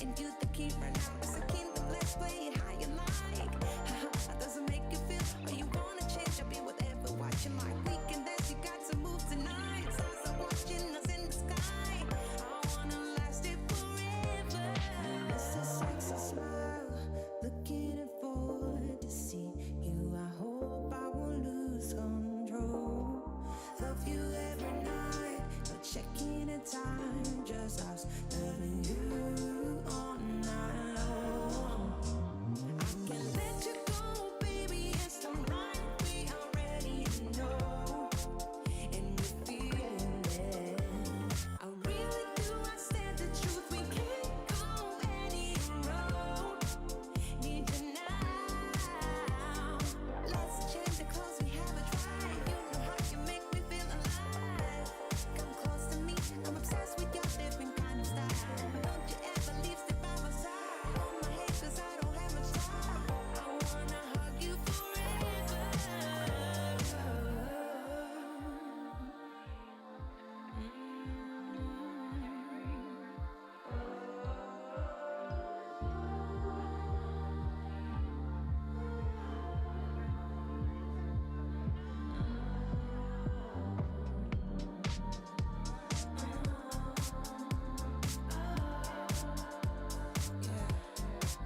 and you the keeper now. It's a kingdom, let's play it how you like. How does it make you feel? Or you wanna change? I'll be whatever, watching my weekend dance. You got to move tonight. Stars are watching us in the sky. I wanna last it forever. It's a sexy smile, looking forward to see you. I hope I won't lose control. Love you every night, no checking the time. Just us loving you all night long. I can't let you go, baby. It's the right we already know, and we're feeling it. I really do. I said the truth. We can't go any road. Need you now. Let's change the clothes we haven't tried. You know how you make me feel alive. Come close to me. I'm obsessed with your different kind of style. Don't you ever leave, step by my side. Hold my hand 'cause I don't have much time. I wanna hug you forever.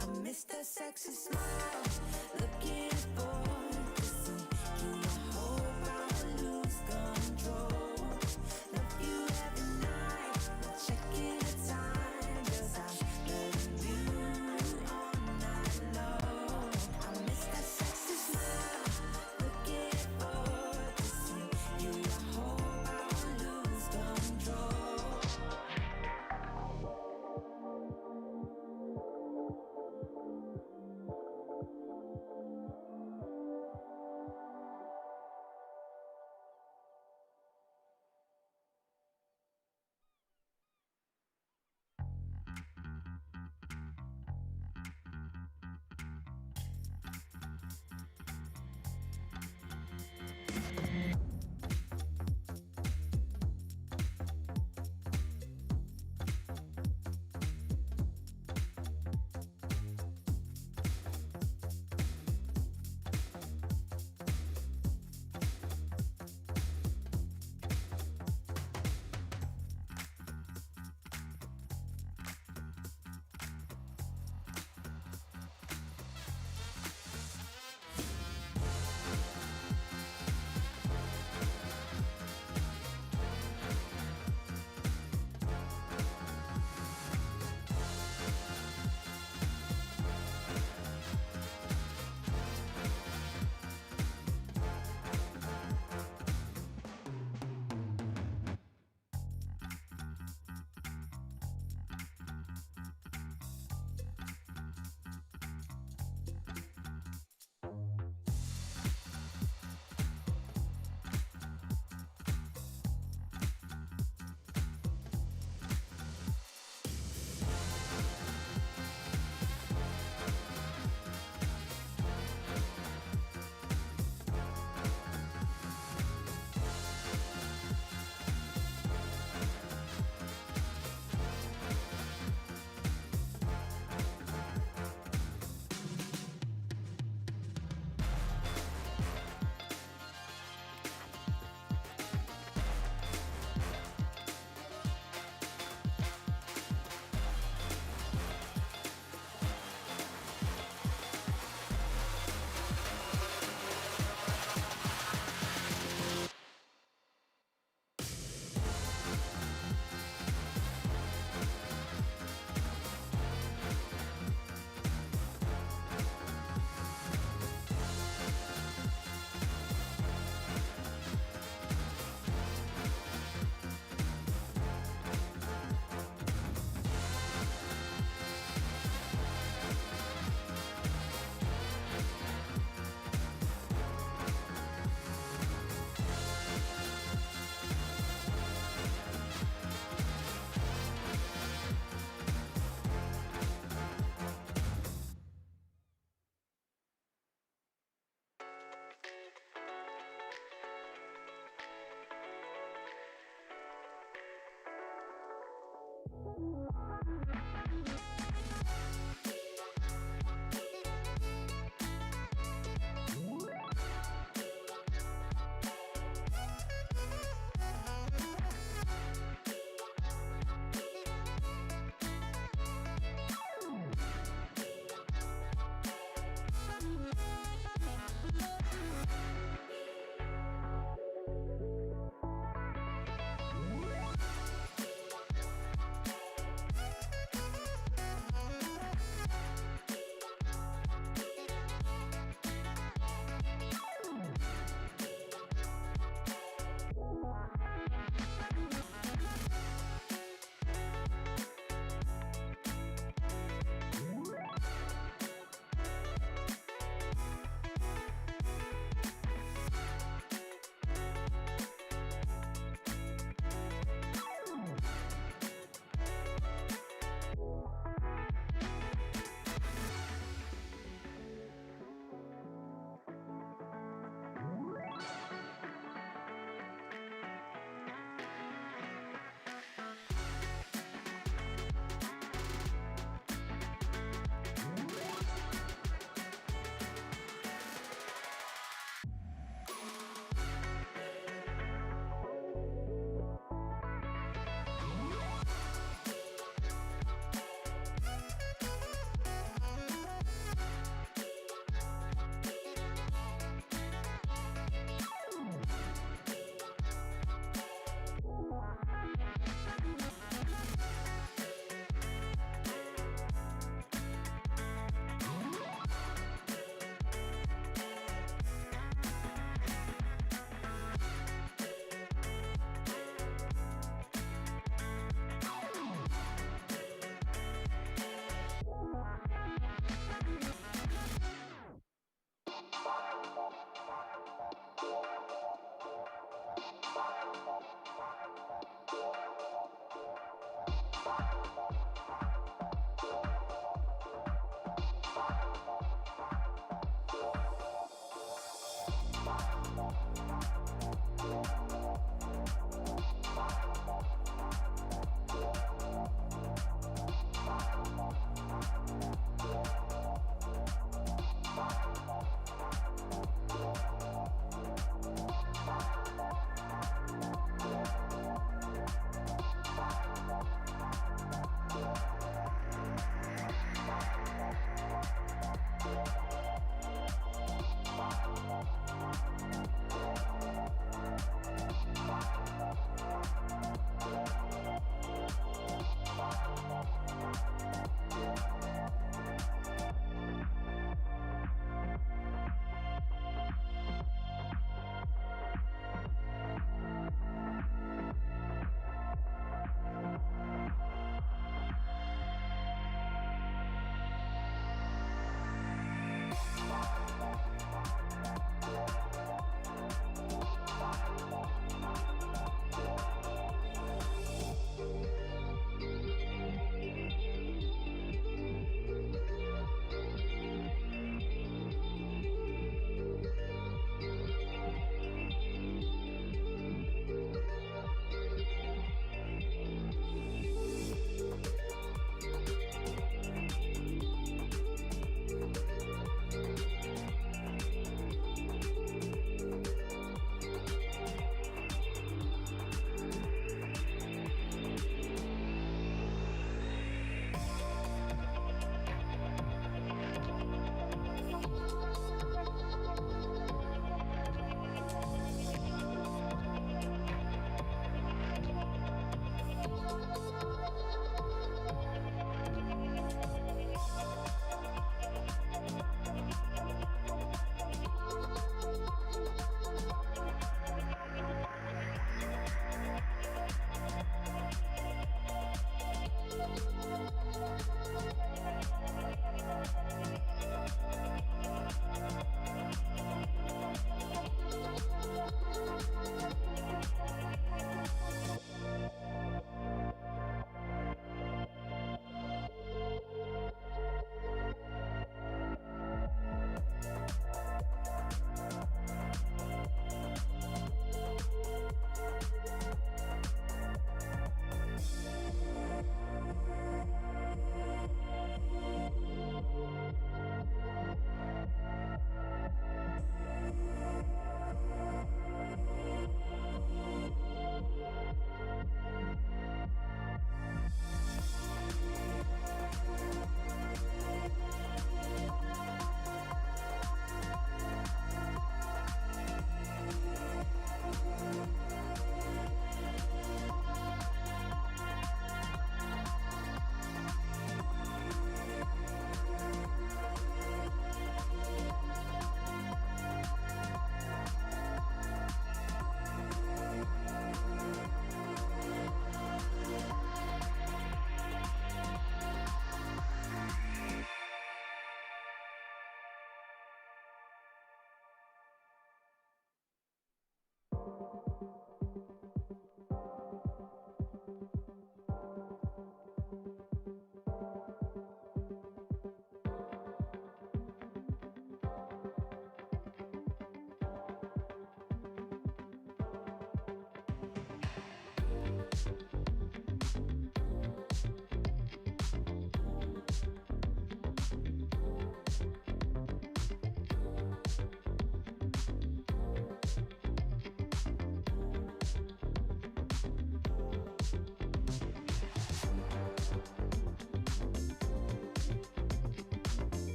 I miss that sexy smile, looking forward to see you. I hope I won't lose control. Love you every night, not checking the time. 'Cause I'm loving you all night long. I miss that sexy smile, looking forward to see you. I hope I won't lose control.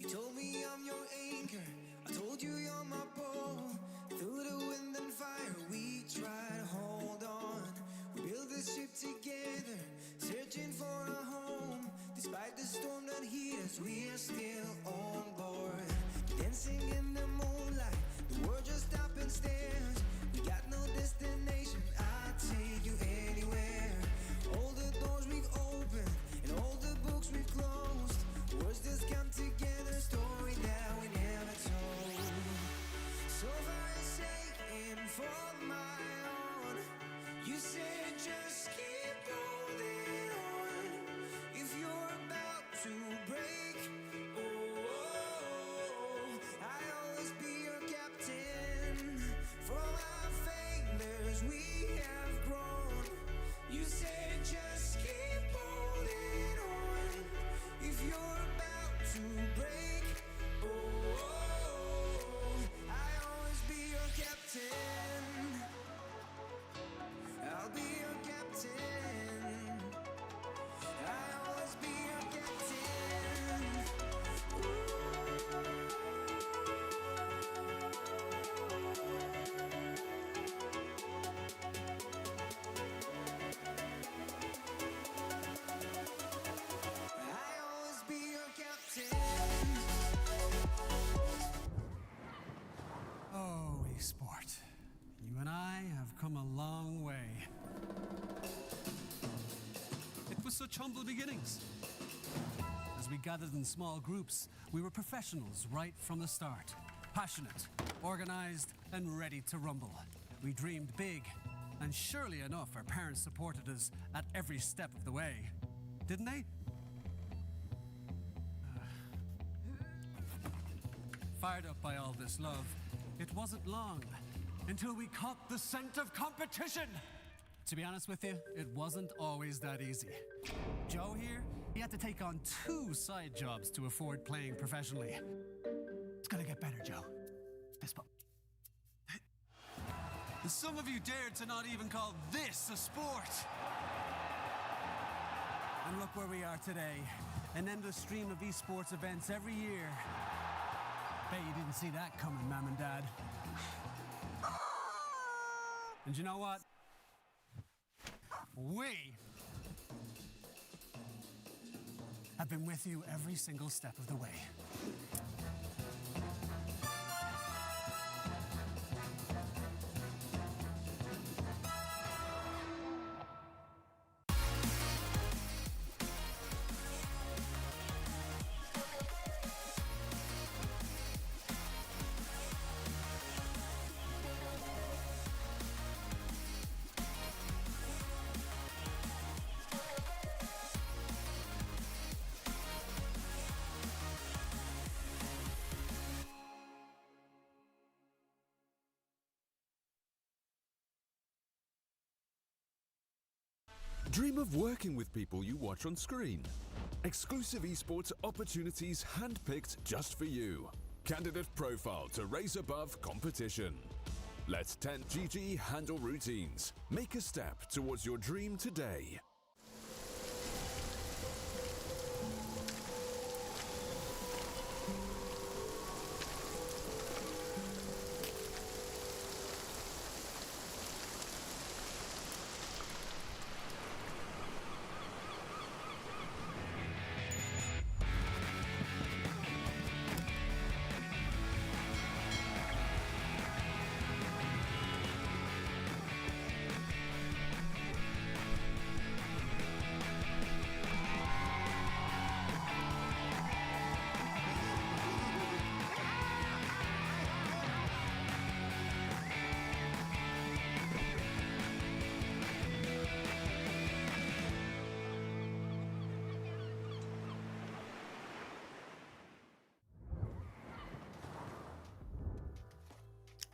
Told me I'm your anchor, I told you you're my bow. Through the wind and fire we try to hold on. We build this ship together, searching for a home. Despite the storm that hit us, we are still on board. Dancing in the moonlight, the world just stops and stares. We got no destination, I'll take you anywhere. All the doors we've opened and all the books we've closed. Words just come together, story that we never told. So far saying for my own, you said just keep holding on. If you're about to break, I'll always be your captain. From our failures we have grown. You said just keep holding on. If you're about to break, I'll always be your captain. I'll be your captain. I'll always be your captain. I'll always be your captain. Oh, Esport. You and I have come a long way. It was such humble beginnings. As we gathered in small groups, we were professionals right from the start. Passionate, organized, and ready to rumble. We dreamed big, and surely enough, our parents supported us at every step of the way. Didn't they? Fired up by all this love, it wasn't long until we caught the scent of competition. To be honest with you, it wasn't always that easy. Joe here, he had to take on 2 side jobs to afford playing professionally. It's gonna get better, Joe. Fist bump. Some of you dared to not even call this a sport. And look where we are today. An endless stream of esports events every year. Bet you didn't see that coming, Mom and Dad. And you know what? We have been with you every single step of the way. Dream of working with people you watch on screen. Exclusive esports opportunities handpicked just for you. Candidate profile to raise above competition. Let 10GG handle routines. Make a step towards your dream today.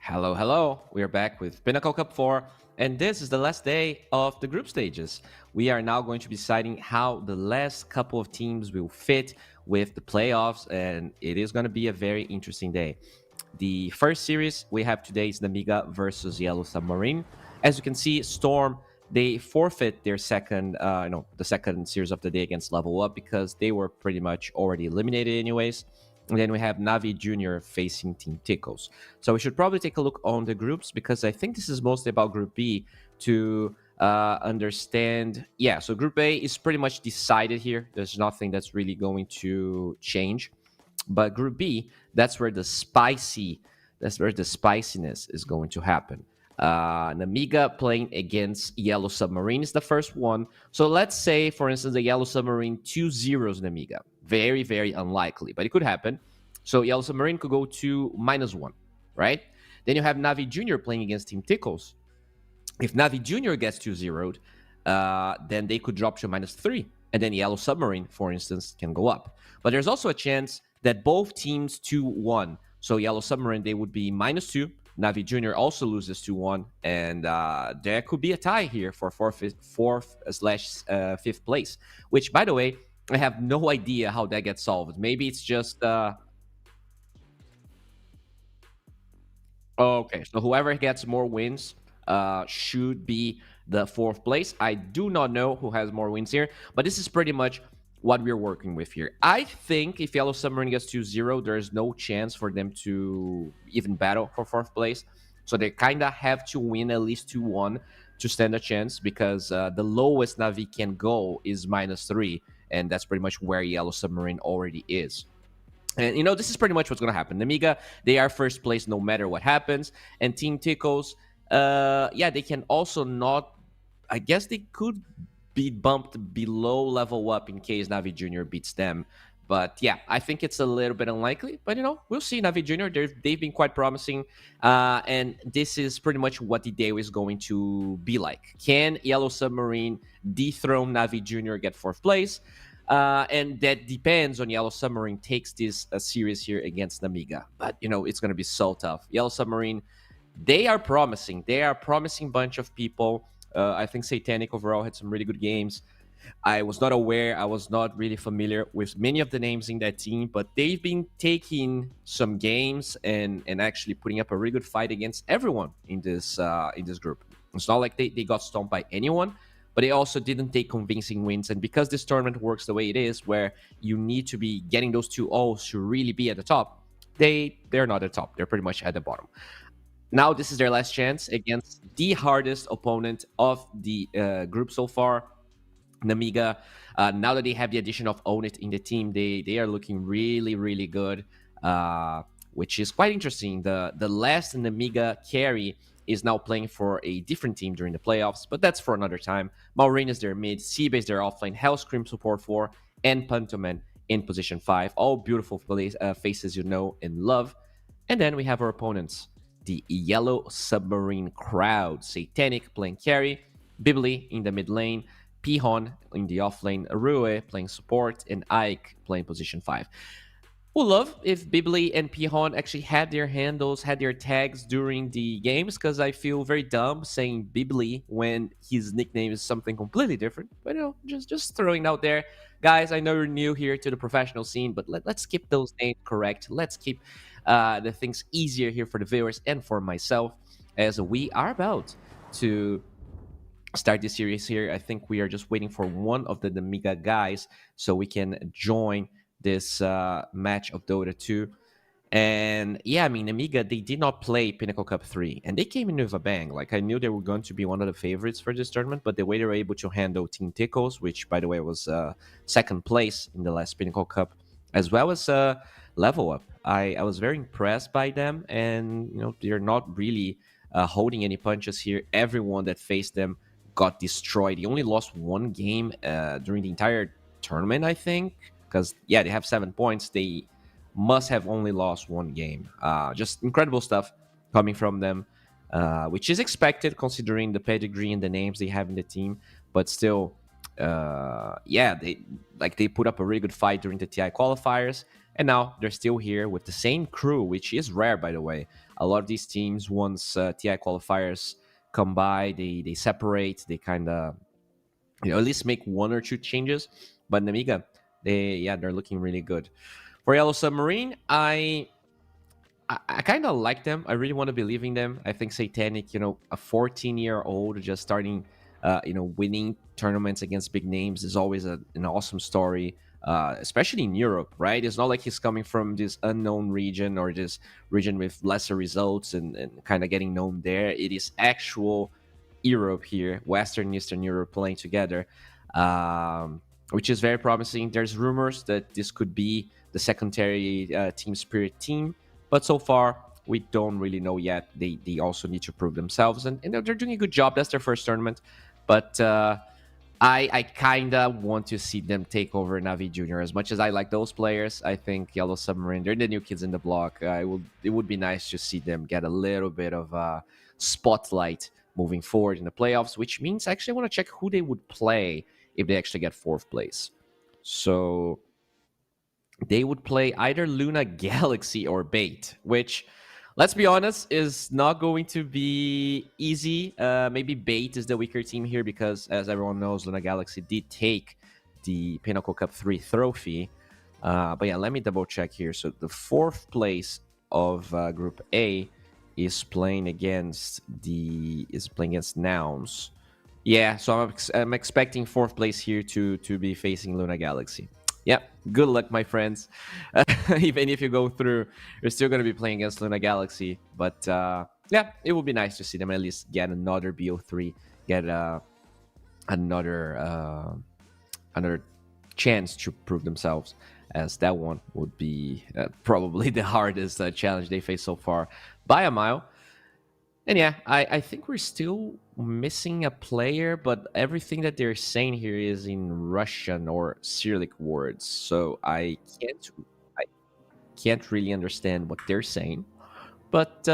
Hello, hello. We are back with Pinnacle Cup 4, and this is the last day of the group stages. We are now going to be deciding how the last couple of teams will fit with the playoffs, and it is going to be a very interesting day. The first series we have today is Nemiga versus Yellow Submarine. As you can see, Storm, they forfeit their the second series of the day against Level Up because they were pretty much already eliminated anyways. And then we have Navi Jr. facing Team Tickles. So we should probably take a look on the groups because I think this is mostly about Group B to understand. Yeah, so Group A is pretty much decided here. There's nothing that's really going to change. But Group B, that's where the spiciness is going to happen. Nemiga playing against Yellow Submarine is the first one. So let's say, for instance, the Yellow Submarine 2-0s Nemiga. Very, very unlikely, but it could happen. So Yellow Submarine could go to -1, right? Then you have Navi Jr. playing against Team Tickles. If Navi Jr. gets 2-0'd, then they could drop to -3. And then Yellow Submarine, for instance, can go up. But there's also a chance that both teams 2-1. So Yellow Submarine, they would be -2. Navi Jr. also loses 2-1. And there could be a tie here for fourth/fifth place. Which, by the way, I have no idea how that gets solved. Maybe it's just... Okay, so whoever gets more wins should be the fourth place. I do not know who has more wins here, but this is pretty much what we're working with here. I think if Yellow Submarine gets 2-0, there's no chance for them to even battle for fourth place. So they kind of have to win at least 2-1 to stand a chance because the lowest Navi can go is -3, and that's pretty much where Yellow Submarine already is. And, this is pretty much what's going to happen. Nemiga, they are first place no matter what happens. And Team Tickles, they can also not... I guess they could be bumped below Level Up in case Navi Jr. beats them. But, yeah, I think it's a little bit unlikely. But, we'll see. Navi Jr., they've been quite promising. And this is pretty much what the day is going to be like. Can Yellow Submarine dethrone Navi Jr., get fourth place? And that depends on Yellow Submarine takes this series here against Nemiga. But, it's going to be so tough. Yellow Submarine, they are promising. They are a promising bunch of people. I think Satanic overall had some really good games. I was not aware. I was not really familiar with many of the names in that team. But they've been taking some games and actually putting up a really good fight against everyone in this group. It's not like they got stomped by anyone. But they also didn't take convincing wins. And because this tournament works the way it is, where you need to be getting those 2-0s to really be at the top, they're not at the top. They're pretty much at the bottom. Now, this is their last chance against the hardest opponent of the group so far, Nemiga. Now that they have the addition of Own It in the team, they are looking really, really good, which is quite interesting. The last Nemiga carry is now playing for a different team during the playoffs, but that's for another time. Malrine is their mid, Seabase their offlane, Hellscream support 4, and Pantoman in position 5. All beautiful faces you know and love. And then we have our opponents, the Yellow Submarine crowd. Satanic playing carry, Bibli in the mid lane, Pihon in the offlane, Rue playing support, and Ike playing position 5. Would love if Bibli and Pihon actually had their handles, had their tags during the games, because I feel very dumb saying Bibli when his nickname is something completely different. But just throwing it out there. Guys, I know you're new here to the professional scene, but let's keep those names correct. Let's keep the things easier here for the viewers and for myself, as we are about to start this series here. I think we are just waiting for one of the Nemiga guys so we can join this match of Dota 2. And yeah, I mean, Nemiga, they did not play Pinnacle Cup 3, and they came in with a bang. Like, I knew they were going to be one of the favorites for this tournament, but the way they were able to handle Team Tickles, which, by the way, was second place in the last Pinnacle Cup, as well as Level Up. I was very impressed by them, and, they're not really holding any punches here. Everyone that faced them got destroyed. He only lost one game during the entire tournament, I think. Because, yeah, they have 7 points. They must have only lost one game. Just incredible stuff coming from them, which is expected considering the pedigree and the names they have in the team. But still, they put up a really good fight during the TI qualifiers. And now they're still here with the same crew, which is rare, by the way. A lot of these teams, once TI qualifiers come by, they separate, they kind of, at least make one or two changes. But Nemiga, they're looking really good. For Yellow Submarine, I kind of like them. I really want to believe in them. I think Satanic, a 14-year-old just starting, winning tournaments against big names is always an awesome story, especially in Europe, right? It's not like he's coming from this unknown region or this region with lesser results and kind of getting known there. It is actual Europe here, Western, Eastern Europe playing together, which is very promising. There's rumors that this could be the secondary Team Spirit team. But so far, we don't really know yet. They also need to prove themselves, and they're doing a good job. That's their first tournament. But I kind of want to see them take over Navi Junior. As much as I like those players, I think Yellow Submarine, they're the new kids in the block. It would be nice to see them get a little bit of spotlight moving forward in the playoffs, which means actually I want to check who they would play if they actually get 4th place. So they would play either Luna Galaxy or Bait, which, let's be honest, is not going to be easy. Maybe Bait is the weaker team here because, as everyone knows, Luna Galaxy did take the Pinnacle Cup 3 trophy. But yeah, let me double check here. So the 4th place of Group A is playing against Nouns. Yeah, so I'm expecting 4th place here to be facing Luna Galaxy. Yeah, good luck, my friends. Even if you go through, you're still going to be playing against Luna Galaxy. But yeah, it would be nice to see them at least get another BO3, get another chance to prove themselves, as that one would be probably the hardest challenge they faced so far by a mile. And yeah, I think we're still missing a player, but everything that they're saying here is in Russian or Cyrillic words, so I can't really understand what they're saying. But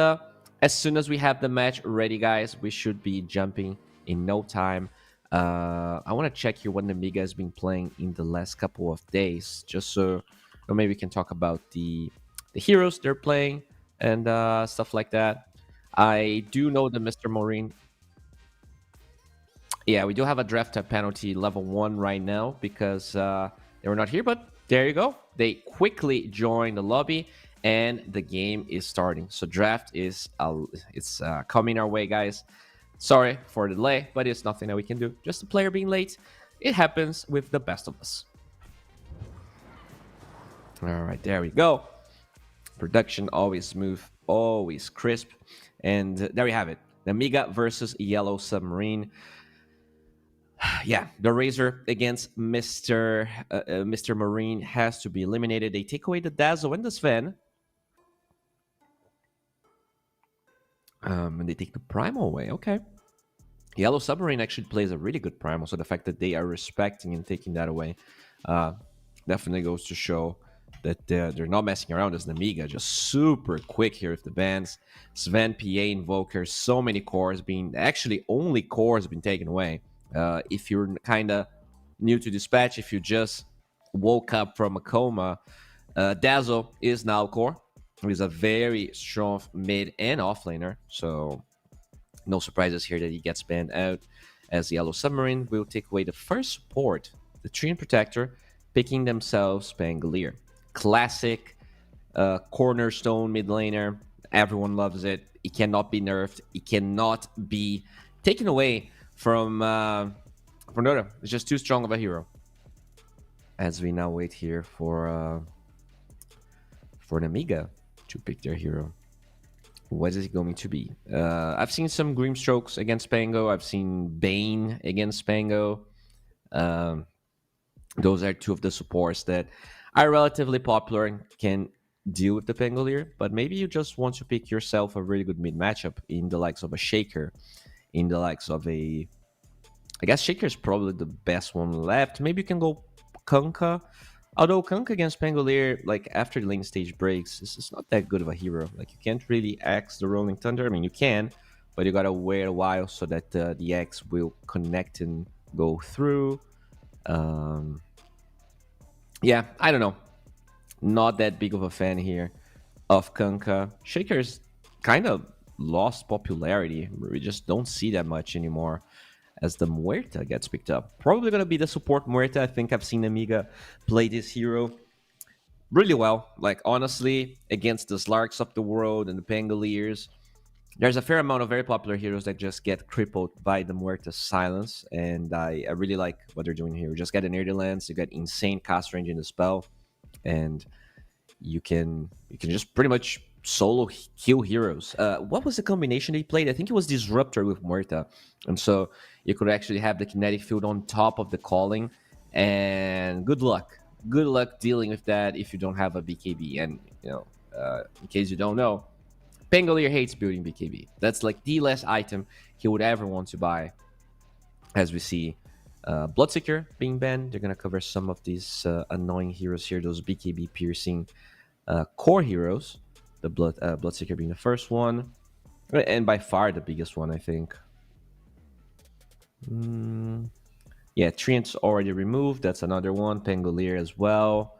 as soon as we have the match ready, guys, we should be jumping in no time. I want to check here what Nemiga has been playing in the last couple of days, just so maybe we can talk about the heroes they're playing and stuff like that. I do know that Mr. Maureen. Yeah, we do have a draft penalty level 1 right now because they were not here, but there you go. They quickly joined the lobby and the game is starting. So draft is coming our way, guys. Sorry for the delay, but it's nothing that we can do. Just a player being late. It happens with the best of us. All right, there we go. Production always smooth, always crisp. And there we have it. Nemiga versus Yellow Submarine. Yeah, the Razor against Mr. Marine has to be eliminated. They take away the Dazzle and the Sven. And they take the Primal away. Okay. Yellow Submarine actually plays a really good Primal, so the fact that they are respecting and taking that away definitely goes to show that they're not messing around as Nemiga. Just super quick here with the bans. Sven, PA, Invoker, so many cores being... Actually, only cores been taken away. If you're kind of new to dispatch, if you just woke up from a coma, Dazzle is now core. He's a very strong mid and offlaner, so no surprises here that he gets banned out. As Yellow Submarine will take away the first support, the Treant Protector, picking themselves Pangolier. Classic cornerstone mid laner. Everyone loves it. It cannot be nerfed. It cannot be taken away from Noda. It's just too strong of a hero. As we now wait here for Nemiga to pick their hero. What is it going to be? I've seen some Grimstrokes against Pango. I've seen Bane against Pango. Those are two of the supports that are relatively popular and can deal with the Pangolier. But maybe you just want to pick yourself a really good mid matchup in the likes of a Shaker, in the likes of a... I guess Shaker is probably the best one left. Maybe you can go Kunkka. Although Kunkka against Pangolier, like after the lane stage breaks, it's not that good of a hero. Like you can't really X the Rolling Thunder. I mean, you can, but you gotta wait a while so that the X will connect and go through. Yeah, I don't know. Not that big of a fan here of Kanka. Shaker's kind of lost popularity. We just don't see that much anymore as the Muerta gets picked up. Probably going to be the support Muerta. I think I've seen Nemiga play this hero really well. Like, honestly, against the Slarks of the world and the Pangoliers, there's a fair amount of very popular heroes that just get crippled by the Muerta's silence, and I really like what they're doing here. You just get an early lance, you get insane cast range in the spell, and you can just pretty much solo kill heroes. What was the combination they played? I think it was Disruptor with Muerta, and so you could actually have the kinetic field on top of the calling, and good luck. Good luck dealing with that if you don't have a BKB. And in case you don't know, Pangolier hates building BKB. That's like the last item he would ever want to buy. As we see Bloodseeker being banned, they're going to cover some of these annoying heroes here, those BKB piercing core heroes. The Bloodseeker being the first one, and by far the biggest one, I think. Yeah, Treant's already removed. That's another one. Pangolier as well.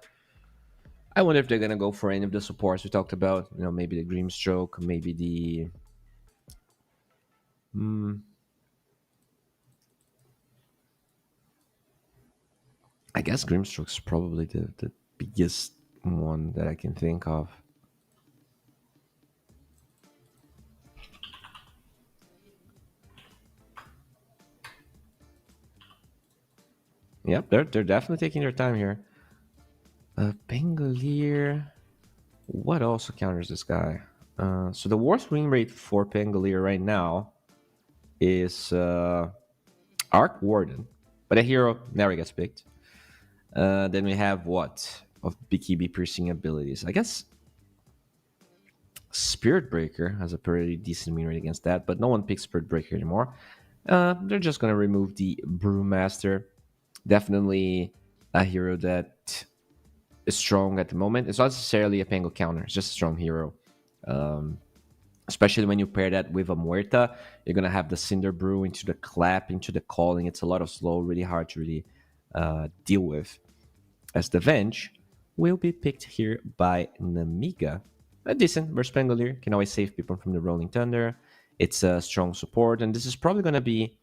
I wonder if they're going to go for any of the supports we talked about. Maybe the Grimstroke, maybe the... I guess Grimstroke's probably the biggest one that I can think of. Yep, they're definitely taking their time here. Pangolier. What also counters this guy? So the worst win rate for Pangolier right now is Arc Warden, but a hero never gets picked. Then we have what of BKB piercing abilities? I guess Spirit Breaker has a pretty decent win rate against that, but no one picks Spirit Breaker anymore. They're just gonna remove the Brewmaster. Definitely a hero that is strong at the moment. It's not necessarily a Pango counter. It's just a strong hero. Especially when you pair that with a Muerta, you're going to have the Cinder Brew into the Clap, into the Calling. It's a lot of slow, really hard to really deal with. As the Venge will be picked here by Nemiga. A decent versus Pangolier. Can always save people from the Rolling Thunder. It's a strong support, and this is probably going to be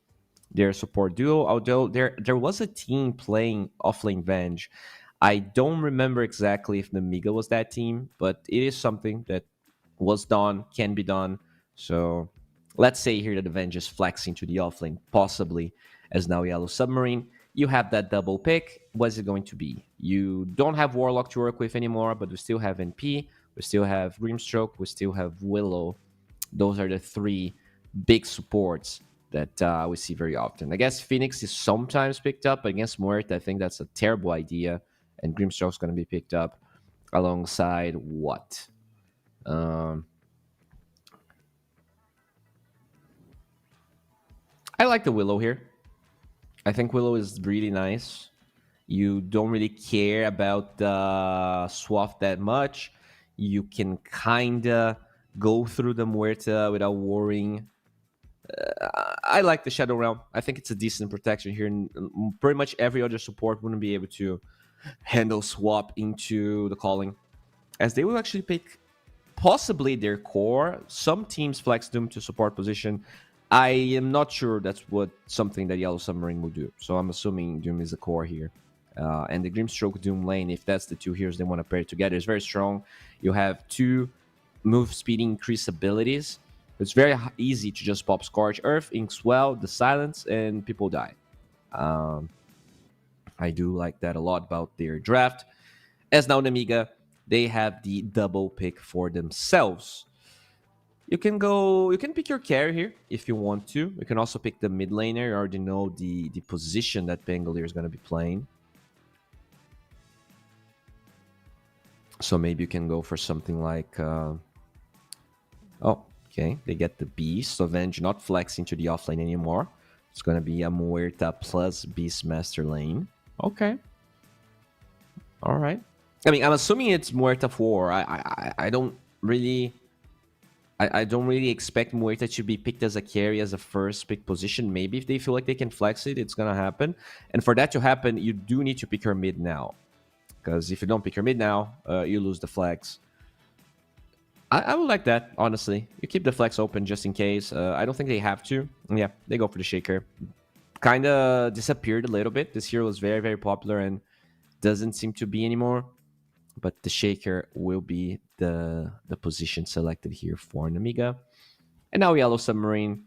their support duo, although there was a team playing offlane Venge. I don't remember exactly if Nemiga was that team, but it is something that was done, can be done. So let's say here that the Venge is flexing to the offlane, possibly as now Yellow Submarine. You have that double pick. What's it going to be? You don't have Warlock to work with anymore, but we still have NP, we still have Grimstroke, we still have Willow. Those are the three big supports that we see very often. I guess Phoenix is sometimes picked up, but against Muerta, I think that's a terrible idea. And Grimstroke's going to be picked up alongside what? I like the Willow here. I think Willow is really nice. You don't really care about the Swath that much. You can kind of go through the Muerta without worrying. I like the Shadow Realm. I think it's a decent protection here. And pretty much every other support wouldn't be able to handle swap into the Calling, as they will actually pick possibly their core. Some teams flex Doom to support position. I am not sure that's something that Yellow Submarine will do. So I'm assuming Doom is the core here. And the Grimstroke Doom lane, if that's the two heroes they want to pair together, is very strong. You have two move speed increase abilities. It's very easy to just pop Scorch Earth, Inkswell, the Silence, and people die. I do like that a lot about their draft. As now Nemiga, they have the double pick for themselves. You can pick your carry here if you want to. You can also pick the mid laner. You already know the position that Pangolier is going to be playing. So maybe you can go for something like... Okay, they get the Beast. So Venge not flexing to the offlane anymore. It's going to be a Muerta plus Beastmaster lane. Okay. All right. I mean, I'm assuming it's Muerta 4. I don't really... I don't really expect Muerta to be picked as a carry as a first pick position. Maybe if they feel like they can flex it, it's going to happen. And for that to happen, you do need to pick your mid now. Because if you don't pick your mid now, you lose the flex. I would like that, honestly. You keep the flex open just in case. I don't think they have to. Yeah, they go for the shaker. Kind of disappeared a little bit. This hero was very, very popular and doesn't seem to be anymore. But the shaker will be the position selected here for Nemiga. And now Yellow Submarine.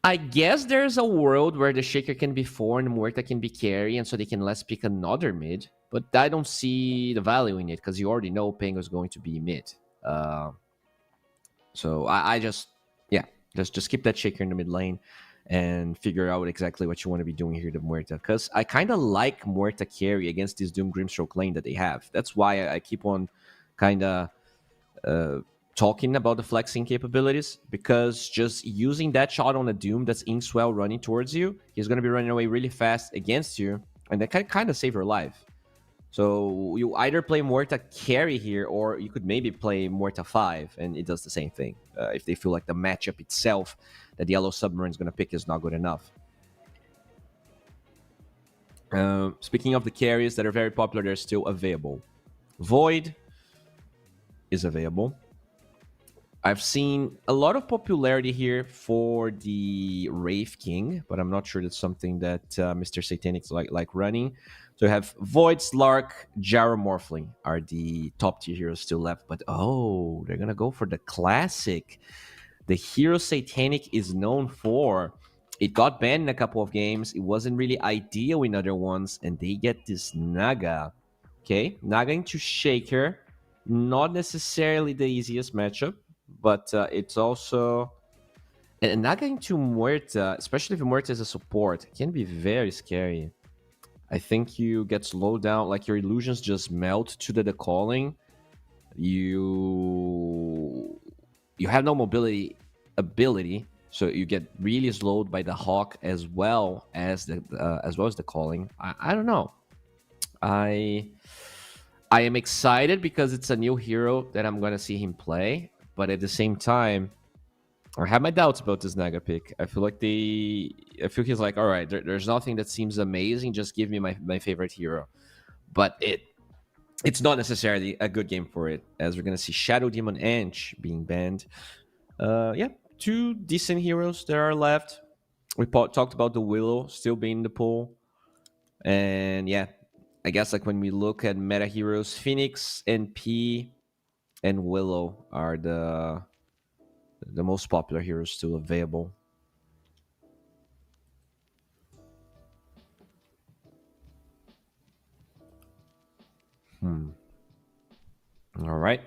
I guess there's a world where the shaker can be 4 and Muerta can be carry, and so they can let's pick another mid. But I don't see the value in it because you already know Pengo is going to be mid. So I just keep that shaker in the mid lane and figure out exactly what you want to be doing here to Muerta. Because I kind of like Muerta carry against this Doom Grimstroke lane that they have. That's why I keep on kind of talking about the flexing capabilities, because just using that shot on a Doom that's in swell running towards you, he's going to be running away really fast against you, and that can kind of save your life. So you either play Muerta carry here, or you could maybe play Muerta 5, and it does the same thing. If they feel like the matchup itself that the Yellow Submarine is going to pick is not good enough. Speaking of the carries that are very popular, they're still available. Void is available. I've seen a lot of popularity here for the Wraith King, but I'm not sure that's something that Mr. Satanic's like running. So we have Void, Slark, Gyromorphling are the top tier heroes still left. But oh, they're going to go for the classic. The hero Satanic is known for. It got banned in a couple of games. It wasn't really ideal in other ones. And they get this Naga. Okay, Naga into Shaker. Not necessarily the easiest matchup. But it's also... And Naga into Muerta, especially if Muerta is a support, can be very scary. I think you get slowed down, like your illusions just melt to the calling. You have no mobility ability, so you get really slowed by the Hawk as well as the calling. I don't know. I am excited because it's a new hero that I'm gonna see him play. But at the same time, I have my doubts about this Naga pick. I feel he's like, all right, there's nothing that seems amazing. Just give me my favorite hero. But it's not necessarily a good game for it, as we're going to see Shadow Demon Anch being banned. Yeah, 2 decent heroes that are left. We talked about the Willow still being in the pool. And yeah, I guess like when we look at meta heroes, Phoenix, NP, and Willow are the most popular heroes still available. All right.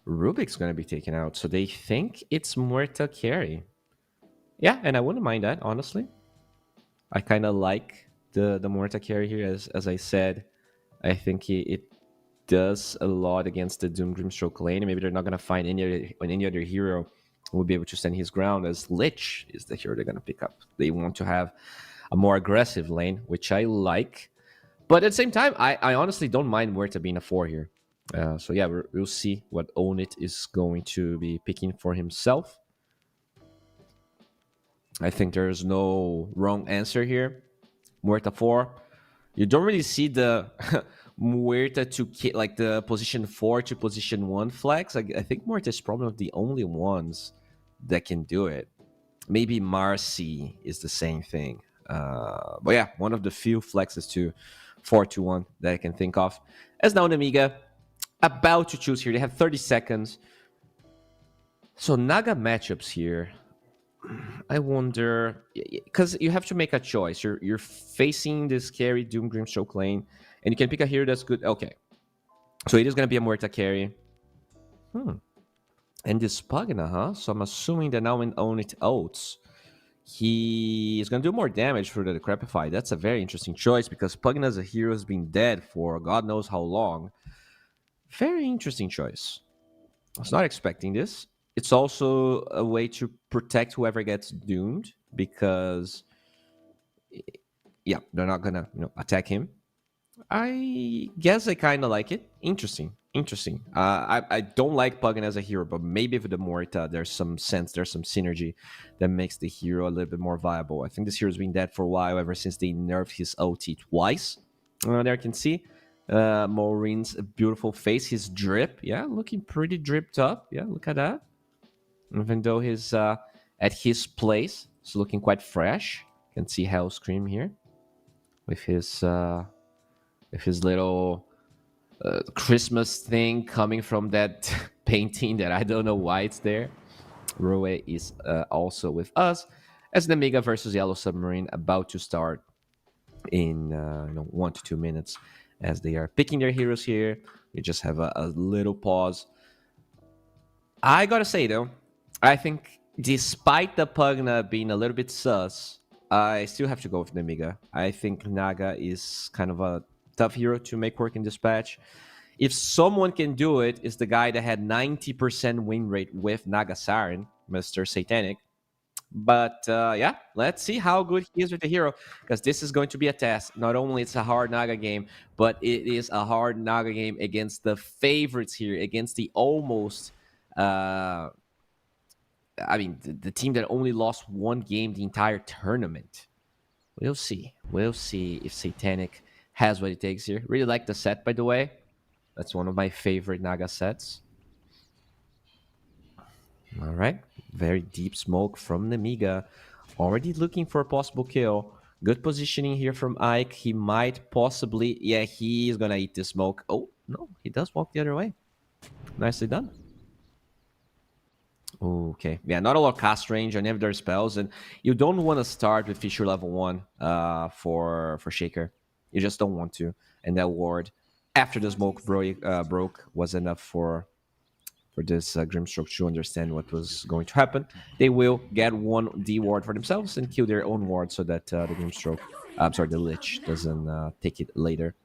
Rubik's going to be taken out. So they think it's Muerta carry. Yeah, and I wouldn't mind that, honestly. I kind of like the Muerta carry here, as I said. I think it does a lot against the Doom Grimstroke lane. Maybe they're not going to find any other hero who will be able to stand his ground, as Lich is the hero they're going to pick up. They want to have a more aggressive lane, which I like. But at the same time, I honestly don't mind Muerta being a 4 here. So yeah, we'll see what Onit is going to be picking for himself. I think there's no wrong answer here. Muerta 4. You don't really see the Muerta to like the position 4 to position 1 flex. I think Muerta is probably one of the only ones that can do it. Maybe Marcy is the same thing. But yeah, one of the few flexes to 4-1 that I can think of. As now Nemiga about to choose here. They have 30 seconds. So Naga matchups here. I wonder, because you have to make a choice. You're facing this carry Doom Grimstroke lane, and you can pick a hero that's good. Okay, so it is going to be a Muerta carry. And this Pugna, huh? So I'm assuming that now when Onit ults, he is going to do more damage for the Decrepify. That's a very interesting choice, because Pugna as a hero has been dead for God knows how long. Very interesting choice. I was not expecting this. It's also a way to protect whoever gets doomed, because yeah, they're not gonna attack him. I guess I kind of like it. Interesting. I don't like Pugna as a hero, but maybe with the Muerta, there's some synergy that makes the hero a little bit more viable. I think this hero's been dead for a while, ever since they nerfed his OT twice. There I can see. Maureen's beautiful face, his drip, yeah, looking pretty dripped up. Yeah, look at that. Even though he's at his place, it's looking quite fresh. You can see Hellscream here with his little Christmas thing coming from that painting that I don't know why it's there. Rue is also with us as Nemiga versus Yellow Submarine about to start in 1 to 2 minutes as they are picking their heroes here. We just have a little pause. I gotta say though, I think despite the Pugna being a little bit sus, I still have to go with Nemiga. I think Naga is kind of a tough hero to make work in dispatch. If someone can do it, is the guy that had 90% win rate with Naga Siren, Mr. Satanic. But yeah, let's see how good he is with the hero, because this is going to be a test. Not only it's a hard Naga game, but it is a hard Naga game against the favorites here, against the almost the team that only lost one game the entire tournament. We'll see. We'll see if Satanic has what it takes here. Really like the set, by the way. That's one of my favorite Naga sets. All right. Very deep smoke from Nemiga. Already looking for a possible kill. Good positioning here from Ike. He might possibly... Yeah, he's going to eat the smoke. Oh, no. He does walk the other way. Nicely done. Okay. Yeah, not a lot of cast range on their spells. And you don't want to start with Fisher level 1 for Shaker. You just don't want to. And that ward, after the smoke broke, was enough for this Grimstroke to understand what was going to happen. They will get one D ward for themselves and kill their own ward so that the Grimstroke, the Lich doesn't take it later.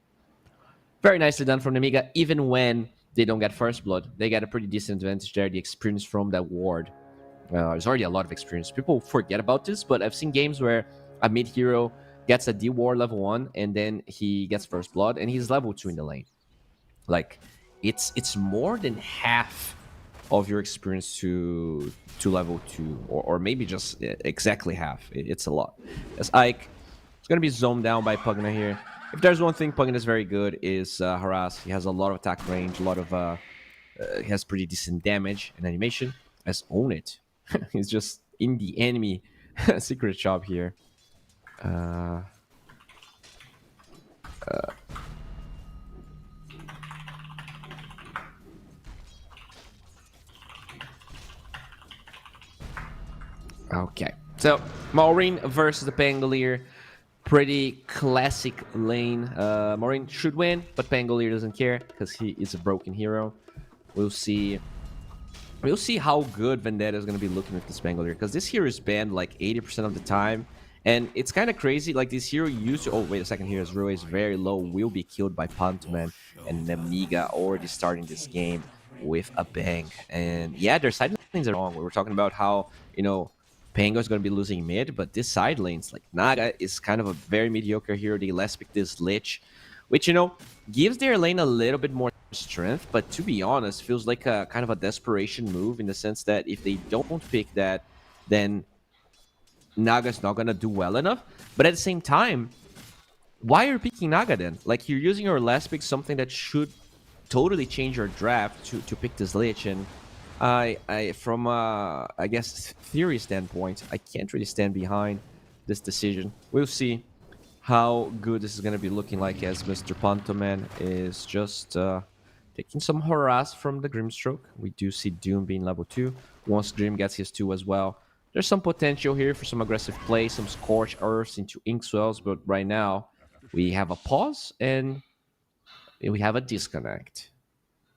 Very nicely done from Nemiga. Even when they don't get first blood, they get a pretty decent advantage there. The experience from that ward. There's already a lot of experience. People forget about this, but I've seen games where a mid hero gets a D ward level 1 and then he gets first blood and he's level 2 in the lane. Like, it's more than half of your experience to level 2, or maybe just exactly half. It's a lot. As Ike, it's going to be zoned down by Pugna here. If there's one thing Pugna is very good is harass. He has a lot of attack range, a lot of he has pretty decent damage and animation. As Own It, he's just in the enemy secret shop here. Okay, so Maureen versus the Pangolier. Pretty classic lane. Maureen should win, but Pangolier doesn't care because he is a broken hero. We'll see. We'll see how good Vendetta is going to be looking with this Pangolier, because this hero is banned like 80% of the time. And it's kind of crazy. Like, this hero used to... Oh, wait a second here. His Rue is very low. Will be killed by Pantoman. And Nemiga already starting this game with a bang. And yeah, their side lanes are wrong. We were talking about how, Pango is going to be losing mid, but this side lanes, like Naga is kind of a very mediocre hero. They last pick this Lich, which, gives their lane a little bit more strength, but to be honest, feels like a kind of a desperation move in the sense that if they don't pick that, then Naga's not going to do well enough. But at the same time, why are you picking Naga then? Like, you're using your last pick, something that should totally change your draft to pick this Lich, and from I guess theory standpoint, I can't really stand behind this decision. We'll see how good this is going to be looking like as Mr. Pantoman is just taking some harass from the Grimstroke. We do see Doom being level 2. Once Grim gets his 2 as well, there's some potential here for some aggressive play, some Scorch Earths into Inkswells, but right now we have a pause and we have a disconnect.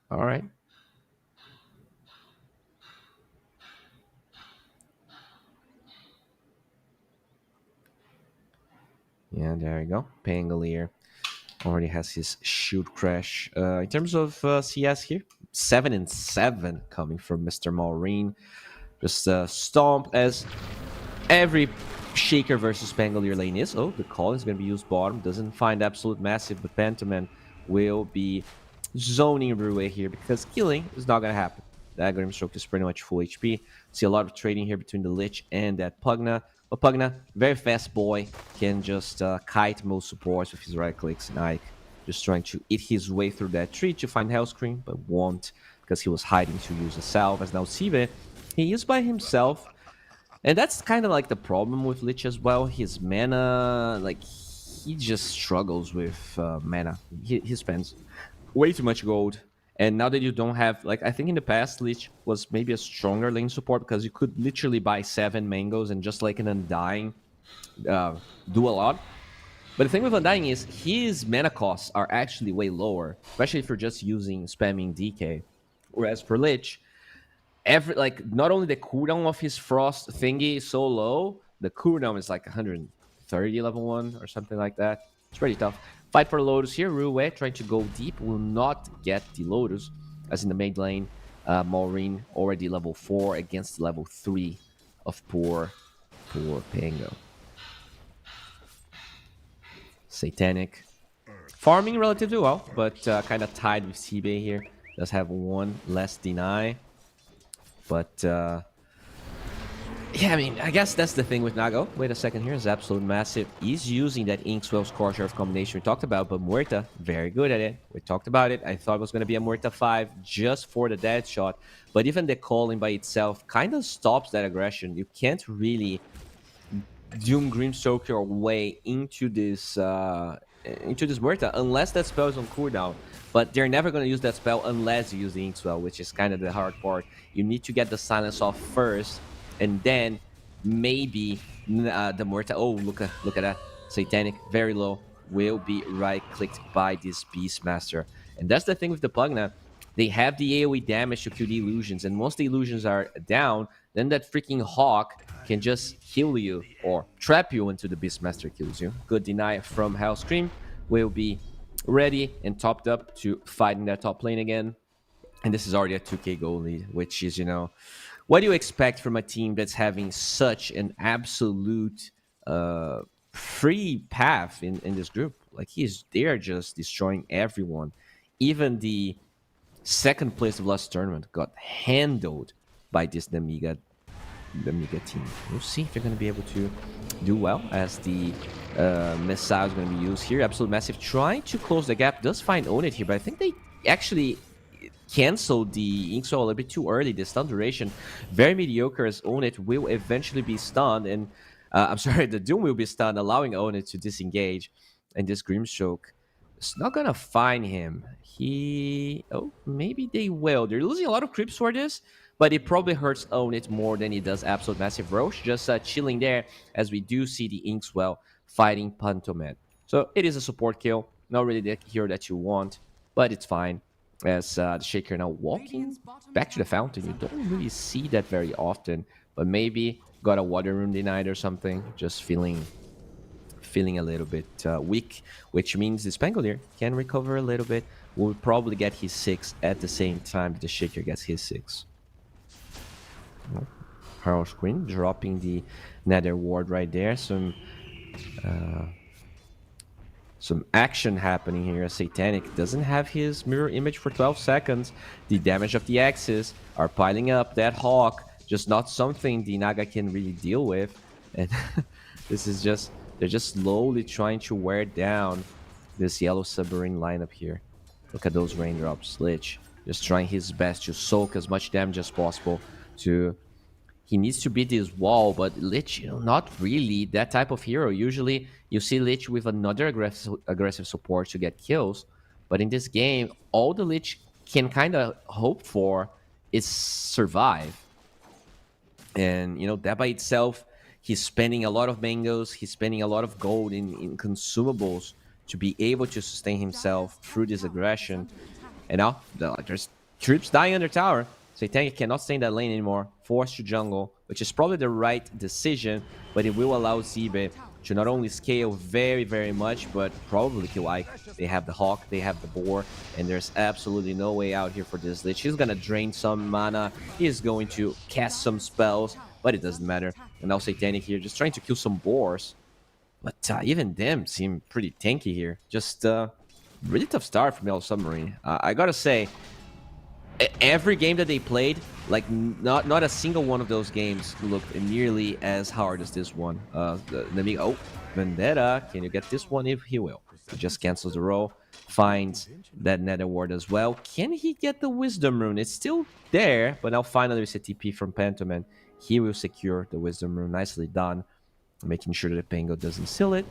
All right. Yeah, there you go. Pangolier already has his shoot crash. In terms of CS here, 7-7 coming from Mr. Maureen. Just stomp as every Shaker versus Pangolier lane is. Oh, the call is going to be used bottom. Doesn't find Absolute Massive, but Pantoman will be zoning Rue here because killing is not going to happen. That Grimstroke is pretty much full HP. See a lot of trading here between the Lich and that Pugna. But Pugna, very fast boy, can just kite most supports with his right clicks, and Ike just trying to eat his way through that tree to find Hellscream, but won't because he was hiding to use a salve. As now Sibe, he is by himself. And that's kind of like the problem with Lich as well. His mana, like, he just struggles with mana. He spends way too much gold. And now that you don't have, like, I think in the past, Lich was maybe a stronger lane support because you could literally buy 7 mangoes and just like an Undying do a lot. But the thing with Undying is his mana costs are actually way lower, especially if you're just using spamming DK. Whereas for Lich, not only the cooldown of his frost thingy is so low, the cooldown is like 130 level 1 or something like that. It's pretty tough. Fight for Lotus here. Rue trying to go deep will not get the Lotus, as in the mid lane. Maureen already level 4 against level 3 of poor Pango. Satanic farming relatively well, but kind of tied with Sibe here. Does have 1 less deny. But, yeah, I mean, I guess that's the thing with Nago. Wait a second here. Is absolute massive. He's using that Inkswell Scorcher combination we talked about, but Muerta, very good at it. We talked about it. I thought it was going to be a Muerta 5 just for the dead shot. But even the calling by itself kind of stops that aggression. You can't really Doom Grimstroke your way into this Muerta unless that spell is on cooldown. But they're never going to use that spell unless you use the Inkswell, which is kind of the hard part. You need to get the silence off first, and then maybe the Muerta. Oh, look at that. Satanic, very low, will be right-clicked by this Beastmaster. And that's the thing with the Pugna. They have the AoE damage to kill the illusions, and once the illusions are down, then that freaking Hawk can just kill you or trap you until the Beastmaster kills you. Good deny from Hellscream. Will be ready and topped up to fight in that top lane again. And this is already a 2k goal lead, which is, you know, what do you expect from a team that's having such an absolute free path in this group? Like, they are just destroying everyone. Even the second place of last tournament got handled by this Nemiga team. We'll see if they're going to be able to do well, as the missile is going to be used here. Absolute Massive trying to close the gap. Does find Own It here, but I think they actually canceled the Inkswell a little bit too early. The stun duration, very mediocre, as Own It will eventually be stunned. And I'm sorry, the Doom will be stunned, allowing Own It to disengage. And this Grimstroke is not going to find him. Oh, maybe they will. They're losing a lot of creeps for this, but it probably hurts Own It more than it does Absolute Massive Roche. Just chilling there, as we do see the Inkswell fighting Pantoman. So it is a support kill. Not really the hero that you want, but it's fine. As the Shaker now walking back to the fountain. You don't really see that very often, but maybe got a water room denied or something. Just feeling a little bit weak, which means this Pangolier can recover a little bit. Will probably get his 6 at the same time the Shaker gets his 6. Harrow Queen dropping the Nether Ward right there. Some action happening here. Satanic doesn't have his mirror image for 12 seconds. The damage of the axes are piling up. That Hawk, just not something the Naga can really deal with. And this is just, they're just slowly trying to wear down this yellow Submarine lineup here. Look at those raindrops. Lich just trying his best to soak as much damage as possible. He needs to beat this wall, but Lich, you know, not really that type of hero. Usually you see Lich with another aggressive support to get kills, but in this game, all the Lich can kind of hope for is survive. And, you know, that by itself, he's spending a lot of mangoes, he's spending a lot of gold in consumables to be able to sustain himself through this aggression. And now, there's troops dying under tower. Satanic cannot stay in that lane anymore, forced to jungle, which is probably the right decision, but it will allow Zibe to not only scale very, very much, but probably kill Ike. They have the Hawk, they have the Boar, and there's absolutely no way out here for this Lich. He's gonna drain some mana, he's going to cast some spells, but it doesn't matter. And now Satanic here, just trying to kill some Boars. But even them seem pretty tanky here. Just really tough start from Yellow Submarine. I gotta say, every game that they played, like not a single one of those games looked nearly as hard as this one. Nemiga, oh, Vendetta, can you get this one? If he will. He just cancels the roll. finds that nether ward as well. Can he get the wisdom rune? It's still there, but now finally it's a TP from Pantoman. He will secure the wisdom rune. Nicely done, making sure that the Pango doesn't steal it.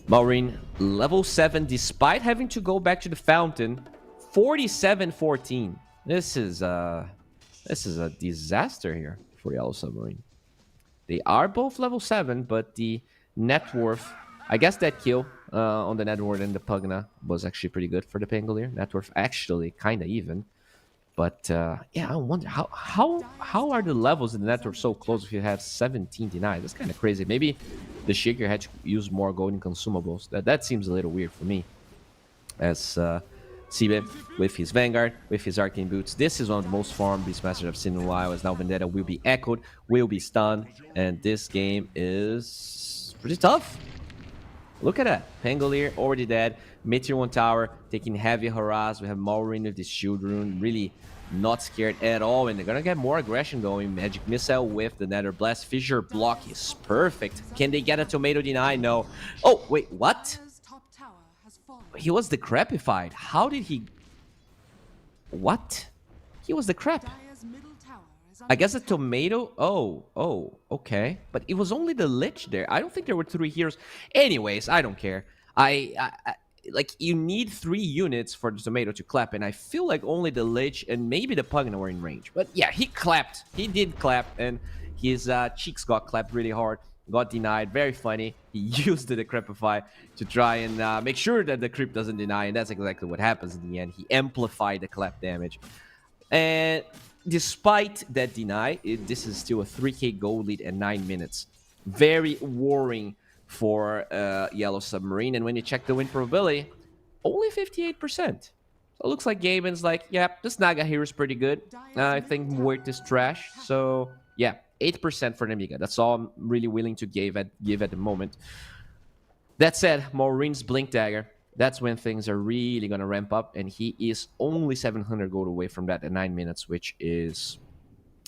Maureen, level 7, despite having to go back to the fountain. 47-14. This is a disaster here for Yellow Submarine. They are both level 7, but the net worth, I guess that kill on the net worth and the Pugna was actually pretty good for the Pangolier. Net worth actually kind of even. But yeah, I wonder how are the levels in the net worth so close if you have 17 denied? That's kind of crazy. Maybe the Shaker had to use more golden consumables. That seems a little weird for me. As Sibe with his Vanguard, with his Arcane Boots. This is one of the most farmed Beastmasters I've seen in a while, as now Vendetta will be echoed, will be stunned, and this game is pretty tough. Look at that. Pangolier already dead. Meteor 1 tower taking heavy harass. We have Maureen with this shield rune. Really not scared at all, and they're gonna get more aggression going. Magic Missile with the Nether Blast. Fissure block is perfect. Can they get a tomato deny? No. Oh, wait, what? He was decrepified. How did he... What? He was decrep. I guess a tomato... Oh, okay. But it was only the Lich there. I don't think there were 3 heroes. Anyways, I don't care. Like, you need 3 units for the tomato to clap, and I feel like only the Lich and maybe the Pugna were in range. But yeah, he clapped. He did clap, and his cheeks got clapped really hard. Got denied. Very funny. He used the Decrepify to try and make sure that the creep doesn't deny, and that's exactly what happens in the end. He amplified the clap damage. And despite that deny, this is still a 3k gold lead at 9 minutes. Very worrying for Yellow Submarine. And when you check the win probability, only 58%. So it looks like Gaben's like, yeah, this Naga hero is pretty good. I think Muert is trash. So yeah, 8% for Nemiga. That's all I'm really willing to give at the moment. That said, Maureen's Blink Dagger, that's when things are really going to ramp up, and he is only 700 gold away from that at 9 minutes, which is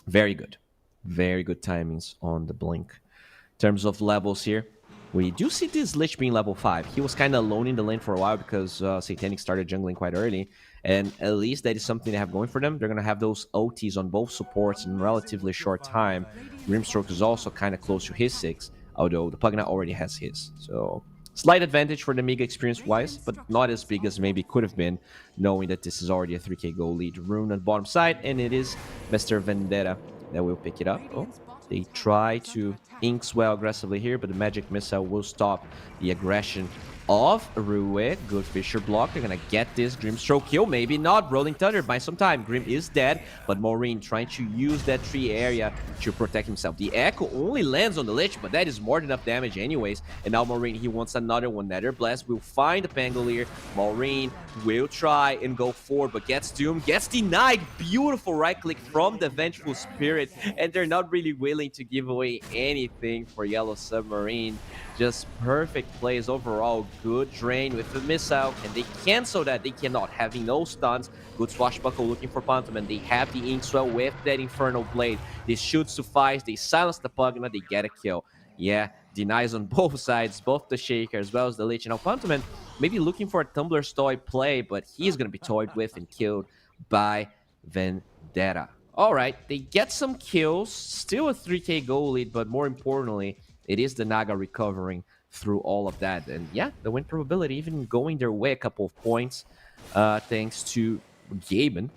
very good. Very good timings on the Blink. In terms of levels here, we do see this Lich being level 5. He was kind of alone in the lane for a while because Satanic started jungling quite early. And at least that is something they have going for them. They're going to have those OTs on both supports in relatively short time. Grimstroke is also kind of close to his 6, although the Pugna already has his. So, slight advantage for the Nemiga experience-wise, but not as big as maybe could have been, knowing that this is already a 3k goal lead. Rune on the bottom side, and it is Mr. Vendetta that will pick it up. Oh, they try to Inkswell aggressively here, but the Magic Missile will stop the aggression of Rue. Good Fissure block. They're gonna get this Grimstroke kill. Maybe not. Rolling Thunder by some time. Grim is dead, but Maureen trying to use that tree area to protect himself. The Echo only lands on the Lich, but that is more than enough damage anyways. And now Maureen, he wants another one. Nether Blast will find the Pangolier. Maureen will try and go forward, but gets doomed. Gets denied. Beautiful right click from the Vengeful Spirit, and they're not really willing to give away anything for Yellow Submarine. Just perfect plays overall. Good drain with the missile, and they cancel that. They cannot, having no stuns. Good swashbuckle looking for Pantoman. They have the Inkswell with that Infernal Blade. This should suffice. They silence the Pugna. They get a kill. Yeah, denies on both sides, both the Shaker as well as the Lich. Now Pantoman maybe looking for a Tumbler's Toy play, but he's going to be toyed with and killed by Vendetta. All right, they get some kills. Still a 3k goal lead, but more importantly, it is the Naga recovering through all of that. And yeah, the win probability even going their way a couple of points thanks to Gaben.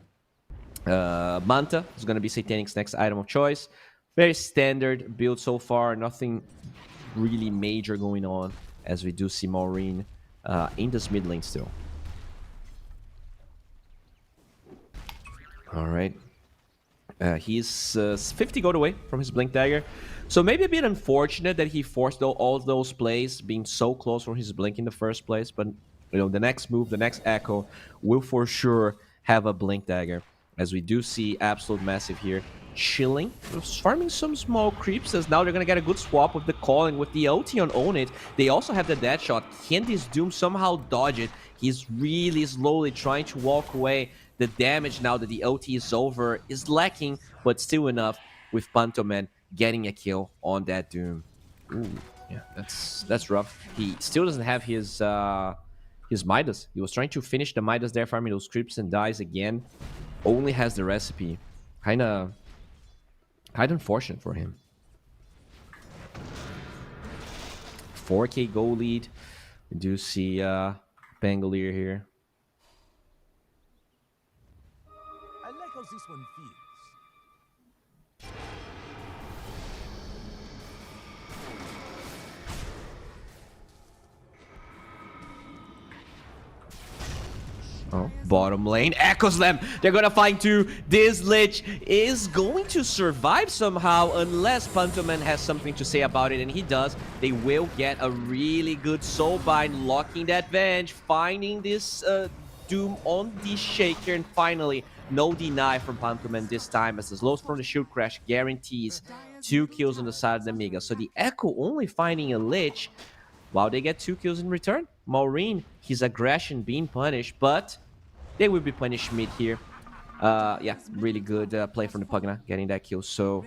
Manta is going to be Satanic's next item of choice. Very standard build so far. Nothing really major going on as we do see Maureen in this mid lane still. All right. He's 50 gold away from his Blink Dagger. So maybe a bit unfortunate that he forced all those plays being so close from his Blink in the first place. But, you know, the next move, the next Echo will for sure have a Blink Dagger. As we do see Absolute Massive here chilling, farming some small creeps, as now they're going to get a good swap with the Calling, with the OT on Own It. They also have the Dead Shot. Can this Doom somehow dodge it? He's really slowly trying to walk away. The damage now that the OT is over is lacking, but still enough with Pantoman getting a kill on that Doom. Ooh, yeah, that's rough. He still doesn't have his his Midas. He was trying to finish the Midas there, farming those creeps, and dies again. Only has the recipe. Kinda unfortunate for him. 4k goal lead. We do see Pangolier here. I like how this one feels. Oh, bottom lane. Echo Slam. They're gonna find two. This Lich is going to survive somehow unless Pantoman has something to say about it, and he does. They will get a really good Soulbind, locking that Venge, finding this Doom on the Shaker, and finally, no deny from Pantoman this time as the slows from the Shield Crash guarantees 2 kills on the side of the Nemiga. So the Echo only finding a Lich while they get 2 kills in return. Maureen, his aggression being punished, but they will be punished mid here. Yeah, really good play from the Pugna, getting that kill. So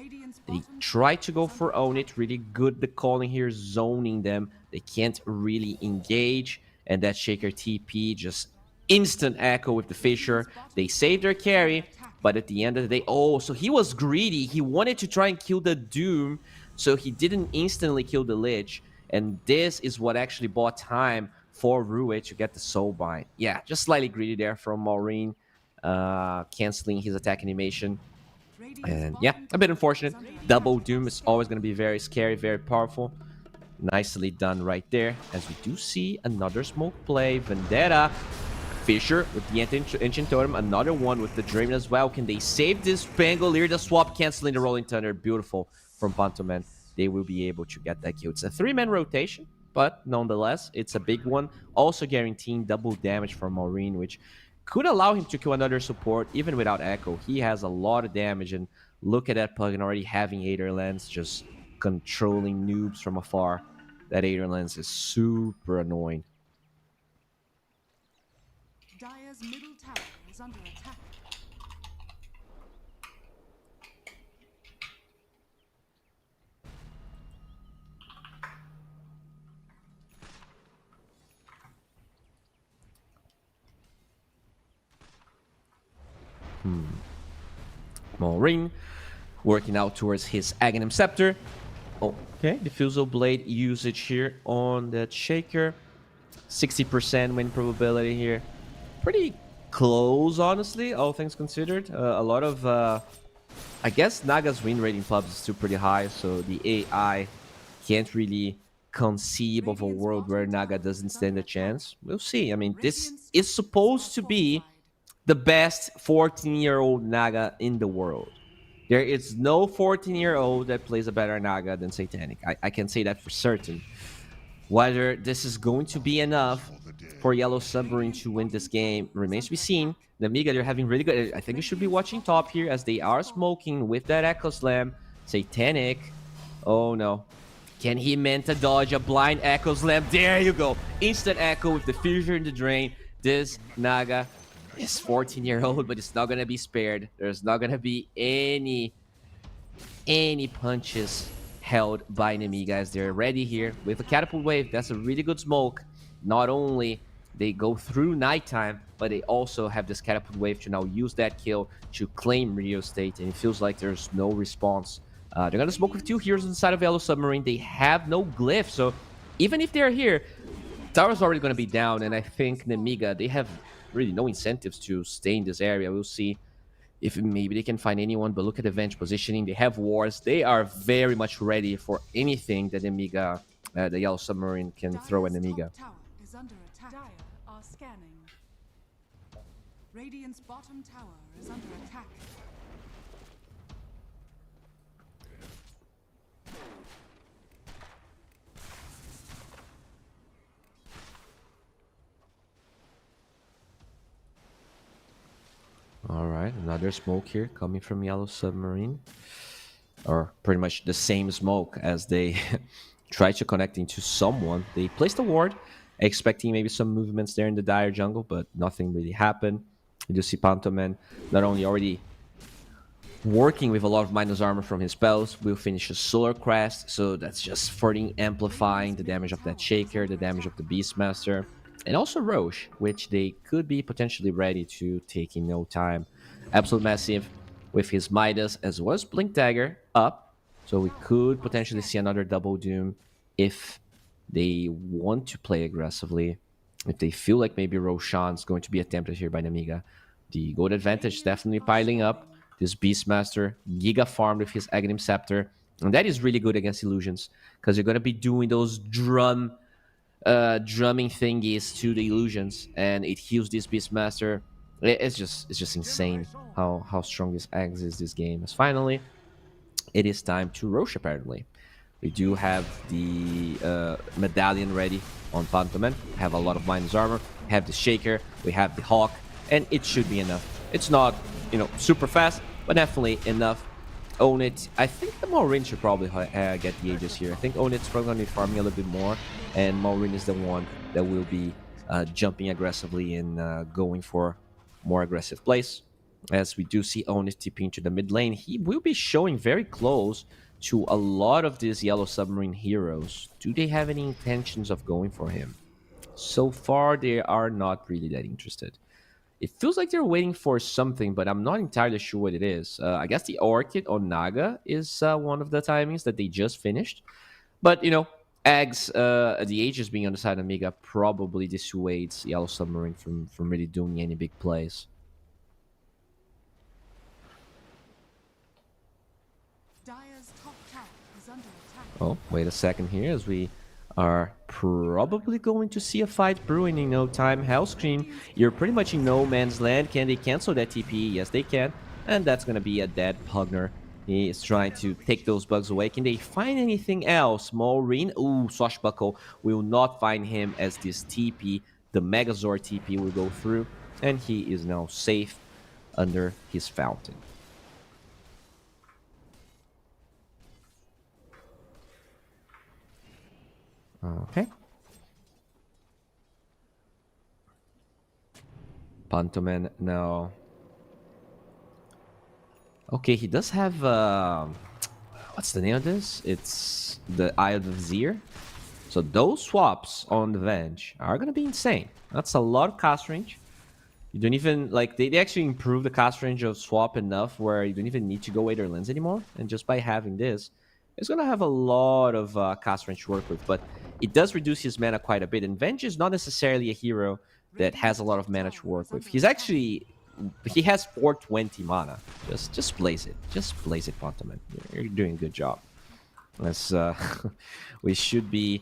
they try to go for own it. Really good the calling here, zoning them. They can't really engage. And that Shaker TP, just instant echo with the Fisher. They save their carry, but at the end of the day, oh, so he was greedy. He wanted to try and kill the Doom, so he didn't instantly kill the Lich. And this is what actually bought time for Rue to get the Soulbind. Yeah, just slightly greedy there from Maureen, canceling his attack animation. And yeah, a bit unfortunate. Double Doom is always going to be very scary, very powerful. Nicely done right there. As we do see another smoke play. Vendetta. Fisher with the Ancient Totem. Another one with the Draven as well. Can they save this Pangolier? The swap canceling the Rolling Thunder. Beautiful from Pantoman. They will be able to get that kill. It's a 3-man rotation, but nonetheless, it's a big one. Also guaranteeing double damage from Maureen, which could allow him to kill another support even without Echo. He has a lot of damage, and look at that Pugna already having Aether Lens, just controlling noobs from afar. That Aether Lens is super annoying. Dire's middle tower is under attack. Maureen working out towards his Aghanim Scepter. Okay, Diffusal Blade usage here on that Shaker. 60% win probability here. Pretty close, honestly, all things considered. A lot of, I guess Naga's win rating pubs is still pretty high, so the AI can't really conceive of a world where Naga doesn't stand a chance. We'll see. I mean, this is supposed to be the best 14-year-old Naga in the world. There is no 14-year-old that plays a better Naga than Satanic. I can say that for certain. Whether this is going to be enough for Yellow Submarine to win this game remains to be seen. Nemiga, they're having really good... I think you should be watching top here as they are smoking with that Echo Slam. Satanic. Oh, no. Can he Manta dodge a blind Echo Slam? There you go. Instant Echo with the Fissure in the Drain. This Naga is 14-year-old, but it's not going to be spared. There's not going to be any punches held by Nemiga as they're ready here with a Catapult Wave. That's a really good smoke. Not only they go through nighttime, but they also have this Catapult Wave to now use that kill to claim Rio State, and it feels like there's no response. They're going to smoke with 2 heroes inside of Yellow Submarine. They have no glyph, so even if they're here, tower's already going to be down, and I think Nemiga, they have really no incentives to stay in this area. We'll see if maybe they can find anyone, but look at the Venge positioning. They have wars. They are very much ready for anything that Nemiga, the Yellow Submarine, can throw at Nemiga. Tower is under attack. Dire are scanning. Radiant's bottom tower is under attack. All right, another smoke here coming from Yellow Submarine. Or pretty much the same smoke as they try to connect into someone. They placed a ward, expecting maybe some movements there in the Dire jungle, but nothing really happened. You do see Pantoman not only already working with a lot of minus armor from his spells, will finish a Solar Crest, so that's just further amplifying the damage of that Shaker, the damage of the Beastmaster. and also Roche, which they could be potentially ready to take in no time. Absolute Massive with his Midas as well as Blink Dagger up, so we could potentially see another double Doom if they want to play aggressively, if they feel like maybe Roshan's going to be attempted here by Nemiga. The gold advantage definitely piling up. This Beastmaster, Giga farmed with his Aghanim Scepter, and that is really good against illusions because you're going to be doing those drumming thingies to the illusions, and it heals this Beastmaster. It's just insane how strong this Axe is this game. As finally, it is time to Roche apparently. We do have the medallion ready on Pantoman. Have a lot of minus armor. Have the Shaker. We have the Hawk, and it should be enough. It's not, super fast, but definitely enough. Own it. I think the Maureen should probably get the Aegis here. I think Own it's probably going to be farming a little bit more, and Maureen is the one that will be jumping aggressively and going for more aggressive plays. As we do see Own it TP into the mid lane, he will be showing very close to a lot of these yellow submarine heroes. Do they have any intentions of going for him? So far, they are not really that interested. It feels like they're waiting for something, but I'm not entirely sure what it is. I guess the Orchid on Naga is one of the timings that they just finished. But, Eggs, the Aegis being on the side of Nemiga probably dissuades Yellow Submarine from really doing any big plays. Dire's top tower is under attack. Oh, wait a second here as we are probably going to see a fight brewing in no time. Hellscream, you're pretty much in no man's land. Can they cancel that TP? Yes, they can. And that's going to be a dead Pugner. He is trying to take those bugs away. Can they find anything else? Maureen? Ooh, Swashbuckle will not find him as this TP. The Megazord TP will go through. And he is now safe under his fountain. Okay. Pantoman now. Okay, he does have what's the name of this? It's the Eye of the Vizier. So those swaps on the Venge are gonna be insane. That's a lot of cast range. You don't even they actually improve the cast range of swap enough where you don't even need to go Aether Lens anymore. And just by having this, it's gonna have a lot of cast range to work with, but it does reduce his mana quite a bit. And Venge is not necessarily a hero that has a lot of mana to work with. He has 420 mana. Just blaze it. Just blaze it, Pantoman. You're doing a good job. As we should be.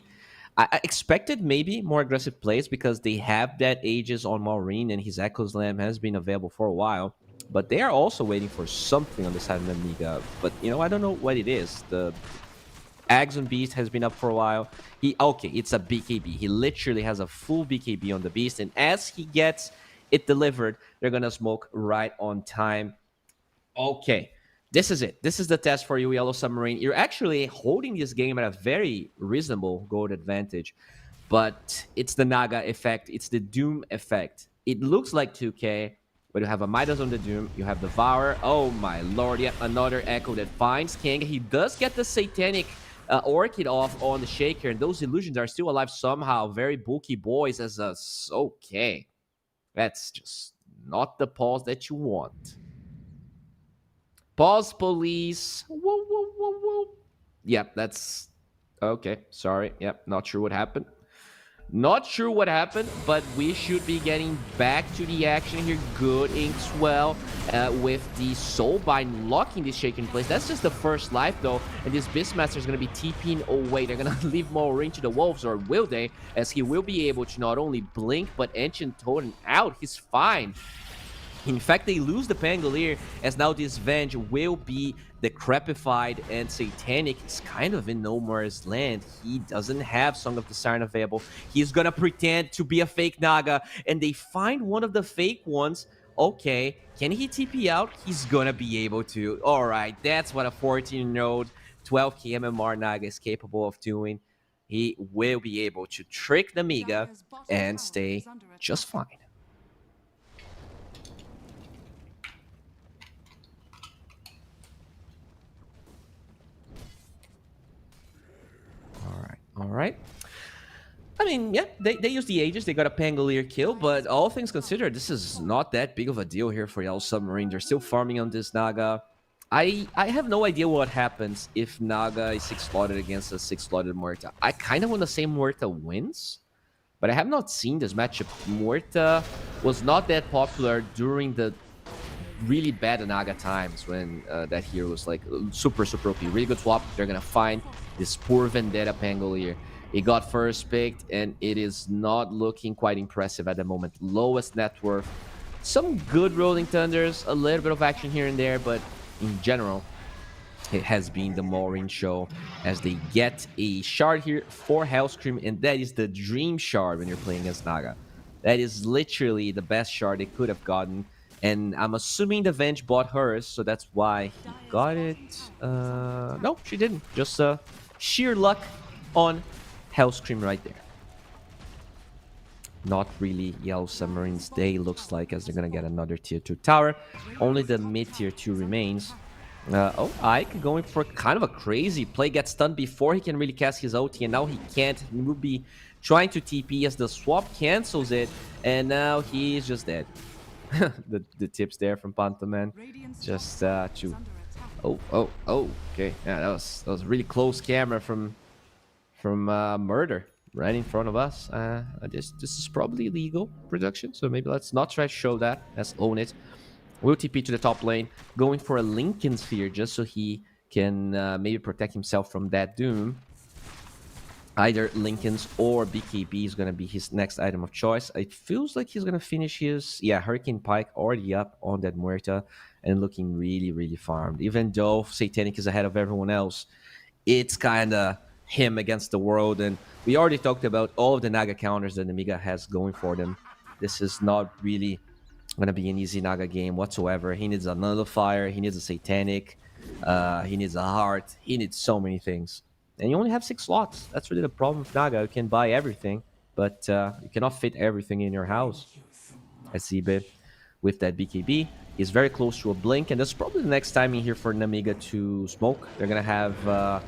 I expected maybe more aggressive plays because they have that Aegis on Maureen and his Echo's Lamb has been available for a while. But they are also waiting for something on the side of Nemiga. But, I don't know what it is. The Axon Beast has been up for a while. Okay, it's a BKB. He literally has a full BKB on the Beast. And as he gets it delivered, they're going to smoke right on time. Okay, this is it. This is the test for you, Yellow Submarine. You're actually holding this game at a very reasonable gold advantage. But it's the Naga effect. It's the Doom effect. It looks like 2K. But you have a Midas on the Doom, you have Devourer. Oh my lord, yet another Echo that finds King. He does get the Satanic Orchid off on the Shaker, and those illusions are still alive somehow. Very bulky boys as a... Okay. That's just not the pause that you want. Pause, police. Whoa, whoa, whoa, whoa. Yep, that's... Okay, sorry. Yep, not sure what happened. Not sure what happened, but we should be getting back to the action here. Good Inkswell with the Soulbind locking this Shaker in place. That's just the first life, though. And this Beastmaster is going to be TPing away. They're going to leave Maureen to the Wolves, or will they? As he will be able to not only blink, but Ancient Totem out. He's fine. In fact, they lose the Pangolier, as now this Venge will be decrepified, and Satanic is kind of in no man's land. He doesn't have Song of the Siren available. He's gonna pretend to be a fake Naga, and they find one of the fake ones. Okay, can he TP out? He's gonna be able to. Alright, that's what a 14-year-old 12k MMR Naga is capable of doing. He will be able to trick Nemiga and stay just fine. All right. I mean, yeah, they use the Aegis. They got a Pangolier kill, but all things considered, this is not that big of a deal here for Yellow Submarine. They're still farming on this Naga. I have no idea what happens if Naga is 6-slotted against a 6-slotted Muerta. I kind of want to say Muerta wins, but I have not seen this matchup. Muerta was not that popular during the really bad Naga times when that hero was like super OP. Really good swap. They're gonna find this poor Vendetta Pangolier. It got first picked, and it is not looking quite impressive at the moment. Lowest net worth. Some good Rolling Thunders, a little bit of action here and there, but in general, it has been the Maureen show as they get a shard here for Hellscream, and that is the dream shard when you're playing against Naga. That is literally the best shard they could have gotten, and I'm assuming the Venge bought hers, so that's why he got it. No, she didn't. Just sheer luck on Hellscream right there. Not really Yellow Submarine's day, looks like, as they're gonna get another tier 2 tower. Only the mid tier 2 remains. Oh, Ike going for kind of a crazy play. Gets stunned before he can really cast his ulti, and now he can't. He will be trying to TP as the swap cancels it, and now he's just dead. the tips there from Pantoman. Just to... Oh, okay. Yeah, that was a really close camera from Murder right in front of us. This is probably illegal production, so maybe let's not try to show that. Let's own it. We'll TP to the top lane, going for a Lincoln Sphere just so he can maybe protect himself from that doom. Either Lincoln's or BKB is going to be his next item of choice. It feels like he's going to finish his... Yeah, Hurricane Pike already up on that Muerta and looking really, really farmed. Even though Satanic is ahead of everyone else, it's kind of him against the world. And we already talked about all of the Naga counters that Nemiga has going for them. This is not really going to be an easy Naga game whatsoever. He needs a Nullifier, he needs a Satanic, he needs a Heart, he needs so many things. And you only have 6 slots. That's really the problem with Naga. You can buy everything, but you cannot fit everything in your house. Asibe with that BKB is very close to a blink, and that's probably the next time in here for Nemiga to smoke. They're going to have the...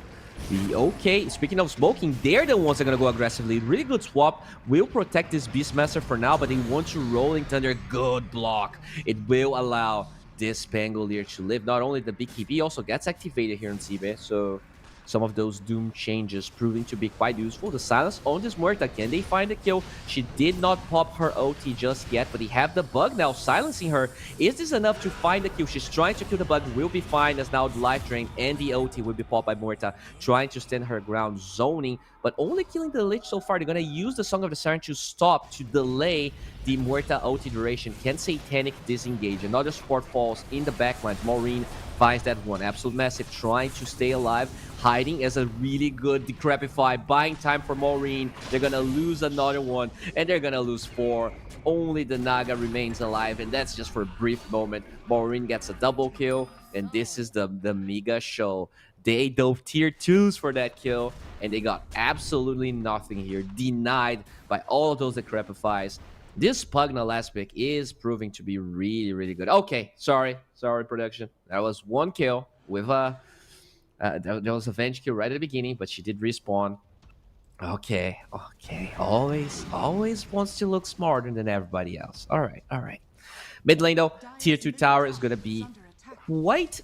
Okay, speaking of smoking, they're the ones that are going to go aggressively. Really good swap. Will protect this Beastmaster for now, but they want to Rolling Thunder. Good block. It will allow this Pangolier to live. Not only the BKB also gets activated here in Sibe, so... Some of those Doom changes proving to be quite useful. The silence on this Muerta. Can they find the kill? She did not pop her OT just yet, but they have the bug now silencing her. Is this enough to find the kill? She's trying to kill the bug. Will be fine as now the life drain and the OT will be popped by Muerta. Trying to stand her ground, zoning, but only killing the Lich so far. They're going to use the Song of the Siren to stop, to delay the Muerta OT duration. Can Satanic disengage? Another support falls in the backline. Maureen finds that one. Absolute Massive trying to stay alive. Hiding as a really good Decrepify, buying time for Maureen. They're gonna lose another one, and they're gonna lose 4. Only the Naga remains alive, and that's just for a brief moment. Maureen gets a double kill, and this is the Nemiga show. They dove tier 2s for that kill, and they got absolutely nothing here. Denied by all of those Decrepifies. This Pugna last pick is proving to be really, really good. Okay, sorry production. That was one kill with a... there was a Venge kill right at the beginning, but she did respawn. Okay. Always wants to look smarter than everybody else. All right. Mid lane, though, tier 2 tower is going to be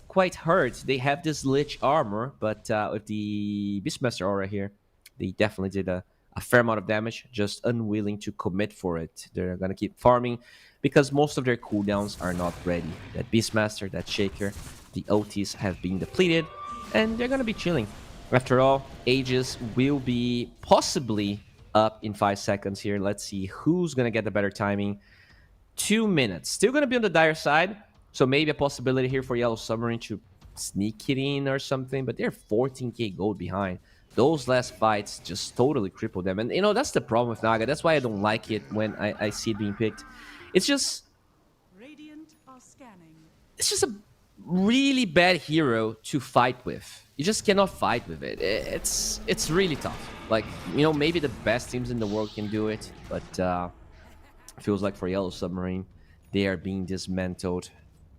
quite hurt. They have this Lich armor, but with the Beastmaster aura here, they definitely did a fair amount of damage, just unwilling to commit for it. They're going to keep farming because most of their cooldowns are not ready. That Beastmaster, that Shaker, the OTs have been depleted, and they're going to be chilling. After all, Aegis will be possibly up in 5 seconds here. Let's see who's going to get the better timing. 2 minutes. Still going to be on the dire side, so maybe a possibility here for Yellow Submarine to sneak it in or something, but they're 14k gold behind. Those last fights just totally crippled them. And, you know, that's the problem with Naga. That's why I don't like it when I see it being picked. It's just a really bad hero to fight with. You just cannot fight with it. It's really tough. Like, you know, maybe the best teams in the world can do it, but feels like for Yellow Submarine, they are being dismantled.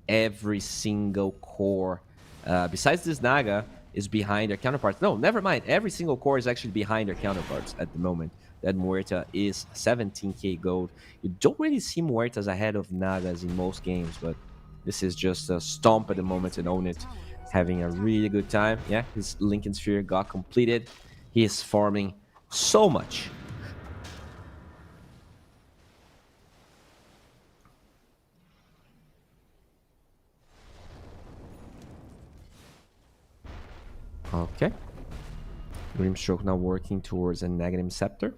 Every single core, besides this Naga, is behind their counterparts. No, never mind. Every single core is actually behind their counterparts at the moment. that Muerta is 17k gold. You don't really see Muertas ahead of Nagas in most games, but this is just a stomp at the moment and own it. Having a really good time. Yeah, his Lincoln Sphere got completed. He is farming so much. Okay. Grimstroke now working towards a negative scepter.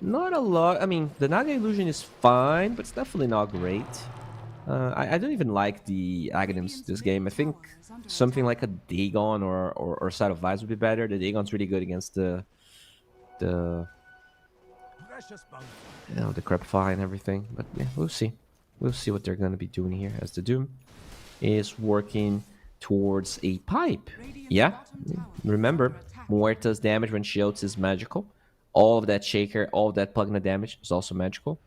Not a lot. I mean, the Naga illusion is fine, but it's definitely not great. I don't even like the Aghanims this game. I think something like a Dagon or Side of Vibes would be better. The Dagon's really good against the Precious bounty. the Crepify and everything. But yeah, we'll see. We'll see what they're going to be doing here as the Doom is working towards a pipe. Yeah, remember, Muerta's damage when she ults is magical. All of that Shaker, all of that Pugna damage is also magical.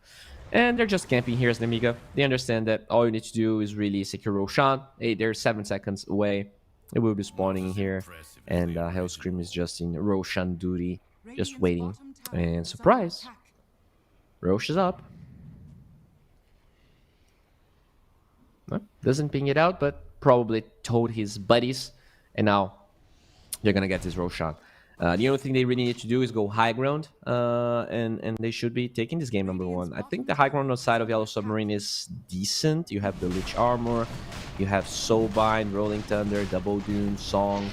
And they're just camping here as Nemiga. They understand that all you need to do is really secure Roshan. Hey, they're 7 seconds away. It will be spawning in here. And Hellscream is just in Roshan duty, just waiting. And surprise, Rosh is up. Well, doesn't ping it out, but probably told his buddies. And now they're going to get this Roshan. The only thing they really need to do is go high ground, and they should be taking this game number 1. I think the high ground on the side of Yellow Submarine is decent. You have the Lich Armor, you have Soulbind, Rolling Thunder, Double Doom, Song.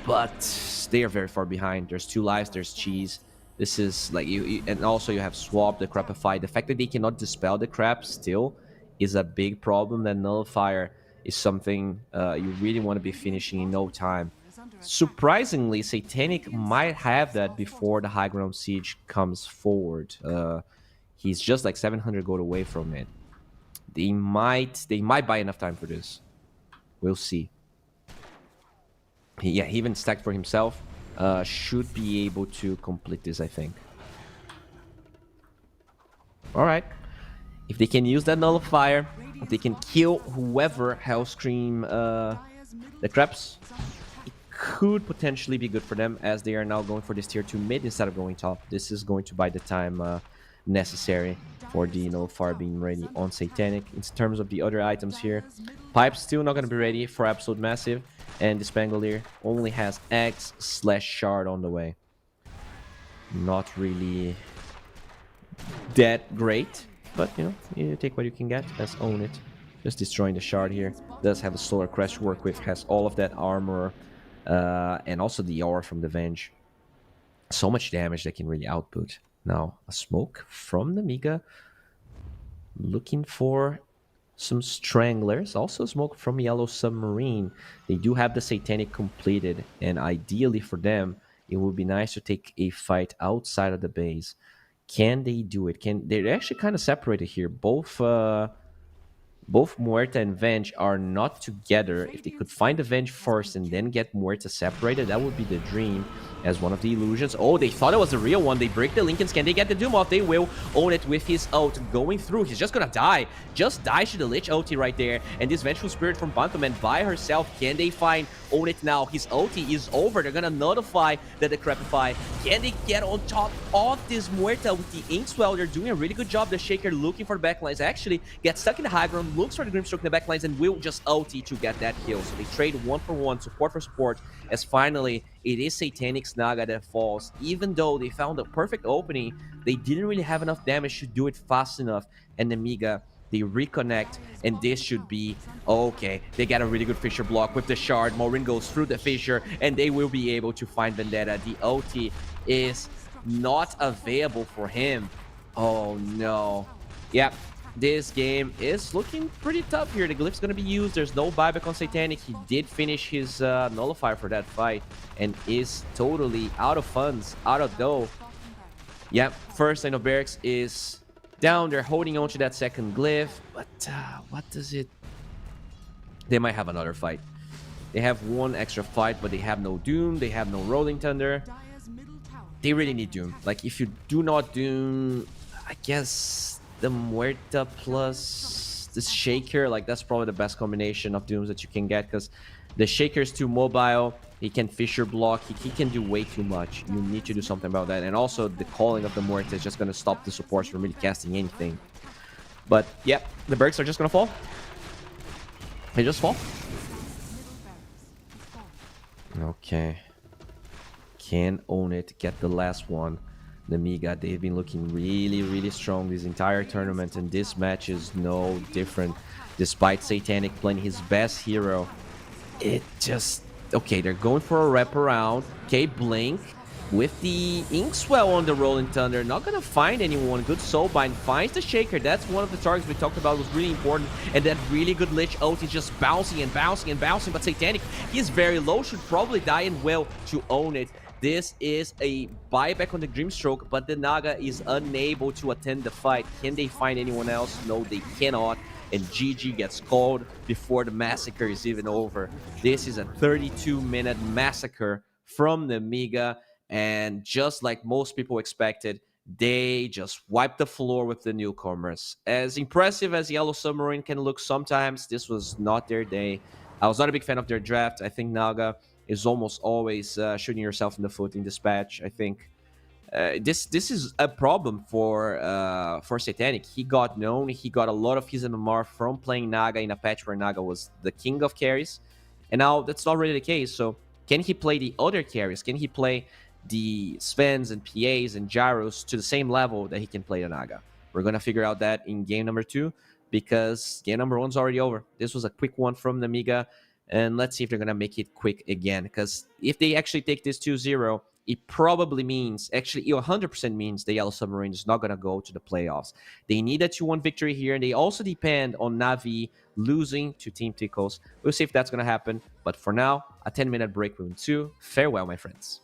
But they are very far behind. There's 2 lives, there's Cheese. This is like, and also you have Swap, the Crapify. The fact that they cannot dispel the crap still is a big problem. That Nullifier is something you really want to be finishing in no time. Surprisingly, Satanic might have that before the high ground siege comes forward. He's just like 700 gold away from it. They might buy enough time for this. We'll see. He even stacked for himself. Should be able to complete this, I think. All right. If they can use that Nullifier, if they can kill whoever Hellscream the Creps, could potentially be good for them, as they are now going for this tier 2 mid instead of going top. This is going to buy the time necessary for the Nullifier being ready on Satanic. In terms of the other items here, Pipe's still not going to be ready for Absolute Massive, and the Spangolier only has X/Shard on the way. Not really that great, but you know, you take what you can get. Let's own it. Just destroying the Shard here. Does have a slower crest to work with, has all of that armor, and also the aura from the Venge. So much damage that can really output. Now, a smoke from Nemiga. Looking for some Stranglers. Also smoke from Yellow Submarine. They do have the Satanic completed, and ideally for them, it would be nice to take a fight outside of the base. Can they do it? They're actually kind of separated here. Both Muerta and Venge are not together. If they could find the Venge first and then get Muerta separated, that would be the dream as one of the illusions. Oh, they thought it was the real one. They break the Lincolns. Can they get the Doom off? They will own it with his ult going through. He's just gonna die. Just die to the Lich ulti right there. And this Vengeful Spirit from Bantaman by herself. Can they find own it now? His ulti is over. They're gonna notify the Decrepify. Can they get on top of this Muerta with the Inkswell? They're doing a really good job. The Shaker looking for the backlines. Actually gets stuck in the high ground, looks for the Grimstroke in the backlines, and will just ulti to get that kill. So they trade 1 for 1, support for support, as finally it is Satanic's Naga that falls. Even though they found a perfect opening, they didn't really have enough damage to do it fast enough. And Nemiga, they reconnect, and this should be okay. They get a really good fissure block with the Shard. Maureen goes through the fissure, and they will be able to find Vendetta. The ulti is not available for him. Oh no. Yep. This game is looking pretty tough here. The Glyph's going to be used. There's no buyback on Satanic. He did finish his Nullifier for that fight and is totally out of funds, out of dough. Yep, first Line of Barracks is down. They're holding on to that second Glyph. But what does it... They might have another fight. They have one extra fight, but they have no Doom. They have no Rolling Thunder. They really need Doom. Like, if you do not Doom, I guess... the Muerta plus the Shaker, like that's probably the best combination of Dooms that you can get, because The Shaker is too mobile. He can Fisher block. He can do way too much. You need to do something about that. And also, the calling of the Mort is just going to stop the supports from really casting anything. But, yeah, the Bergs are just going to fall. They just fall. Okay. Can own it. Get the last one. Nemiga, they've been looking really, really strong this entire tournament. And this match is no different. Despite Satanic playing his best hero. It just... Okay, they're going for a wraparound. Okay, Blink with the Inkswell on the Rolling Thunder. Not going to find anyone. Good Soulbind finds the Shaker. That's one of the targets we talked about was really important. And that really good Lich ult is just bouncing and bouncing and bouncing. But Satanic, he's very low. Should probably die and well to own it. This is a buyback on the Dreamstroke, but the Naga is unable to attend the fight. Can they find anyone else? No, they cannot. And GG gets called before the massacre is even over. This is a 32-minute massacre from Nemiga, and just like most people expected, they just wiped the floor with the newcomers. As impressive as Yellow Submarine can look sometimes, this was not their day. I was not a big fan of their draft. I think Naga is almost always shooting yourself in the foot in this patch. I think this is a problem for Satanic. He got known. He got a lot of his MMR from playing Naga in a patch where Naga was the king of carries. And now that's not really the case. So can he play the other carries? Can he play the Svens and PAs and Gyros to the same level that he can play the Naga? We're going to figure out that in game number 2 because game number 1's already over. This was a quick one from Nemiga. And let's see if they're going to make it quick again. Because if they actually take this 2-0, it probably means, actually, it 100% means the Yellow Submarine is not going to go to the playoffs. They need a 2-1 victory here, and they also depend on Na'Vi losing to Team Tickles. We'll see if that's going to happen. But for now, a 10-minute break will ensue. Farewell, my friends.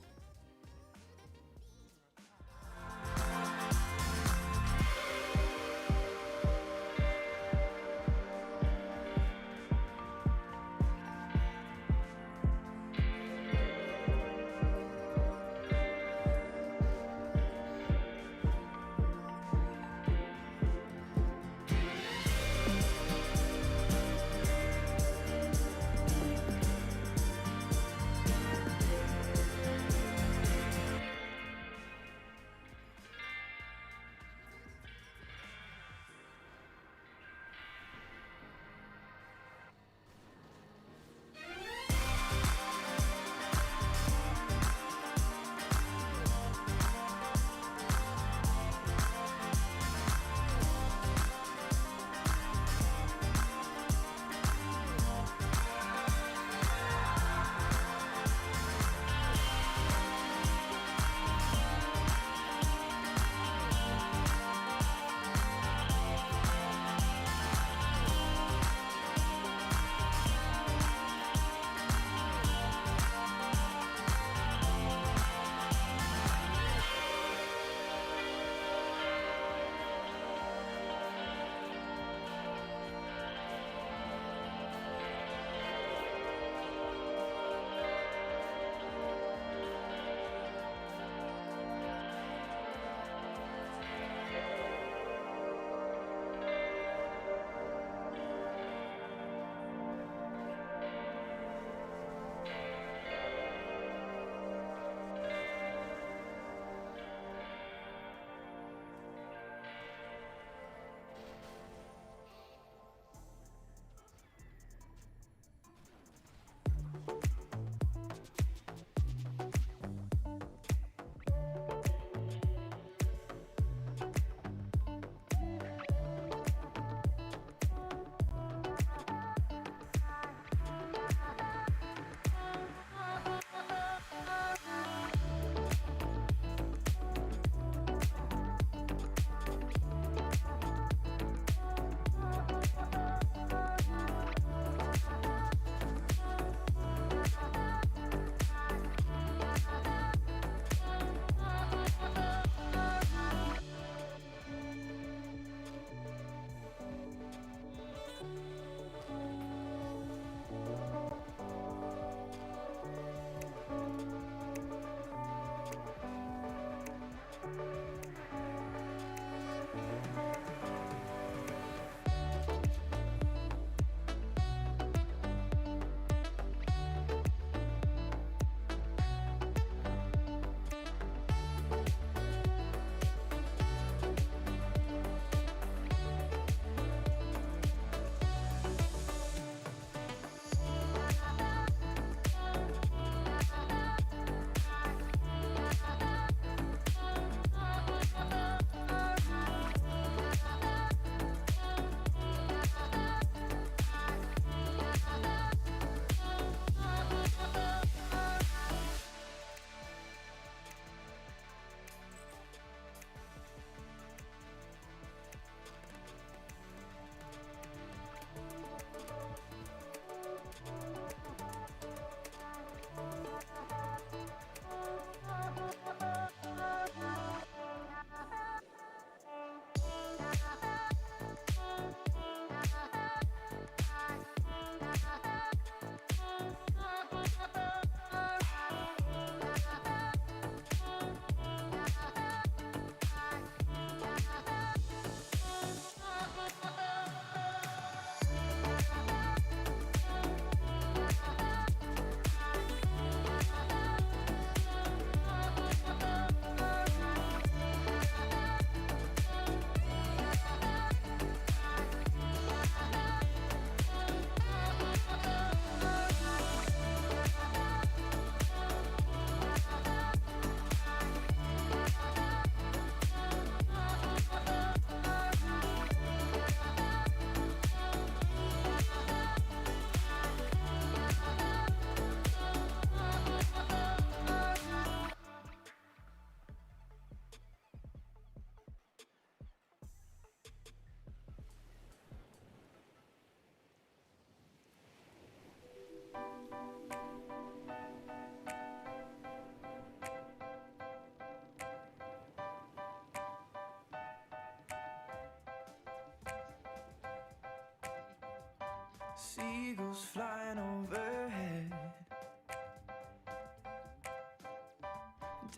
Seagulls flying overhead,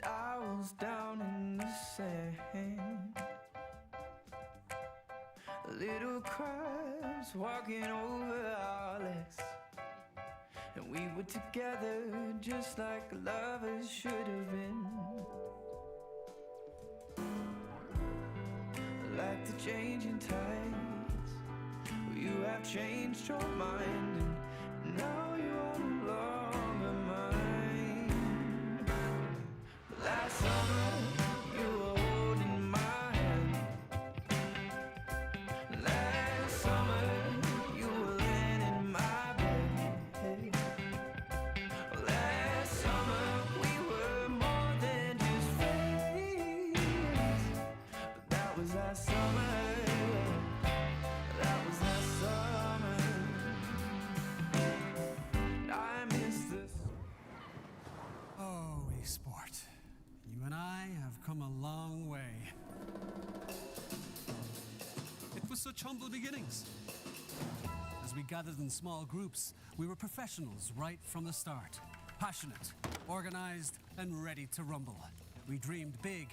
towels down in the sand, little crabs walking over our legs, and we were together just like lovers should have been. Like the changing tides, you have changed your mind, and now you are no longer mine. Last summer, you were holding my hand. Last summer, you were laying in my bed. Last summer, we were more than just friends. But that was last summer. That was last summer. I miss this. Oh, Esport. You and I have come a long way. It was such humble beginnings. As we gathered in small groups, we were professionals right from the start. Passionate, organized, and ready to rumble. We dreamed big,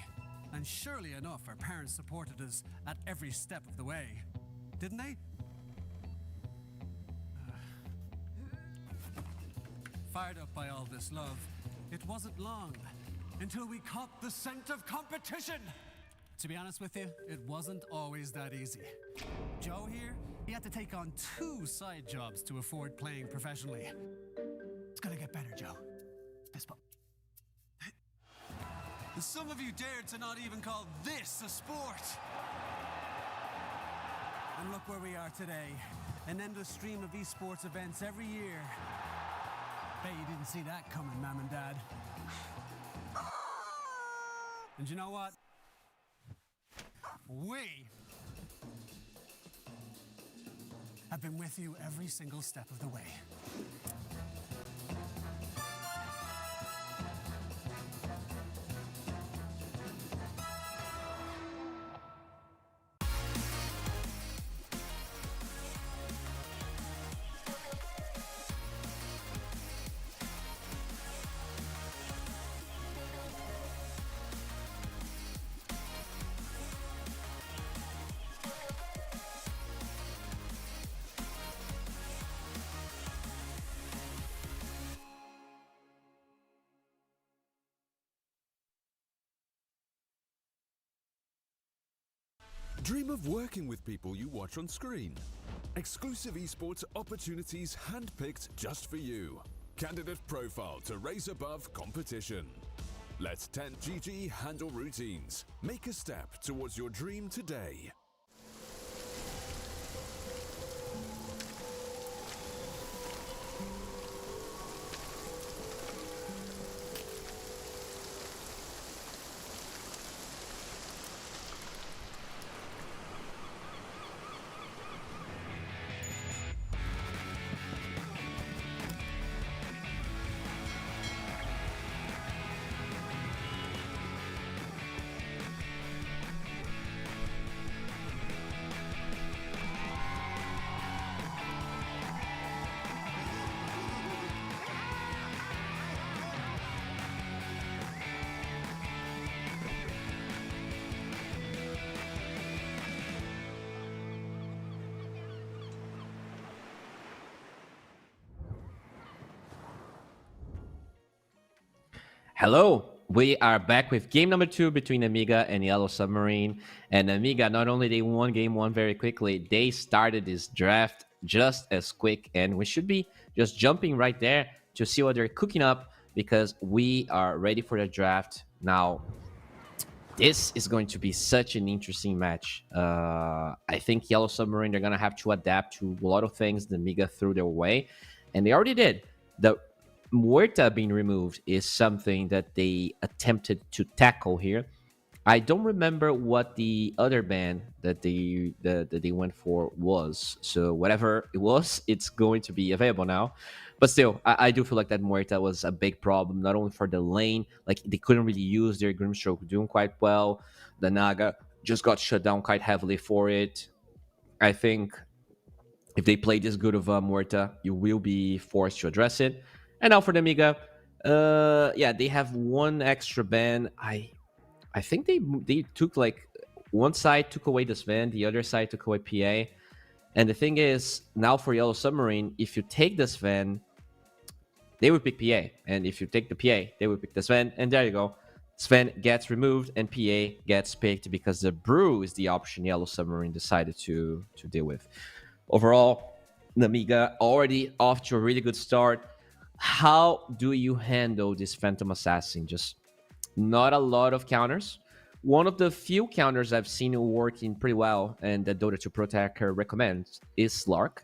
and surely enough, our parents supported us at every step of the way. Didn't they? Fired up by all this love, it wasn't long until we caught the scent of competition. To be honest with you, it wasn't always that easy. Joe here, he had to take on 2 side jobs to afford playing professionally. It's gonna get better, Joe. Fist bump. And some of you dared to not even call this a sport. And look where we are today. An endless stream of esports events every year. Bet you didn't see that coming, Mom and Dad. And you know what? We have been with you every single step of the way. Dream of working with people you watch on screen. Exclusive esports opportunities handpicked just for you. Candidate profile to raise above competition. Let 10GG handle routines. Make a step towards your dream today. Hello, we are back with game number 2 between Nemiga and Yellow Submarine. And Nemiga, not only they won game 1 very quickly, they started this draft just as quick. And we should be just jumping right there to see what they're cooking up, because we are ready for the draft now. This is going to be such an interesting match. I think Yellow Submarine, they're going to have to adapt to a lot of things Nemiga threw their way. And they already did. The Muerta being removed is something that they attempted to tackle here. I don't remember what the other ban that they went for was. So whatever it was, it's going to be available now. But still, I do feel like that Muerta was a big problem, not only for the lane, like they couldn't really use their Grimstroke doing quite well. The Naga just got shut down quite heavily for it. I think If they play this good of Muerta, you will be forced to address it. And now for the Nemiga, yeah, they have one extra ban. I think they took like one side took away the Sven, the other side took away PA. And the thing is, now for Yellow Submarine, if you take the Sven, they would pick PA. And if you take the PA, they would pick the Sven. And there you go. Sven gets removed and PA gets picked because the Brew is the option Yellow Submarine decided to deal with. Overall, Nemiga already off to a really good start. How do you handle this Phantom Assassin? Just not a lot of counters. One of the few counters I've seen working pretty well and that Dota 2 Protector recommends is Slark.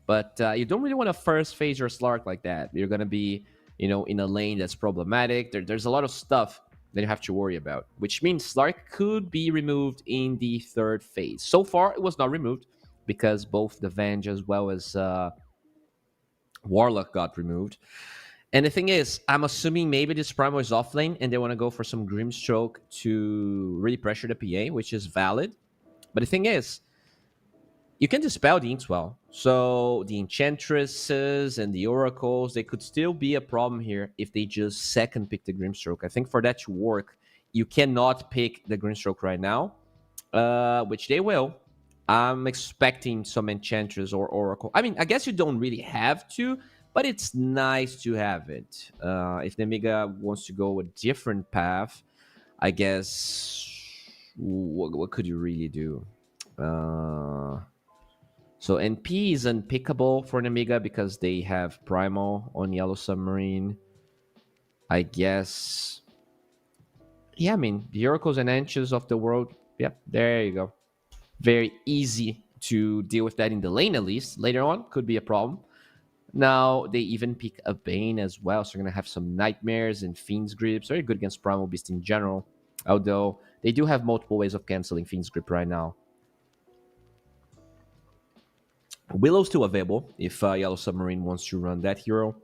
But you don't really want to first phase your Slark like that. You're going to be, in a lane that's problematic. There's a lot of stuff that you have to worry about, which means Slark could be removed in the third phase. So far, it was not removed because both the Venge as well as Warlock got removed. And the thing is, I'm assuming maybe this Primal is off lane and they want to go for some Grimstroke to really pressure the PA, which is valid. But the thing is, you can dispel the Inkswell. So the Enchantresses and the Oracles, they could still be a problem here if they just second pick the Grimstroke. I think for that to work, you cannot pick the Grimstroke right now, which they will. I'm expecting some Enchantress or Oracle. I mean, I guess you don't really have to, but it's nice to have it. If Nemiga wants to go a different path, I guess, what could you really do? So NP is unpickable for Nemiga because they have Primal on Yellow Submarine. I guess. Yeah, I mean, the Oracles and Enches of the world. Yep, there you go. Very easy to deal with that in the lane, at least. Later on, could be a problem. Now, they even pick a Bane as well, so you're going to have some Nightmares and Fiend's Grips. Very good against Primal Beast in general, although they do have multiple ways of canceling Fiend's Grip right now. Willow's still available if Yellow Submarine wants to run that hero.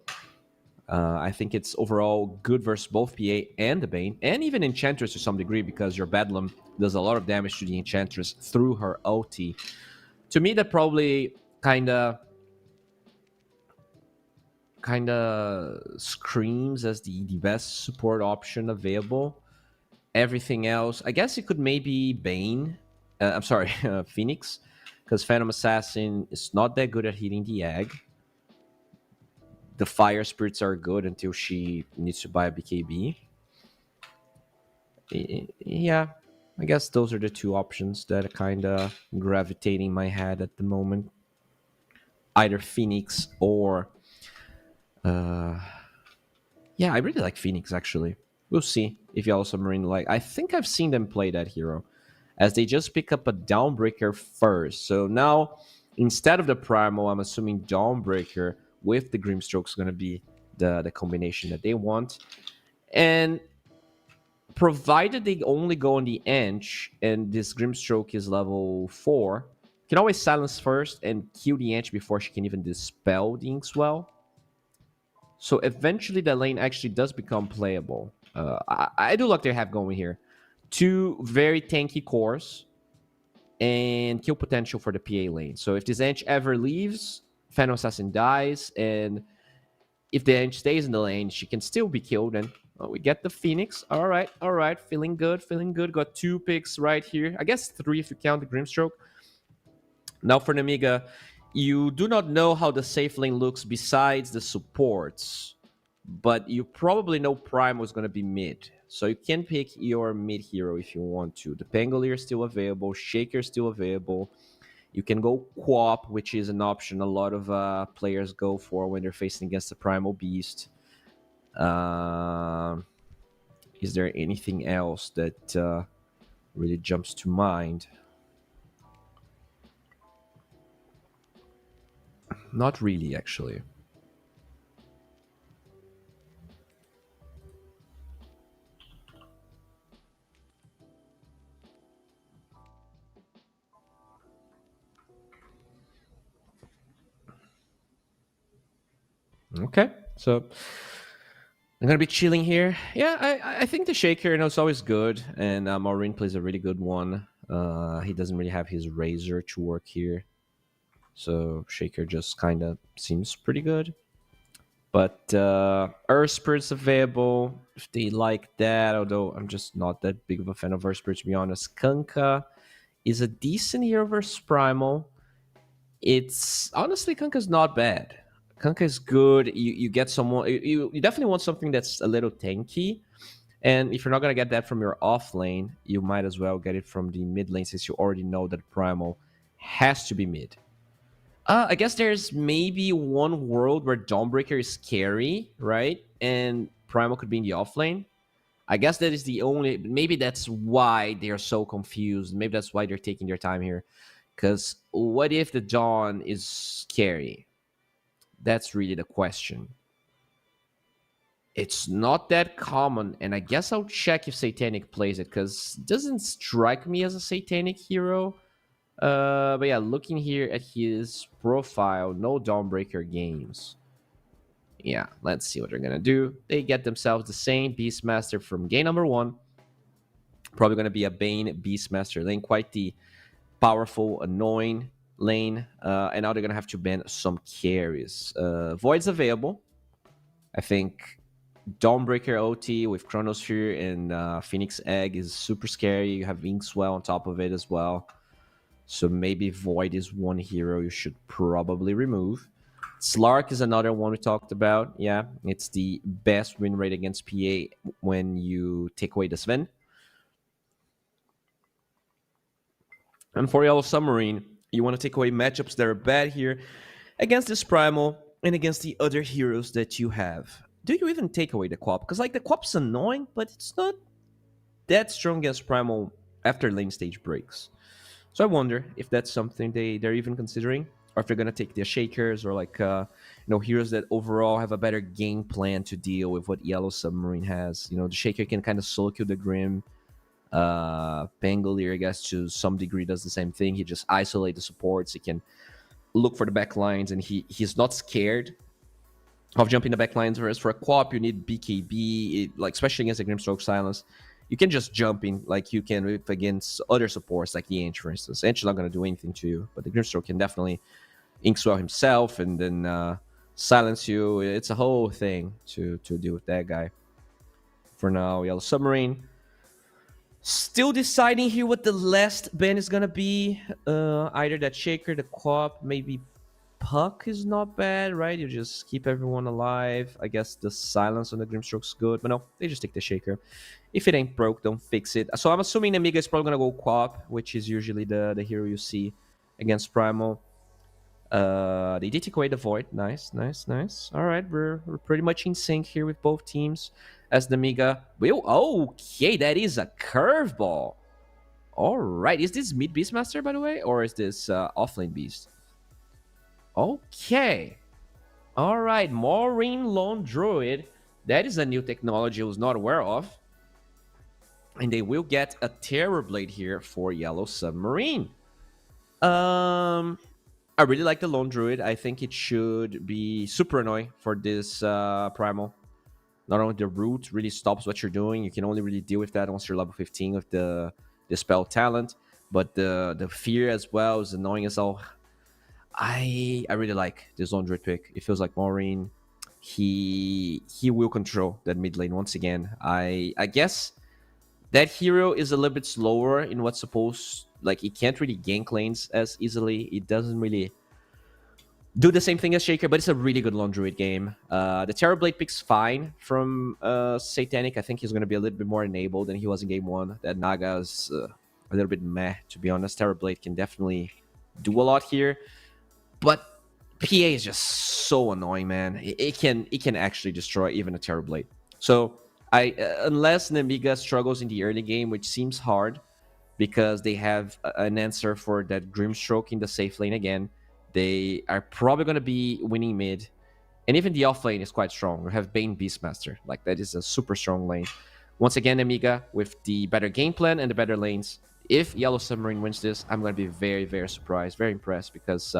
I think it's overall good versus both PA and the Bane, and even Enchantress to some degree, because your Bedlam does a lot of damage to the Enchantress through her ulti. To me, that probably kind of screams as the best support option available. Everything else, I guess it could maybe Bane. I'm sorry, Phoenix, because Phantom Assassin is not that good at hitting the egg. The Fire Spirits are good until she needs to buy a BKB. Yeah, I guess those are the two options that are kind of gravitating my head at the moment. Either Phoenix or... yeah, I really like Phoenix, actually. We'll see if Yellow Submarine like... I think I've seen them play that hero, as they just pick up a Dawnbreaker first. So now, instead of the Primal, I'm assuming Dawnbreaker with the Grimstroke is going to be the combination that they want. And provided they only go on the Ench, and this Grimstroke is level 4, you can always silence first and kill the Ench before she can even dispel the Inkswell. So eventually the lane actually does become playable. I do like they have going here. 2 very tanky cores and kill potential for the PA lane. So if this Ench ever leaves, Phantom Assassin dies, and if the Ench stays in the lane, she can still be killed, and we get the Phoenix. All right, feeling good. Got 2 picks right here. I guess 3 if you count the Grimstroke. Now for Nemiga, you do not know how the safe lane looks besides the supports, but you probably know Prime was going to be mid. So you can pick your mid hero if you want to. The Pangolier is still available. Shaker is still available. You can go Quap, which is an option a lot of players go for when they're facing against the Primal Beast. Is there anything else that really jumps to mind? Not really, actually. Okay, so I'm gonna be chilling here. Yeah, I think the Shaker, it's always good, and Maureen plays a really good one. He doesn't really have his Razor to work here. So Shaker just kind of seems pretty good. But Earth Spirit's available if they like that, although I'm just not that big of a fan of Earth Spirit, to be honest. Kanka is a decent hero versus Primal. It's honestly, Kanka's not bad. Kanka is good. You get someone, you definitely want something that's a little tanky. And if you're not going to get that from your off lane, you might as well get it from the mid lane, since you already know that Primal has to be mid. I guess there's maybe one world where Dawnbreaker is carry, right? And Primal could be in the off lane. I guess that is the only. Maybe that's why they're so confused. Maybe that's why they're taking their time here. Because what if the Dawn is carry? That's really the question. It's not that common, and I guess I'll check if Satanic plays it, because it doesn't strike me as a Satanic hero. But yeah, looking here at his profile, no Dawnbreaker games. Yeah, let's see what they're gonna do. They get themselves the same Beastmaster from game number 1. Probably gonna be a Bane Beastmaster lane, quite the powerful, annoying lane. And now they're gonna have to ban some carries. Void's available. I think Dawnbreaker OT with Chronosphere and Phoenix Egg is super scary. You have Inkswell on top of it as well. So maybe Void is one hero you should probably remove. Slark is another one we talked about. Yeah, it's the best win rate against PA when you take away the Sven. And for Yellow Submarine, you want to take away matchups that are bad here against this Primal and against the other heroes that you have. Do you even take away the Quap? Because like the Quap's annoying, but it's not that strong against Primal after lane stage breaks. So I wonder if that's something they're even considering, or if they're gonna take the Shakers or like heroes that overall have a better game plan to deal with what Yellow Submarine has. The Shaker can kind of solo kill the Grim. Pangolier, I guess, to some degree does the same thing. He just isolates the supports. He can look for the backlines, and he's not scared of jumping the backlines. Whereas for a Quap, you need BKB, like especially against a Grimstroke Silence. You can just jump in like you can against other supports, like the Ench, for instance. Ench is not going to do anything to you, but the Grimstroke can definitely Inkswell himself and then silence you. It's a whole thing to deal with that guy. For now, Yellow Submarine. Still deciding here what the last ban is going to be. Either that Shaker, the Quap, maybe Puck is not bad, right? You just keep everyone alive. I guess the silence on the Grimstroke's good, but no, they just take the Shaker. If it ain't broke, don't fix it. So I'm assuming Nemiga is probably going to go Quap, which is usually the hero you see against Primal. They did take away the Void. Nice. All right, we're pretty much in sync here with both teams. As Nemiga will... Okay, that is a curveball. All right, is this mid Beastmaster, by the way? Or is this offlane Beast? Okay. All right, Maureen Lone Druid. That is a new technology I was not aware of. And they will get a Terrorblade here for Yellow Submarine. I really like the Lone Druid. I think it should be super annoying for this Primal. Not only the root really stops what you're doing. You can only really deal with that once you're level 15 with the spell talent. But the fear as well is annoying as all. I really like this Lone Druid pick. It feels like Maureen. He will control that mid lane once again. I guess that hero is a little bit slower in what's supposed... Like, it can't really gank lanes as easily. It doesn't really do the same thing as Shaker, but it's a really good Lone Druid game. The Terrorblade pick's fine from Satanic. I think he's going to be a little bit more enabled than he was in game 1. That Naga's a little bit meh, to be honest. Terrorblade can definitely do a lot here. But PA is just so annoying, man. It can actually destroy even a Terrorblade. So, unless Nemiga struggles in the early game, which seems hard, because they have an answer for that Grimstroke in the safe lane again, they are probably going to be winning mid. And even the off lane is quite strong. We have Bane Beastmaster. Like, that is a super strong lane. Once again, Nemiga with the better game plan and the better lanes. If Yellow Submarine wins this, I'm going to be very, very surprised, very impressed, because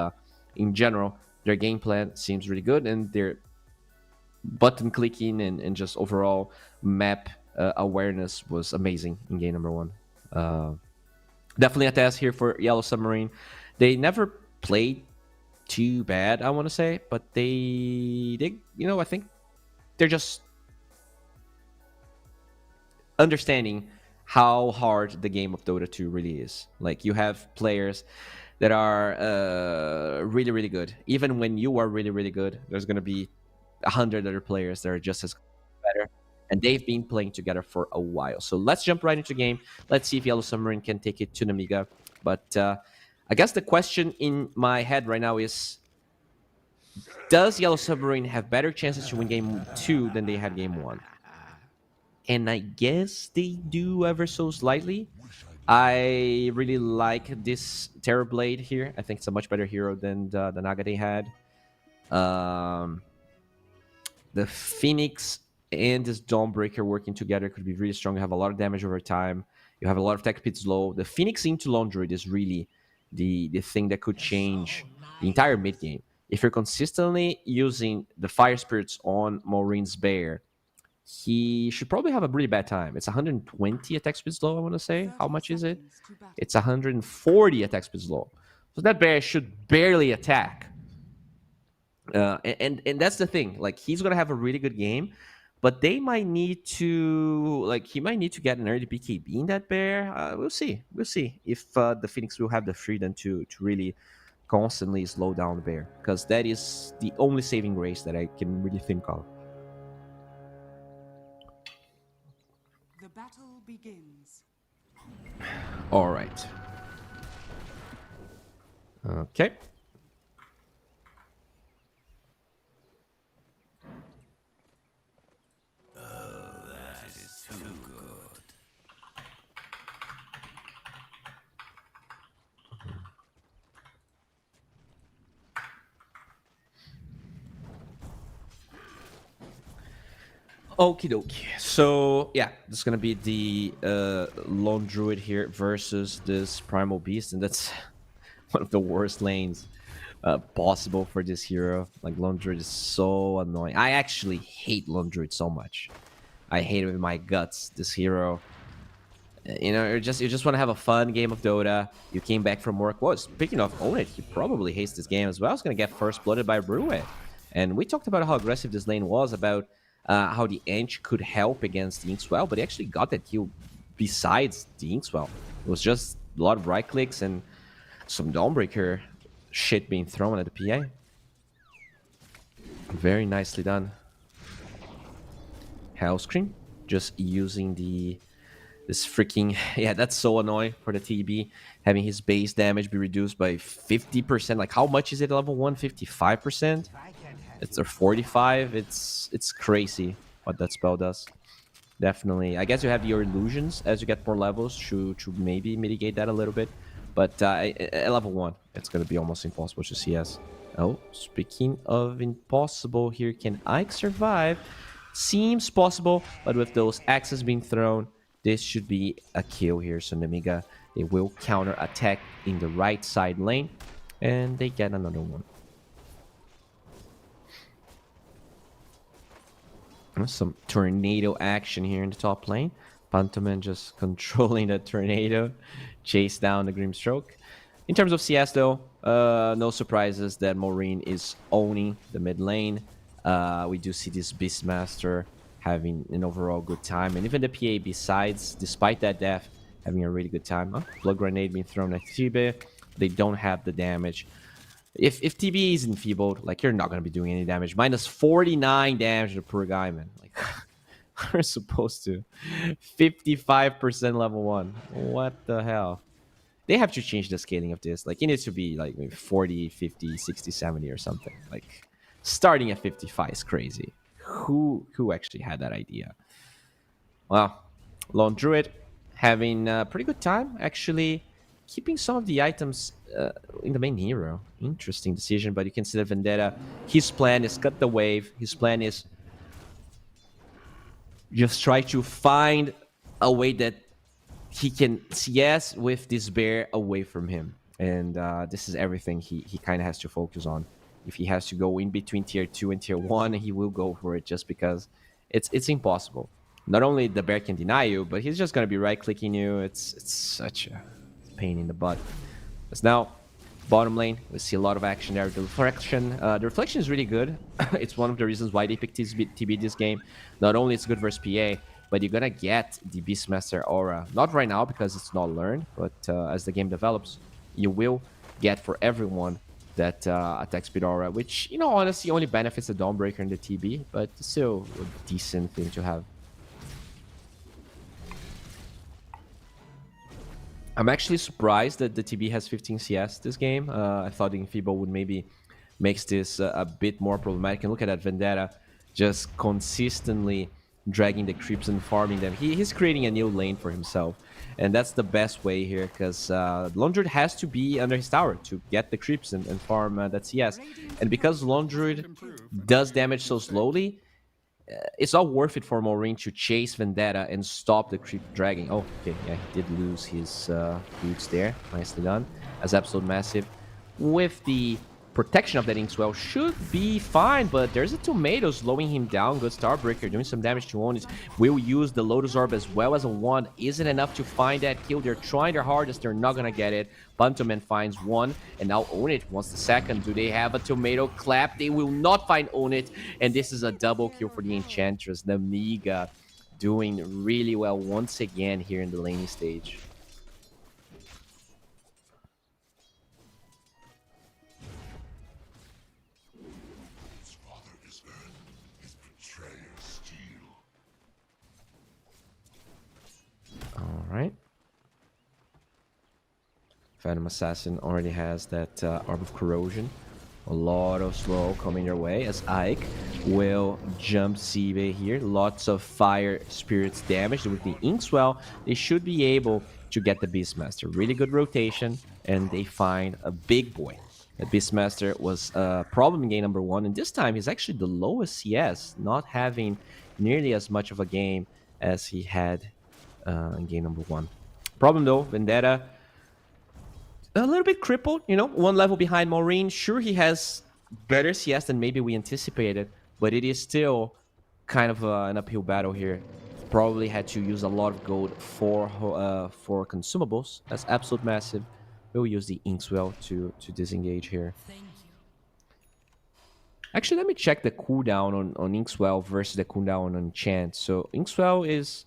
in general, their game plan seems really good, and their button clicking and just overall map awareness was amazing in game number 1. Definitely a test here for Yellow Submarine. They never played too bad, I want to say, but they, you know, I think they're just understanding how hard the game of Dota 2 really is. Like, you have players that are really, really good. Even when you are really, really good, there's going to be 100 other players that are just as better. And they've been playing together for a while. So let's jump right into the game. Let's see if Yellow Submarine can take it to Nemiga. But I guess the question in my head right now is, does Yellow Submarine have better chances to win game 2 than they had game 1? And I guess they do ever so slightly. I really like this Terrorblade here. I think it's a much better hero than the Naga they had. The Phoenix and this Dawnbreaker working together could be really strong. You have a lot of damage over time. You have a lot of tech speed slow. The Phoenix into Lone Druid is really the thing that could change the entire mid game. If you're consistently using the Fire Spirits on Maureen's Bear, he should probably have a really bad time. It's 120 attack speed slow, I want to say. How much is it? It's 140 attack speed slow. So that bear should barely attack. And that's the thing. Like, he's going to have a really good game, but they might need to, like, he might need to get an early BKB in that bear. We'll see. We'll see if the Phoenix will have the freedom to really constantly slow down the bear, because that is the only saving grace that I can really think of. The battle begins. All right. Okay. Okie dokie. So, yeah, this is going to be the Lone Druid here versus this Primal Beast, and that's one of the worst lanes possible for this hero. Like, Lone Druid is so annoying. I actually hate Lone Druid so much. I hate it with my guts, this hero. You know, you just want to have a fun game of Dota. You came back from work. Well, speaking of Own It, he probably hates this game as well. He's going to get first blooded by Bruet. And we talked about how aggressive this lane was, about how the Ench could help against the Inkswell, but he actually got that kill besides the Inkswell. It was just a lot of right clicks and some Dawnbreaker shit being thrown at the PA. Very nicely done. Hellscream, just using this freaking... Yeah, that's so annoying for the TB. Having his base damage be reduced by 50%. Like, how much is it level 1? 55%? It's or 45. It's crazy what that spell does. Definitely. I guess you have your illusions as you get more levels to maybe mitigate that a little bit. But at level 1, it's going to be almost impossible to CS. Oh, speaking of impossible here, can Ike survive? Seems possible, but with those axes being thrown, this should be a kill here. So Nemiga, they will counter attack in the right side lane, and they get another one. Some tornado action here in the top lane. Pantoman just controlling the tornado, chase down the Grimstroke. In terms of CS though, no surprises that Maureen is owning the mid lane. We do see this Beastmaster having an overall good time, and even the PA besides, despite that death, having a really good time. Blood grenade being thrown at TB. They don't have the damage. If TB is enfeebled, like, you're not going to be doing any damage. Minus 49 damage to the poor guy, man. Like, we're supposed to. 55% level 1. What the hell? They have to change the scaling of this. Like, it needs to be, like, maybe 40, 50, 60, 70 or something. Like, starting at 55 is crazy. Who actually had that idea? Well, Lone Druid having a pretty good time, actually. Keeping some of the items in the main hero. Interesting decision, but you can see that Vendetta, his plan is cut the wave. His plan is just try to find a way that he can CS with this bear away from him. And this is everything he kind of has to focus on. If he has to go in between tier 2 and tier 1, he will go for it, just because it's impossible. Not only the bear can deny you, but he's just going to be right-clicking you. It's such a pain in the butt. Because now Bottom lane, we see a lot of action there. The reflection is really good. It's one of the reasons why they picked TB this game. Not only it's good versus PA, but you're gonna get the Beastmaster aura. Not right now because it's not learned, but as the game develops, you will get for everyone that attack speed aura, which, you know, honestly only benefits the Dawnbreaker and the TB, but still a decent thing to have. I'm actually surprised that the TB has 15 CS this game. I thought the Infibo would maybe makes this a bit more problematic. And look at that Vendetta just consistently dragging the creeps and farming them. He's creating a new lane for himself. And that's the best way here, because Londruid has to be under his tower to get the creeps and farm that CS. And because Londruid does damage so slowly, it's not worth it for Maureen to chase Vendetta and stop the creep dragging. Oh, okay, yeah, he did lose his boots there. Nicely done. As Absolute Massive with the protection of that Inkswell should be fine, but there's a tomato slowing him down. Good Starbreaker doing some damage to Onit. Will use the Lotus Orb as well as a 1. Isn't enough to find that kill. They're trying their hardest. They're not gonna get it. Buntoman finds 1, and now Onit wants the 2nd. Do they have a tomato clap? They will not find Onit, and this is a double kill for the Enchantress. Nemiga doing really well once again here in the laning stage. Alright. Phantom Assassin already has that Orb of Corrosion. A lot of slow coming their way as Ike will jump Zibe here. Lots of Fire Spirits damage. With the Inkswell, they should be able to get the Beastmaster. Really good rotation, and they find a big boy. The Beastmaster was a problem in game number 1, and this time he's actually the lowest CS, not having nearly as much of a game as he had in game number 1. Problem though, Vendetta a little bit crippled, you know, 1 level behind Maureen. Sure, he has better CS than maybe we anticipated, but it is still kind of an uphill battle here. Probably had to use a lot of gold for consumables. That's Absolute Massive. We'll use the Inkswell to disengage here. Actually, let me check the cooldown on Inkswell versus the cooldown on Enchant. So Inkswell is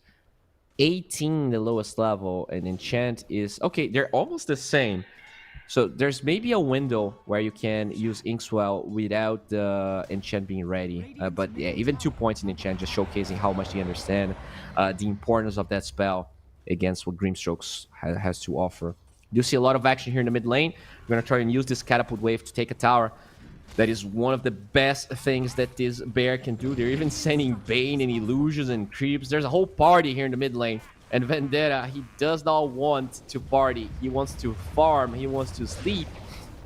18, the lowest level, and Enchant is... Okay, they're almost the same. So there's maybe a window where you can use Inkswell without the Enchant being ready. But yeah, even 2 points in Enchant, just showcasing how much they understand the importance of that spell against what Grimstrokes has to offer. You see a lot of action here in the mid lane. We're going to try and use this Catapult Wave to take a tower. That is one of the best things that this bear can do. They're even sending Bane and Illusions and Creeps. There's a whole party here in the mid lane. And Vendetta, he does not want to party. He wants to farm. He wants to sleep.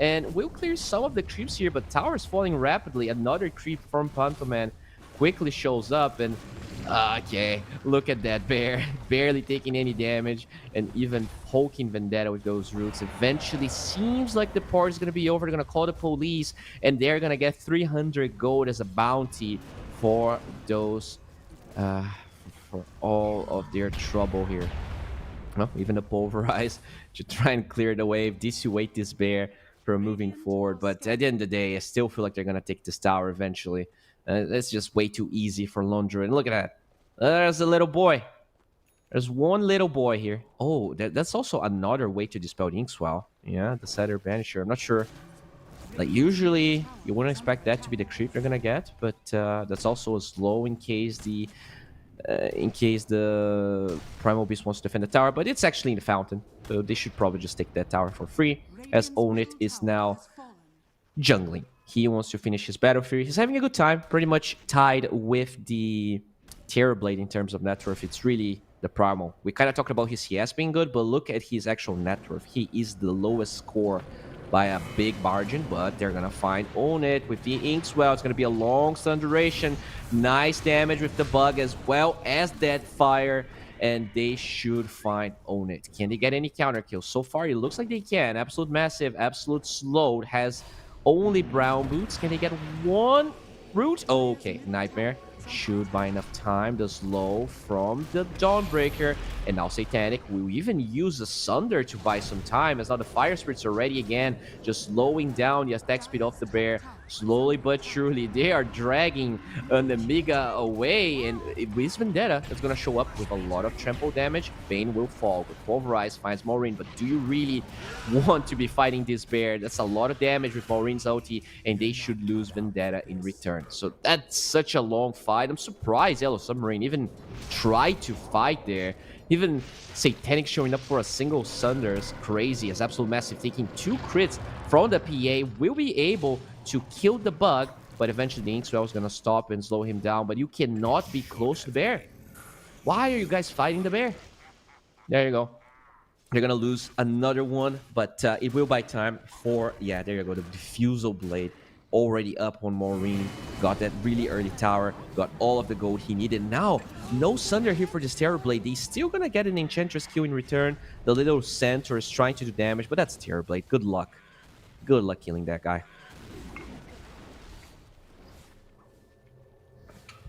And we'll clear some of the creeps here, but tower is falling rapidly. Another creep from Pantoman quickly shows up, and okay, look at that bear. Barely taking any damage, and even poking Vendetta with those roots. Eventually seems like the party is going to be over. They're going to call the police, and they're going to get 300 gold as a bounty for those for all of their trouble here. Well, even the Pulverize to try and clear the wave, dissuade this bear from moving forward. But at the end of the day, I still feel like they're going to take this tower eventually. That's just way too easy for Londra. And look at that. There's a little boy. There's one little boy here. Oh, that's also another way to dispel the Inkswell. Yeah, the Setter Banisher. I'm not sure. Like, usually, you wouldn't expect that to be the creep they're going to get. But that's also a slow in case the Primal Beast wants to defend the tower. But it's actually in the fountain. So they should probably just take that tower for free. As Onit is now jungling. He wants to finish his battlefield. He's having a good time. Pretty much tied with the Terrorblade in terms of net worth. It's really the Primal. We kind of talked about his CS being good, but look at his actual net worth. He is the lowest score by a big margin, but they're going to find Onit with the Inkswell. It's going to be a long stun duration. Nice damage with the bug as well as that fire. And they should find Onit. Can they get any counter kills? So far, it looks like they can. Absolute Massive, Absolute Slowed has only brown boots. Can they get one root? Oh, okay, Nightmare should buy enough time. The slow from the Dawnbreaker, and now Satanic will even use the Sunder to buy some time, as now the Fire Spirit's already again just slowing down the attack speed of the bear. Slowly but surely, they are dragging Nemiga away, and with Vendetta, it's going to show up with a lot of trample damage. Bane will fall, but Pulverize finds Maureen, but do you really want to be fighting this bear? That's a lot of damage with Maureen's ulti, and they should lose Vendetta in return. So that's such a long fight. I'm surprised Yellow Submarine even tried to fight there. Even Satanic showing up for a single Sunder is crazy, as Absolute Massive taking 2 crits from the PA will be able to kill the bug, but eventually the Inkswell is going to stop and slow him down, but you cannot be close to the bear. Why are you guys fighting the bear? There you go. They're going to lose another one, but it will buy time for, yeah, there you go, the Diffusal Blade already up on Maureen. Got that really early tower, got all of the gold he needed. Now, no Sunder here for this Terror Blade. He's still going to get an Enchantress kill in return. The little Centaur is trying to do damage, but that's Terror Blade. Good luck. Good luck killing that guy.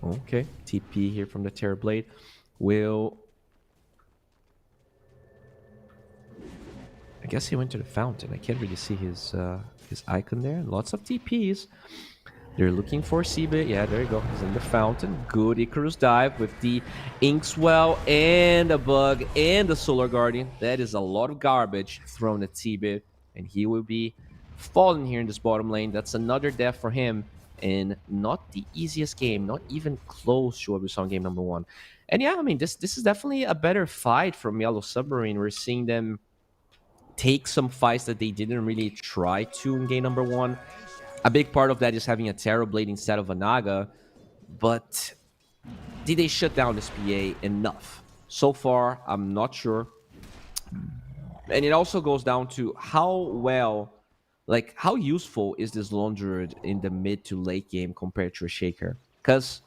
Okay, TP here from the Terror Blade will... I guess he went to the fountain. I can't really see his icon there. Lots of TPs. They're looking for Seabit. Yeah, there you go. He's in the fountain. Good Icarus dive with the Inkswell and the Bug and the Solar Guardian. That is a lot of garbage thrown at Seabit, and he will be falling here in this bottom lane. That's another death for him. And not the easiest game, not even close to what we saw in game number 1. And yeah, I mean, this is definitely a better fight from Yellow Submarine. We're seeing them take some fights that they didn't really try to in game number 1. A big part of that is having a Terror Blade instead of a Naga. But did they shut down this PA enough? So far, I'm not sure. And it also goes down to how well... like, how useful is this Lone Druid in the mid to late game compared to a Shaker? Because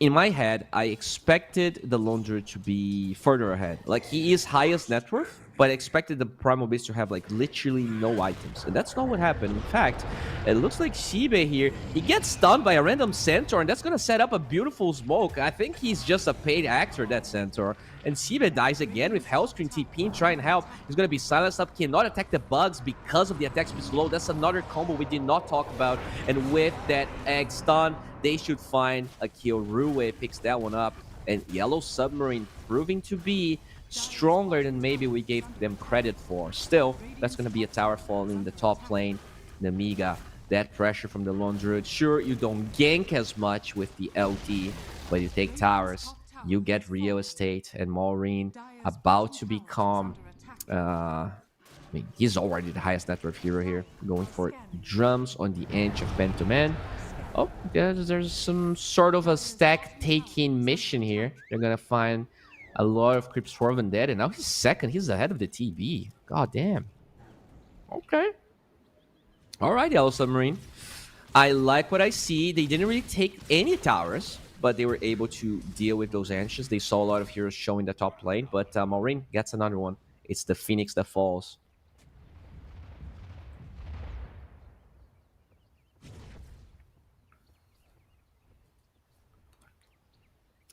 in my head, I expected the Lone Druid to be further ahead. Like, he is highest net worth, but I expected the Primal Beast to have, like, literally no items. And that's not what happened. In fact, it looks like Shibe here, he gets stunned by a random Centaur, and that's going to set up a beautiful smoke. I think he's just a paid actor, that Centaur. And Shibe dies again with Hellscreen TP and try and help. He's going to be silenced up, cannot attack the bugs because of the attack speed slow. That's another combo we did not talk about. And with that egg stun, they should find a kill. Rue picks that one up. And Yellow Submarine proving to be stronger than maybe we gave them credit for. Still, that's going to be a tower fall in the top lane. Nemiga, that pressure from the Lone Druid. Sure, you don't gank as much with the LT, but you take towers. You get real estate, and Maureen about to become... I mean, he's already the highest net worth hero here. Going for drums on the edge of Man-to-Man. Oh, there's some sort of a stack-taking mission here. They're going to find a lot of creeps for Vendetta. And now he's second. He's ahead of the TV. God damn. Okay. All right, Yellow Submarine. I like what I see. They didn't really take any towers, but they were able to deal with those anxious. They saw a lot of heroes showing the top lane, but Maureen gets another one. It's the Phoenix that falls.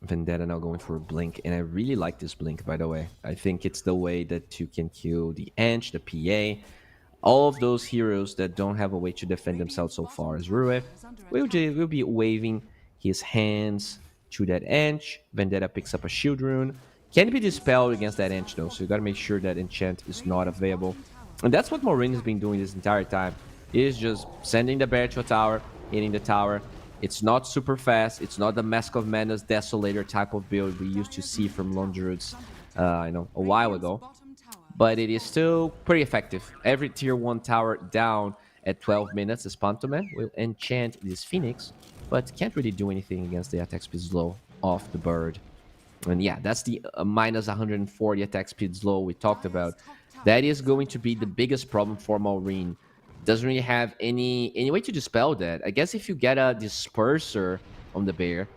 Vendetta now going for a blink, and I really like this blink, by the way. I think it's the way that you can kill the Ench, the PA, all of those heroes that don't have a way to defend themselves so far. As Rue will be waving his hands to that Ench. Vendetta picks up a shield rune. Can't be dispelled against that Ench though, so you gotta make sure that enchant is not available. And that's what Maureen has been doing this entire time. He is just sending the bear to a tower, hitting the tower. It's not super fast. It's not the Mask of Madness Desolator type of build we used to see from Lone Druids, a while ago. But it is still pretty effective. Every tier 1 tower down at 12 minutes, this Pantoman will enchant this Phoenix, but can't really do anything against the attack speed slow of the bird. And yeah, that's the minus 140 attack speed slow we talked about. That is going to be the biggest problem for Maureen. Doesn't really have any way to dispel that. I guess if you get a Disperser on the bear.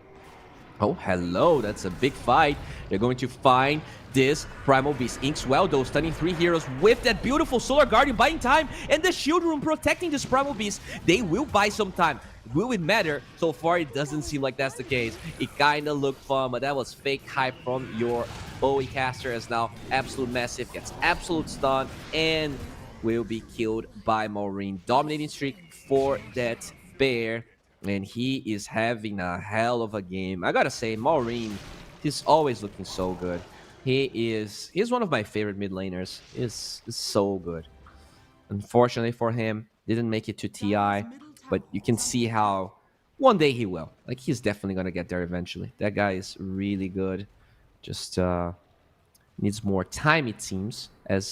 Oh, hello. That's a big fight. They're going to find this Primal Beast. Inkswell, though, stunning 3 heroes with that beautiful Solar Guardian buying time and the Shield Room protecting this Primal Beast. They will buy some time. will it matter? So far, it doesn't seem like that's the case. It kind of looked fun, but that was fake hype from your Bowie caster, as now Absolute Massive gets Absolute Stun and will be killed by Maureen. Dominating streak for that bear, and he is having a hell of a game. I gotta say, Maureen, he's always looking so good. He's one of my favorite mid laners. He's so good. Unfortunately for him, didn't make it to TI, but you can see how one day he will. Like, he's definitely gonna get there eventually. That guy is really good. Just needs more time, it seems. As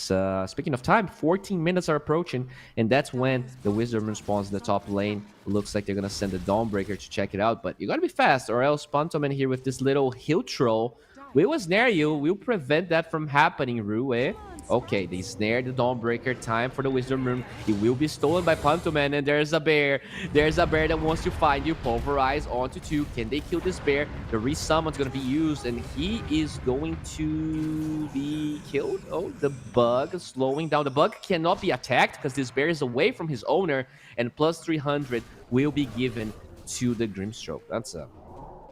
speaking of time, 14 minutes are approaching, and that's when the Wisdom respawns in the top lane. Looks like they're gonna send the Dawnbreaker to check it out, but you gotta be fast, or else Pantoman here with this little hill troll will snare you. Will prevent that from happening, Rue. Okay, they snared the Dawnbreaker. Time for the Wisdom Rune. It will be stolen by Pantoman, and there's a bear. There's a bear that wants to find you. Pulverize onto 2. Can they kill this bear? The resummon's going to be used, and he is going to be killed. Oh, the bug is slowing down. The bug cannot be attacked because this bear is away from his owner, and plus 300 will be given to the Grimstroke.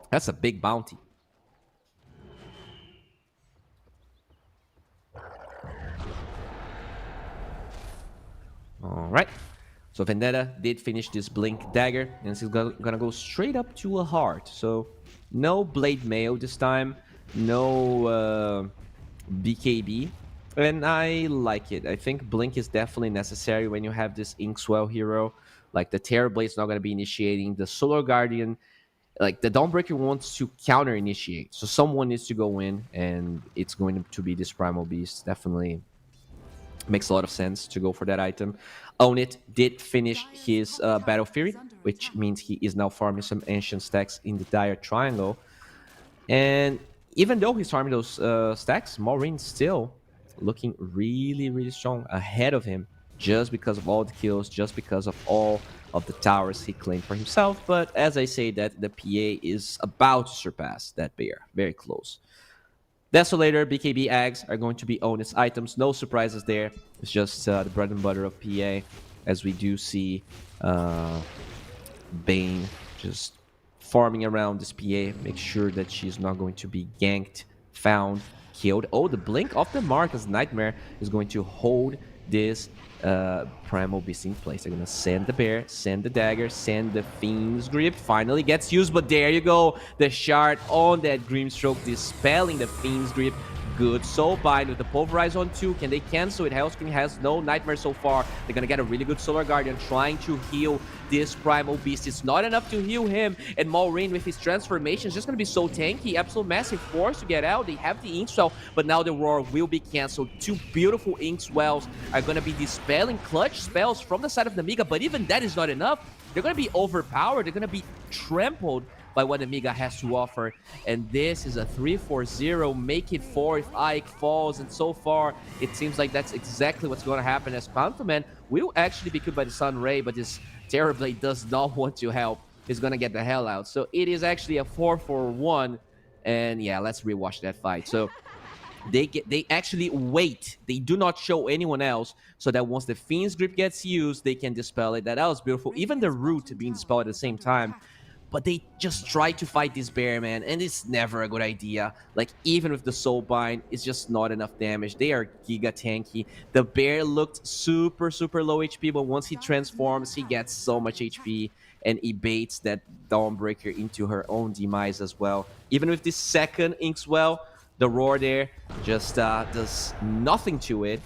That's a big bounty. Alright, so Vendetta did finish this Blink Dagger, and she's gonna go straight up to a heart. So, no Blade Mail this time, no BKB, and I like it. I think Blink is definitely necessary when you have this Inkswell hero. Like, the Terrorblade's not gonna be initiating, the Solar Guardian, like, the Dawnbreaker wants to counter-initiate, so someone needs to go in, and it's going to be this Primal Beast. Definitely makes a lot of sense to go for that item. Own It did finish his Battle Fury, which means he is now farming some Ancient stacks in the Dire Triangle. And even though he's farming those stacks, Maureen's still looking really, really strong ahead of him, just because of all the kills, just because of all of the towers he claimed for himself. But as I say that, the PA is about to surpass that bear. Very close. Desolator, BKB, Ags are going to be Onus items. No surprises there. It's just the bread and butter of PA, as we do see Bane just farming around this PA. Make sure that she's not going to be ganked, found, killed. Oh, the blink off the mark as Nightmare is going to hold this Primal Beast in place. They're going to send the bear, send the dagger, send the Fiend's Grip. Finally gets used, but there you go. The shard on that Grimstroke, dispelling the Fiend's Grip. Good Soul Bind with the Pulverize on 2. Can they cancel it? Hellscream has no Nightmare so far. They're going to get a really good Solar Guardian trying to heal this Primal Beast. It's not enough to heal him. And Maureen with his transformation is just going to be so tanky. Absolute Massive forced to get out. They have the Inkswell, but now the Roar will be canceled. 2 beautiful Inkswells are going to be dispelling clutch spells from the side of Nemiga, but even that is not enough. They're going to be overpowered. They're going to be trampled by what Nemiga has to offer. And this is a 3-4-0. Make it 4 if Ike falls. And so far, it seems like that's exactly what's going to happen, as Pantoman will actually be killed by the Sun Ray, but this Terrorblade does not want to help. He's going to get the hell out. So it is actually a 4-4-1. And yeah, let's rewatch that fight. So they actually wait. They do not show anyone else, so that once the Fiend's Grip gets used, they can dispel it. That was beautiful. Even the Root being dispelled at the same time. But they just try to fight this bear, man, and it's never a good idea. Like, even with the Soul Bind, it's just not enough damage. They are giga tanky. The bear looked super, super low HP, but once he transforms, he gets so much HP, and he baits that Dawnbreaker into her own demise as well. Even with this second Inkswell, the Roar there just does nothing to it.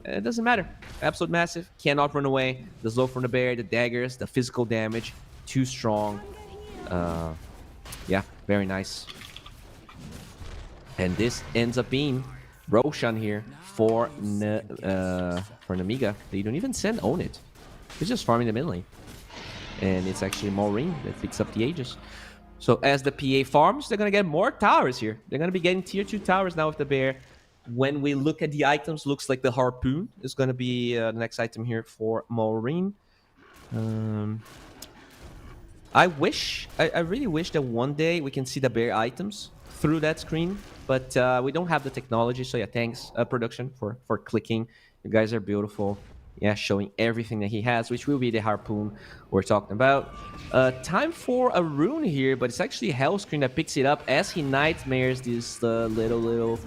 It doesn't matter. Absolute Massive cannot run away. The slow from the bear, the daggers, the physical damage, too strong. Yeah, very nice. And this ends up being Roshan here for Nemiga. They don't even send Own It. He's just farming the mid lane. And it's actually Maureen that picks up the Aegis. So as the PA farms, they're going to get more towers here. They're going to be getting tier 2 towers now with the bear. When we look at the items, looks like the Harpoon is going to be the next item here for Maureen. I really wish that one day we can see the bear items through that screen, but we don't have the technology. So yeah, thanks production for clicking. You guys are beautiful. Yeah, showing everything that he has, which will be the harpoon we're talking about. Time for a rune here, but it's actually Hellscream that picks it up as he nightmares this little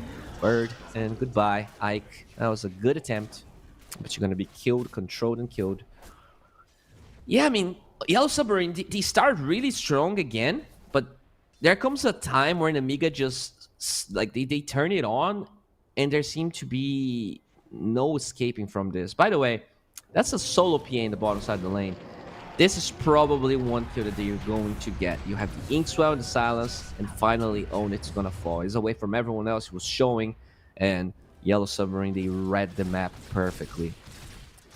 bird. And goodbye, Ike. That was a good attempt, but you're gonna be killed, controlled, and killed. Yeah, I mean, Yellow Submarine, they start really strong again, but there comes a time where Nemiga just, like, they turn it on, and there seem to be no escaping from this. By the way, that's a solo PA in the bottom side of the lane. This is probably one kill that you're going to get. You have the Inkswell, the Silence, and finally Own It's gonna fall. It's away from everyone else who was showing, and Yellow Submarine, they read the map perfectly.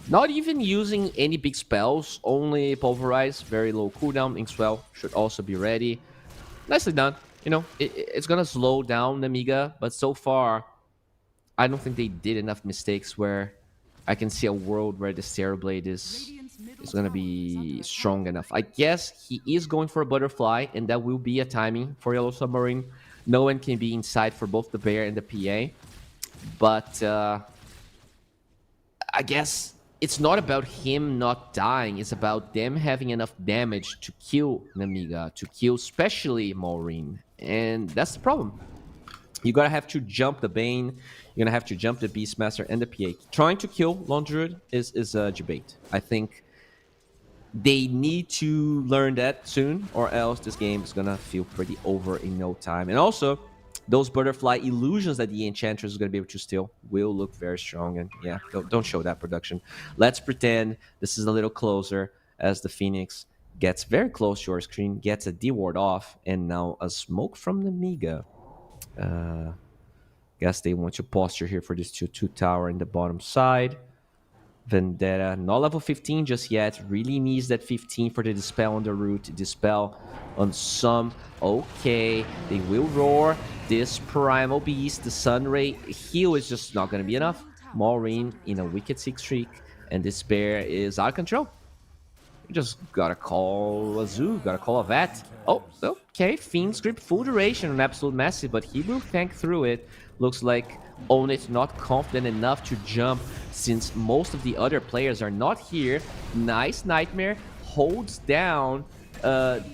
Not even using any big spells, only Pulverize, very low cooldown. Inkswell should also be ready. Nicely done. You know, it's gonna slow down Nemiga, but so far, I don't think they did enough mistakes where I can see a world where the Stair Blade is gonna be strong enough. I guess he is going for a Butterfly, and that will be a timing for Yellow Submarine. No one can be inside for both the Bear and the PA. But I guess it's not about him not dying. It's about them having enough damage to kill Nemiga, to kill especially Maureen. And that's the problem. You're gonna have to jump the Bane. You're gonna have to jump the Beastmaster and the PA. Trying to kill Lone Druid is a debate. I think they need to learn that soon, or else this game is gonna feel pretty over in no time. And also, those butterfly illusions that the Enchantress is gonna be able to steal will look very strong. And yeah, don't show that production. Let's pretend this is a little closer as the Phoenix gets very close to your screen, gets a D-ward off, and now a smoke from Nemiga. Guess they want to posture here for this 2-2 tower in the bottom side. Vendetta, not level 15 just yet. Really needs that 15 for the Dispel on the root. Dispel on some. Okay, they will roar. This Primal Beast, the Sunray heal is just not going to be enough. Maureen in a Wicked 6 streak. And Despair is out of control. You just gotta call a Zoo, gotta call a Vet. Oh, okay, Fiend's Grip full duration on Absolute Massive, but he will tank through it. Looks like Own It not confident enough to jump since most of the other players are not here. Nice Nightmare holds down the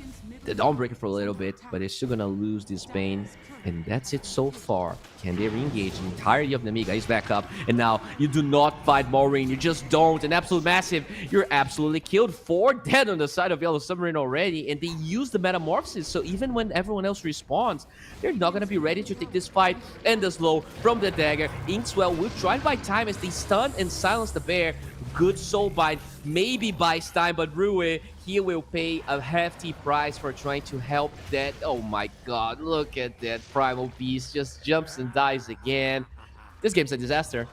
Dawnbreaker for a little bit, but they're still gonna lose this Bane. And that's it so far. Can they re-engage? The entirety of Nemiga is back up. And now you do not fight Maureen. You just don't. An Absolute Massive. You're absolutely killed. 4 dead on the side of Yellow Submarine already. And they use the Metamorphosis. So even when everyone else respawns, they're not going to be ready to take this fight. And the slow from the dagger. Inkswell will try to buy time as they stun and silence the bear. Good soul bind. Maybe buys time, but Rue, he will pay a hefty price for trying to help that. Oh my god, look at that. Primal Beast just jumps and dies again. This game's a disaster.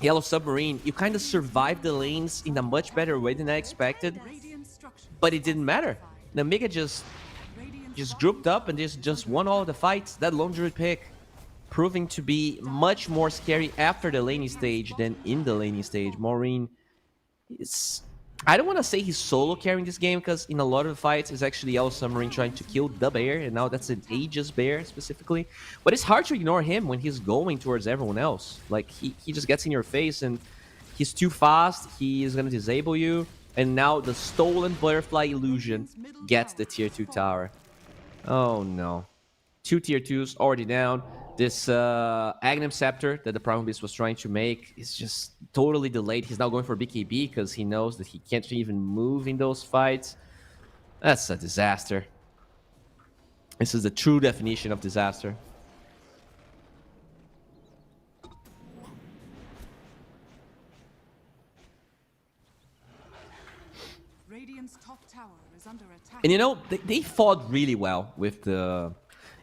Yellow Submarine, you kind of survived the lanes in a much better way than I expected, but it didn't matter. Nemiga just grouped up and just won all the fights. That Lone Druid pick proving to be much more scary after the laning stage than in the laning stage. Maureen is... I don't want to say he's solo carrying this game, because in a lot of the fights, it's actually Yellow Submarine trying to kill the bear, and now that's an Aegis bear specifically. But it's hard to ignore him when he's going towards everyone else. Like, he just gets in your face, and he's too fast, he is going to disable you, and now the stolen Butterfly Illusion gets the tier 2 tower. Oh no. 2 tier 2s already down. This Aghanim Scepter that the Primal Beast was trying to make is just totally delayed. He's now going for BKB because he knows that he can't even move in those fights. That's a disaster. This is the true definition of disaster. Radiant's top tower is under attack. And you know, they fought really well with the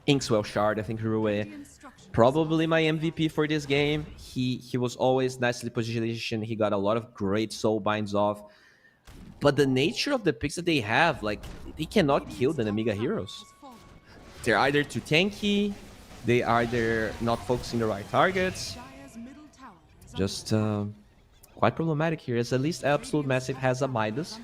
Inkswell Shard. I think Rue, probably my MVP for this game. He was always nicely positioned. He got a lot of great soul binds off. But the nature of the picks that they have, like, they cannot kill the Nemiga heroes. They're either too tanky, they are either not focusing the right targets. Just quite problematic here, as at least Absolute Massive has a Midas.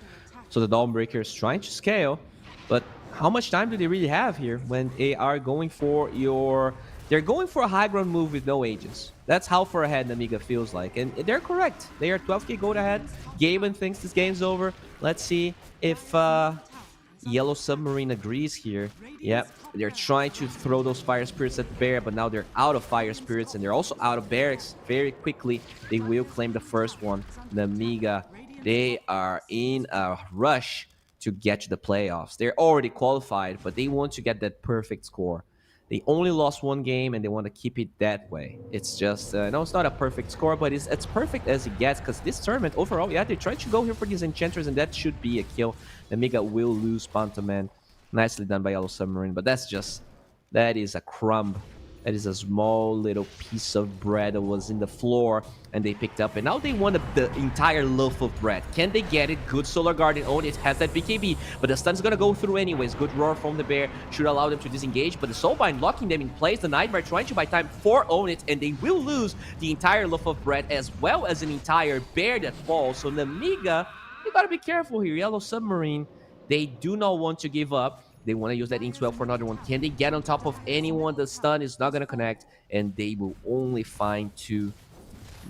So the Dawnbreaker is trying to scale, but how much time do they really have here when they are going for your They're going for a high ground move with no agents. That's how far ahead Nemiga feels like. And they're correct. They are 12k gold ahead. Gaben thinks this game's over. Let's see if Yellow Submarine agrees here. Yep, they're trying to throw those Fire Spirits at the bear, but now they're out of Fire Spirits, and they're also out of barracks. Very quickly, they will claim the first one. Nemiga, they are in a rush to get to the playoffs. They're already qualified, but they want to get that perfect score. They only lost one game, and they want to keep it that way. It's just, no, it's not a perfect score, but it's perfect as it gets, because this tournament, overall, yeah, they tried to go here for these Enchanters, and that should be a kill. Nemiga will lose Pantoman. Nicely done by Yellow Submarine, but that is a crumb. That is a small little piece of bread that was in the floor, and they picked up, and now they want the entire loaf of bread. Can they get it? Good Solar Guardian. Oh, it has that BKB, but the stun's gonna go through anyways. Good roar from the bear should allow them to disengage, but the Soulbind locking them in place. The Nightmare trying to buy time for Own It, and they will lose the entire loaf of bread as well as an entire bear that falls. So Nemiga, you gotta be careful here. Yellow Submarine, they do not want to give up. They want to use that Inkswell for another one. Can they get on top of anyone? The stun is not going to connect, and they will only find 2.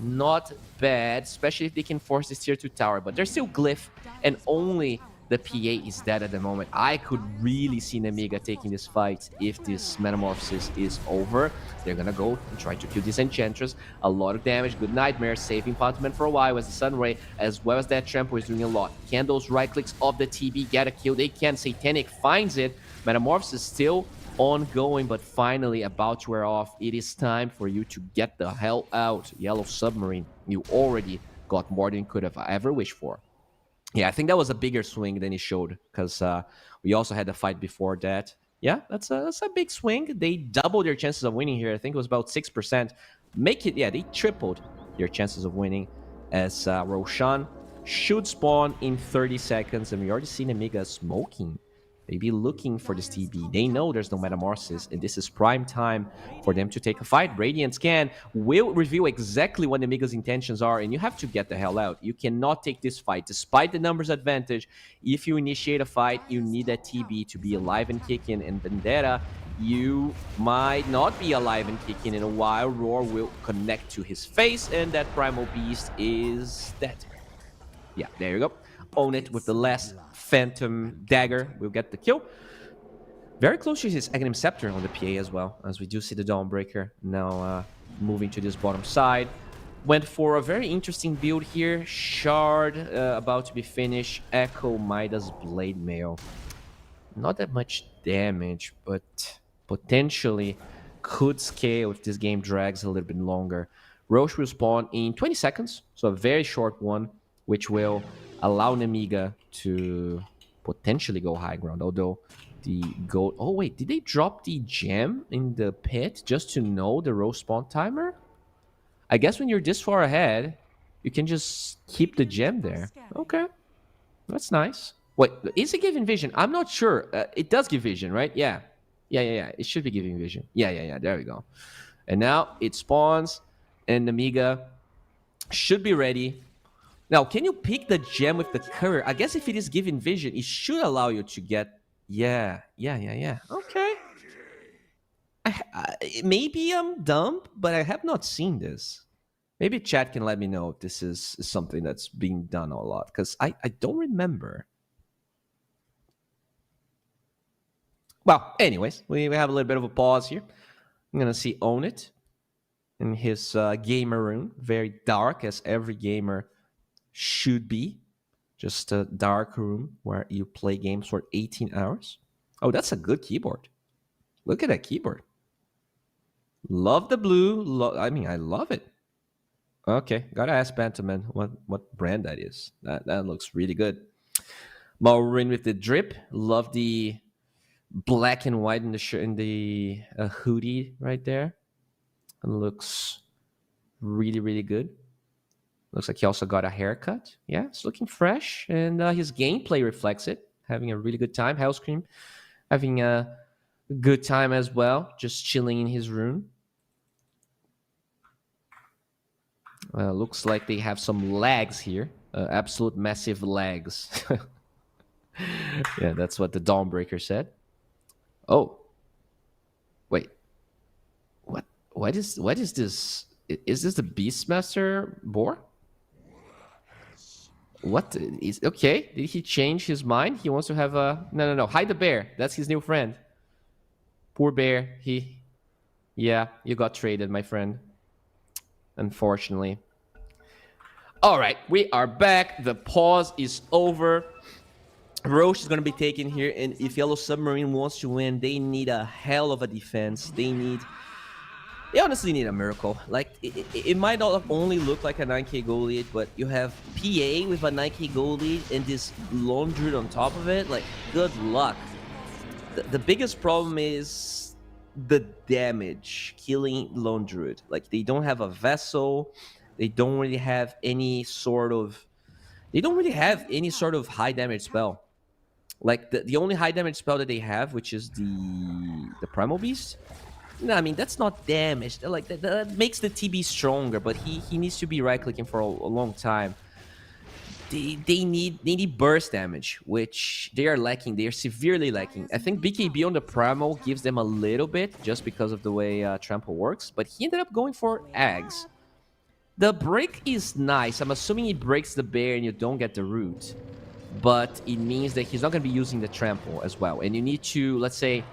Not bad, especially if they can force this tier 2 tower, but they're still Glyph, and only the PA is dead at the moment. I could really see Nemiga taking this fight if this Metamorphosis is over. They're gonna go and try to kill this Enchantress. A lot of damage, good Nightmare, saving Pantoman for a while as the Sunray, as well as that Trample is doing a lot. Can those right clicks of the TB get a kill? They can. Satanic finds it. Metamorphosis still ongoing, but finally about to wear off. It is time for you to get the hell out. Yellow Submarine, you already got more than you could have ever wished for. Yeah, I think that was a bigger swing than he showed, because we also had the fight before that. Yeah, that's a big swing. They doubled their chances of winning here. I think it was about 6%. They tripled their chances of winning, as Roshan should spawn in 30 seconds, and we already see Nemiga smoking. They be looking for this TB. They know there's no Metamorphosis, and this is prime time for them to take a fight. Radiant Scan will reveal exactly what Nemiga's intentions are, and you have to get the hell out. You cannot take this fight. Despite the numbers advantage, if you initiate a fight, you need that TB to be alive and kicking, and Vendetta, you might not be alive and kicking in a while. Roar will connect to his face, and that Primal Beast is dead. Yeah, there you go. Own It with the last Phantom Dagger will get the kill. Very close to his Aghanim Scepter on the PA as well, as we do see the Dawnbreaker now moving to this bottom side. Went for a very interesting build here. Shard about to be finished. Echo Midas Blade Mail. Not that much damage, but potentially could scale if this game drags a little bit longer. Roche will spawn in 20 seconds, so a very short one, which will allow Nemiga to potentially go high ground, although the gold... Oh, wait, did they drop the gem in the pit just to know the row spawn timer? I guess when you're this far ahead, you can just keep the gem there. Okay, that's nice. Wait, is it giving vision? I'm not sure. It does give vision, right? Yeah. It should be giving vision. Yeah. There we go. And now it spawns, and Nemiga should be ready. Now, can you pick the gem with the courier? I guess if it is giving vision, it should allow you to get... Yeah. Okay. Maybe I'm dumb, but I have not seen this. Maybe chat can let me know if this is something that's being done a lot, because I don't remember. Well, anyways, we have a little bit of a pause here. I'm going to see Own It in his gamer room. Very dark, as every gamer should be. Just a dark room where you play games for 18 hours. Oh, that's a good keyboard. Look at that keyboard. Love the blue. I love it. Okay, gotta ask Pantoman what brand that is. That looks really good. Maureen with the drip. Love the black and white in the shirt, in the hoodie right there. It looks really, really good. Looks like he also got a haircut. Yeah, it's looking fresh. And his gameplay reflects it. Having a really good time. Hellscream having a good time as well. Just chilling in his room. Looks like they have some lags here. Absolute massive lags. Yeah, that's what the Dawnbreaker said. Oh. Wait. What is this? Is this the Beastmaster boar? What is okay? Did he change his mind? He wants to have a no. Hide the bear. That's his new friend. Poor bear. Yeah, you got traded, my friend. Unfortunately. All right, we are back. The pause is over. Roche is going to be taken here, and if Yellow Submarine wants to win, they need a hell of a defense. They honestly need a miracle. Like, it might not only look like a 9k goal lead, but you have PA with a 9k goal lead and this Lone Druid on top of it. Like, good luck. The biggest problem is the damage killing Lone Druid. Like, they don't have a vessel. They don't really have any sort of high damage spell. Like, the only high damage spell that they have, which is the Primal Beast. No, I mean, that's not damage. Like, that makes the TB stronger, but he needs to be right-clicking for a long time. They need burst damage, which they are lacking. They are severely lacking. I think BKB on the Primal gives them a little bit, just because of the way Trample works, but he ended up going for Ags. The break is nice. I'm assuming he breaks the bear and you don't get the root, but it means that he's not going to be using the Trample as well. And you need to, let's say,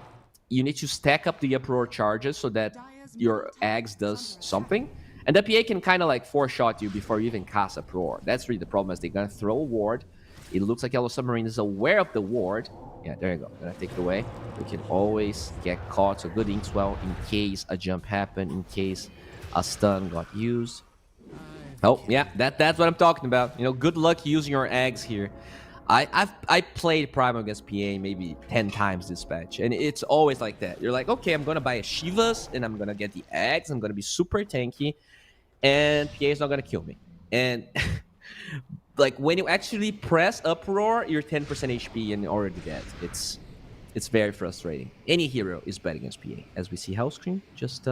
you need to stack up the Uproar charges so that your Ags does something. And the PA can kind of like 4-shot you before you even cast Uproar. That's really the problem, is they're going to throw a ward. It looks like Yellow Submarine is aware of the ward. Yeah, there you go. Gonna take it away. We can always get caught. So good Inkswell in case a jump happened, in case a stun got used. Oh, yeah, that's what I'm talking about. You know, good luck using your Ags here. I played Primal against PA maybe 10 times this patch, and it's always like that. You're like, okay, I'm gonna buy a Shivas, and I'm gonna get the Ags. I'm gonna be super tanky, and PA is not gonna kill me. And like, when you actually press Uproar, you're 10% HP and already dead. It's very frustrating. Any hero is bad against PA, as we see Hellscream just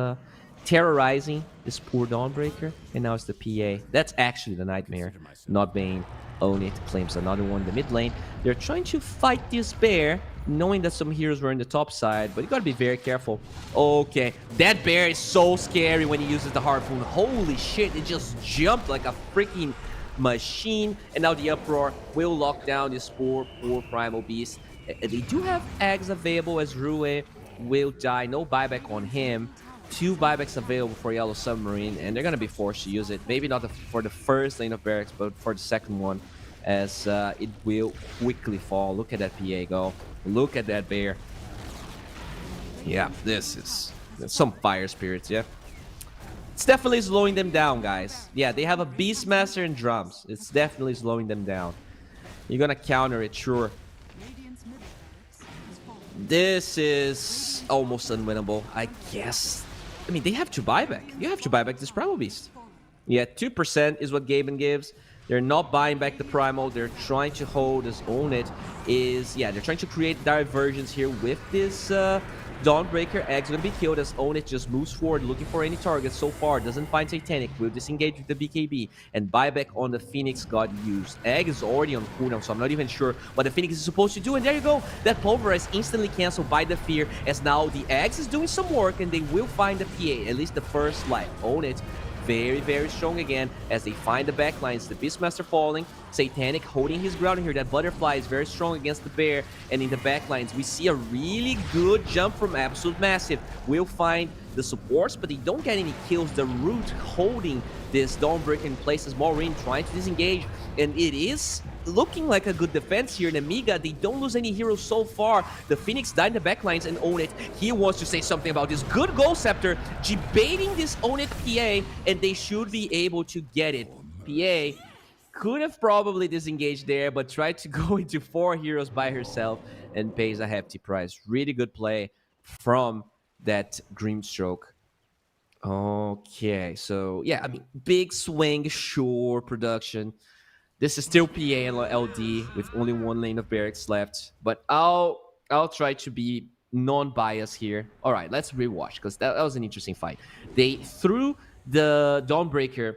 terrorizing this poor Dawnbreaker, and now it's the PA. That's actually the Nightmare, not Bane. Own it, claims another one in the mid lane. They're trying to fight this bear, knowing that some heroes were in the top side, but you gotta be very careful. Okay, that bear is so scary when he uses the Harpoon. Holy shit, it just jumped like a freaking machine, and now the Uproar will lock down this poor Primal Beast. They do have Ags available, as Rue will die. No buyback on him. 2 buybacks available for Yellow Submarine, and they're going to be forced to use it. Maybe not for the first lane of barracks, but for the second one, as it will quickly fall. Look at that PA go. Look at that bear. Yeah, this is some fire spirits, yeah. It's definitely slowing them down, guys. Yeah, they have a Beastmaster and drums. It's definitely slowing them down. You're going to counter it, sure. This is almost unwinnable, I guess. I mean, they have to buy back. You have to buy back this Primal Beast. Yeah, 2% is what Gaben gives. They're not buying back the Primal. They're trying to hold this Own It. Yeah, they're trying to create diversions here with this Dawnbreaker. Egg's gonna be killed as Own It just moves forward, looking for any targets. So far, doesn't find Titanic. Will disengage with the BKB, and buyback on the Phoenix got used. Egg is already on cooldown, so I'm not even sure what the Phoenix is supposed to do. And there you go. That Pulverize instantly canceled by the Fear, as now the Eggs is doing some work, and they will find the PA, at least the first life. Own It. Very, very strong again as they find the backlines. The Beastmaster falling. Satanic holding his ground here. That Butterfly is very strong against the Bear. And in the backlines, we see a really good jump from Absolute Massive. We'll find the supports, but they don't get any kills. The Root holding this Dawnbreaker in place as Maureen trying to disengage. And it is looking like a good defense here. Nemiga, they don't lose any heroes so far. The Phoenix died in the backlines and Own It. He wants to say something about this good Gold Scepter, debating this Own It PA, and they should be able to get it. PA could have probably disengaged there, but tried to go into 4 heroes by herself and pays a hefty price. Really good play from that Grimstroke. Okay, so yeah, I mean, big swing, sure, production. This is still PA and LD with only 1 lane of barracks left, but I'll try to be non-biased here. All right, let's rewatch, because that was an interesting fight. They threw the Dawnbreaker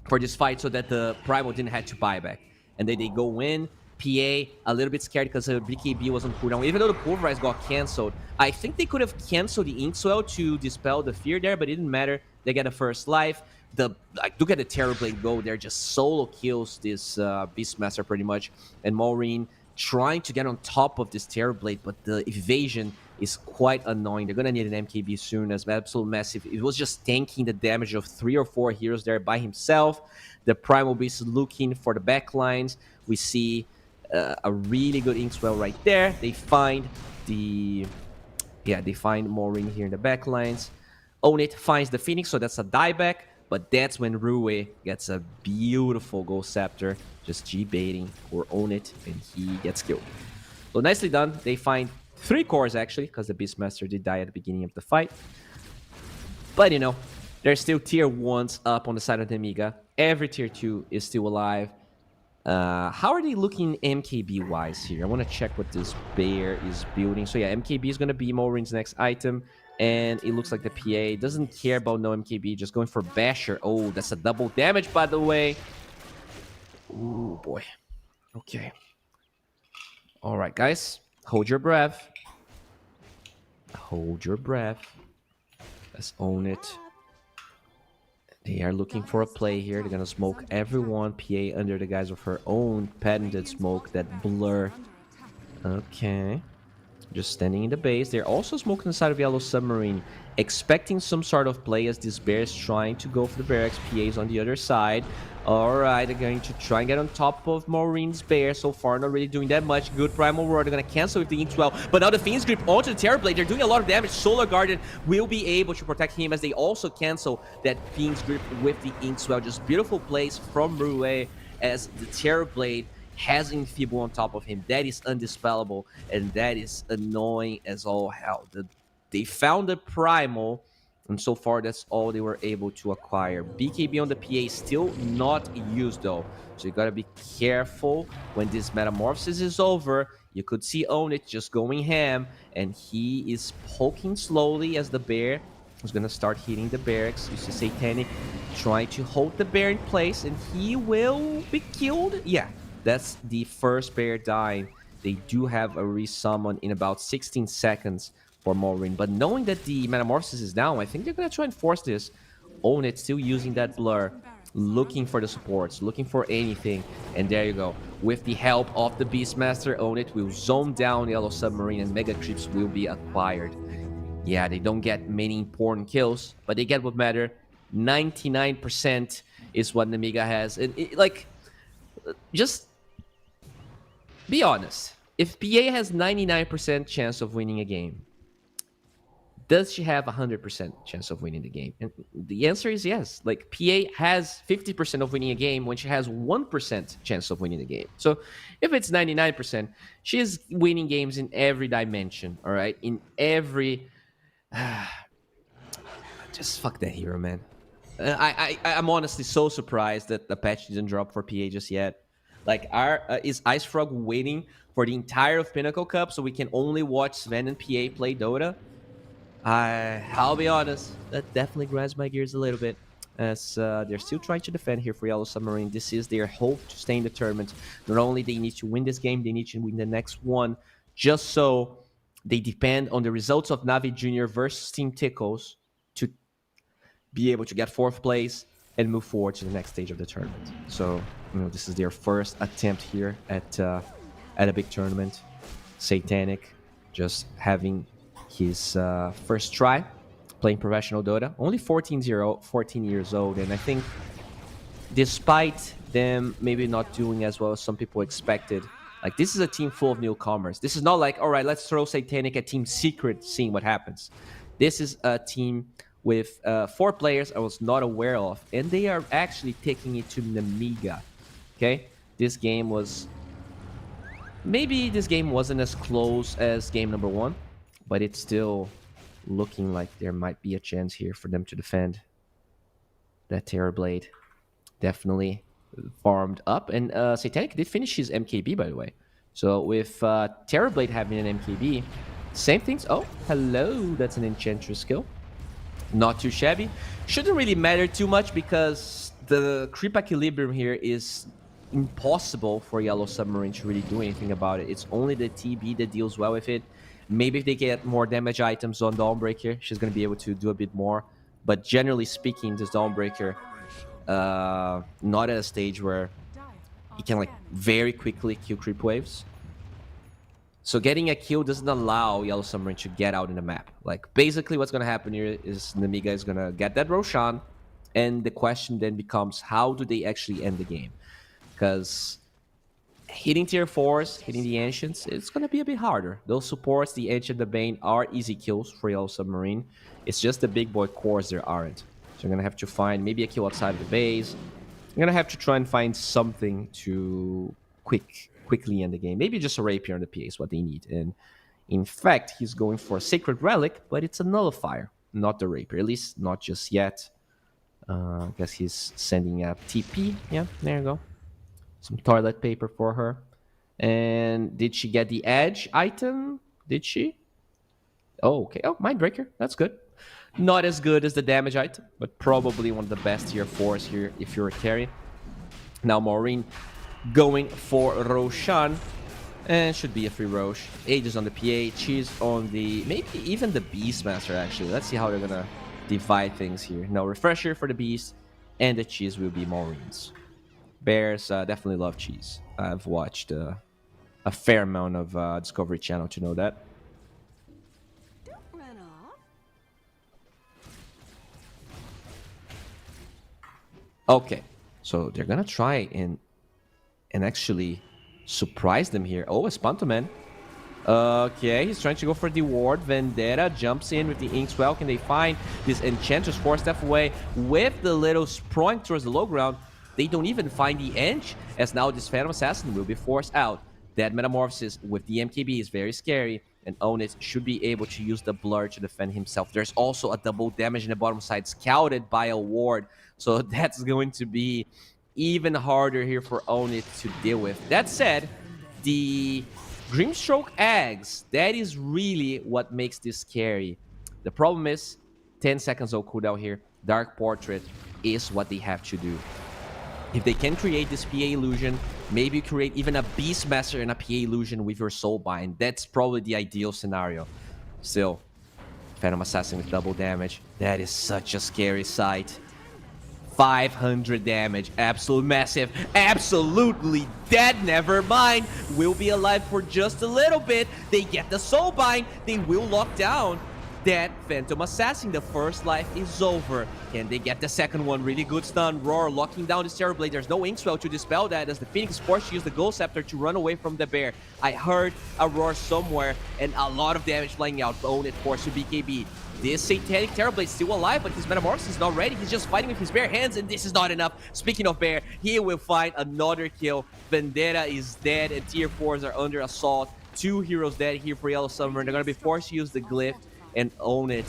for this fight so that the Primal didn't have to buy back, and then they go in. PA a little bit scared because BKB was on cooldown. Even though the Pulverize got cancelled, I think they could have canceled the Inkswell to dispel the fear there, but it didn't matter. They get a first life. Look at the Terrorblade go there, just solo kills this Beastmaster pretty much. And Maureen trying to get on top of this Terrorblade, but the evasion is quite annoying. They're gonna need an MKB soon as Absolute Massive. It was just tanking the damage of 3 or 4 heroes there by himself. The Primal Beast looking for the backlines. We see a really good Inkswell right there. They find they find Maureen here in the backlines. Own It finds the Phoenix, so that's a dieback. But that's when Rue gets a beautiful Ghost Scepter, just G-baiting for Own It, and he gets killed. So nicely done. They find 3 cores actually, because the Beastmaster did die at the beginning of the fight. But you know, there's still tier 1s up on the side of the Nemiga. Every tier 2 is still alive. How are they looking MKB wise here? I want to check what this bear is building. So yeah, MKB is going to be Maureen's next item. And it looks like the PA doesn't care about no MKB, just going for Basher. Oh, that's a double damage, by the way. Ooh, boy. Okay. All right, guys. Hold your breath. Hold your breath. Let's own it. They are looking for a play here. They're going to smoke everyone. PA under the guise of her own patented smoke, that blur. Okay. Just standing in the base. They're also smoking the side of Yellow Submarine, expecting some sort of play as this bear is trying to go for the barracks. PA's on the other side. Alright, they're going to try and get on top of Maureen's bear. So far, not really doing that much. Good Primal Roar. They're going to cancel with the Inkswell. But now the Fiend's Grip onto the Terrorblade. They're doing a lot of damage. Solar Guardian will be able to protect him as they also cancel that Fiend's Grip with the Inkswell. Just beautiful plays from Rue as the Terrorblade has Enfeeble on top of him. That is undispellable, and that is annoying as all hell. They found the Primal, and so far that's all they were able to acquire. BKB on the PA still not used though, so you gotta be careful when this Metamorphosis is over. You could see Own It just going ham, and he is poking slowly as the bear is gonna start hitting the barracks. You see Satanic trying to hold the bear in place, and he will be killed. Yeah. That's the first bear dying. They do have a resummon in about 16 seconds for Maureen. But knowing that the Metamorphosis is down, I think they're going to try and force this. Own It, still using that blur. Looking for the supports, looking for anything. And there you go. With the help of the Beastmaster, Own It will zone down Yellow Submarine and Mega Creeps will be acquired. Yeah, they don't get many important kills, but they get what matter. 99% is what Nemiga has. And just be honest. If PA has 99% chance of winning a game, does she have 100% chance of winning the game? And the answer is yes. Like, PA has 50% of winning a game when she has 1% chance of winning the game. So if it's 99%, she is winning games in every dimension, all right? In every... Just fuck that hero, man. I'm honestly so surprised that the patch didn't drop for PA just yet. Like, is Ice Frog waiting for the entire of Pinnacle Cup so we can only watch Sven and PA play Dota? I'll be honest, that definitely grinds my gears a little bit. As they're still trying to defend here for Yellow Submarine. This is their hope to stay in the tournament. Not only they need to win this game, they need to win the next one. Just so they depend on the results of Navi Jr. versus Team Tickles to be able to get 4th place and move forward to the next stage of the tournament. So, you know, this is their first attempt here at a big tournament. Satanic just having his first try playing professional Dota. Only 14 years old, and I think despite them maybe not doing as well as some people expected, like, this is a team full of newcomers. This is not like, all right, let's throw Satanic at Team Secret, seeing what happens. This is a team with 4 players I was not aware of, and they are actually taking it to Nemiga. Okay, this game was... Maybe this game wasn't as close as game number 1, but it's still looking like there might be a chance here for them to defend. That Terrorblade definitely farmed up, and Satanic did finish his MKB, by the way. So with Terrorblade having an MKB, same things. Oh, hello, that's an Enchantress skill. Not too shabby. Shouldn't really matter too much because the creep equilibrium here is impossible for Yellow Submarine to really do anything about it. It's only the TB that deals well with it. Maybe if they get more damage items on Dawnbreaker, she's going to be able to do a bit more. But generally speaking, this Dawnbreaker, not at a stage where he can like very quickly kill creep waves. So getting a kill doesn't allow Yellow Submarine to get out in the map. Like basically what's going to happen here is Nemiga is going to get that Roshan, and the question then becomes, how do they actually end the game? Because hitting tier 4s, hitting the Ancients, it's going to be a bit harder. Those supports, the Ancient, the Bane, are easy kills for Yellow Submarine. It's just the big boy cores there aren't. So you're going to have to find maybe a kill outside of the base. You're going to have to try and find something to quickly end the game. Maybe just a Rapier on the PA is what they need. And in fact, he's going for a Sacred Relic, but it's a Nullifier, not the Rapier. At least not just yet. I guess he's sending a TP. Yeah, there you go. Some toilet paper for her. And did she get the Edge item? Did she? Oh, okay. Oh, Mindbreaker. That's good. Not as good as the damage item, but probably one of the best tier 4s here if you're a carry. Now Maureen going for Roshan. And should be a free Rosh. Aegis on the PA, Cheese on the... maybe even the Beastmaster, actually. Let's see how they're going to divide things here. No Refresher for the Beast, and the Cheese will be Maureen's. Bears definitely love cheese. I've watched a fair amount of Discovery Channel to know that. Don't run off. Okay, so they're gonna try and actually surprise them here. Oh, Espantoman. Okay, he's trying to go for the ward. Vendetta jumps in with the Inkswell. Can they find this Enchantress 4 step away with the little sprung towards the low ground? They don't even find the Ench, as now this Phantom Assassin will be forced out. That Metamorphosis with the MKB is very scary, and Onit should be able to use the Blur to defend himself. There's also a double damage in the bottom side, scouted by a ward, so that's going to be even harder here for Onit to deal with. That said, the Grimstroke Eggs, that is really what makes this scary. The problem is, 10 seconds of cooldown here. Dark Portrait is what they have to do. If they can create this PA illusion, maybe create even a Beastmaster and a PA illusion with your Soulbind. That's probably the ideal scenario. Still, Phantom Assassin with double damage. That is such a scary sight. 500 damage. Absolute massive. Absolutely dead. Never mind. Will be alive for just a little bit. They get the Soulbind. They will lock down that Phantom Assassin. The first life is over. Can they get the second one? Really good stun. Roar locking down the Terrorblade. There's no Inkswell to dispel that, as the Phoenix is forced to use the Ghost Scepter to run away from the bear. I heard a Roar somewhere and a lot of damage flying out. Own it, forced to BKB. This Satanic Terrorblade is still alive, but his Metamorphosis is not ready. He's just fighting with his bare hands, and this is not enough. Speaking of bear, he will find another kill. Vendetta is dead, and tier 4s are under assault. 2 heroes dead here for Yellow Submarine. They're going to be forced to use the Glyph and own it.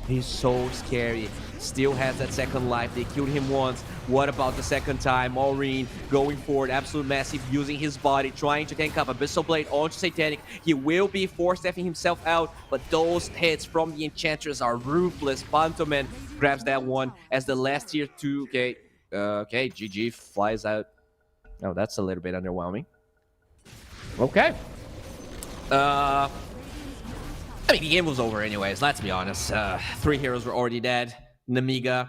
He's so scary. Still has that second life. They killed him once. What about the second time? Maureen going forward. Absolute massive, using his body, trying to tank up Abyssal Blade onto Satanic. He will be force-staffing himself out, but those hits from the Enchantress are ruthless. Pantoman grabs that one as the last tier 2. Okay, GG flies out. Oh, that's a little bit underwhelming. Okay. I mean, the game was over anyways, let's be honest. 3 heroes were already dead. Nemiga.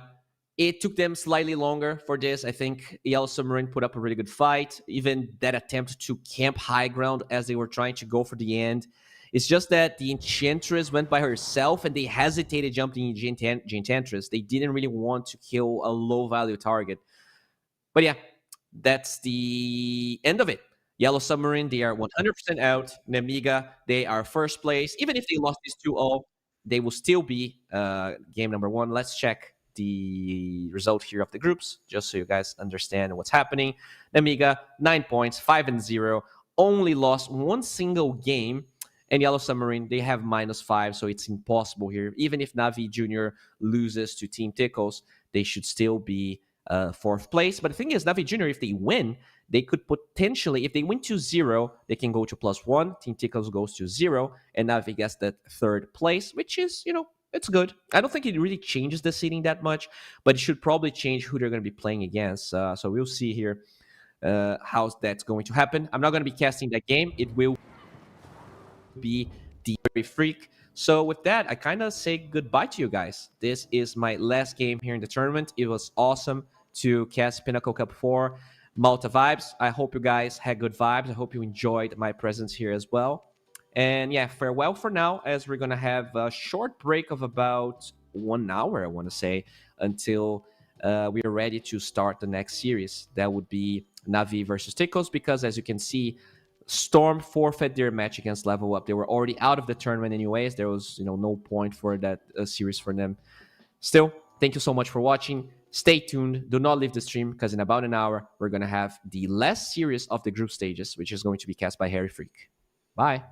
It took them slightly longer for this. I think Yellow Submarine put up a really good fight. Even that attempt to camp high ground as they were trying to go for the end. It's just that the Enchantress went by herself and they hesitated jumping in Enchantress. They didn't really want to kill a low-value target. But yeah, that's the end of it. Yellow Submarine, they are 100% out. Nemiga, they are first place. Even if they lost this 2-0, they will still be game number 1. Let's check the result here of the groups, just so you guys understand what's happening. Nemiga, 9 points, 5-0. Only lost 1 single game. And Yellow Submarine, they have -5, so it's impossible here. Even if Navi Jr. loses to Team Tickles, they should still be 4th place. But the thing is, Navi Jr., if they win, they could potentially, if they win to 0, they can go to +1. Team Tickles goes to 0, and Navi gets that 3rd place, which is, it's good. I don't think it really changes the seeding that much, but it should probably change who they're going to be playing against. So we'll see here. how that's going to happen. I'm not going to be casting that game. It will be the freak. So with that, I kind of say goodbye to you guys. This is my last game here in the tournament. It was awesome to cast Pinnacle Cup 4 Malta vibes. I hope you guys had good vibes. I hope you enjoyed my presence here as well. And yeah, farewell for now, as we're going to have a short break of about 1 hour, I want to say, until we are ready to start the next series. That would be Navi versus Tickles, because as you can see, Storm forfeit their match against Level Up. They were already out of the tournament anyways. There was no point for that series for them. Still, thank you so much for watching. Stay tuned. Do not leave the stream, because in about an hour, we're going to have the last series of the group stages, which is going to be cast by Harry Freak. Bye.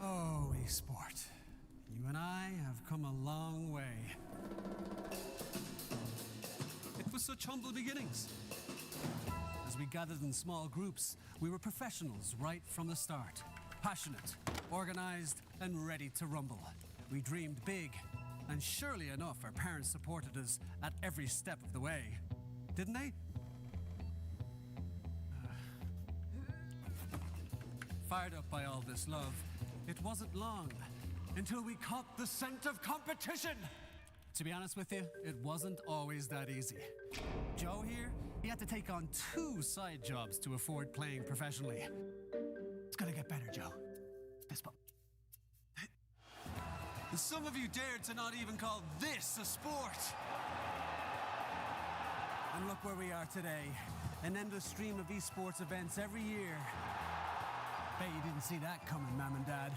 Oh, Esport. You and I have come a long way. It was such humble beginnings. As we gathered in small groups, we were professionals right from the start. Passionate, organized, and ready to rumble. We dreamed big, and surely enough, our parents supported us at every step of the way. Didn't they? Fired up by all this love, it wasn't long until we caught the scent of competition. To be honest with you, it wasn't always that easy. Joe here, he had to take on 2 side jobs to afford playing professionally. It's gonna get better, Joe. Fist bump. Some of you dared to not even call this a sport. And look where we are today. An endless stream of esports events every year. Bet you didn't see that coming, Mom and Dad.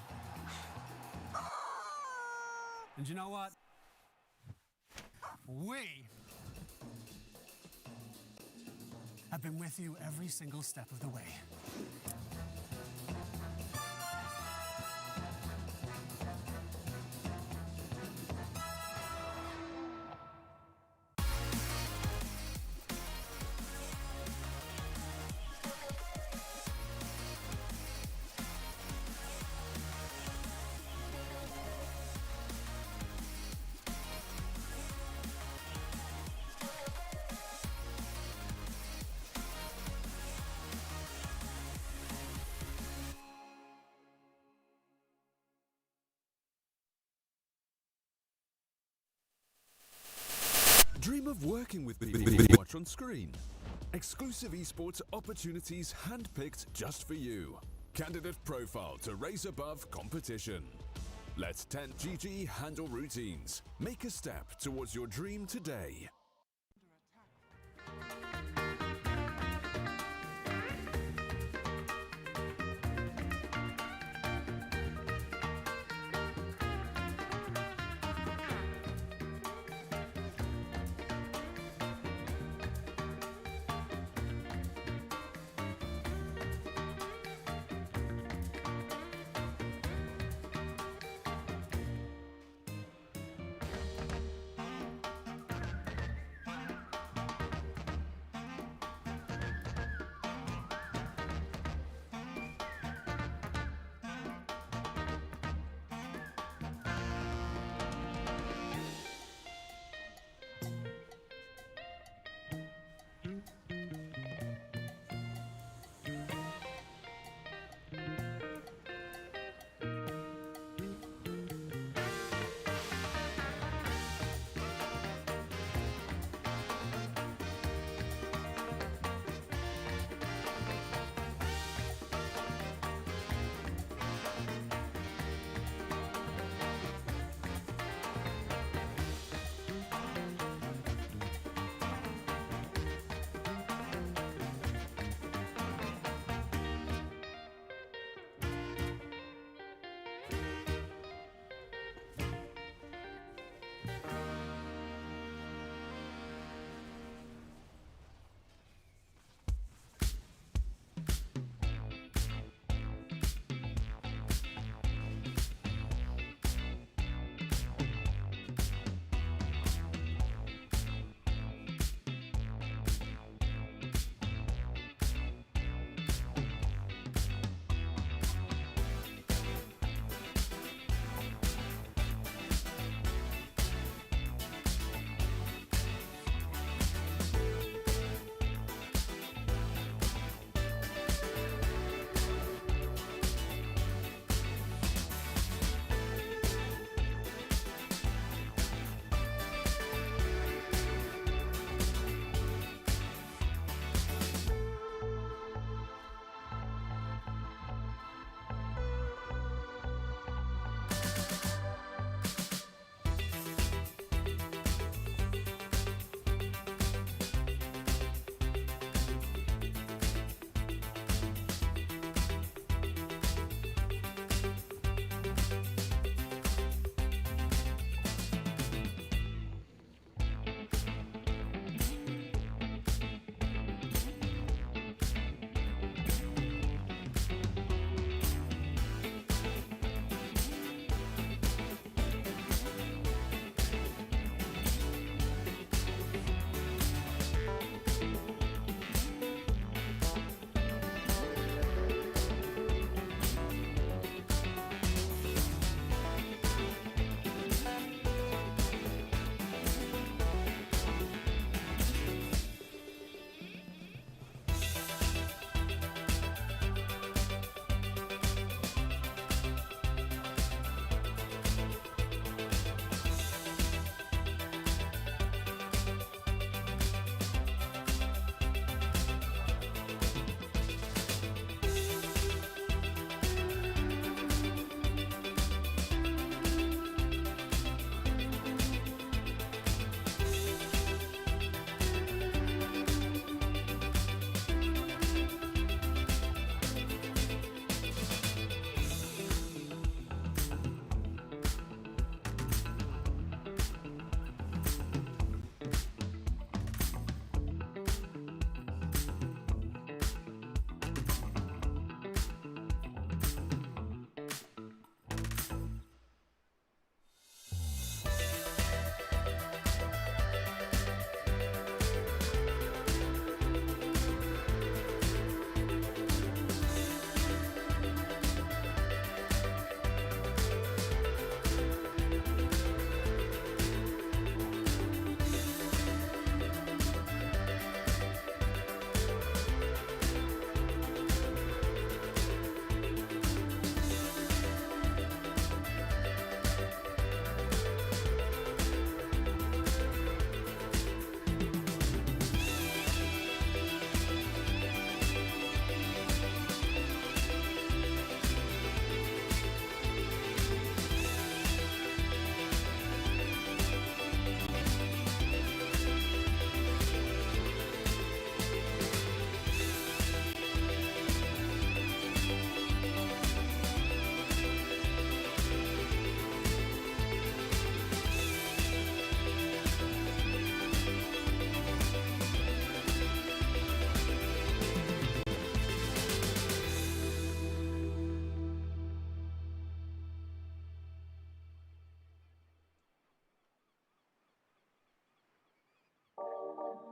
And you know what? We have been with you every single step of the way. Dream of working with people you watch on screen. Exclusive esports opportunities handpicked just for you. Candidate profile to raise above competition. Let 10GG handle routines. Make a step towards your dream today.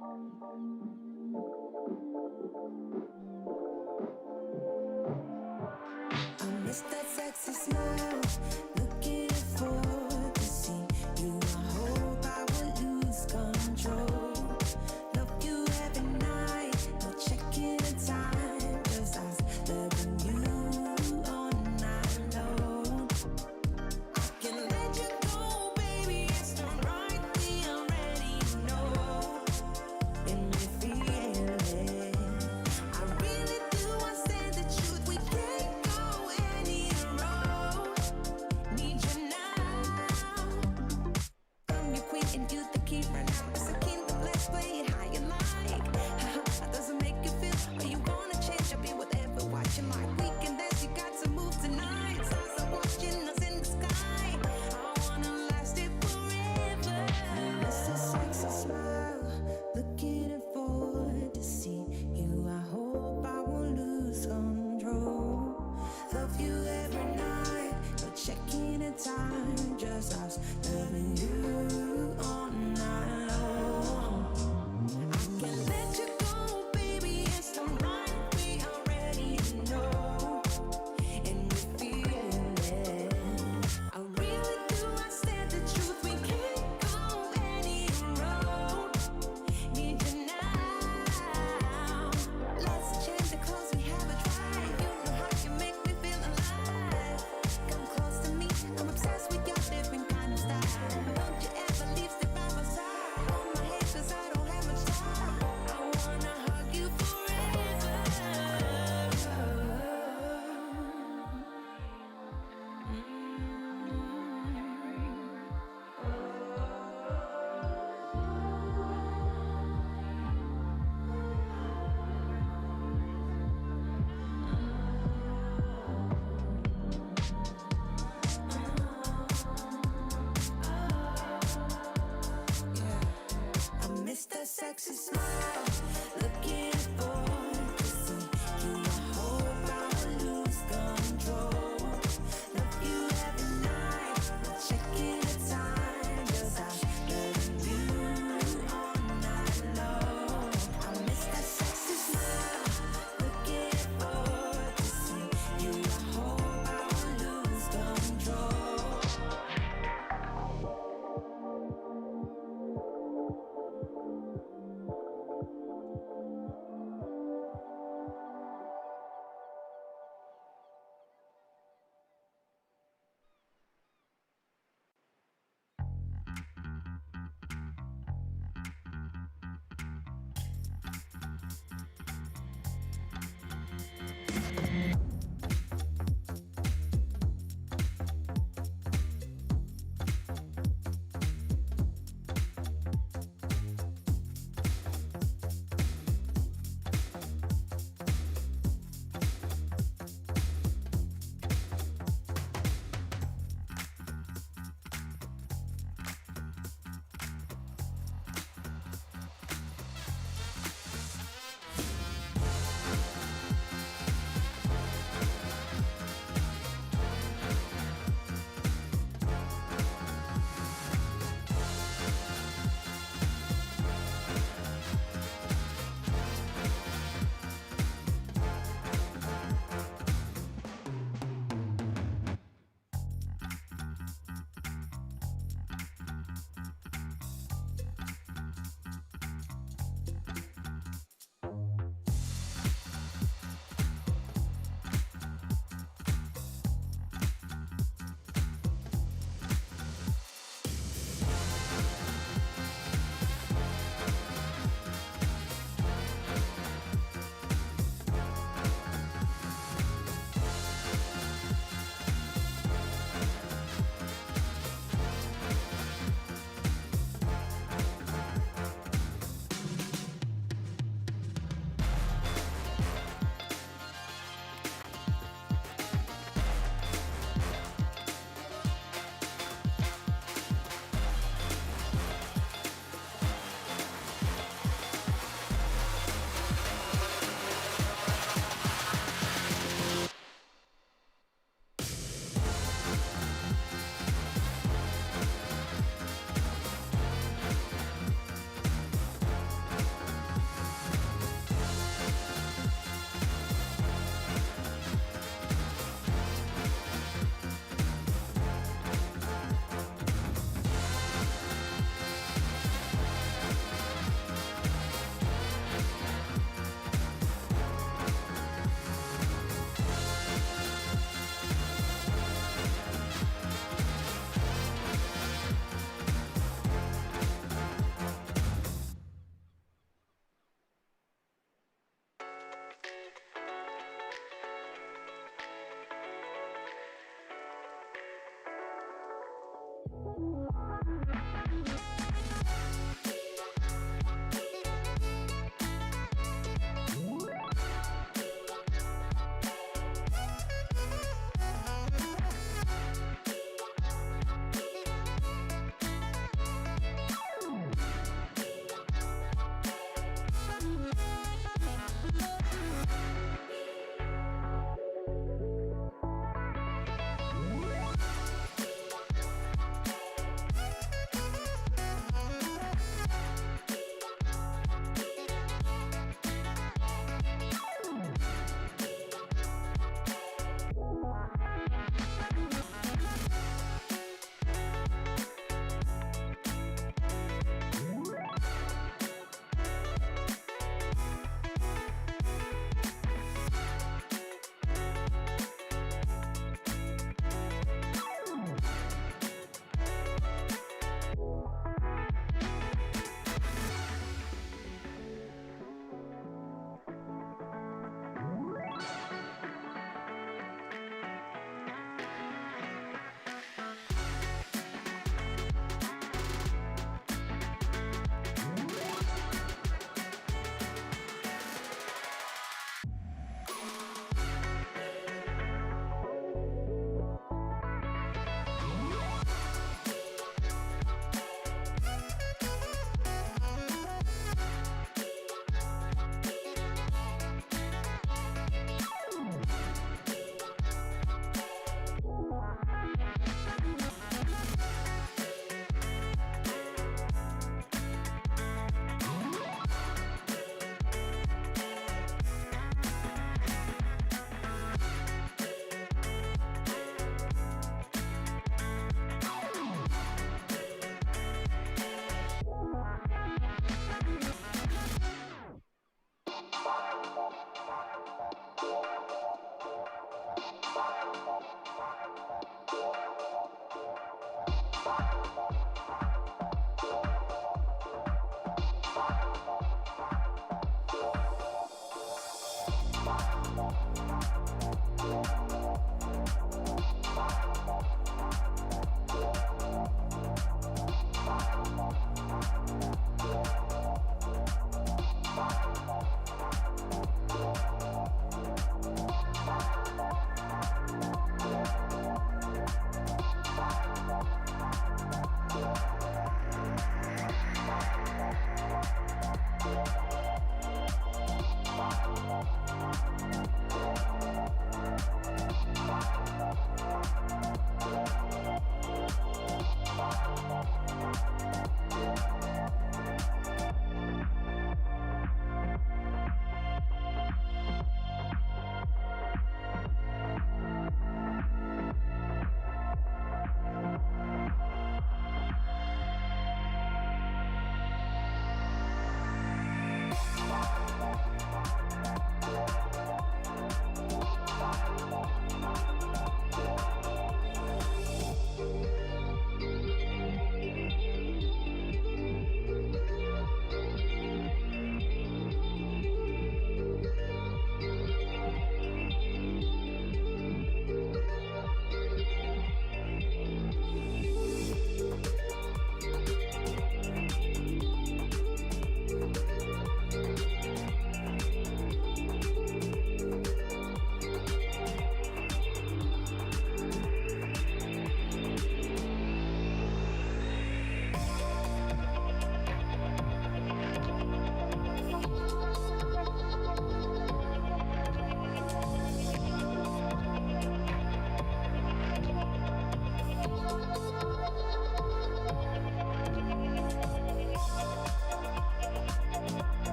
I miss that sexy smile, looking forward to see you. I hope I will lose control. Love you every night, no checking the time, just us loving you all night long. I can let you go, baby, it's the right thing, I already know. And we feel it, I really do, I said the truth, we can't go any road. Need you now. I'm your queen and you the king right now. It's a kingdom, let's play it how you like. How does it make you feel? Or you wanna change? I'll be whatever, watching like we can dance. You got to move tonight. Stars are watching us in the sky. I wanna last it forever. It's a sexy smile, looking forward to see you. I hope I won't lose control. Love you every night, no checking the time, just us loving you all night long. I can let you go, baby, it's the right way, I already know. And we feel it, I really do, I said the truth, we can't go any road. Need you now. Let's change the clothes, we have a drive. You know how you make me feel alive. Come close to me, I'm obsessed with your different kind of style. Don't you ever leave, step by my side. Hold my hand, 'cause I don't have much time. I wanna hug you forever. I miss that sexy smile, looking forward to see you. I hope I will lose control. Love you every night, no checking the time, just us loving you all night long. I miss that sexy smile, looking forward to see you. I hope I will lose control.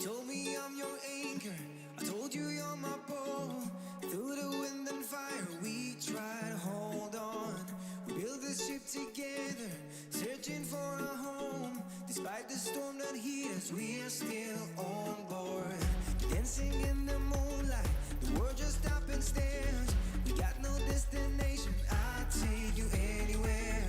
told me I'm your anchor. I told you you're my pole. Through the wind and fire, we try to hold on. We build this ship together, searching for a home. Despite the storm that hit us, we are still on board. Dancing in the moonlight, the world just stops and stares. We got no destination, I'll take you anywhere.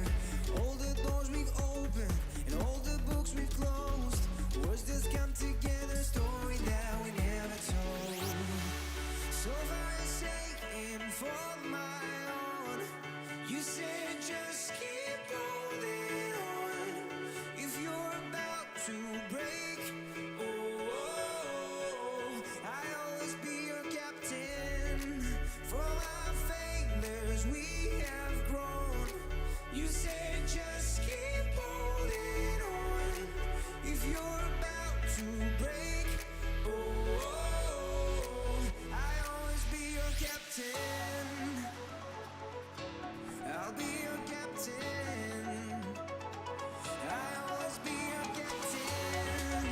All the doors we've opened and all the books we've closed. Words just come together, story that we never told. So far you're saying for my own. You said just keep holding on. If you're about to break, I'll always be your captain. For our failures we have grown. You said just keep holding on. If you're about to break, I'll always be your captain. I'll be your captain. I'll always be your captain.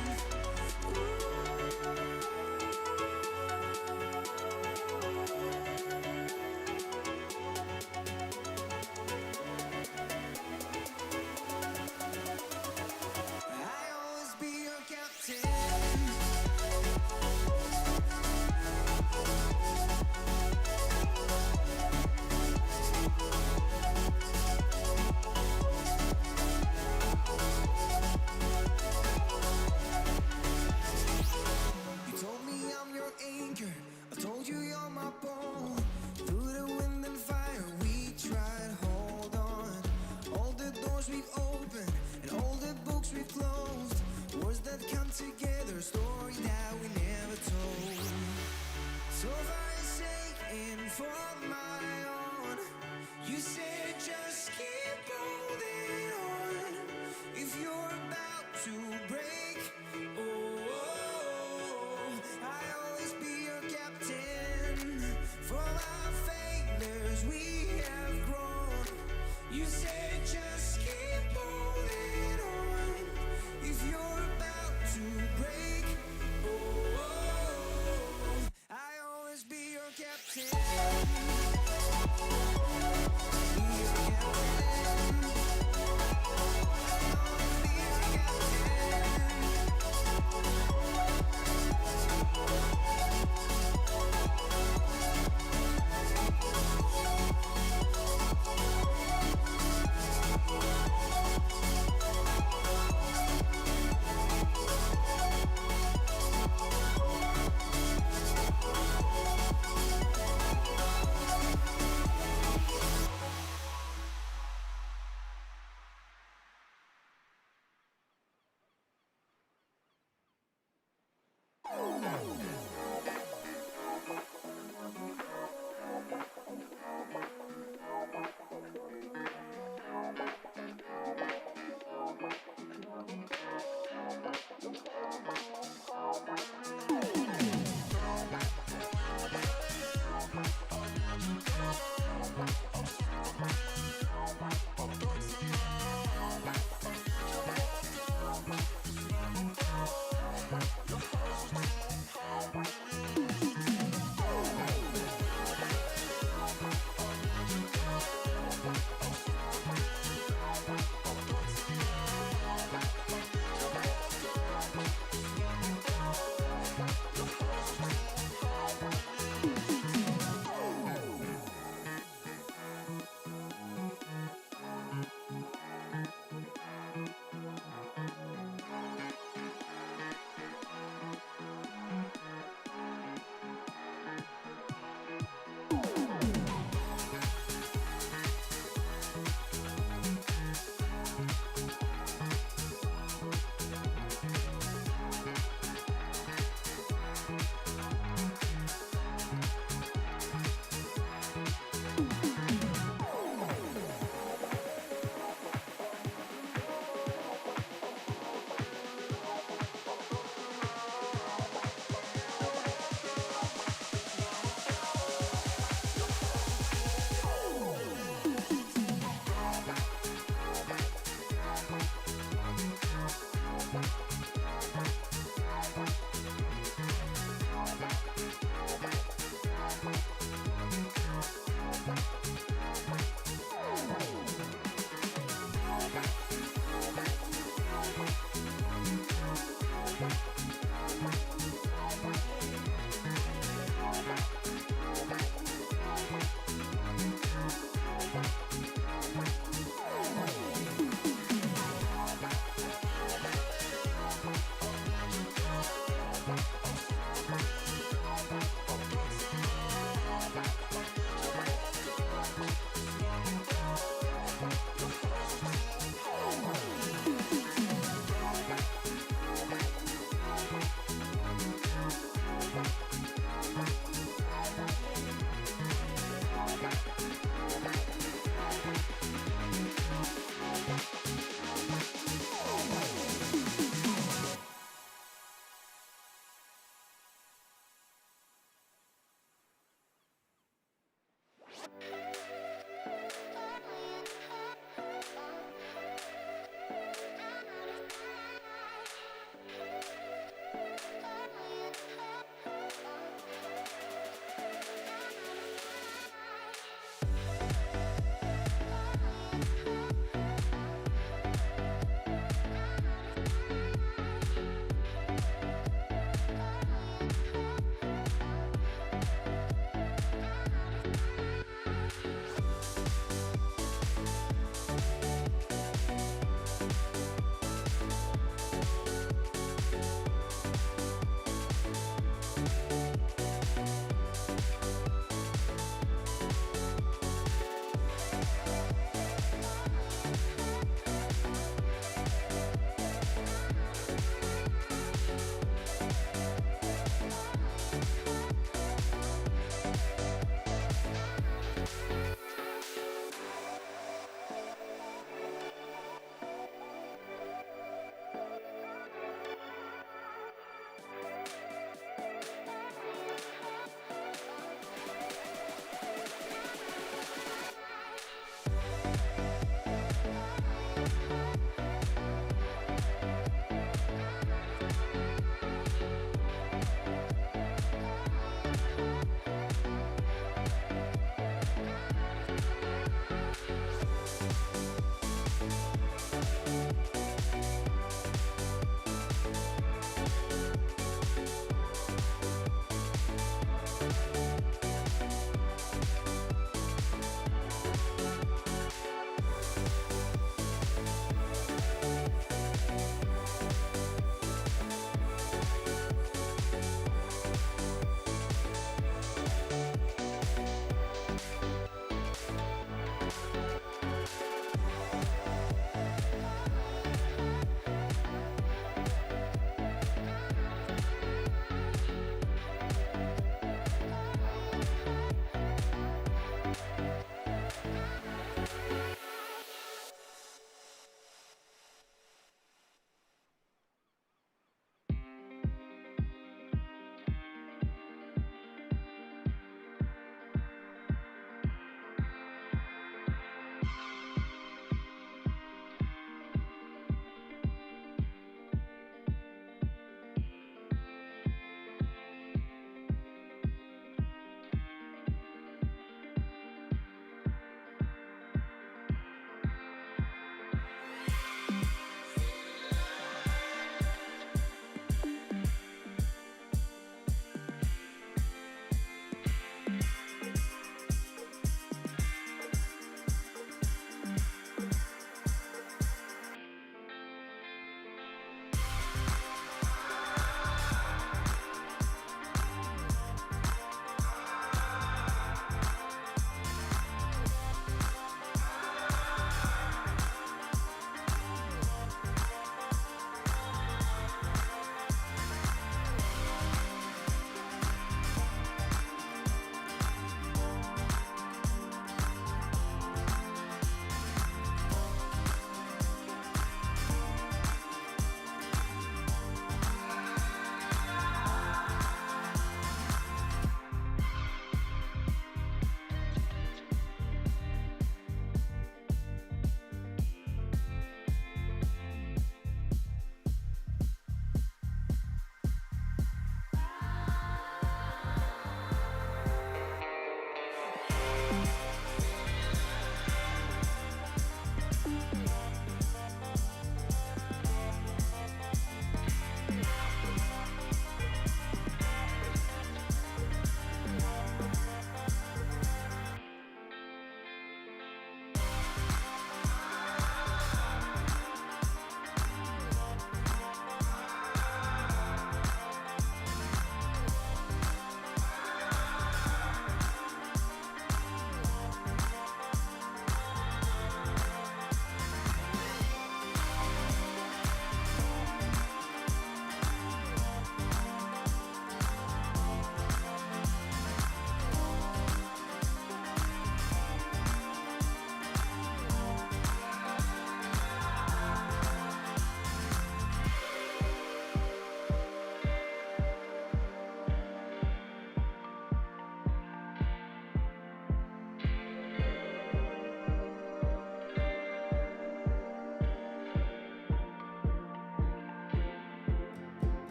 I'll always be your captain. You told me I'm your anchor. I told you you're my pole. Through the wind and fire, we tried to hold on. All the doors we've opened and all the books we've closed. Words that come together, story that we never told. So far you're saying for my own. You said just keep holding on. If you're about to break, I'll always be your captain. For our failures we have grown. You said just keep holding on. If you're about to break,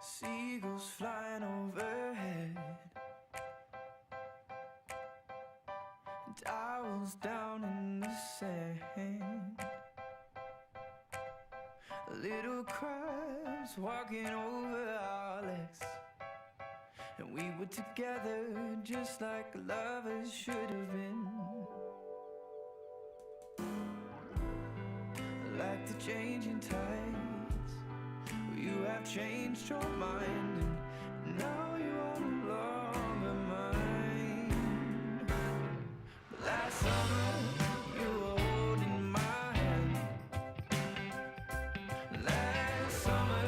Seagulls flying overhead, towels down in the sand, little crabs walking over our legs, and we were together just like lovers should have been. Like the changing tides, you have changed your mind, and now you are no longer mine. But last summer you were holding my hand. Last summer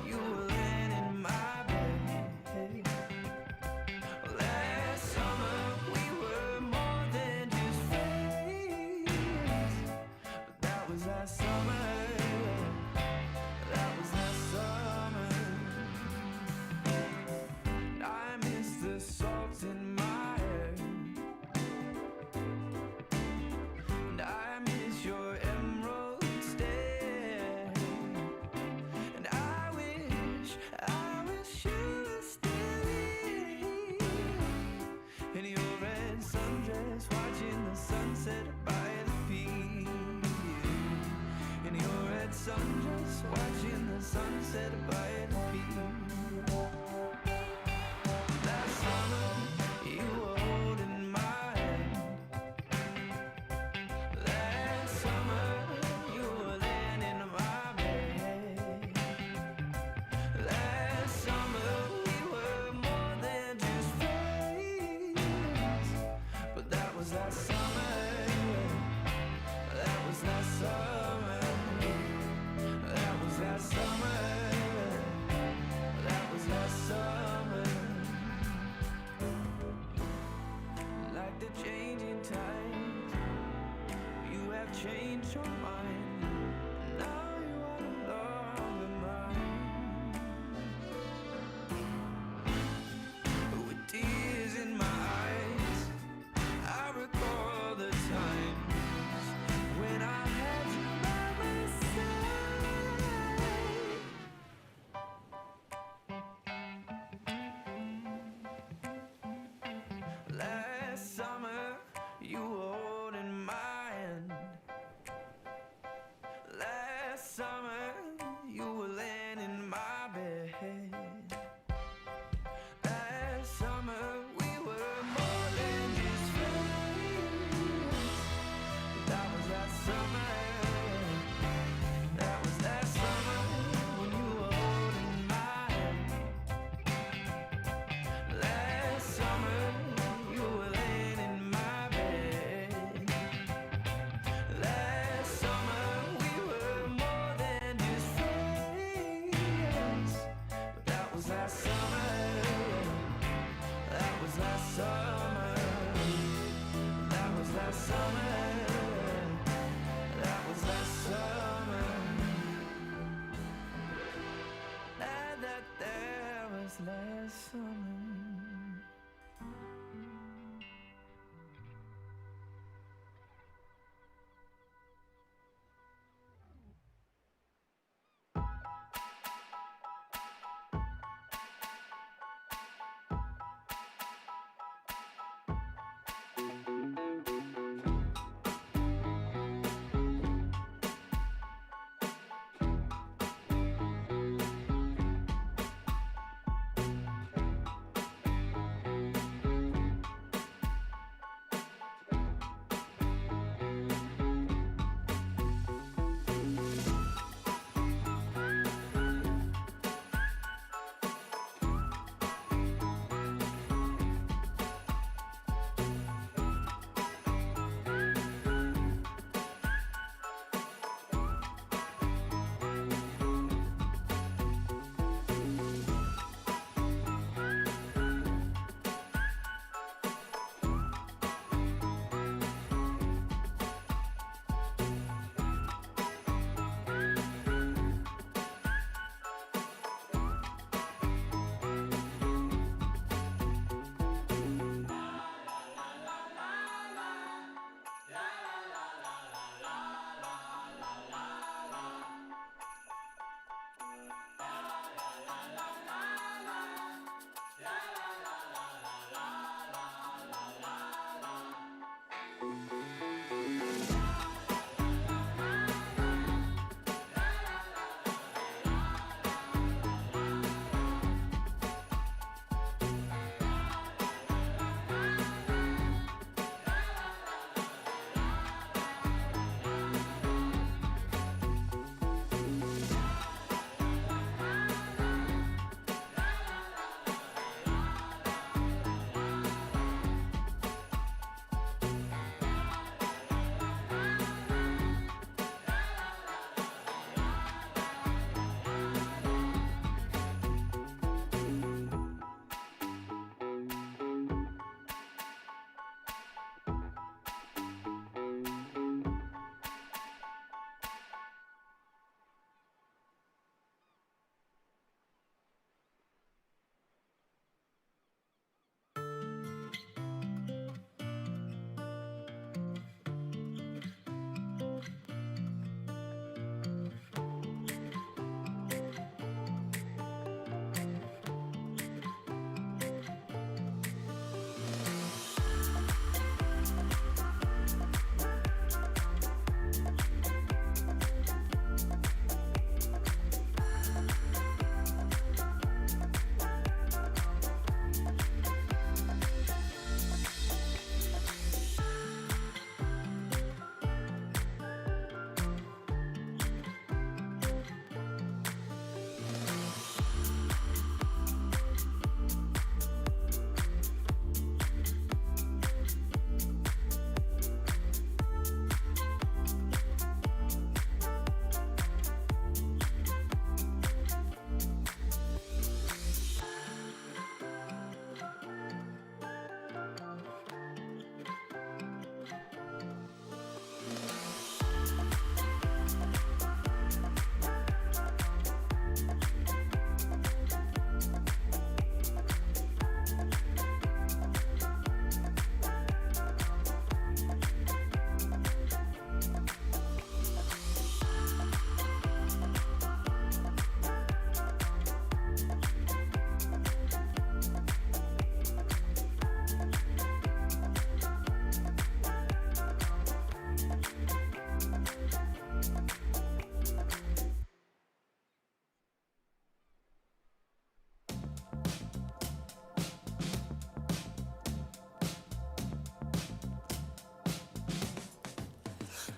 you were laying in my bed. Last summer we were more than just friends. But that was last summer. That was last summer. I miss the salt in my hair, and I miss your emerald stare, and I wish you were still here in your red sundress, watching the sunset by the pier. In your red sundress, watching the sunset by the pier. Last summer, you were holding my hand. Last summer, you were laying in my bed. Last summer, we were more than just friends. But that was last summer. That was last summer. That was last summer. That was last summer. Like the changing tides, you have changed your mind. Now you are no longer mine. With tears in my eyes, I recall the times when I had you by my side. Last summer, you were holding my hand. Last summer, you were laying in my bed. Last summer, we were more than just friends. That was last summer. That was last summer when you were holding my hand. Last summer, you were laying in my bed. Last summer, we were more than just friends. But that was last summer. That was last summer. That was last summer. That was last summer. That was last summer.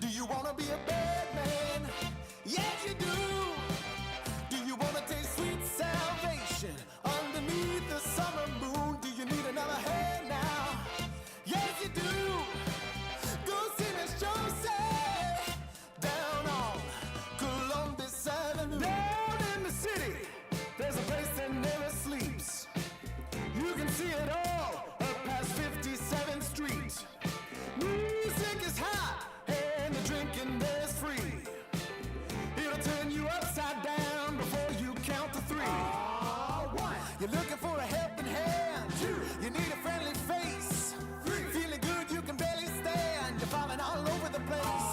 Do you wanna be a bad man? Yes, you do. Do you wanna taste sweet salvation underneath the summer moon? Do you need another hand now? Yes, you do. Go see Miss Josie down on Columbus Avenue. Down in the city, there's a place that never sleeps. You can see it all up past 57th Street. Music is hot and the drinking there's free. It'll turn you upside down before you count to three. One, you're looking for a helping hand. Two, you need a friendly face. Three, feeling good you can barely stand. You're falling all over the place.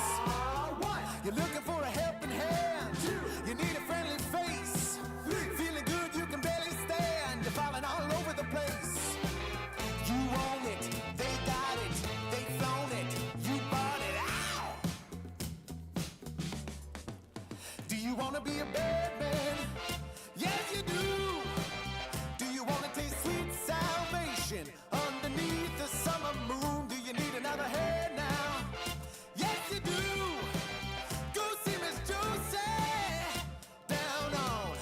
One, you're looking for a helping hand. Two, you need a friendly face. Three, feeling good you can barely stand. You're falling all over the place. You own it, they got it, they flown it, you bought it. Ow! Do you wanna be a bad man? Yes, you do. Do you wanna taste sweet salvation underneath the summer moon? Do you need another hand now? Yes, you do. Go see Miss Josie down on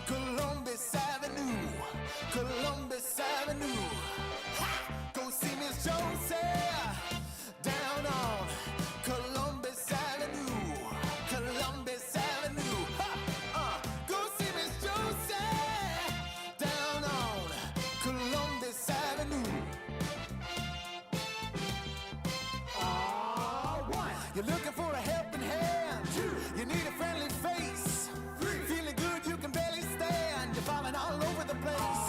Columbus Avenue. Columbus Avenue. Ha! Go see Miss Josie down on Columbus Avenue. Columbus Avenue. Ha! Go see Miss Josie down on Columbus Avenue. One, you're looking for a helping hand. Two, you need a friendly face. Three, feeling good you can barely stand. You're falling all over the place.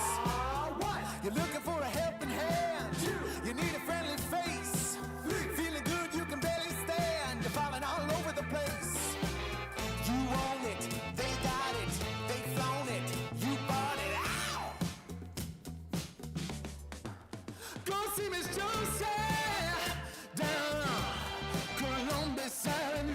One, you're looking for a helping hand. Two, you need a friendly face. Three, feeling good you can barely stand. You're falling all over the place. You own it, they got it, they flown it, you bought it. Ow! Go see Miss Josie down on Columbus Avenue.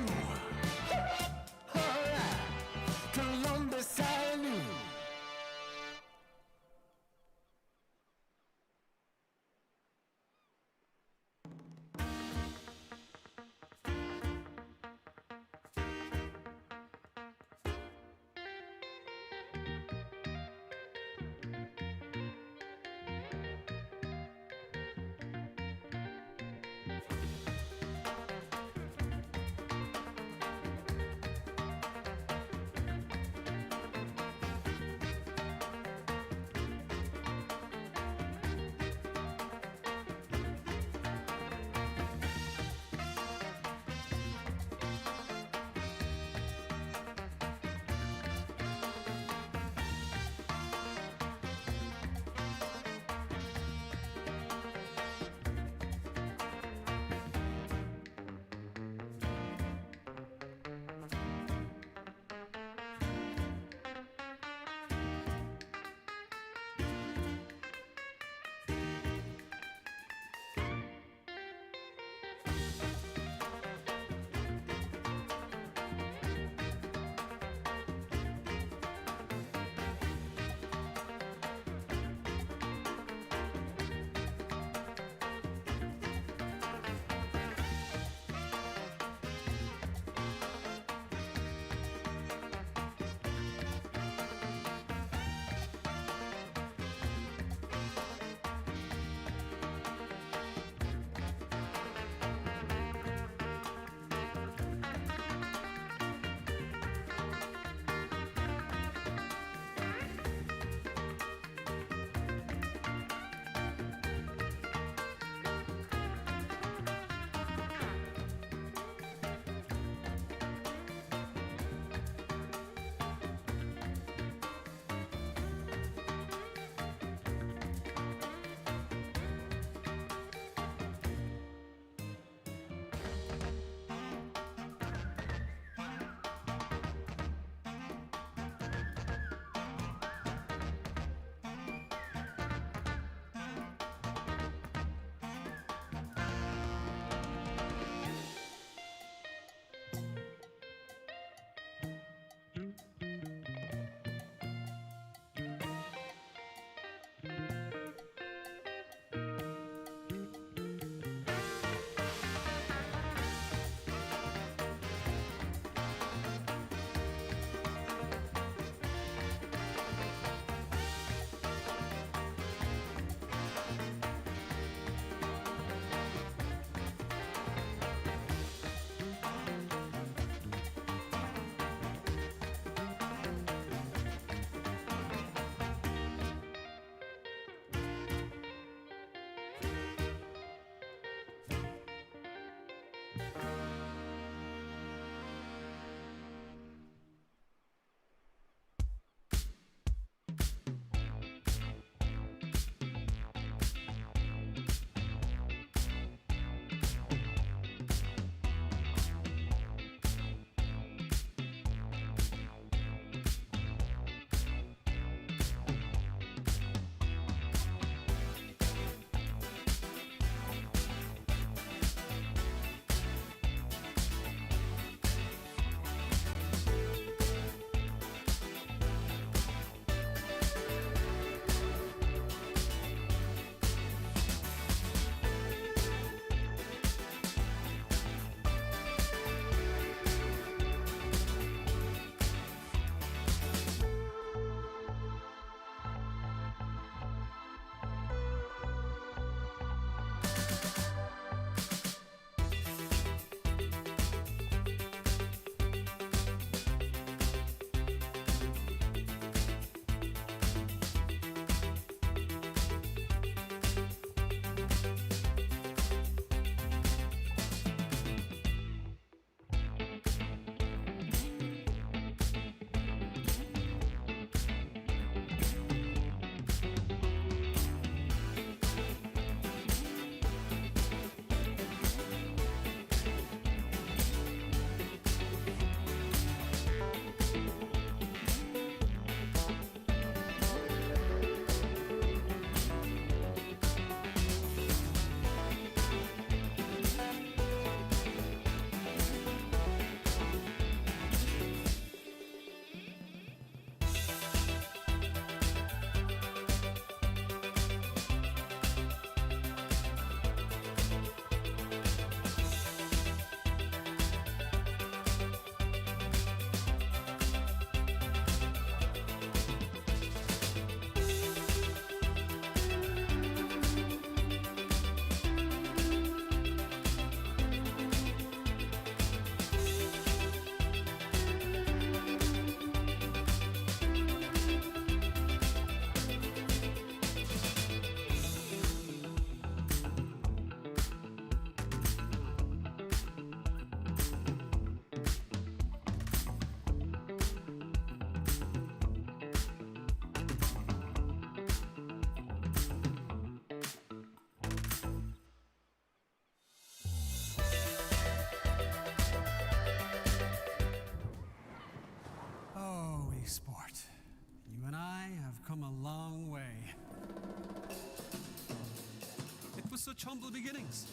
such humble beginnings.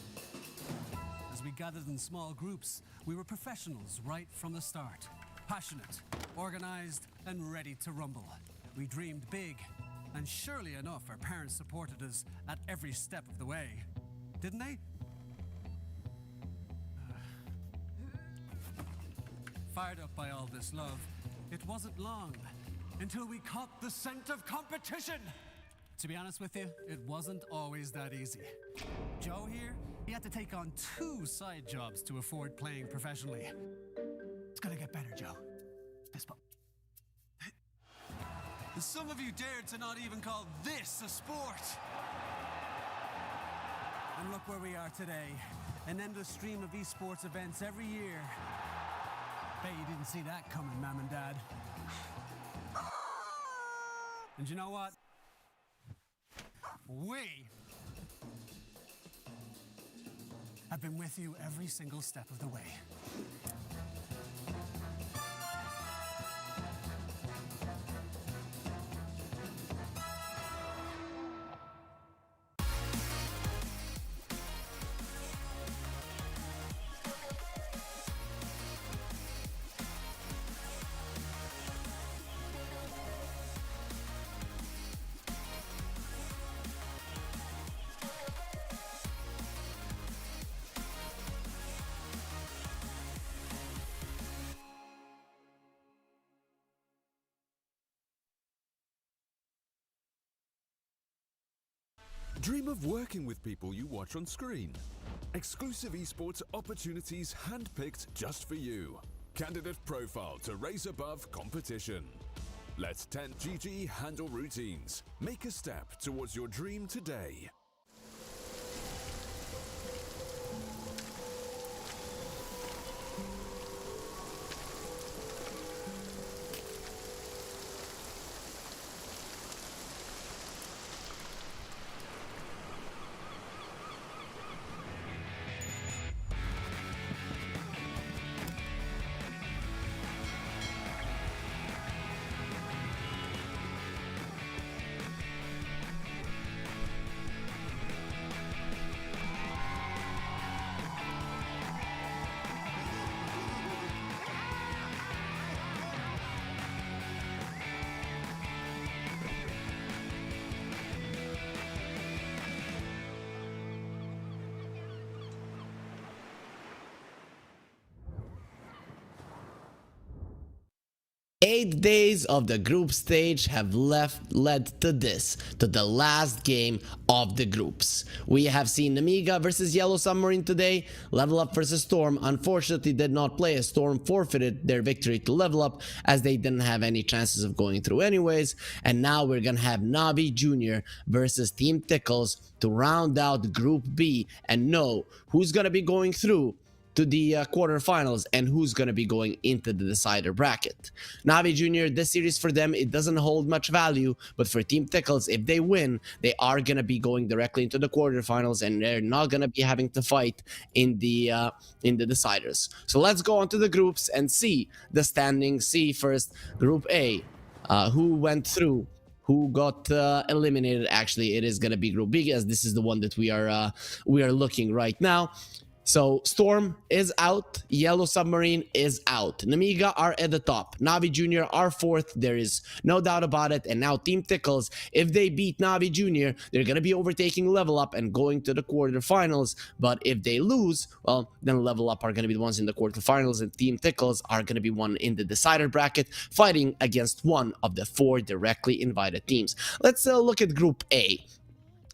As we gathered in small groups, we were professionals right from the start. Passionate, organized, and ready to rumble. We dreamed big, and surely enough, our parents supported us at every step of the way. Didn't they? Fired up by all this love, it wasn't long until we caught the scent of competition. To be honest with you, it wasn't always that easy. Joe here, he had to take on 2 side jobs to afford playing professionally. It's gonna get better, Joe. Fist bump. Some of you dared to not even call this a sport. And look where we are today. An endless stream of esports events every year. Bet you didn't see that coming, Mom and Dad. And you know what? We have been with you every single step of the way. Dream of working with people you watch on screen. Exclusive esports opportunities handpicked just for you. Candidate profile to raise above competition. Let 10GG handle routines. Make a step towards your dream today. Eight days of the group stage have led to the last game of the groups. We have seen Nemiga versus Yellow Submarine today. Level Up versus Storm unfortunately did not play, as Storm forfeited their victory to Level Up as they didn't have any chances of going through anyways. And now we're gonna have Navi Jr. versus Team Tickles to round out Group B and know who's gonna be going through to the quarterfinals and who's going to be going into the decider bracket. Navi Jr., this series for them, it doesn't hold much value, but for Team Tickles, if they win, they are going to be going directly into the quarterfinals and they're not going to be having to fight in the deciders. So let's go on to the groups and see the standings. See first Group A, who went through, who got eliminated. Actually, it is going to be Group B, as this is the one that we are looking right now. So Storm is out, Yellow Submarine is out, Nemiga are at the top, Navi Jr. are fourth, there is no doubt about it. And now Team Tickles, if they beat Navi Jr., they're going to be overtaking Level Up and going to the quarterfinals. But if they lose, well, then Level Up are going to be the ones in the quarterfinals and Team Tickles are going to be one in the decider bracket, fighting against one of the 4 directly invited teams. Let's look at Group A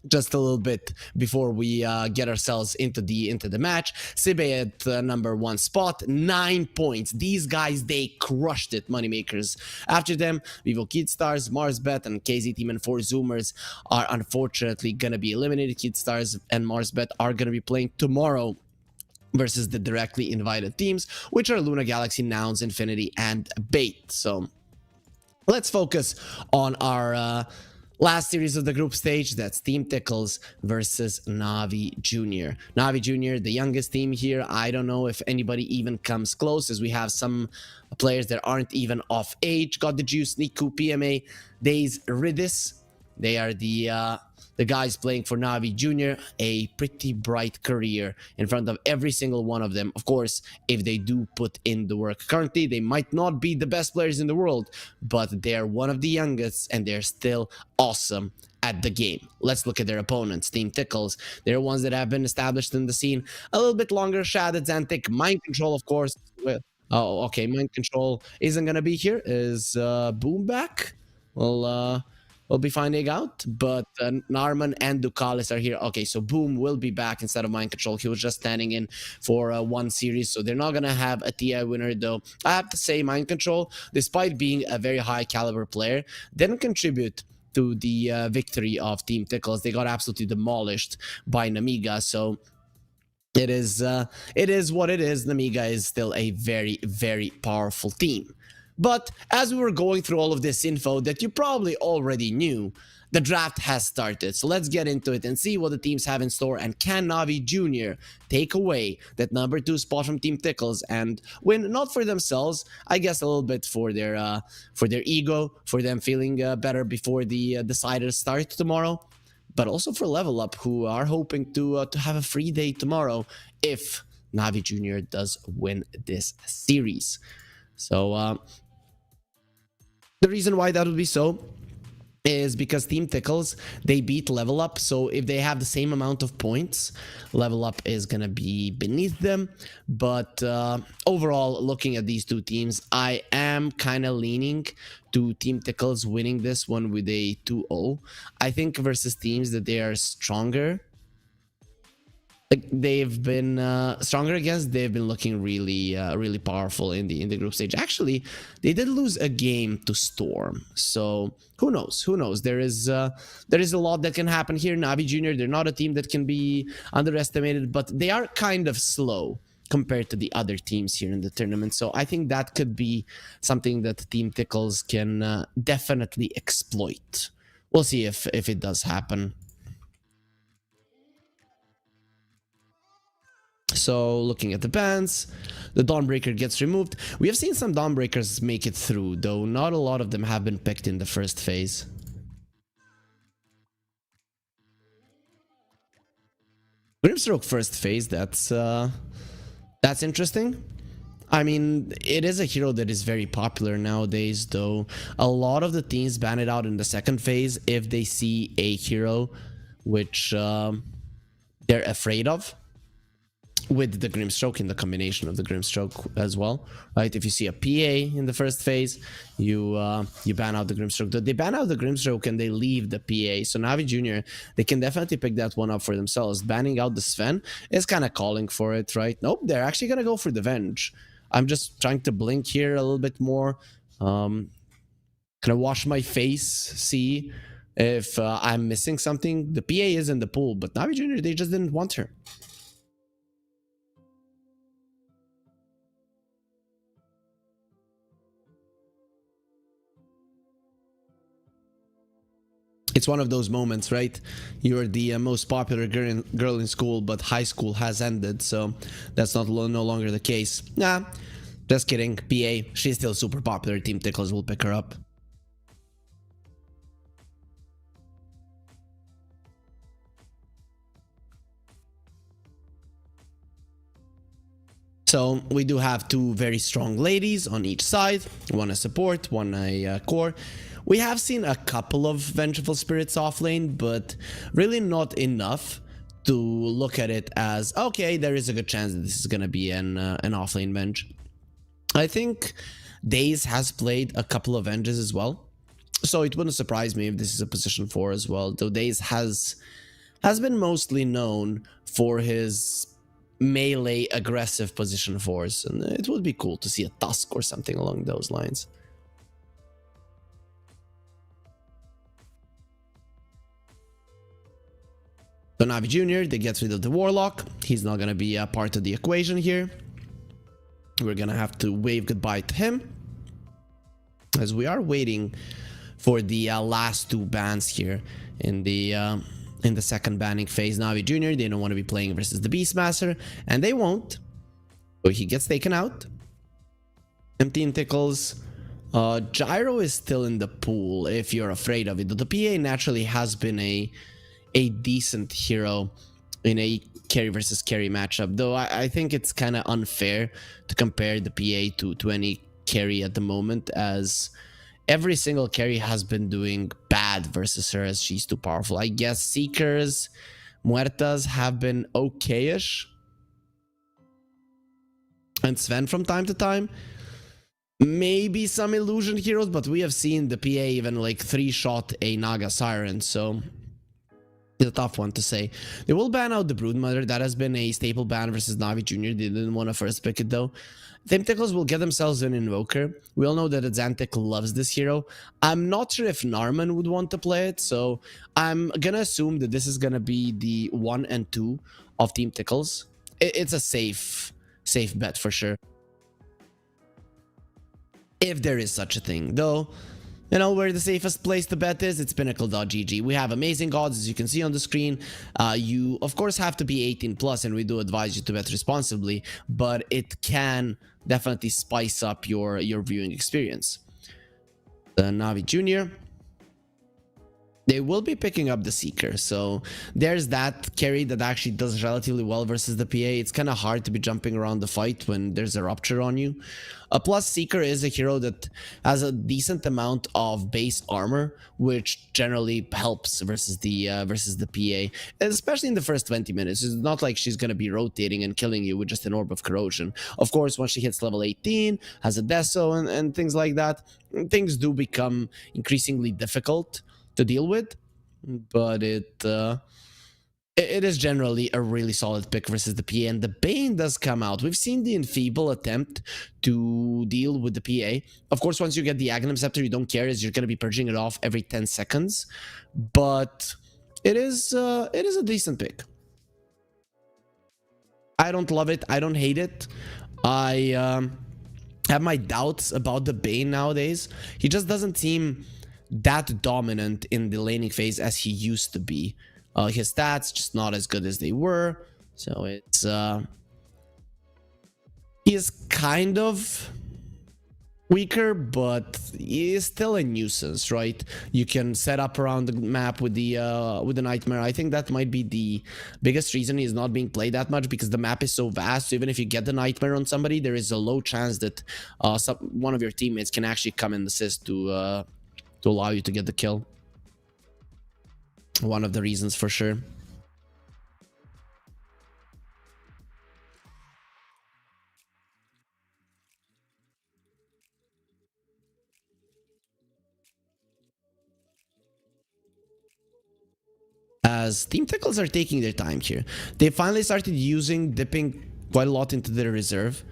just a little bit before we get ourselves into the match. Sibe at number 1 spot, 9 points. These guys, they crushed it, moneymakers. After them, Vivo Kidstars, Marsbet, and KZ Team and 4 Zoomers are unfortunately gonna be eliminated. Kidstars and Marsbet are gonna be playing tomorrow versus the directly invited teams, which are Luna Galaxy, Nouns, Infinity, and Bait. So let's focus on our last series of the group stage. That's Team Tickles versus Navi Jr. Navi Jr., the youngest team here. I don't know if anybody even comes close, as we have some players that aren't even of age. Got the Juice, Niku, PMA, Days, Ridis, They are the guys playing for Navi Junior, a pretty bright career in front of every single one of them. Of course, if they do put in the work. Currently, they might not be the best players in the world, but they're one of the youngest and they're still awesome at the game. Let's look at their opponents. Team Tickles, they're ones that have been established in the scene a little bit longer. Shaded, Zantic, Mind Control, of course. Oh, okay, Mind Control isn't gonna be here. Is Boom back? Well, we'll be finding out, but Narman and Ducalis are here. Okay, so Boom will be back instead of Mind Control. He was just standing in for one series, so they're not gonna have a TI winner, though. I have to say, Mind Control, despite being a very high caliber player, didn't contribute to the victory of Team Tickles. They got absolutely demolished by Nemiga, so it is what it is. Nemiga is still a very, very powerful team. But as we were going through all of this info that you probably already knew, the draft has started. So let's get into it and see what the teams have in store. And can Navi Junior take away that number 2 spot from Team Tickles and win, not for themselves, I guess a little bit for their ego, for them feeling better before the deciders start tomorrow, but also for Level Up, who are hoping to have a free day tomorrow if Navi Junior does win this series. So the reason why that would be so is because Team Tickles, they beat Level Up, so if they have the same amount of points, Level Up is gonna be beneath them. But overall, looking at these two teams, I am kind of leaning to Team Tickles winning this one with a 2-0. I think versus teams that they are stronger, like they've been stronger against, they've been looking really really powerful in the group stage. Actually, they did lose a game to Storm, so who knows, there is a lot that can happen here. Navi Junior, they're not a team that can be underestimated, but they are kind of slow compared to the other teams here in the tournament, so I think that could be something that Team Tickles can definitely exploit. We'll see if it does happen. So looking at the bans, the Dawnbreaker gets removed. We have seen some Dawnbreakers make it through, though not a lot of them have been picked in the first phase. Grimstroke first phase, that's interesting. I mean, it is a hero that is very popular nowadays, though. A lot of the teams ban it out in the second phase if they see a hero which they're afraid of. With the Grimstroke, in the combination of the Grimstroke as well, right? If you see a PA in the first phase, you ban out the Grimstroke. They ban out the Grimstroke and they leave the PA. So Navi Junior, they can definitely pick that one up for themselves. Banning out the Sven is kind of calling for it, right? Nope, they're actually gonna go for the Venge. I'm just trying to blink here a little bit more. Can I wash my face? See if I'm missing something. The PA is in the pool, but Navi Junior, they just didn't want her. It's one of those moments, right? You're the most popular girl in school, but high school has ended, so that's no longer the case. Nah, just kidding. PA, she's still super popular. Team Tickles will pick her up. So we do have two very strong ladies on each side. One a support, one a core. We have seen a couple of Vengeful Spirits off lane, but really not enough to look at it as, okay, there is a good chance that this is going to be an off lane Venge. I think Daze has played a couple of Venges as well, so it wouldn't surprise me if this is a position 4 as well, though Daze has been mostly known for his melee aggressive position 4s, and it would be cool to see a Tusk or something along those lines. So Navi Junior, they get rid of the Warlock. He's not going to be a part of the equation here. We're going to have to wave goodbye to him, as we are waiting for the last two bans here in the second banning phase. Navi Junior, they don't want to be playing versus the Beastmaster, and they won't. So he gets taken out. Team Tickles, Gyro is still in the pool if you're afraid of it. The PA naturally has been a decent hero in a carry versus carry matchup, though I think it's kind of unfair to compare the PA to any carry at the moment, as every single carry has been doing bad versus her as she's too powerful. I guess Seekers, Muertas have been okay-ish, and Sven from time to time. Maybe some illusion heroes, but we have seen the PA even like 3-shot a Naga Siren, so it's a tough one to say. They will ban out the Broodmother. That has been a staple ban versus Navi Jr. They didn't want to first pick it though. Themticles will get themselves an Invoker. We all know that Xantic loves this hero. I'm not sure if Narman would want to play it, so I'm gonna assume that this is gonna be the 1 and 2 of Team Tickles. It's a safe bet for sure, if there is such a thing. Though, you know where the safest place to bet is? It's Pinnacle.gg. We have amazing odds, as you can see on the screen. You, of course, have to be 18 plus, and we do advise you to bet responsibly, but it can definitely spice up your viewing experience. The Navi Jr., they will be picking up the Seeker, so there's that carry that actually does relatively well versus the PA. It's kind of hard to be jumping around the fight when there's a Rupture on you. Plus, Seeker is a hero that has a decent amount of base armor, which generally helps versus the PA, especially in the first 20 minutes. It's not like she's going to be rotating and killing you with just an Orb of Corrosion. Of course, once she hits level 18, has a Deso and things like that, things do become increasingly difficult to deal with, but it is generally a really solid pick versus the PA, and the Bane does come out. We've seen the Enfeeble attempt to deal with the PA. Of course, once you get the Aghanim Scepter, you don't care, as you're going to be purging it off every 10 seconds, but it is a decent pick. I don't love it. I don't hate it. I have my doubts about the Bane nowadays. He just doesn't seem that dominant in the laning phase as he used to be. His stats just not as good as they were, so it's he is kind of weaker, but he is still a nuisance, right? You can set up around the map with the Nightmare. I think that might be the biggest reason he's not being played that much, because the map is so vast. So even if you get the Nightmare on somebody, there is a low chance that one of your teammates can actually come and assist to allow you to get the kill. One of the reasons for sure. As Team Tickles are taking their time here, they finally started dipping quite a lot into their reserve.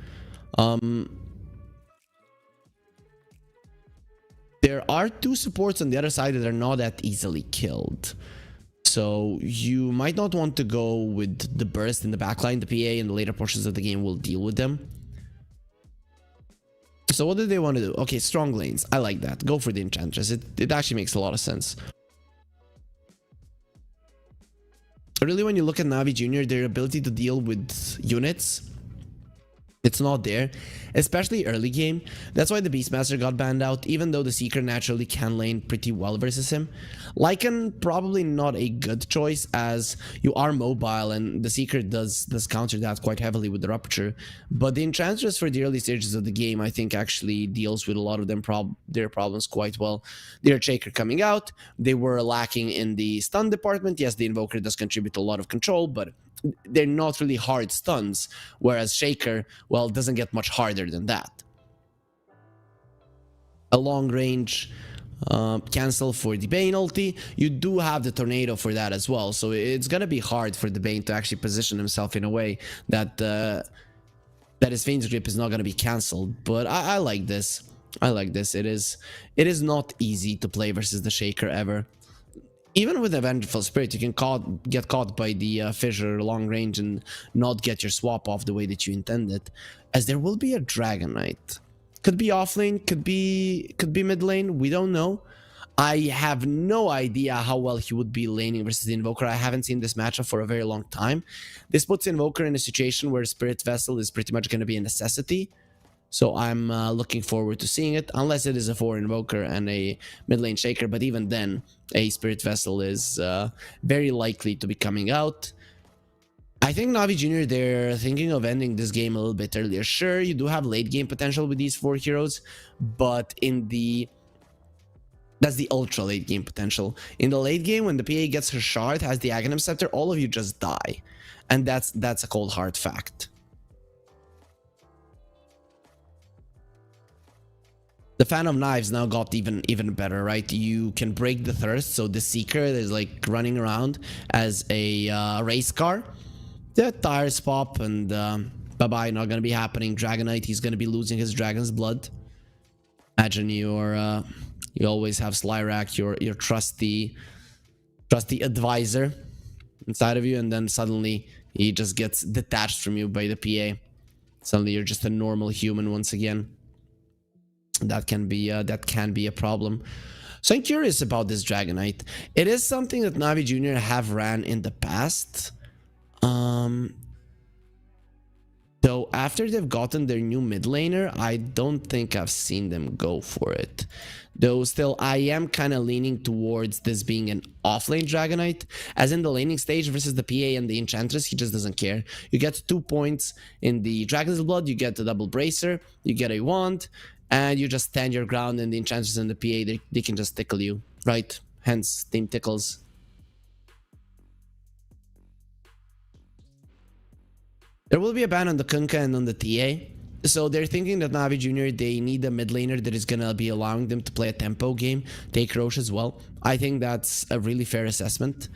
There are 2 supports on the other side that are not that easily killed, so you might not want to go with the burst in the backline. The PA in the later portions of the game will deal with them. So what do they want to do? Okay, strong lanes. I like that. Go for the Enchantress. It actually makes a lot of sense. Really, when you look at Navi Jr., their ability to deal with units, it's not there, especially early game. That's why the Beastmaster got banned out, even though the Seeker naturally can lane pretty well versus him. Lycan, probably not a good choice, as you are mobile, and the Seeker does counter that quite heavily with the Rupture. But the Enchantress for the early stages of the game, I think, actually deals with a lot of their problems quite well. The Earthshaker coming out, they were lacking in the stun department. Yes, the Invoker does contribute a lot of control, but they're not really hard stuns, whereas Shaker, well, doesn't get much harder than that. A long range cancel for the Bane ulti. You do have the Tornado for that as well, so it's gonna be hard for the Bane to actually position himself in a way that his Fiend's Grip is not gonna be cancelled. But I like this. I like this. It is not easy to play versus the Shaker ever. Even with a Vengeful Spirit, you can get caught by the Fissure long range and not get your swap off the way that you intended, as there will be a Dragon Knight. Could be off lane, could be mid lane, we don't know. I have no idea how well he would be laning versus the Invoker. I haven't seen this matchup for a very long time. This puts Invoker in a situation where Spirit Vessel is pretty much going to be a necessity. So I'm looking forward to seeing it, unless it is a 4 Invoker and a mid lane Shaker. But even then, a Spirit Vessel is very likely to be coming out. I think Navi Jr., they're thinking of ending this game a little bit earlier. Sure, you do have late game potential with these 4 heroes, but that's the ultra late game potential. In the late game, when the PA gets her shard, has the Aghanim Scepter, all of you just die. And that's a cold hard fact. The Fan of Knives now got even better, right? You can break the thirst, so the Seeker is like running around as a race car. The tires pop and bye-bye, not gonna be happening. Dragonite, he's gonna be losing his Dragon's Blood. Imagine you always have Slyrak, your trusty advisor inside of you, and then suddenly he just gets detached from you by the PA. Suddenly you're just a normal human once again. That can be a problem. So I'm curious about this Dragonite. It is something that Navi Jr. have ran in the past. Though after they've gotten their new mid laner, I don't think I've seen them go for it. Though still, I am kind of leaning towards this being an offlane Dragonite. As in the laning stage versus the PA and the Enchantress, he just doesn't care. You get 2 points in the Dragon's Blood, you get the double bracer, you get a wand, and you just stand your ground, and the Enchantress and the PA, they can just tickle you, right? Hence, Team Tickles. There will be a ban on the Kunkka and on the TA. So they're thinking that Navi Jr., they need a mid laner that is going to be allowing them to play a tempo game. Take Roche as well. I think that's a really fair assessment,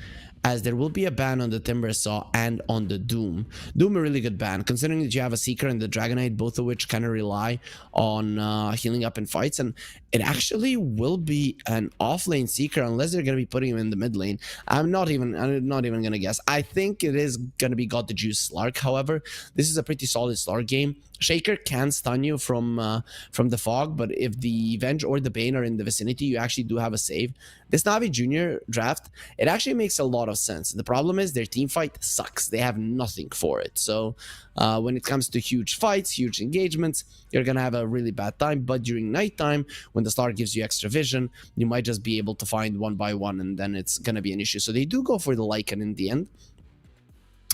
as there will be a ban on the Timbersaw and on the Doom. Doom, a really good ban, considering that you have a Seeker and the Dragonite, both of which kind of rely on healing up in fights. And it actually will be an offlane Seeker unless they're going to be putting him in the mid lane. I'm not even going to guess. I think it is going to be Got the Juice Slark. However, this is a pretty solid Slark game. Shaker can stun you from the fog, but if the Venge or the Bane are in the vicinity, you actually do have a save. This Navi Jr. draft, it actually makes a lot of sense. The problem is their team fight sucks. They have nothing for it. So when it comes to huge fights, huge engagements, you're going to have a really bad time. But during nighttime, when the star gives you extra vision, you might just be able to find one by one, and then it's going to be an issue. So they do go for the Lycan in the end.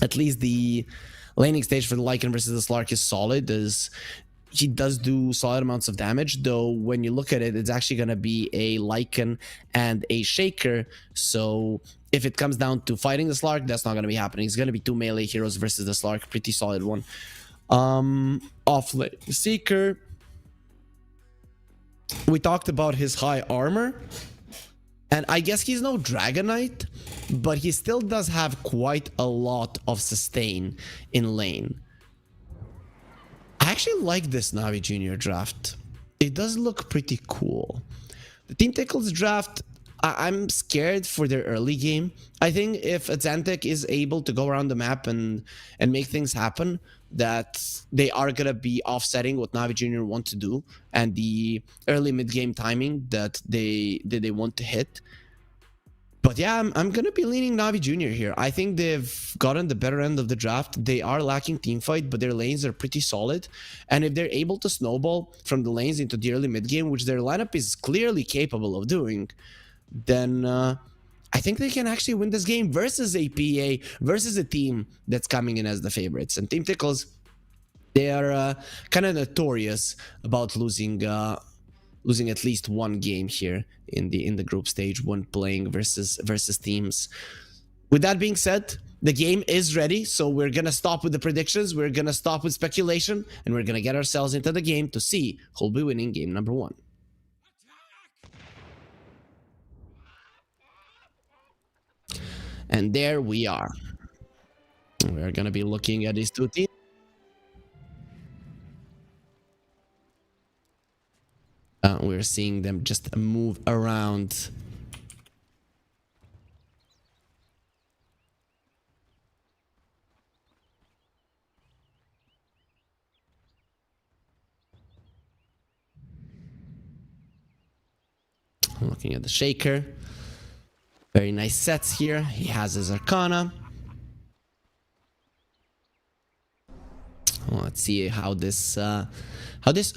At least the laning stage for the Lycan versus the Slark is solid, as he does do solid amounts of damage, though when you look at it, it's actually going to be a Lycan and a Shaker. So if it comes down to fighting the Slark, that's not going to be happening. It's going to be 2 melee heroes versus the Slark. Pretty solid one. Offlane Seeker. We talked about his high armor. And I guess he's no Dragonite, but he still does have quite a lot of sustain in lane. I actually like this Navi Jr. draft. It does look pretty cool. The Team Tickles draft, I'm scared for their early game. I think if Azantec is able to go around the map and make things happen, that they are going to be offsetting what Navi Jr. want to do and the early mid-game timing that they want to hit. But yeah, I'm going to be leaning Navi Jr. here. I think they've gotten the better end of the draft. They are lacking team fight, but their lanes are pretty solid. And if they're able to snowball from the lanes into the early mid-game, which their lineup is clearly capable of doing, then I think they can actually win this game versus a PA, versus a team that's coming in as the favorites. And Team Tickles, they are kind of notorious about losing at least one game here in the group stage when playing versus teams. With that being said, the game is ready, so we're gonna stop with the predictions, we're gonna stop with speculation, and we're gonna get ourselves into the game to see who'll be winning game number 1. And there we are. We're gonna be looking at these two teams. We're seeing them just move around. Looking at the Shaker. Very nice sets here. He has his Arcana. Oh, Let's see how this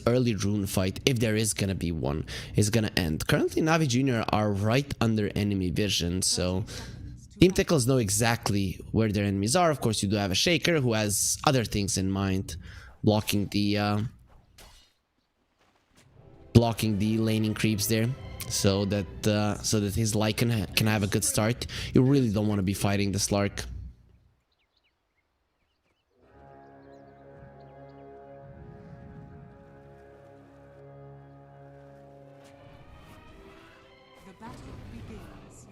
early rune fight, if there is gonna be one, is gonna end. Currently, Navi Junior are right under enemy vision, so Team Tickles know exactly where their enemies are. Of course, you do have a Shaker who has other things in mind, blocking the laning creeps there, so that his Lycan can have a good start. You really don't want to be fighting the Slark. The battle begins.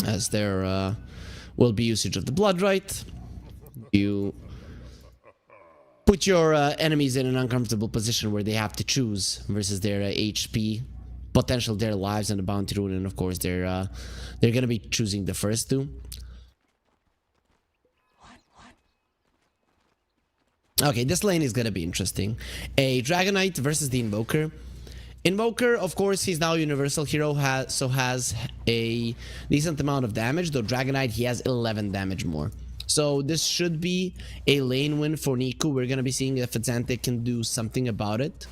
As there will be usage of the Blood Right. You put your enemies in an uncomfortable position where they have to choose versus their HP, potential their lives, and the bounty rune, and of course they're gonna be choosing the first two. Okay, this lane is gonna be interesting. A Dragonite versus the Invoker. Invoker, of course, he's now Universal Hero, has a decent amount of damage, though Dragonite, he has 11 damage more. So this should be a lane win for Niku. We're going to be seeing if Fazante can do something about it.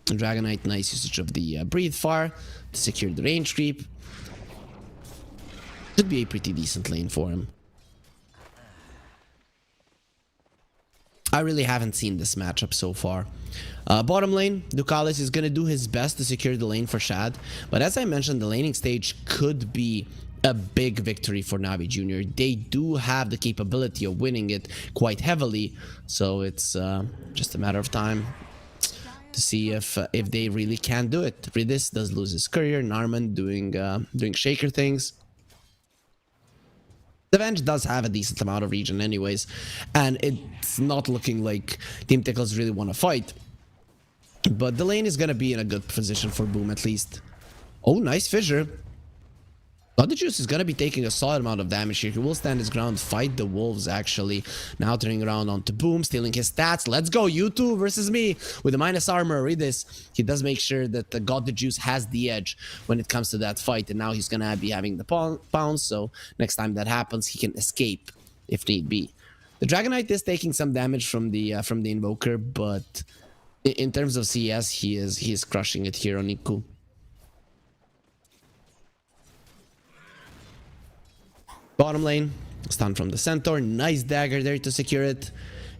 Dragonite, nice usage of the Breathe Fire to secure the range creep. Should be a pretty decent lane for him. I really haven't seen this matchup so far. Bottom lane, Ducalis is going to do his best to secure the lane for Shad. But as I mentioned, the laning stage could be a big victory for Navi Junior. They do have the capability of winning it quite heavily, so it's just a matter of time to see if they really can do it. Ridis does lose his courier. Narman doing Shaker things. The Venge does have a decent amount of regen anyways, and it's not looking like Team Tickles really want to fight. But the lane is going to be in a good position for Boom at least. Oh, nice fissure. God the Juice is going to be taking a solid amount of damage here. He will stand his ground, fight the wolves actually. Now turning around onto Boom, stealing his stats. Let's go, you two versus me. With the minus armor, read this. He does make sure that the God the Juice has the edge when it comes to that fight. And now he's going to be having the pounce. So next time that happens, he can escape if need be. The Dragonite is taking some damage from the Invoker, but in terms of CS, he is crushing it here on Niku. Bottom lane, stun from the Centaur, nice dagger there to secure it,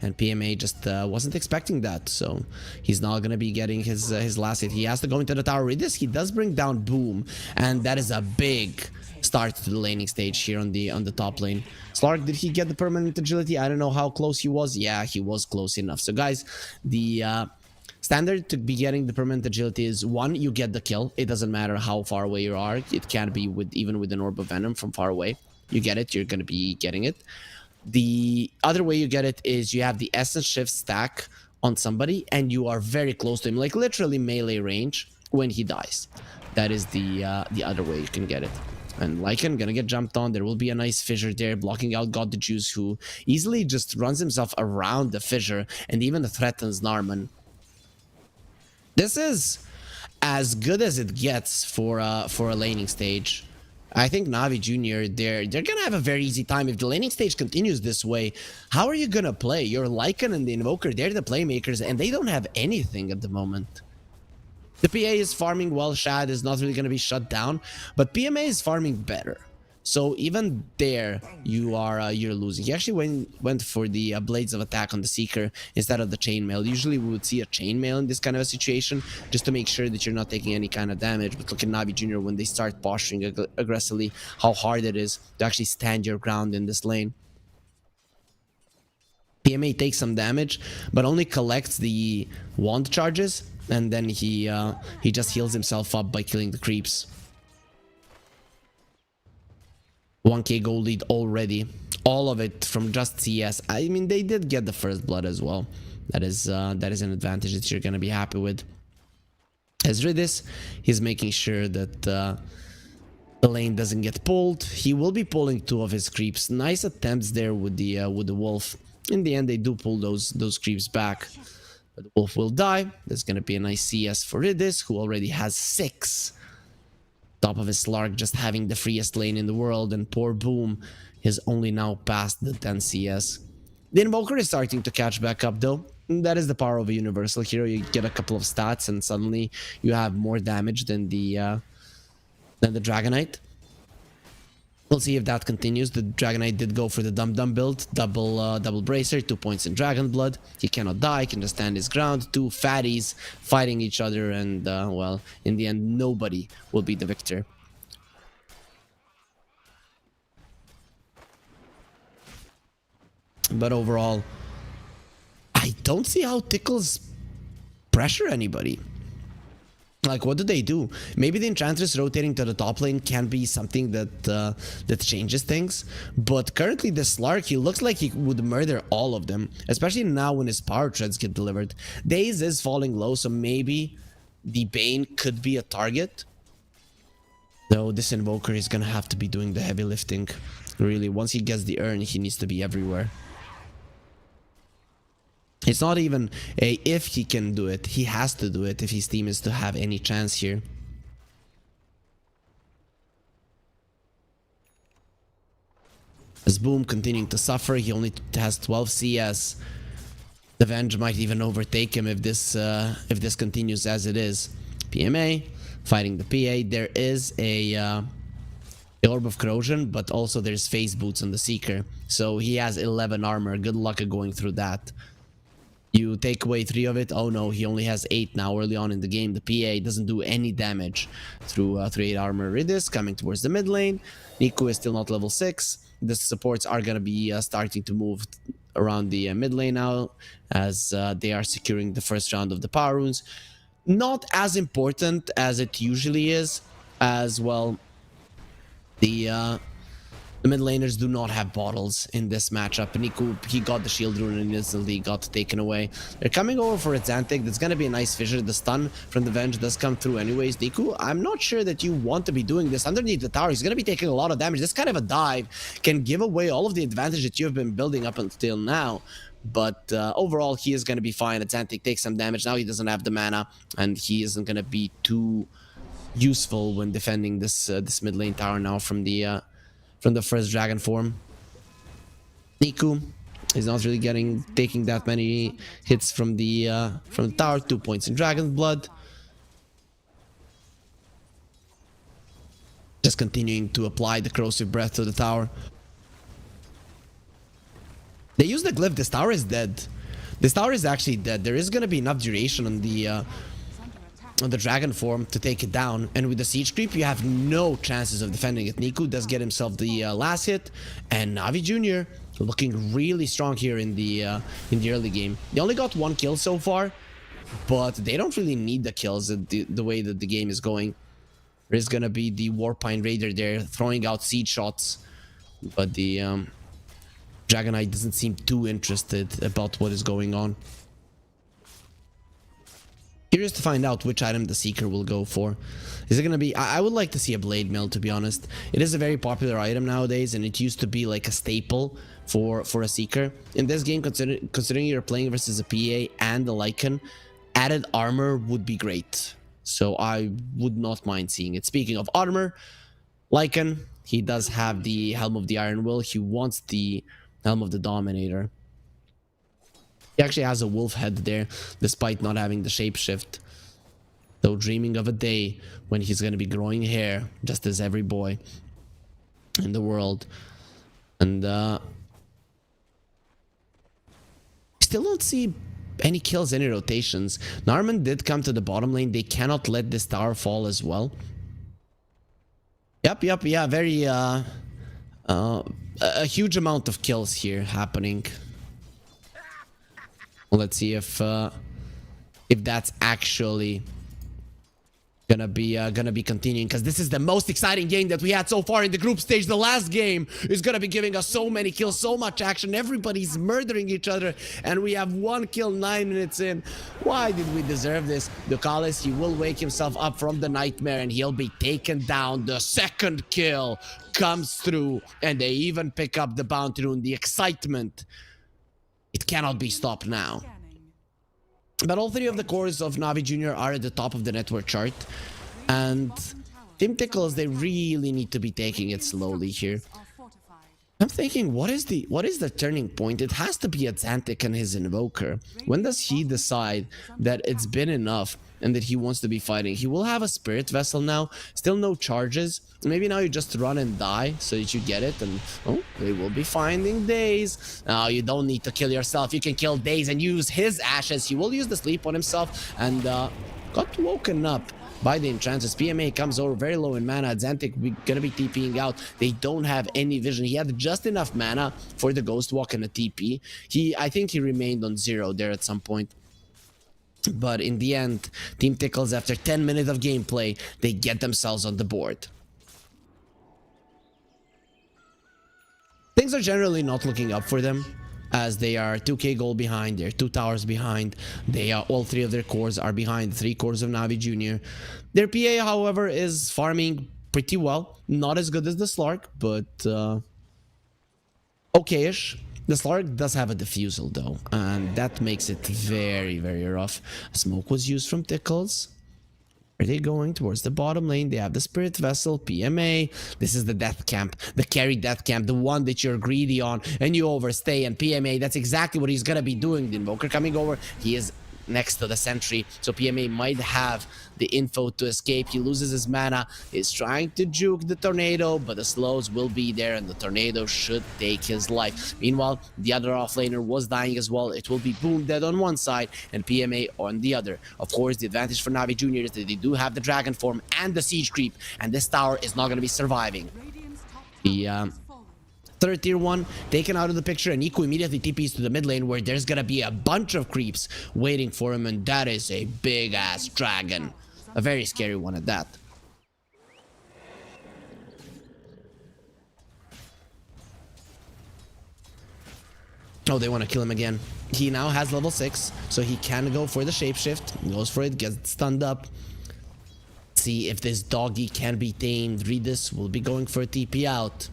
and PMA just wasn't expecting that, so he's not gonna be getting his last hit. He has to go into the tower. Read this, he does bring down Boom, and that is a big start to the laning stage here on the top lane. Slark, did he get the permanent agility? I don't know how close he was. Yeah, he was close enough. So guys, the standard to be getting the permanent agility is 1, you get the kill. It doesn't matter how far away you are. It can be even with an Orb of Venom from far away. You get it, you're going to be getting it. The other way you get it is you have the Essence Shift stack on somebody and you are very close to him, like literally melee range when he dies. That is the other way you can get it. And Lycan gonna get jumped on. There will be a nice fissure there, blocking out God the Juice, who easily just runs himself around the fissure and even threatens Narman. This is as good as it gets for a laning stage. I think Navi Junior, they're gonna have a very easy time if the laning stage continues this way. How are you gonna play? Your Lycan and the Invoker, they're the playmakers, and they don't have anything at the moment. The PA is farming well. Shad is not really gonna be shut down, but PMA is farming better. So even there, you're losing. He actually went for the Blades of Attack on the Seeker instead of the Chainmail. Usually we would see a Chainmail in this kind of a situation just to make sure that you're not taking any kind of damage. But look at Navi Junior when they start posturing aggressively, how hard it is to actually stand your ground in this lane. PMA takes some damage, but only collects the wand charges, and then he just heals himself up by killing the creeps. 1k gold lead already, all of it from just CS. I mean, they did get the first blood as well. That is an advantage that you're gonna be happy with. As Ridis, he's making sure that the lane doesn't get pulled. He will be pulling 2 of his creeps. Nice attempts there with the wolf. In the end, they do pull those creeps back, but the wolf will die. There's gonna be a nice CS for Ridis, who already has 6 top of his Slark, just having the freest lane in the world, and poor Boom is only now past the 10 CS. The Invoker is starting to catch back up though. That is the power of a universal hero. You get a couple of stats and suddenly you have more damage than the Dragonite. We'll see if that continues. The Dragonite did go for the Dum build, double bracer, 2 points in Dragon Blood. He cannot die, can just stand his ground. Two fatties fighting each other, and well, in the end, nobody will be the victor. But overall, I don't see how Tickles pressure anybody. Like, what do they do? Maybe the Enchantress rotating to the top lane can be something that changes things. But currently, the Slark, he looks like he would murder all of them. Especially now when his power treads get delivered. Daze is falling low, so maybe the Bane could be a target. Though this Invoker is gonna have to be doing the heavy lifting. Really, once he gets the urn, he needs to be everywhere. It's not even a if he can do it, he has to do it if his team is to have any chance here. As Boom continuing to suffer, he only has 12 CS. The Venge might even overtake him if this continues as it is. PMA fighting the PA. There is a Orb of Corrosion, but also there's Phase Boots on the Seeker. So he has 11 armor. Good luck at going through that. You take away 3 of it. Oh no, he only has 8 now early on in the game. The PA doesn't do any damage through 3-8 armor. Ridis coming towards the mid lane. Niku is still not level 6. The supports are going to be starting to move around the mid lane now as they are securing the first round of the power runes. Not as important as it usually is, as well. The mid laners do not have bottles in this matchup. Niku, he got the shield rune and instantly got taken away. They're coming over for a Xantic. That's going to be a nice fissure. The stun from the Venge does come through anyways. Niku, I'm not sure that you want to be doing this. Underneath the tower, he's going to be taking a lot of damage. This kind of a dive can give away all of the advantage that you have been building up until now. But overall, he is going to be fine. Xantic takes some damage. Now he doesn't have the mana, and he isn't going to be too useful when defending this mid lane tower now from the first dragon form. Niku is not really taking that many hits from the tower. 2 points in Dragon's Blood. Just continuing to apply the corrosive breath to the tower. They use the glyph. This tower is dead. This tower is actually dead. There is going to be enough duration on the dragon form to take it down, and with the siege creep you have no chances of defending it. Niku does get himself the last hit, and Navi Jr. looking really strong here in the early game. They only got 1 kill so far, but they don't really need the kills the way that the game is going. There's gonna be the Warpine Raider there throwing out siege shots, but the Dragonite doesn't seem too interested about what is going on. Curious to find out which item the Seeker will go for. Is it going to be... I would like to see a Blade Mill, to be honest. It is a very popular item nowadays, and it used to be like a staple for a Seeker. In this game, considering you're playing versus a PA and a Lycan, added armor would be great. So I would not mind seeing it. Speaking of armor, Lycan, he does have the Helm of the Iron Will. He wants the Helm of the Dominator. He actually has a wolf head there, despite not having the shapeshift. Though dreaming of a day when he's going to be growing hair, just as every boy in the world. And still don't see any kills, any rotations. Narman did come to the bottom lane. They cannot let this tower fall as well. Yep, yeah, very a huge amount of kills here happening. Let's see if that's actually gonna be continuing, because this is the most exciting game that we had so far in the group stage. The last game is gonna be giving us so many kills, so much action. Everybody's murdering each other, and we have 1 kill 9 minutes in. Why did we deserve this? Ducalis, he will wake himself up from the nightmare, and he'll be taken down. The second kill comes through, and they even pick up the bounty rune. The excitement, it cannot be stopped now. But all 3 of the cores of Navi Jr. are at the top of the network chart. And Team Tickles, they really need to be taking it slowly here. Are fortified. I'm thinking, what is the turning point? It has to be Xantic and his Invoker. When does he decide that it's been enough and that he wants to be fighting? He will have a Spirit Vessel now, still no charges. Maybe now you just run and die so that you get it, and oh, they will be finding Daze. Now you don't need to kill yourself. You can kill Daze and use his ashes. He will use the sleep on himself and got woken up by the Enchantress. PMA comes over very low in mana. Xantic gonna be TPing out. They don't have any vision. He had just enough mana for the Ghost Walk and a TP. I think he remained on 0 there at some point. But in the end, Team Tickles, after 10 minutes of gameplay, they get themselves on the board. Things are generally not looking up for them, as they are 2k gold behind, they're 2 towers behind, they are all 3 of their cores are behind the 3 cores of Navi Jr. Their PA, however, is farming pretty well, not as good as the Slark, but okay-ish. The Slark does have a defusal though, and that makes it very, very rough. Smoke was used from Tickles. Are they going towards the bottom lane? They have the Spirit Vessel, PMA. This is the Death Camp, the carry Death Camp, the one that you're greedy on and you overstay. And PMA, that's exactly what he's gonna be doing. The Invoker coming over, he is next to the Sentry, so PMA might have the info to escape. He loses his mana, he's trying to juke the Tornado, but the slows will be there and the Tornado should take his life. Meanwhile, the other offlaner was dying as well. It will be Boom dead on one side and PMA on the other. Of course, the advantage for Navi Jr. is that they do have the Dragon Form and the Siege Creep, and this tower is not going to be surviving. The third tier 1 taken out of the picture, and Niku immediately TPs to the mid lane where there's gonna be a bunch of creeps waiting for him, and that is a big ass dragon, a very scary one at that. Oh, they want to kill him again. He now has level 6, so he can go for the shapeshift. He goes for it, gets stunned up. See if this doggy can be tamed. Redis will be going for a TP out.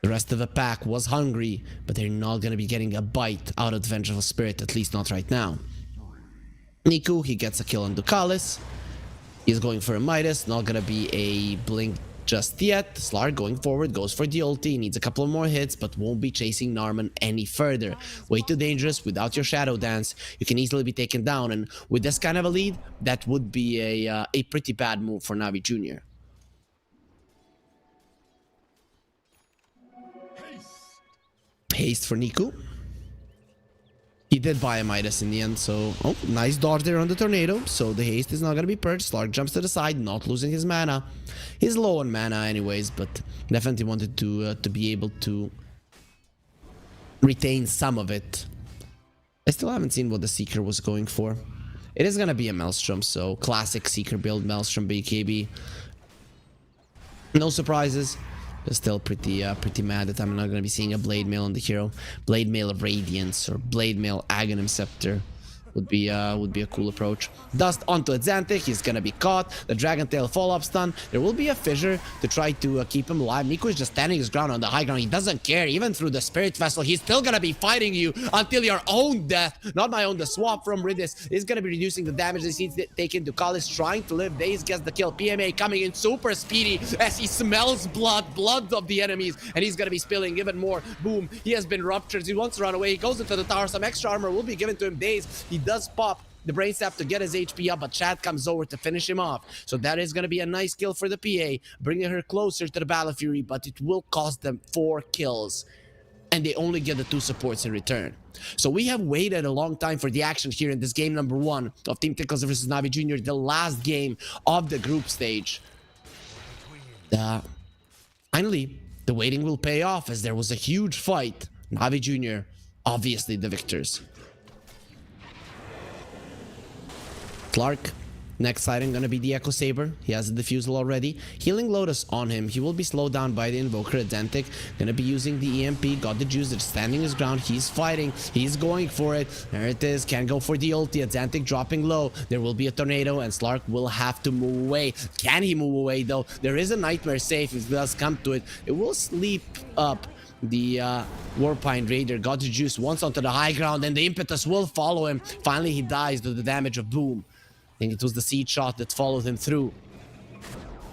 The rest of the pack was hungry, but they're not going to be getting a bite out of the Vengeful Spirit, at least not right now. Niku, he gets a kill on Ducalis. He's going for a Midas, not going to be a blink just yet. Slark going forward, goes for the ulti, needs a couple of more hits, but won't be chasing Narman any further. Way too dangerous. Without your Shadow Dance, you can easily be taken down, and with this kind of a lead, that would be a pretty bad move for Navi Jr. Haste for Niku. He did buy a Midas in the end, so... Oh, nice dodge there on the Tornado. So the haste is not going to be purged. Slark jumps to the side, not losing his mana. He's low on mana anyways, but definitely wanted to be able to retain some of it. I still haven't seen what the Seeker was going for. It is going to be a Maelstrom, so classic Seeker build, Maelstrom BKB. No surprises. But still pretty mad that I'm not going to be seeing a Blade Mail on the hero. Blade Mail Radiance or Blade Mail Aghanim Scepter would be a cool approach. Dust onto Xantic, he's gonna be caught. The Dragon Tail follow-up stun. There will be a fissure to try to keep him alive. Niku is just standing his ground on the high ground. He doesn't care, even through the Spirit Vessel. He's still gonna be fighting you until your own death. Not my own. The swap from Ridis is gonna be reducing the damage that he's taken. Ducalis trying to live. Daze gets the kill. PMA coming in super speedy as he smells blood of the enemies, and he's gonna be spilling even more. Boom, he has been ruptured. He wants to run away. He goes into the tower. Some extra armor will be given to him. Daze, he does pop the brain sap to get his HP up, but Chad comes over to finish him off. So that is going to be a nice kill for the PA, bringing her closer to the Battle Fury, but it will cost them 4 kills. And they only get the 2 supports in return. So we have waited a long time for the action here in this game number 1 of Team Tickles versus Navi Jr., the last game of the group stage. Finally, the waiting will pay off as there was a huge fight. Navi Jr., obviously the victors. Clark, next sighting gonna be the Echo Saber. He has a defusal already. Healing Lotus on him. He will be slowed down by the Invoker. Xantic gonna be using the EMP. Got the juice. They're standing his ground. He's fighting. He's going for it. There it is. Can't go for the ulti. Xantic dropping low. There will be a tornado and Slark will have to move away. Can he move away though? There is a Nightmare safe if it does come to it. It will sleep up. The Warpine Raider got the juice once onto the high ground and the impetus will follow him. Finally he dies to the damage of Boom. I think it was the seed shot that followed him through.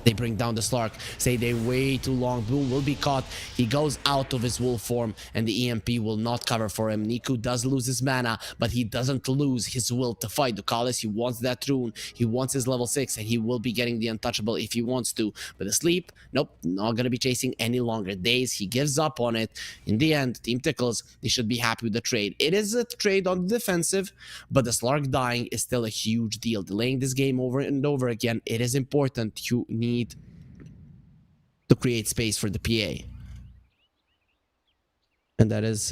They bring down the Slark. Say they way too long. Boom will be caught. He goes out of his wolf form, and the EMP will not cover for him. Niku does lose his mana, but he doesn't lose his will to fight. Ducalis, he wants that rune. He wants his level 6, and he will be getting the untouchable if he wants to. But asleep, nope, not gonna be chasing any longer. Days, he gives up on it. In the end, Team Tickles, they should be happy with the trade. It is a trade on the defensive, but the Slark dying is still a huge deal. Delaying this game over and over again, it is important. You need to create space for the PA, and that is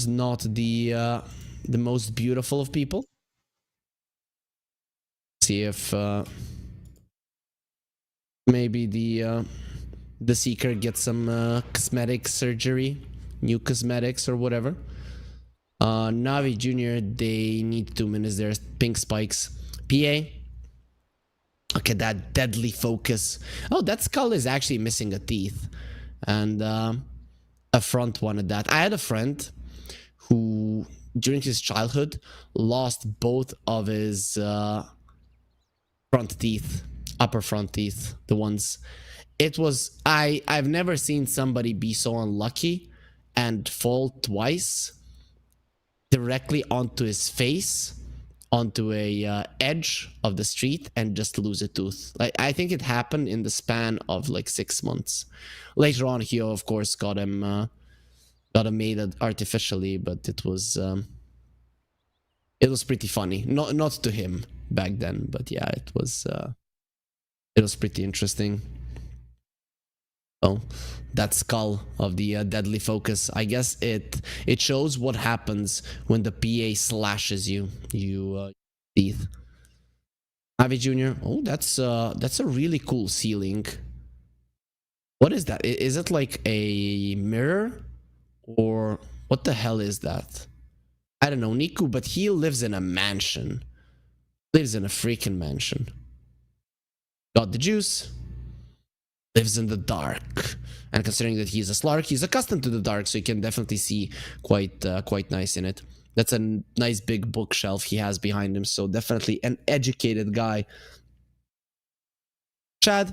not the most beautiful of people. See if maybe the Seeker gets some cosmetic surgery, new cosmetics or whatever. Navi Jr., they need 2 minutes. There's pink spikes. PA. Look at that deadly focus. Oh, that skull is actually missing a teeth. And a front one at that. I had a friend who, during his childhood, lost both of his front teeth. Upper front teeth. The ones. It was... I've never seen somebody be so unlucky and fall twice directly onto his face, onto a edge of the street, and just lose a tooth. Like, I think it happened in the span of like 6 months. Later on, he of course got him made artificially, but it was pretty funny. Not to him back then, but yeah, it was pretty interesting. Oh, that skull of the deadly focus. I guess it shows what happens when the PA slashes you teeth. Avi Jr. Oh, that's a really cool ceiling. What is that? Is it like a mirror, or what the hell is that? I don't know, Niku, but he lives in a mansion. Lives in a freaking mansion. Got the juice. Lives in the dark, and considering that he's a Slark, he's accustomed to the dark, so you can definitely see quite nice in it. That's a nice big bookshelf he has behind him, so definitely an educated guy. Chad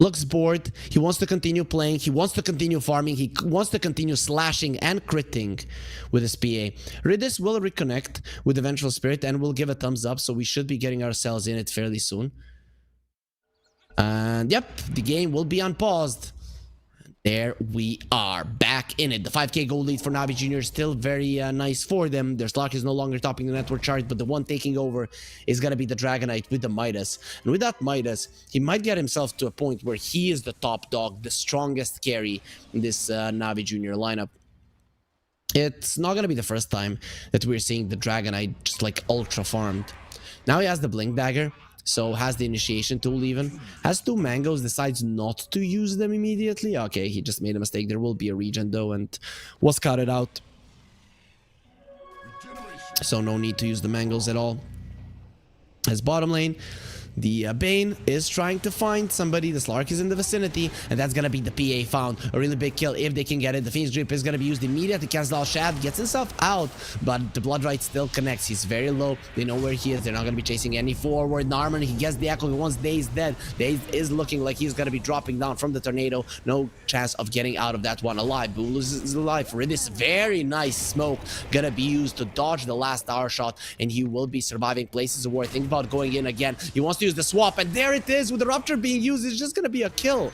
looks bored. He wants to continue playing. He wants to continue farming. He wants to continue slashing and critting with his PA. Ridis will reconnect with the Vengeful Spirit and will give a thumbs up, so we should be getting ourselves in it fairly soon. And yep, the game will be unpaused. There we are, back in it. The 5k gold lead for Navi Jr. is still very nice for them. Their Slark is no longer topping the network chart, but the one taking over is going to be the Dragonite with the Midas. And with that Midas, he might get himself to a point where he is the top dog, the strongest carry in this Navi Jr. lineup. It's not going to be the first time that we're seeing the Dragonite just like ultra farmed. Now he has the Blink Dagger. So has the initiation tool even. Has 2 mangoes, decides not to use them immediately. Okay, he just made a mistake. There will be a regen though, and was scouted out. So no need to use the mangoes at all. As bottom lane, the Bane is trying to find somebody. The Slark is in the vicinity, and that's gonna be the PA found. A really big kill if they can get it. The Fiend's Grip is gonna be used immediately to cancel out Shad. Gets himself out, but the Bloodrite still connects. He's very low. They know where he is. They're not gonna be chasing any forward. Narman, he gets the Echo. He wants Daze dead. Daze is looking like he's gonna be dropping down from the tornado. No chance of getting out of that one alive. Boom loses his life. Ridis, very nice smoke. Gonna be used to dodge the last tower shot, and he will be surviving Places of War. Think about going in again. He wants to use the swap, and there it is with the Rupture being used. It's just gonna be a kill.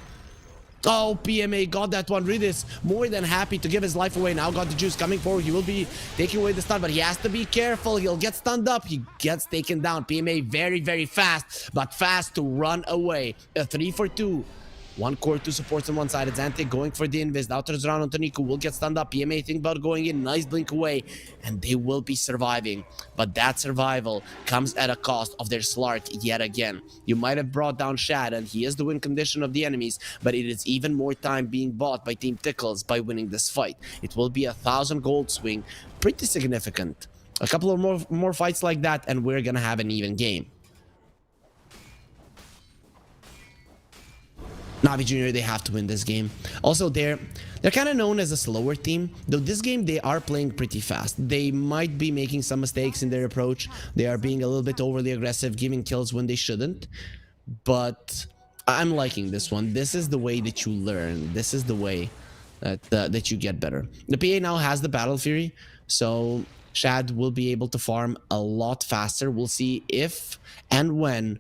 Oh, PMA got that one. Ridis more than happy to give his life away. Now got the juice coming forward. He will be taking away the stun, but he has to be careful. He'll get stunned up. He gets taken down. PMA very fast, but fast to run away. A 3 for 2. 1 core, 2 supports on one side. It's Ante going for the invis. Now turns around on Niku. Will get stunned up. PMA think about going in. Nice blink away. And they will be surviving. But that survival comes at a cost of their Slark yet again. You might have brought down Shad, and he is the win condition of the enemies. But it is even more time being bought by Team Tickles by winning this fight. It will be 1,000 gold swing. Pretty significant. A couple of more fights like that, and we're gonna have an even game. Navi Junior, they have to win this game. Also, they're kind of known as a slower team, though this game they are playing pretty fast. They might be making some mistakes in their approach. They are being a little bit overly aggressive, giving kills when they shouldn't. But I'm liking this one. This is the way that you learn. This is the way that you get better. The PA now has the Battle Fury, so Shad will be able to farm a lot faster. We'll see if and when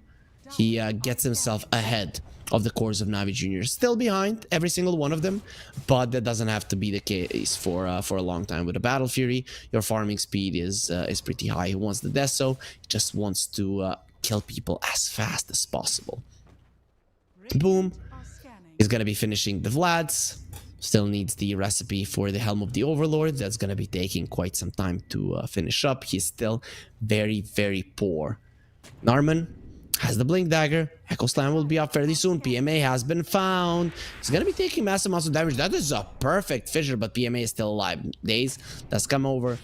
he gets himself ahead of the cores of Navi Junior. Still behind every single one of them, but that doesn't have to be the case for a long time. With a Battle Fury, your farming speed is pretty high. He wants the death, so he just wants to kill people as fast as possible. Boom. He's gonna be finishing the Vlads. Still needs the recipe for the Helm of the Overlord. That's gonna be taking quite some time to finish up. He's still very, very poor. Narman has the Blink Dagger. Echo Slam will be up fairly soon. PMA has been found. He's gonna be taking massive amounts of damage. That is a perfect fissure, but PMA is still alive. Daze does come over.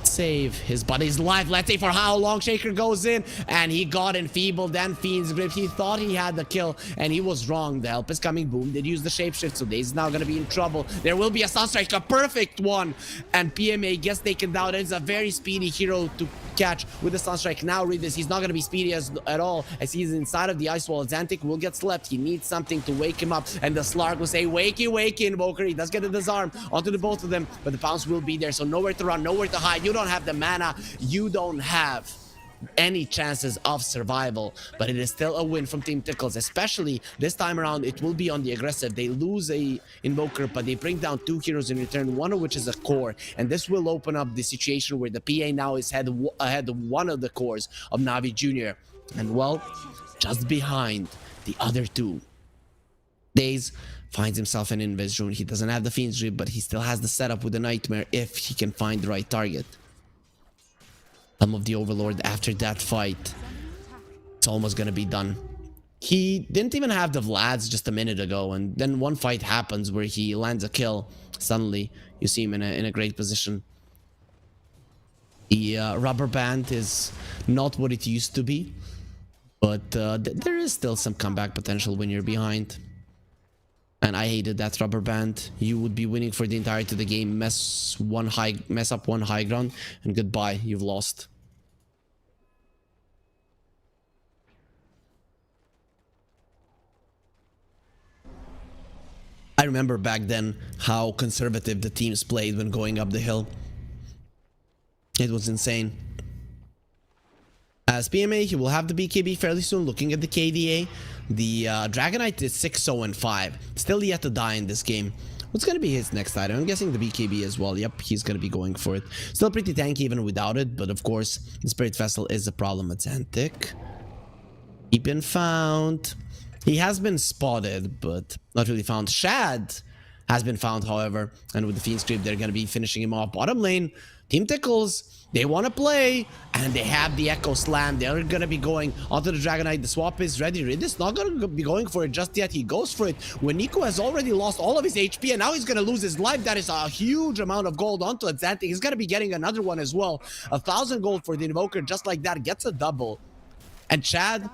Save. His buddy's alive. Let's see for how long. Shaker goes in, and he got enfeebled and Fiend's Grip. He thought he had the kill, and he was wrong. The help is coming. Boom. Did use the shapeshift, so Daze is now gonna be in trouble. There will be a Sunstrike, a perfect one, and PMA gets taken down. It's a very speedy hero to catch with the Sunstrike. Now read this. He's not gonna be speedy at all, as he's inside of the ice wall. Zantic will get slept. He needs something to wake him up, and the Slark will say, wakey, Invoker. He does get the disarm onto the both of them, but the pounce will be there, so nowhere to run, nowhere to hide. You don't have the mana, you don't have any chances of survival, but it is still a win from Team Tickles. Especially this time around, it will be on the aggressive. They lose a Invoker, but they bring down 2 heroes in return, one of which is a core, and this will open up the situation where the PA now is ahead of one of the cores of Navi Junior, and well, just behind the other two. Daze finds himself an Invis Rune. He doesn't have the Fiend's Grip, but he still has the setup with the Nightmare if he can find the right target. Some of the Overlord after that fight, it's almost gonna be done. He didn't even have the Vlads just a minute ago, and then one fight happens where he lands a kill. Suddenly, you see him in a great position. The rubber band is not what it used to be, but there is still some comeback potential when you're behind. And I hated that rubber band. You would be winning for the entirety of the game, mess up one high ground, and goodbye, you've lost. I remember back then how conservative the teams played when going up the hill. It was insane. As PMA, he will have the BKB fairly soon. Looking at the KDA, the Dragonite is 6-0-5. Still yet to die in this game. What's going to be his next item? I'm guessing the BKB as well. Yep, he's going to be going for it. Still pretty tanky even without it, but of course, the Spirit Vessel is a problem at Zantic. He's been found. He has been spotted, but not really found. Shad has been found, however, and with the Fiend's Grip, they're going to be finishing him off. Bottom lane, Team Tickles, they want to play, and they have the Echo Slam. They're going to be going onto the Dragonite. The swap is ready. Riddick's not going to be going for it just yet. He goes for it when Nico has already lost all of his HP, and now he's going to lose his life. That is a huge amount of gold onto it. Zantic is going to be getting another one as well. 1,000 gold for the Invoker, just like that, gets a double. And Chad,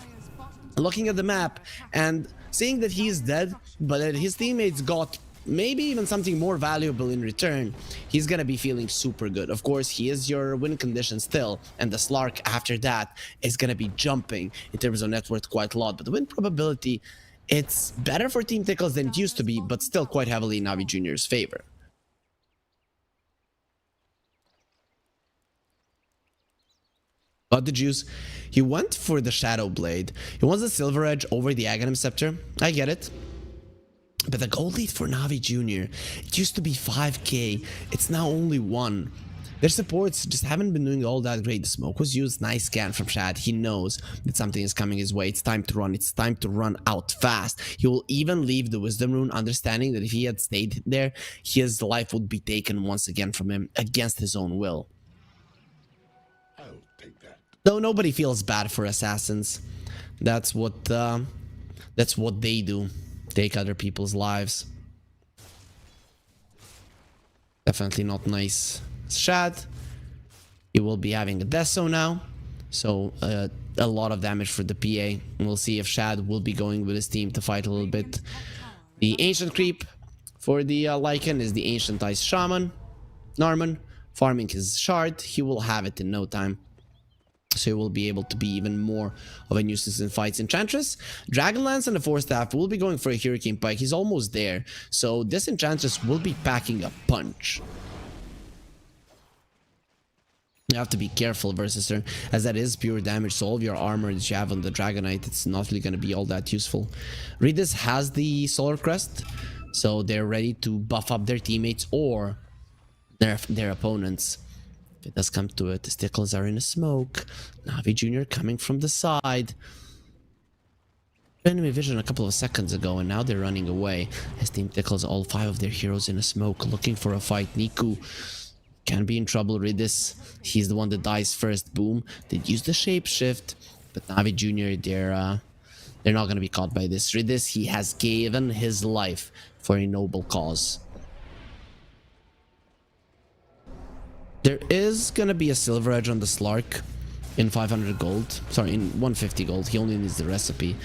looking at the map and seeing that he is dead, but that his teammates got maybe even something more valuable in return, he's gonna be feeling super good. Of course, he is your win condition still, and the Slark after that is gonna be jumping in terms of net worth quite a lot, but the win probability, it's better for Team Tickles than it used to be, but still quite heavily in Navi Junior's favor. Got the juice. He went for the Shadow Blade. He wants the Silver Edge over the Aghanim Scepter. I get it. But the gold lead for Navi Junior, it used to be 5k. It's now only 1. Their supports just haven't been doing all that great. The smoke was used. Nice scan from Shad. He knows that something is coming his way. It's time to run. It's time to run out fast. He will even leave the Wisdom Rune, understanding that if he had stayed there, his life would be taken once again from him against his own will. Though nobody feels bad for assassins. That's what they do. Take other people's lives. Definitely not nice. Shad, he will be having a Deso now. So a lot of damage for the PA. And we'll see if Shad will be going with his team to fight a little bit. The Ancient Creep for the Lycan is the Ancient Ice Shaman, Norman, farming his shard. He will have it in no time. So he will be able to be even more of a nuisance in fights. Enchantress, Dragonlance, and the Force Staff will be going for a Hurricane Pike. He's almost there. So this Enchantress will be packing a punch. You have to be careful versus her, as that is pure damage. So all of your armor that you have on the Dragonite, it's not really going to be all that useful. Redis has the Solar Crest, so they're ready to buff up their teammates or their opponents. If it does come to it, the Stickles are in a smoke. Navi Jr. coming from the side. Enemy vision a couple of seconds ago, and now they're running away. His team tickles all 5 of their heroes in a smoke, looking for a fight. Niku can be in trouble. Redis, he's the one that dies first. Boom. They use the shapeshift, but Navi Jr., they're not going to be caught by this. Redis, he has given his life for a noble cause. There is going to be a silver edge on the Slark in 500 gold. Sorry, in 150 gold. He only needs the recipe.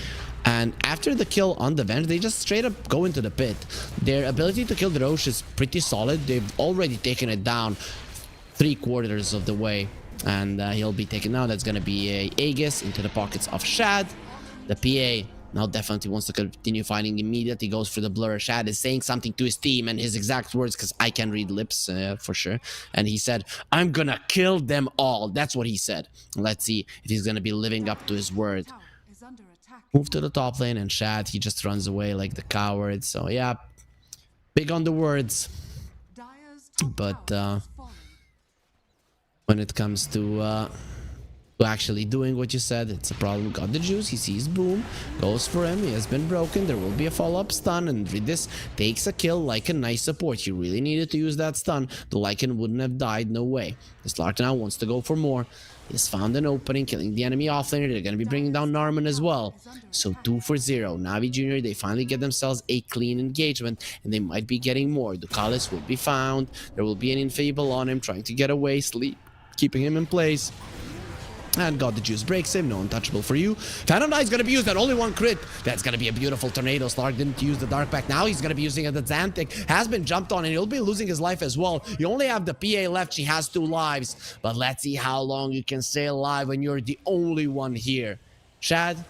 And after the kill on the Venge, they just straight up go into the pit. Their ability to kill the Roche is pretty solid. They've already taken it down 3/4 of the way. And he'll be taken now. That's going to be a Aegis into the pockets of Shad. The PA now definitely wants to continue fighting immediately. Goes for the blur. Shad is saying something to his team, and his exact words, because I can read lips for sure. And he said, "I'm gonna kill them all." That's what he said. Let's see if he's gonna be living up to his word. Move to the top lane, and Shad, he just runs away like the coward. So yeah, big on the words. But when it comes to actually doing what you said, it's a problem. Got the juice, he sees Boom, goes for him, he has been broken, there will be a follow-up stun, and Redis takes a kill like a nice support. He really needed to use that stun. The Lycan wouldn't have died, no way. This Lark now wants to go for more. He's found an opening, killing the enemy offlaner. They're going to be bringing down Narman as well. So 2 for 0. Navi Jr., they finally get themselves a clean engagement, and they might be getting more. Ducalis will be found. There will be an Infable on him, trying to get away, sleep, keeping him in place. And got the juice, breaks him. No untouchable for you. Phantom Knight's gonna be used at only 1 crit. That's gonna be a beautiful tornado. Slark didn't use the Dark Pack. Now he's gonna be using it. The Xantic has been jumped on, and he'll be losing his life as well. You only have the PA left. She has 2 lives. But let's see how long you can stay alive when you're the only one here. Shad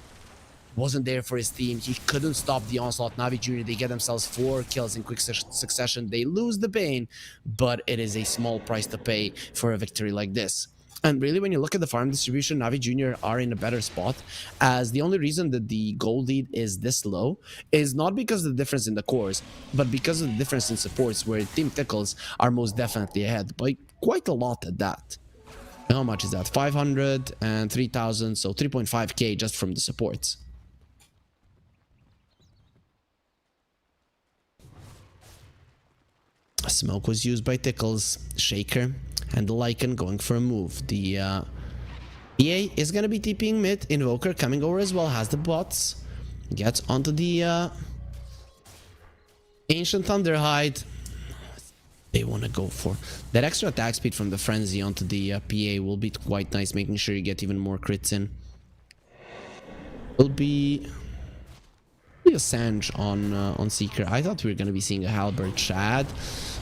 wasn't there for his team. He couldn't stop the onslaught. Navi Jr., they get themselves 4 kills in quick succession. They lose the Bane, but it is a small price to pay for a victory like this. And really, when you look at the farm distribution, Navi Jr. are in a better spot, as the only reason that the gold lead is this low is not because of the difference in the cores, but because of the difference in supports, where Team Tickles are most definitely ahead by quite a lot at that. How much is that? 500 and 3,000, so 3.5k just from the supports. Smoke was used by Tickles, Shaker, and the Lycan going for a move. The EA is going to be TPing mid. Invoker coming over as well, has the bots. Gets onto the Ancient Thunderhide. They want to go for that extra attack speed from the Frenzy onto the PA will be quite nice, making sure you get even more crits in. Will be a Sange on Seeker. I thought we were going to be seeing a Halberd. Shad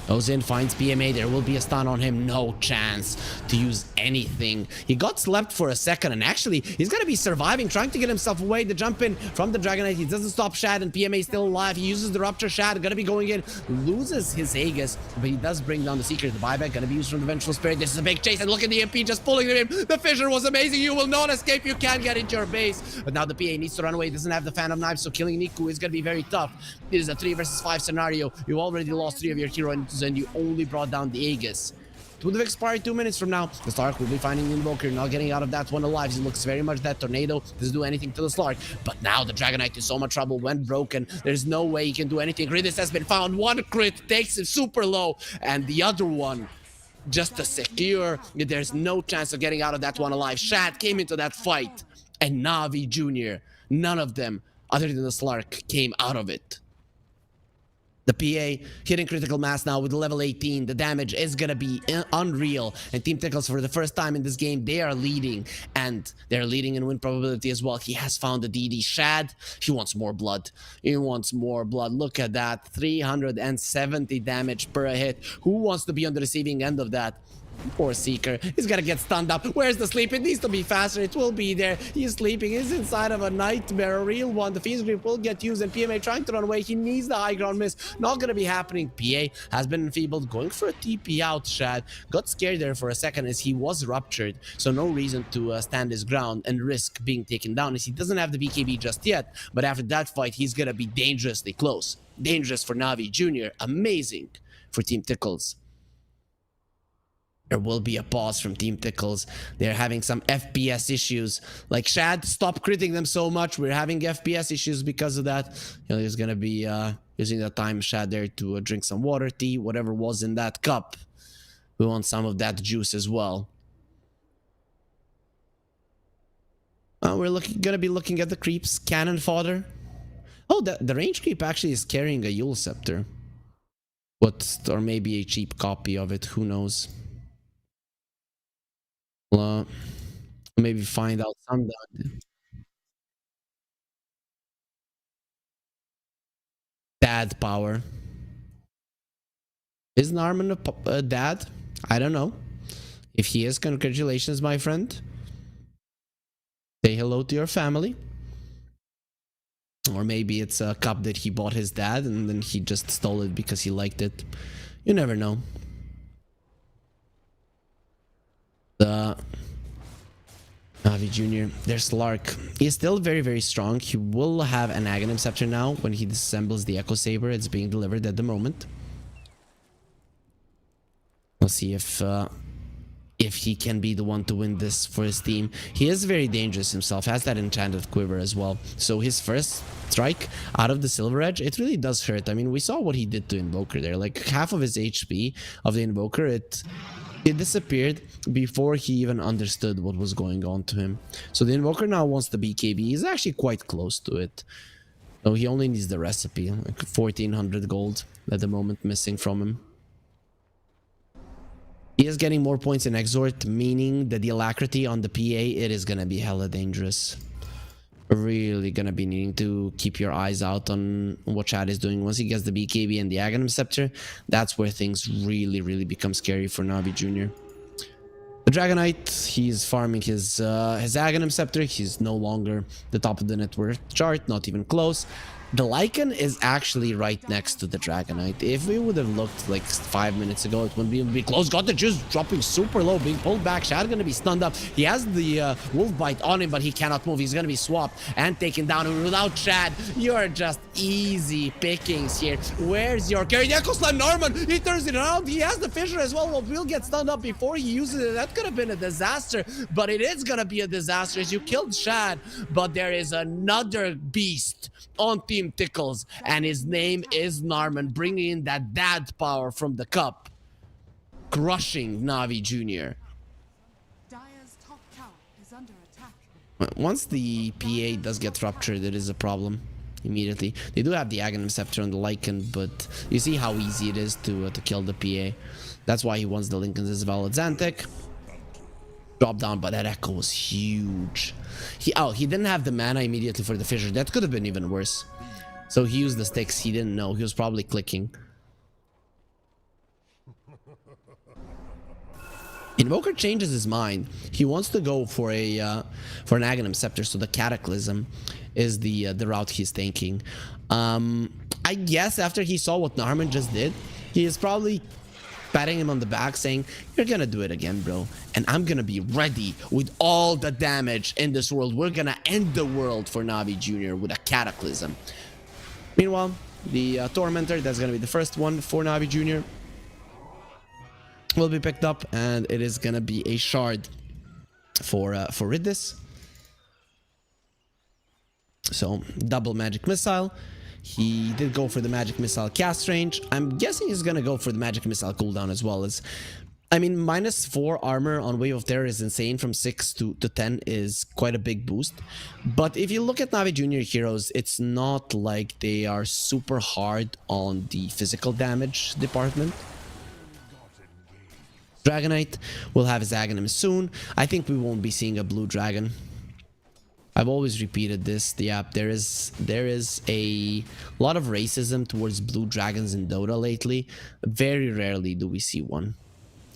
goes in, finds PMA. There will be a stun on him. No chance to use anything. He got slept for a second, and actually he's going to be surviving, trying to get himself away. The jump in from the Dragonite. He doesn't stop Shad, and PMA is still alive. He uses the Rupture. Shad going to be going in. Loses his Aegis, but he does bring down the Seeker. The buyback going to be used from the Vengeful Spirit. This is a big chase, and look at the MP just pulling him in. The Fissure was amazing. You will not escape. You can't get into your base. But now the PA needs to run away. He doesn't have the Phantom Knife, so killing Niku is going to be very tough. It is a 3 versus 5 scenario. You already lost 3 of your heroes, and you only brought down the Aegis. It would have expired 2 minutes from now. The Slark will be finding the Invoker, not getting out of that one alive. He looks very much that tornado. Doesn't do anything to the Slark. But now the Dragonite is so much trouble when broken. There's no way he can do anything. Redis has been found. 1 crit takes him super low. And the other one, just to secure, there's no chance of getting out of that one alive. Shad came into that fight. And Navi Jr., none of them, other than the Slark, came out of it. The PA hitting critical mass now with level 18. The damage is gonna be unreal. And Team Tickles, for the first time in this game, they are leading. And they're leading in win probability as well. He has found the DD. Shad, he wants more blood. He wants more blood. Look at that. 370 damage per hit. Who wants to be on the receiving end of that? Poor Seeker. He's gonna get stunned up. Where's the sleep? It needs to be faster. It will be there. He's sleeping. He's inside of a nightmare. A real one. The Fiend's Grip will get used. And PMA trying to run away. He needs the high ground miss. Not gonna be happening. PA has been enfeebled. Going for a TP out, Shad. Got scared there for a second as he was ruptured. So no reason to stand his ground and risk being taken down as he doesn't have the BKB just yet. But after that fight, he's gonna be dangerously close. Dangerous for Navi Jr. Amazing for Team Tickles. There will be a pause from Team Tickles. They're having some FPS issues. Like, Shad, stop critting them so much. We're having FPS issues because of that. You know, there's gonna be using the time, Shad, there to drink some water, tea, whatever was in that cup. We want some of that juice as well. We're gonna be looking at the creeps. Cannon fodder. Oh, the range creep actually is carrying a Yule Scepter. Or maybe a cheap copy of it. Who knows? Maybe find out some. Dad power. Is Narman a dad? I don't know. If he is, congratulations, my friend. Say hello to your family. Or maybe it's a cup that he bought his dad and then he just stole it because he liked it. You never know. Navi Jr. There's Lark. He's still very, very strong. He will have an Aghanim Scepter now when he disassembles the Echo Saber. It's being delivered at the moment. We'll see if he can be the one to win this for his team. He is very dangerous himself. Has that enchanted quiver as well. So his first strike out of the Silver Edge, it really does hurt. I mean, we saw what he did to Invoker there. Like, half of his HP of the Invoker, it disappeared before he even understood what was going on to him. So the Invoker now wants the BKB. He's actually quite close to it. So he only needs the recipe. Like 1400 gold at the moment missing from him. He is getting more points in Exhort, meaning that the alacrity on the PA, it is gonna be hella dangerous. Really gonna be needing to keep your eyes out on what Chad is doing. Once he gets the BKB and the Aghanim Scepter, that's where things really become scary for Navi Jr. The Dragonite, he's farming his Aghanim Scepter. He's no longer the top of the net worth chart, not even close. The Lycan is actually right next to the Dragonite. If we would have looked like 5 minutes ago, it wouldn't even be close. Got the juice dropping super low, being pulled back. Shad gonna be stunned up. He has the Wolf Bite on him, but he cannot move. He's gonna be swapped and taken down. And without Shad, you're just easy pickings here. Where's your carry? Echo Slam Norman! He turns it around. He has the Fissure as well. Well, will get stunned up before he uses it. That could have been a disaster, but it is gonna be a disaster as you killed Shad. But there is another beast on Team Tickles, and his name is Narman, bringing in that dad power from the cup, crushing Navi Jr. Dire's top tower is under attack. Once the PA does get ruptured, it is a problem immediately. They do have the Aghanim Scepter on the Lycan, but you see how easy it is to kill the PA. That's why he wants the Lincolns as well. Zantek drop down, but that Echo was huge. He didn't have the mana immediately for the Fissure. That could have been even worse. So he used the sticks. He didn't know. He was probably clicking. Invoker changes his mind. He wants to go for an Aghanim Scepter. So the Cataclysm is the route he's thinking. I guess after he saw what Narman just did, he is probably patting him on the back saying, you're gonna do it again, bro, and I'm gonna be ready with all the damage in this world. We're gonna end the world for Navi Jr. with a Cataclysm. Meanwhile, the Tormentor, that's gonna be the first one for Navi Jr., will be picked up, and it is gonna be a shard for Riddis. So double Magic Missile. He did go for the Magic Missile cast range. I'm guessing he's gonna go for the Magic Missile cooldown as well, as I mean, -4 armor on Wave of Terror is insane. From 6 to 10 is quite a big boost. But if you look at Navi Junior heroes, it's not like they are super hard on the physical damage department. Dragonite will have his Aghanim soon. I think we won't be seeing a blue dragon. I've always repeated this. Yeah, there is a lot of racism towards blue dragons in Dota lately. Very rarely do we see one.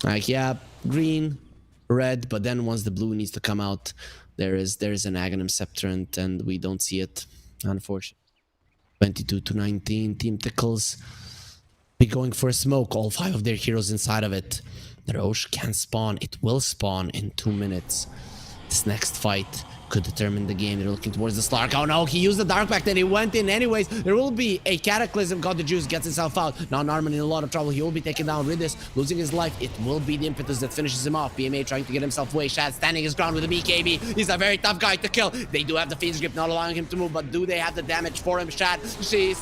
Like, yeah, green, red, but then once the blue needs to come out, there is an Aghanim Sceptrant, and we don't see it, unfortunately. 22 to 19, Team Tickles be going for a smoke. All 5 of their heroes inside of it. The Roche can spawn. It will spawn in 2 minutes. This next fight could determine the game. They're looking towards the Slark. Oh no, he used the Dark Pact and he went in anyways. There will be a Cataclysm. God the Juice gets himself out. Now Narman in a lot of trouble. He will be taken down. Ridis losing his life. It will be the impetus that finishes him off. BMA trying to get himself away. Shad standing his ground with a BKB. He's a very tough guy to kill. They do have the Fiend's Grip, not allowing him to move, but do they have the damage for him? Shad, he is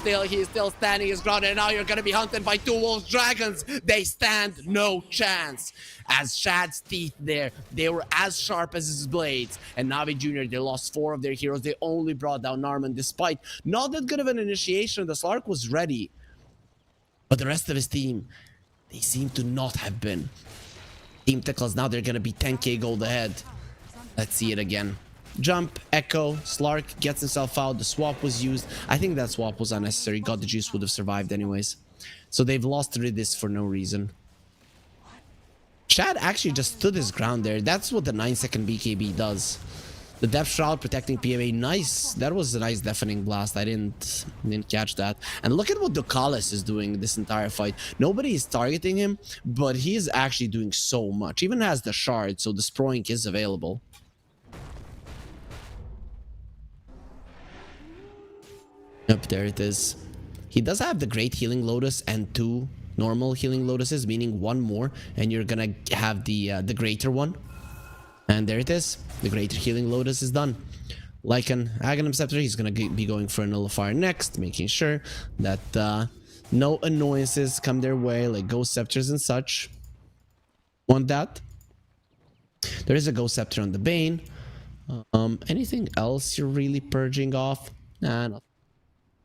still standing his ground, and now you're gonna be hunted by 2 Wolves Dragons. They stand no chance. As Shad's teeth there, they were as sharp as his blades. And Navi Jr., they lost 4 of their heroes. They only brought down Narman despite not that good of an initiation. The Slark was ready. But the rest of his team, they seem to not have been. Team Tickles, now they're going to be 10k gold ahead. Let's see it again. Jump, Echo, Slark gets himself out. The swap was used. I think that swap was unnecessary. God the Juice would have survived anyways. So they've lost Ridis for no reason. Shad actually just stood his ground there. That's what the 9-second BKB does. The Depth Shroud protecting PMA. Nice. That was a nice deafening blast. I didn't catch that. And look at what Ducalis is doing this entire fight. Nobody is targeting him, but he is actually doing so much. Even has the shard, so the Sproink is available. Yep, there it is. He does have the Great Healing Lotus and 2 normal Healing Lotuses, meaning 1 more, and you're gonna have the greater one. And there it is. The Greater Healing Lotus is done. Like an Aghanim Scepter, he's gonna be going for a Nullifier next, making sure that no annoyances come their way, like Ghost Scepters and such. Want that? There is a Ghost Scepter on the Bane. Anything else you're really purging off? Nah, not.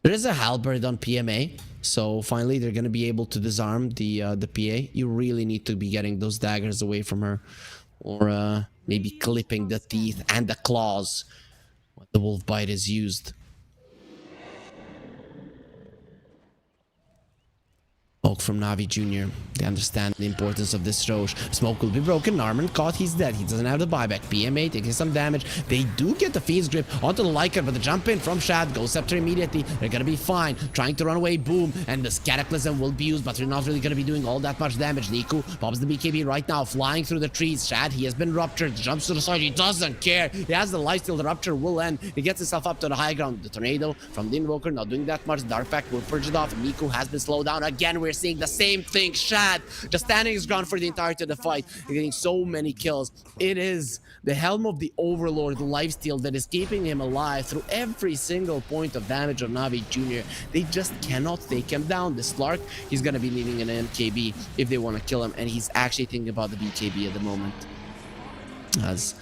There is a Halberd on PMA, so finally they're going to be able to disarm the PA. You really need to be getting those daggers away from her, or maybe clipping the teeth and the claws when the Wolf Bite is used. Smoke from Navi Jr. They understand the importance of this Roche. Smoke will be broken. Narman caught. He's dead. He doesn't have the buyback. PMA taking some damage. They do get the Fiend's Grip onto the Lycan, but the jump in from Shad. Ghost Scepter immediately. They're going to be fine. Trying to run away. Boom. And the Cataclysm will be used, but they're not really going to be doing all that much damage. Niku pops the BKB right now. Flying through the trees. Shad, he has been ruptured. Jumps to the side. He doesn't care. He has the lifesteal. The rupture will end. He gets himself up to the high ground. The Tornado from the Invoker. Not doing that much. Dark Pact will purge it off. Niku has been slowed down. Again, we're seeing the same thing. Shad just standing his ground for the entirety of the fight and getting so many kills. It is the Helm of the Overlord lifesteal that is keeping him alive through every single point of damage of Navi Jr. They just cannot take him down. The Slark, he's gonna be needing an MKB if they want to kill him, and he's actually thinking about the BKB at the moment. As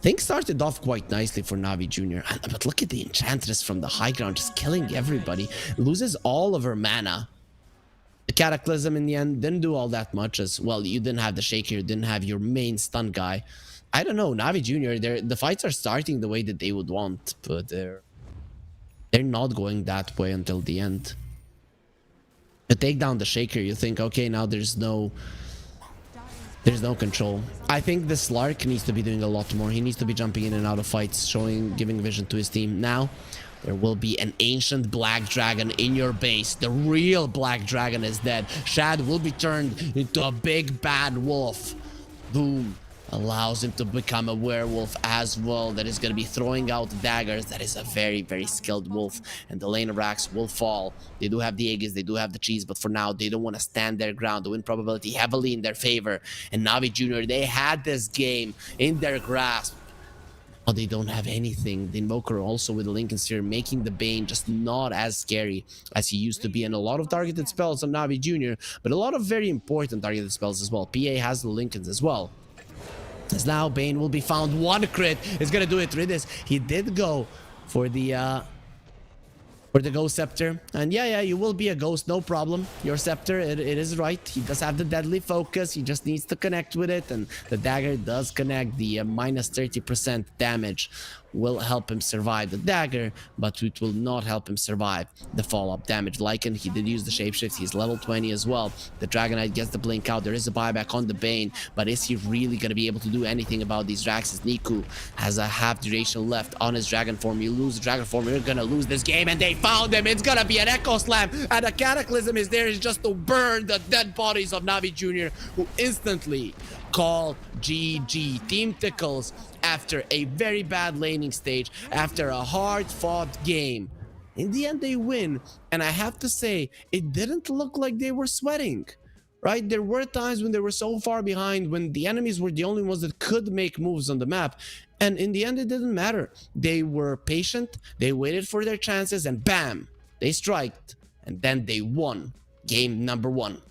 things started off quite nicely for Navi Jr. But look at the Enchantress from the high ground just killing everybody. Loses all of her mana. The Cataclysm in the end didn't do all that much, as well. You didn't have the Shaker, you didn't have your main stun guy. I don't know, Navi Jr., the fights are starting the way that they would want, but they're not going that way until the end. To take down the Shaker, you think, okay, now there's no control. I think the Slark needs to be doing a lot more. He needs to be jumping in and out of fights, giving vision to his team. Now there will be an ancient black dragon in your base. The real black dragon is dead. Shad will be turned into a big bad wolf. Boom. Allows him to become a werewolf as well. That is going to be throwing out daggers. That is a very, very skilled wolf. And the lane of Rax will fall. They do have the Aegis, they do have the cheese, but for now, they don't want to stand their ground. The win probability heavily in their favor. And Navi Jr., they had this game in their grasp. Oh, they don't have anything. The Invoker also with the Lincoln Sphere, making the Bane just not as scary as he used to be. And a lot of targeted spells on Navi Jr., but a lot of very important targeted spells as well. PA has the Lincolns as well. As now Bane will be found. One crit is gonna do it. Ridis, he did go for the Ghost Scepter. And yeah, you will be a ghost, no problem. Your Scepter, it is right. He does have the deadly focus. He just needs to connect with it. And the dagger does connect. The minus 30% damage will help him survive the dagger, but it will not help him survive the follow-up damage. Lycan, he did use the shapeshift. He's level 20 as well. The Dragonite gets the blink out. There is a buyback on the Bane, but is he really going to be able to do anything about these Draxes? Niku has a half duration left on his Dragon form. You lose the Dragon form, you're going to lose this game, and they found him. It's going to be an Echo Slam, and a Cataclysm is there is just to burn the dead bodies of Navi Jr., who instantly call GG. Team Tickles, after a very bad laning stage, after a hard-fought game, in the end they win. And I have to say, it didn't look like they were sweating, right? There were times when they were so far behind, when the enemies were the only ones that could make moves on the map, and in the end it didn't matter. They were patient, they waited for their chances, and bam, they striked, and then they won game number 1.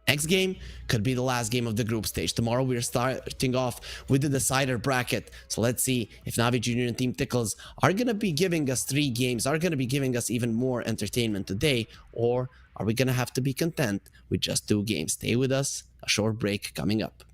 Next game could be the last game of the group stage. Tomorrow we're starting off with the decider bracket. So let's see if Navi Jr. and Team Tickles are going to be giving us 3 games, are going to be giving us even more entertainment today, or are we going to have to be content with just 2 games? Stay with us. A short break coming up.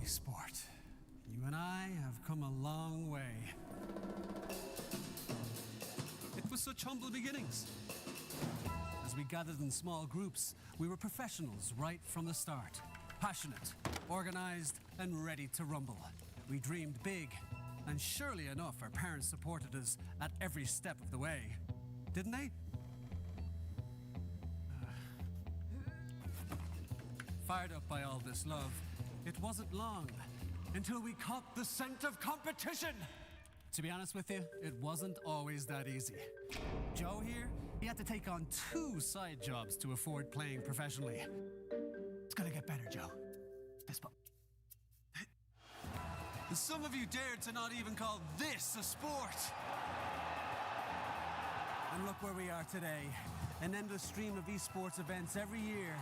sport. You and I have come a long way. It was such humble beginnings. As we gathered in small groups, we were professionals right from the start. Passionate, organized, and ready to rumble. We dreamed big, and surely enough, our parents supported us at every step of the way. Didn't they? Fired up by all this love, it wasn't long until we caught the scent of competition. To be honest with you, it wasn't always that easy. Joe here, he had to take on 2 side jobs to afford playing professionally. It's gonna get better, Joe. Fist bump. Some of you dared to not even call this a sport. And look where we are today. An endless stream of esports events every year.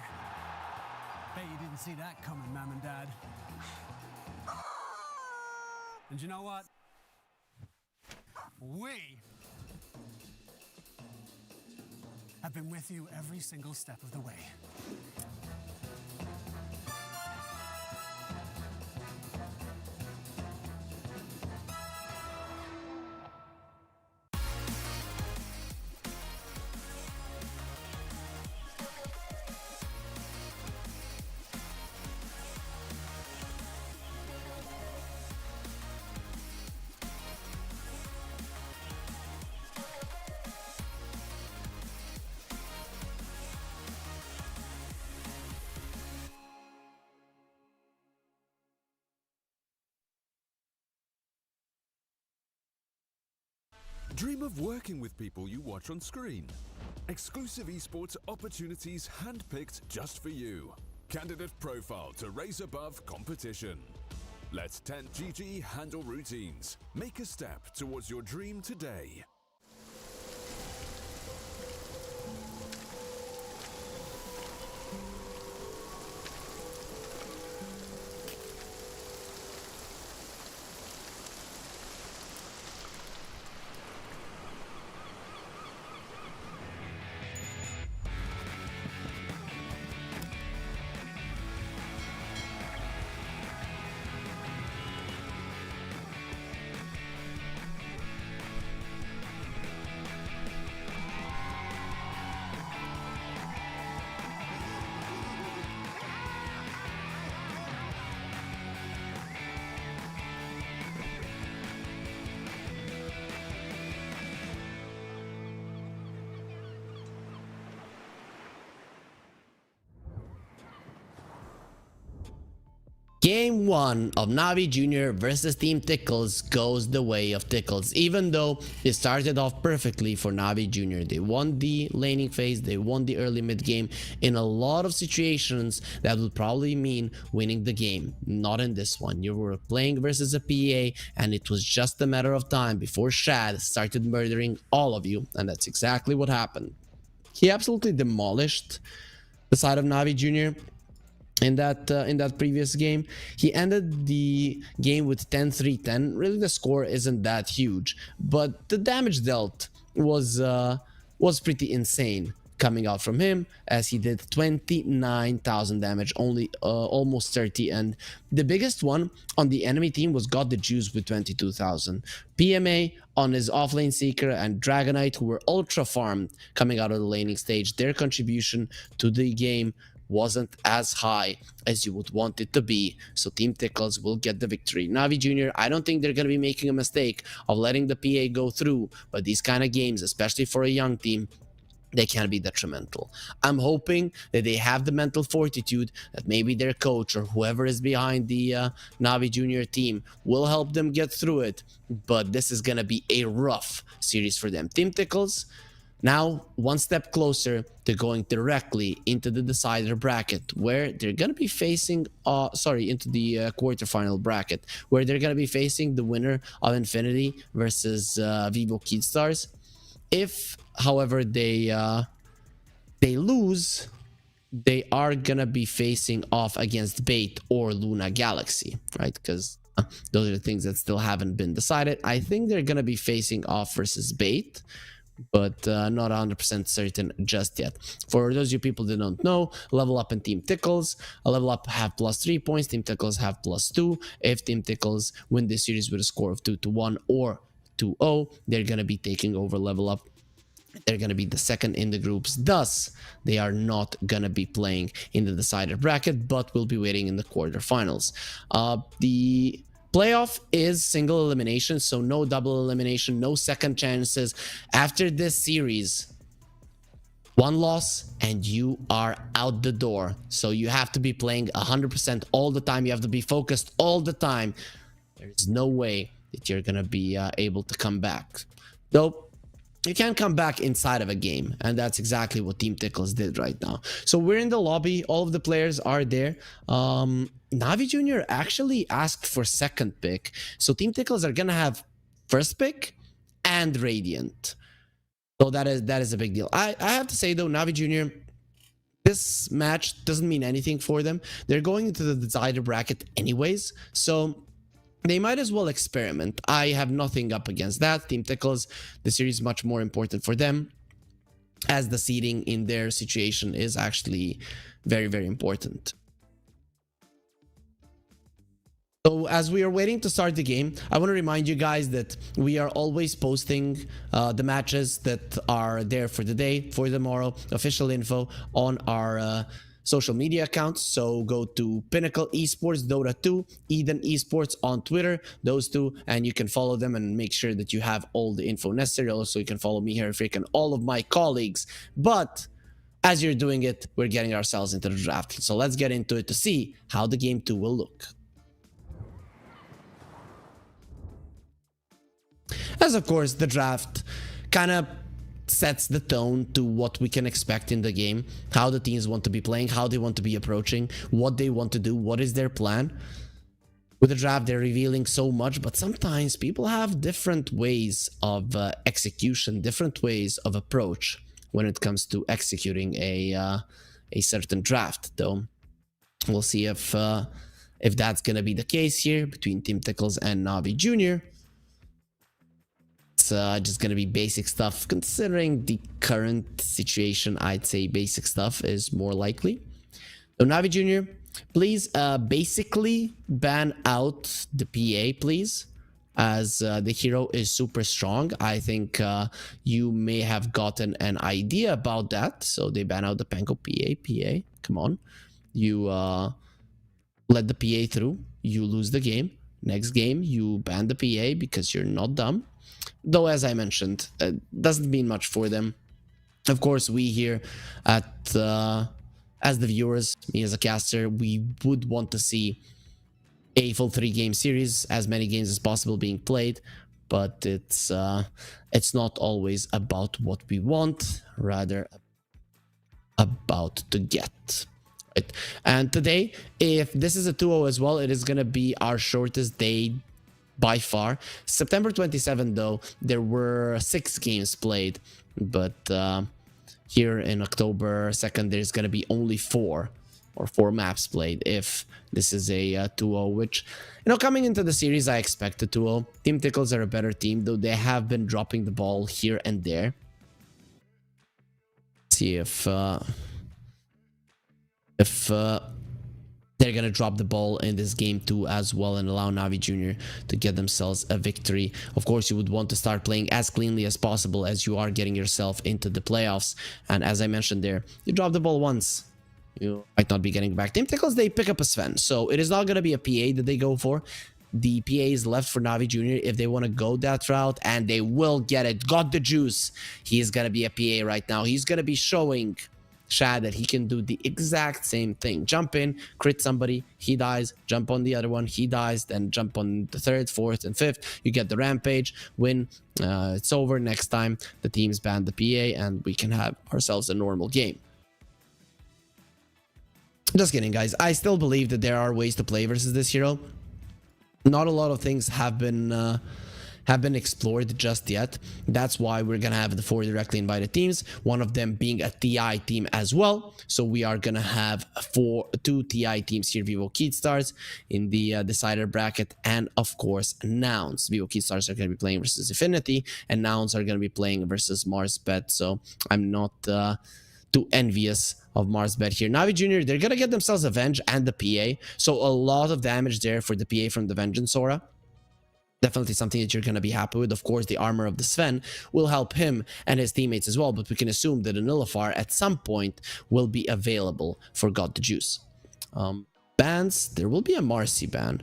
Bet you didn't see that coming, Mom and Dad. And you know what? We have been with you every single step of the way. Dream of working with people you watch on screen. Exclusive esports opportunities handpicked just for you. Candidate profile to raise above competition. Let 10GG handle routines. Make a step towards your dream today. Game 1 of Navi Jr. versus Team Tickles goes the way of Tickles, even though it started off perfectly for Navi Jr. They won the laning phase, they won the early mid game. In a lot of situations, that would probably mean winning the game. Not in this one. You were playing versus a PA, and it was just a matter of time before Shad started murdering all of you, and that's exactly what happened. He absolutely demolished the side of Navi Jr. in that previous game. He ended the game with 10-3-10. Really, the score isn't that huge, but the damage dealt was pretty insane coming out from him, as he did 29,000 damage, only almost 30, and the biggest one on the enemy team was God the Juice with 22,000. PMA on his offlane Seeker and Dragonite, who were ultra farmed coming out of the laning stage, their contribution to the game wasn't as high as you would want it to be, so Team Tickles will get the victory. Navi Jr., I don't think they're going to be making a mistake of letting the PA go through, but these kind of games, especially for a young team, they can be detrimental. I'm hoping that they have the mental fortitude, that maybe their coach or whoever is behind the Navi Jr. team will help them get through it, but this is going to be a rough series for them. Team Tickles, now one step closer to going directly into the decider bracket, where they're going to be facing into the quarterfinal bracket, where they're going to be facing the winner of Infinity versus Vivo Kidstars. If, however, they lose, they are going to be facing off against Bait or Luna Galaxy, right? Because those are the things that still haven't been decided. I think they're going to be facing off versus Bait, but not 100% certain just yet. For those of you people that don't know, Level Up and Team Tickles. A Level Up have +3 points, Team Tickles have +2. If Team Tickles win this series with a score of 2-1 or 2-0, they're going to be taking over Level Up. They're going to be the second in the groups. Thus, they are not going to be playing in the decided bracket, but will be waiting in the quarterfinals. The playoff is single elimination, so no double elimination, no second chances. After this series, one loss and you are out the door. So you have to be playing 100% all the time. You have to be focused all the time. There's no way that you're going to be able to come back. Though, you can't come back inside of a game, and that's exactly what Team Tickles did right now. So we're in the lobby, all of the players are there. Navi Jr. actually asked for second pick, so Team Tickles are gonna have first pick and Radiant. So that is a big deal. I have to say though, Navi Jr., this match doesn't mean anything for them. They're going into the decided bracket anyways, so they might as well experiment. I have nothing up against that. Team Tickles, the series is much more important for them, as the seeding in their situation is actually very, very important. So as we are waiting to start the game, I want to remind you guys that we are always posting the matches that are there for the day, for tomorrow, official info on our social media accounts. So go to Pinnacle Esports, Dota2, Eden Esports on Twitter, those two, and you can follow them and make sure that you have all the info necessary. Also, you can follow me here, freaking all of my colleagues. But as you're doing it, we're getting ourselves into the draft. So let's get into it to see how the game 2 will look. As of course, the draft kind of sets the tone to what we can expect in the game, how the teams want to be playing, how they want to be approaching, what they want to do, what is their plan. With the draft, they're revealing so much, but sometimes people have different ways of execution, different ways of approach when it comes to executing a certain draft. Though we'll see if that's gonna be the case here between Team Tickles and Navi Jr. Just gonna be basic stuff. Considering the current situation, I'd say basic stuff is more likely. So Navi Jr., please basically ban out the PA, please, as the hero is super strong. I think you may have gotten an idea about that. So they ban out the Pinnacle PA. Come on, you let the PA through, you lose the game. Next game you ban the PA because you're not dumb. Though, as I mentioned, it doesn't mean much for them. Of course, we here at as the viewers, me as a caster, we would want to see a full 3-game series, as many games as possible being played. But it's not always about what we want, rather about to get. Right. And today, if this is a 2-0 as well, it is gonna be our shortest day by far. September 27th, though, there were 6 games played, but here in October 2nd, there's gonna be only 4 maps played if this is a 2-0, which, you know, coming into the series, I expected 2-0. Team Tickles are a better team, though they have been dropping the ball here and there. Let's see if they're gonna drop the ball in this game 2 as well and allow Navi Jr. to get themselves a victory. Of course, you would want to start playing as cleanly as possible as you are getting yourself into the playoffs. And as I mentioned there, you drop the ball once, you might not be getting back. Team Tickles, they pick up a Sven, so it is not gonna be a PA that they go for. The PA is left for Navi Jr. if they want to go that route, and they will get it. Got the juice. He is gonna be a PA right now. He's gonna be showing Shad that he can do the exact same thing. Jump in, crit somebody, he dies, jump on the other one, he dies, then jump on the 3rd, 4th, and 5th. You get the rampage, win, it's over. Next time the teams ban the PA and we can have ourselves a normal game. Just kidding, guys. I still believe that there are ways to play versus this hero. Not a lot of things have been have been explored just yet. That's why we're gonna have the 4 directly invited teams, one of them being a TI team as well. So we are gonna have 2 TI teams here, Vivo Keystars in the decider bracket, and of course Nouns. Vivo Keystars are gonna be playing versus Affinity, and Nouns are gonna be playing versus MarsBet. So I'm not too envious of MarsBet here. Navi Jr., they're gonna get themselves Avenge and the PA, so a lot of damage there for the PA from the Vengeance Aura. Definitely something that you're going to be happy with. Of course, the armor of the Sven will help him and his teammates as well, but we can assume that a Nullifier at some point will be available for God the Juice. Bans, there will be a Marcy ban.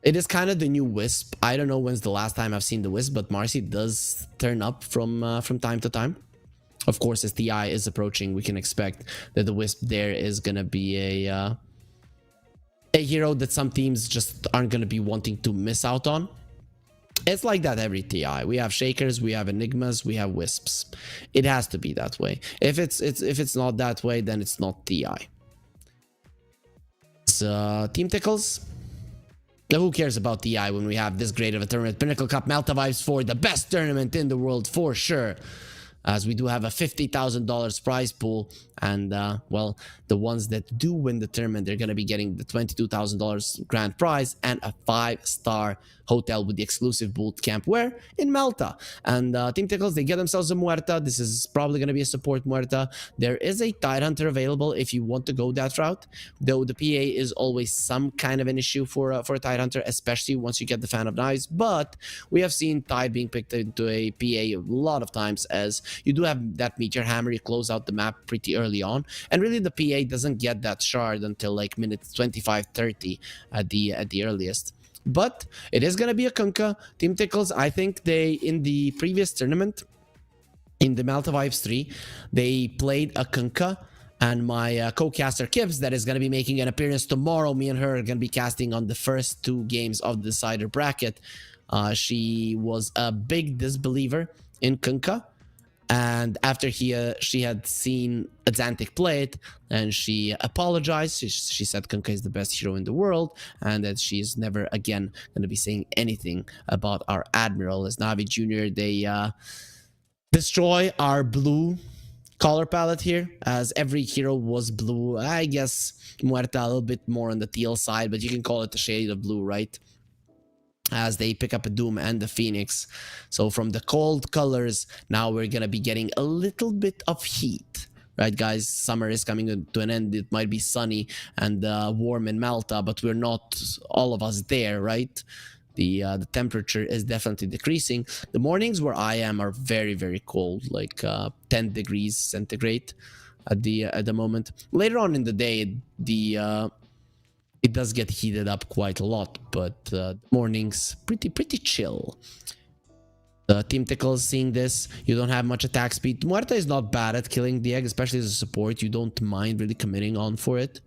It is kind of the new Wisp. I don't know when's the last time I've seen the Wisp, but Marcy does turn up from time to time. Of course, as TI is approaching, we can expect that the Wisp there is going to be a hero that some teams just aren't going to be wanting to miss out on. It's like that every TI. We have Shakers, we have Enigmas, we have Wisps. It has to be that way. If it's not that way, then it's not TI. So, Team Tickles. Now, who cares about TI when we have this great of a tournament? Pinnacle Cup Malta vibes for the best tournament in the world for sure. As we do have a $50,000 prize pool, and well, the ones that do win the tournament, they're going to be getting the $22,000 grand prize and a 5-star hotel with the exclusive boot camp. Where? In Malta. And Team Tickles, they get themselves a Muerta. This is probably going to be a support Muerta. There is a Tidehunter available if you want to go that route, though the PA is always some kind of an issue for a Tidehunter, especially once you get the Fan of Knives. But we have seen Tide being picked into a PA a lot of times, as you do have that Meteor Hammer. You close out the map pretty early on, and really the PA doesn't get that shard until like minutes 25-30 at the earliest. But it is going to be a Kunkka. Team Tickles, I think they, in the previous tournament, in the Malta Vibes 3, they played a Kunkka, and my co-caster Kibbs, that is going to be making an appearance tomorrow. Me and her are going to be casting on the first 2 games of the decider bracket. She was a big disbeliever in Kunkka, and after she had seen Azantic play it, and she apologized. She said Kunkka is the best hero in the world, and that she's never again going to be saying anything about our Admiral. As Navi Jr., they destroy our blue color palette here, as every hero was blue. I guess Muerta a little bit more on the teal side, but you can call it a shade of blue, right? As they pick up a Doom and the Phoenix. So from the cold colors, now we're gonna be getting a little bit of heat, right guys? Summer is coming to an end. It might be sunny and warm in Malta, but we're not all of us there, right? The temperature is definitely decreasing. The mornings where I am are very, very cold, like 10 degrees centigrade at the moment. Later on in the day, it does get heated up quite a lot, but mornings pretty chill. Team Tickles seeing this, you don't have much attack speed. Muerta is not bad at killing the egg, especially as a support. You don't mind really committing on for it.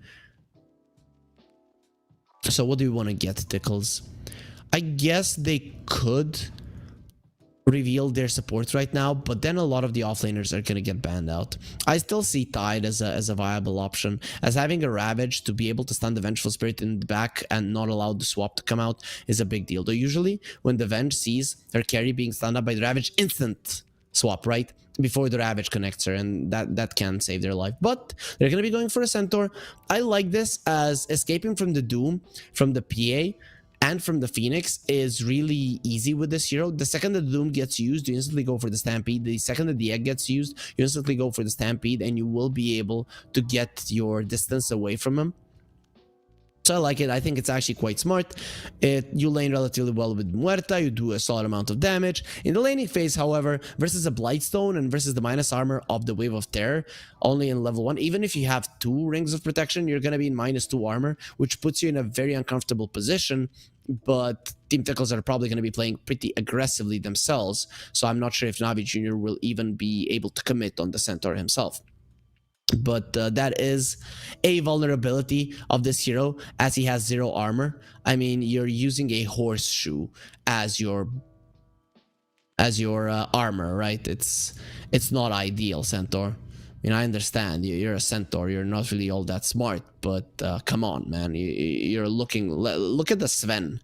So what do you want to get, Tickles? I guess they could reveal their support right now, but then a lot of the offlaners are going to get banned out. I still see Tide as a viable option, as having a Ravage to be able to stun the Vengeful Spirit in the back and not allow the swap to come out is a big deal. Though usually when the Venge sees her carry being stunned up by the Ravage, instant swap, right? Before the Ravage connects her, and that can save their life. But they're going to be going for a Centaur. I like this, as escaping from the Doom, from the PA, and from the Phoenix is really easy with this hero. The second that the Doom gets used, you instantly go for the Stampede. The second that the Egg gets used, you instantly go for the Stampede, and you will be able to get your distance away from him. So I like it. I think it's actually quite smart. You lane relatively well with Muerta. You do a solid amount of damage. In the laning phase, however, versus a Blightstone and versus the minus armor of the Wave of Terror, only in level 1, even if you have 2 rings of protection, you're going to be in -2 armor, which puts you in a very uncomfortable position. But Team Tickles are probably going to be playing pretty aggressively themselves, so I'm not sure if Navi Jr. will even be able to commit on the Centaur himself. But that is a vulnerability of this hero, as he has 0 armor. I mean, you're using a horseshoe as your armor, right? It's not ideal, Centaur. I mean, I understand you're a Centaur, you're not really all that smart, but come on, man. Look at the Sven.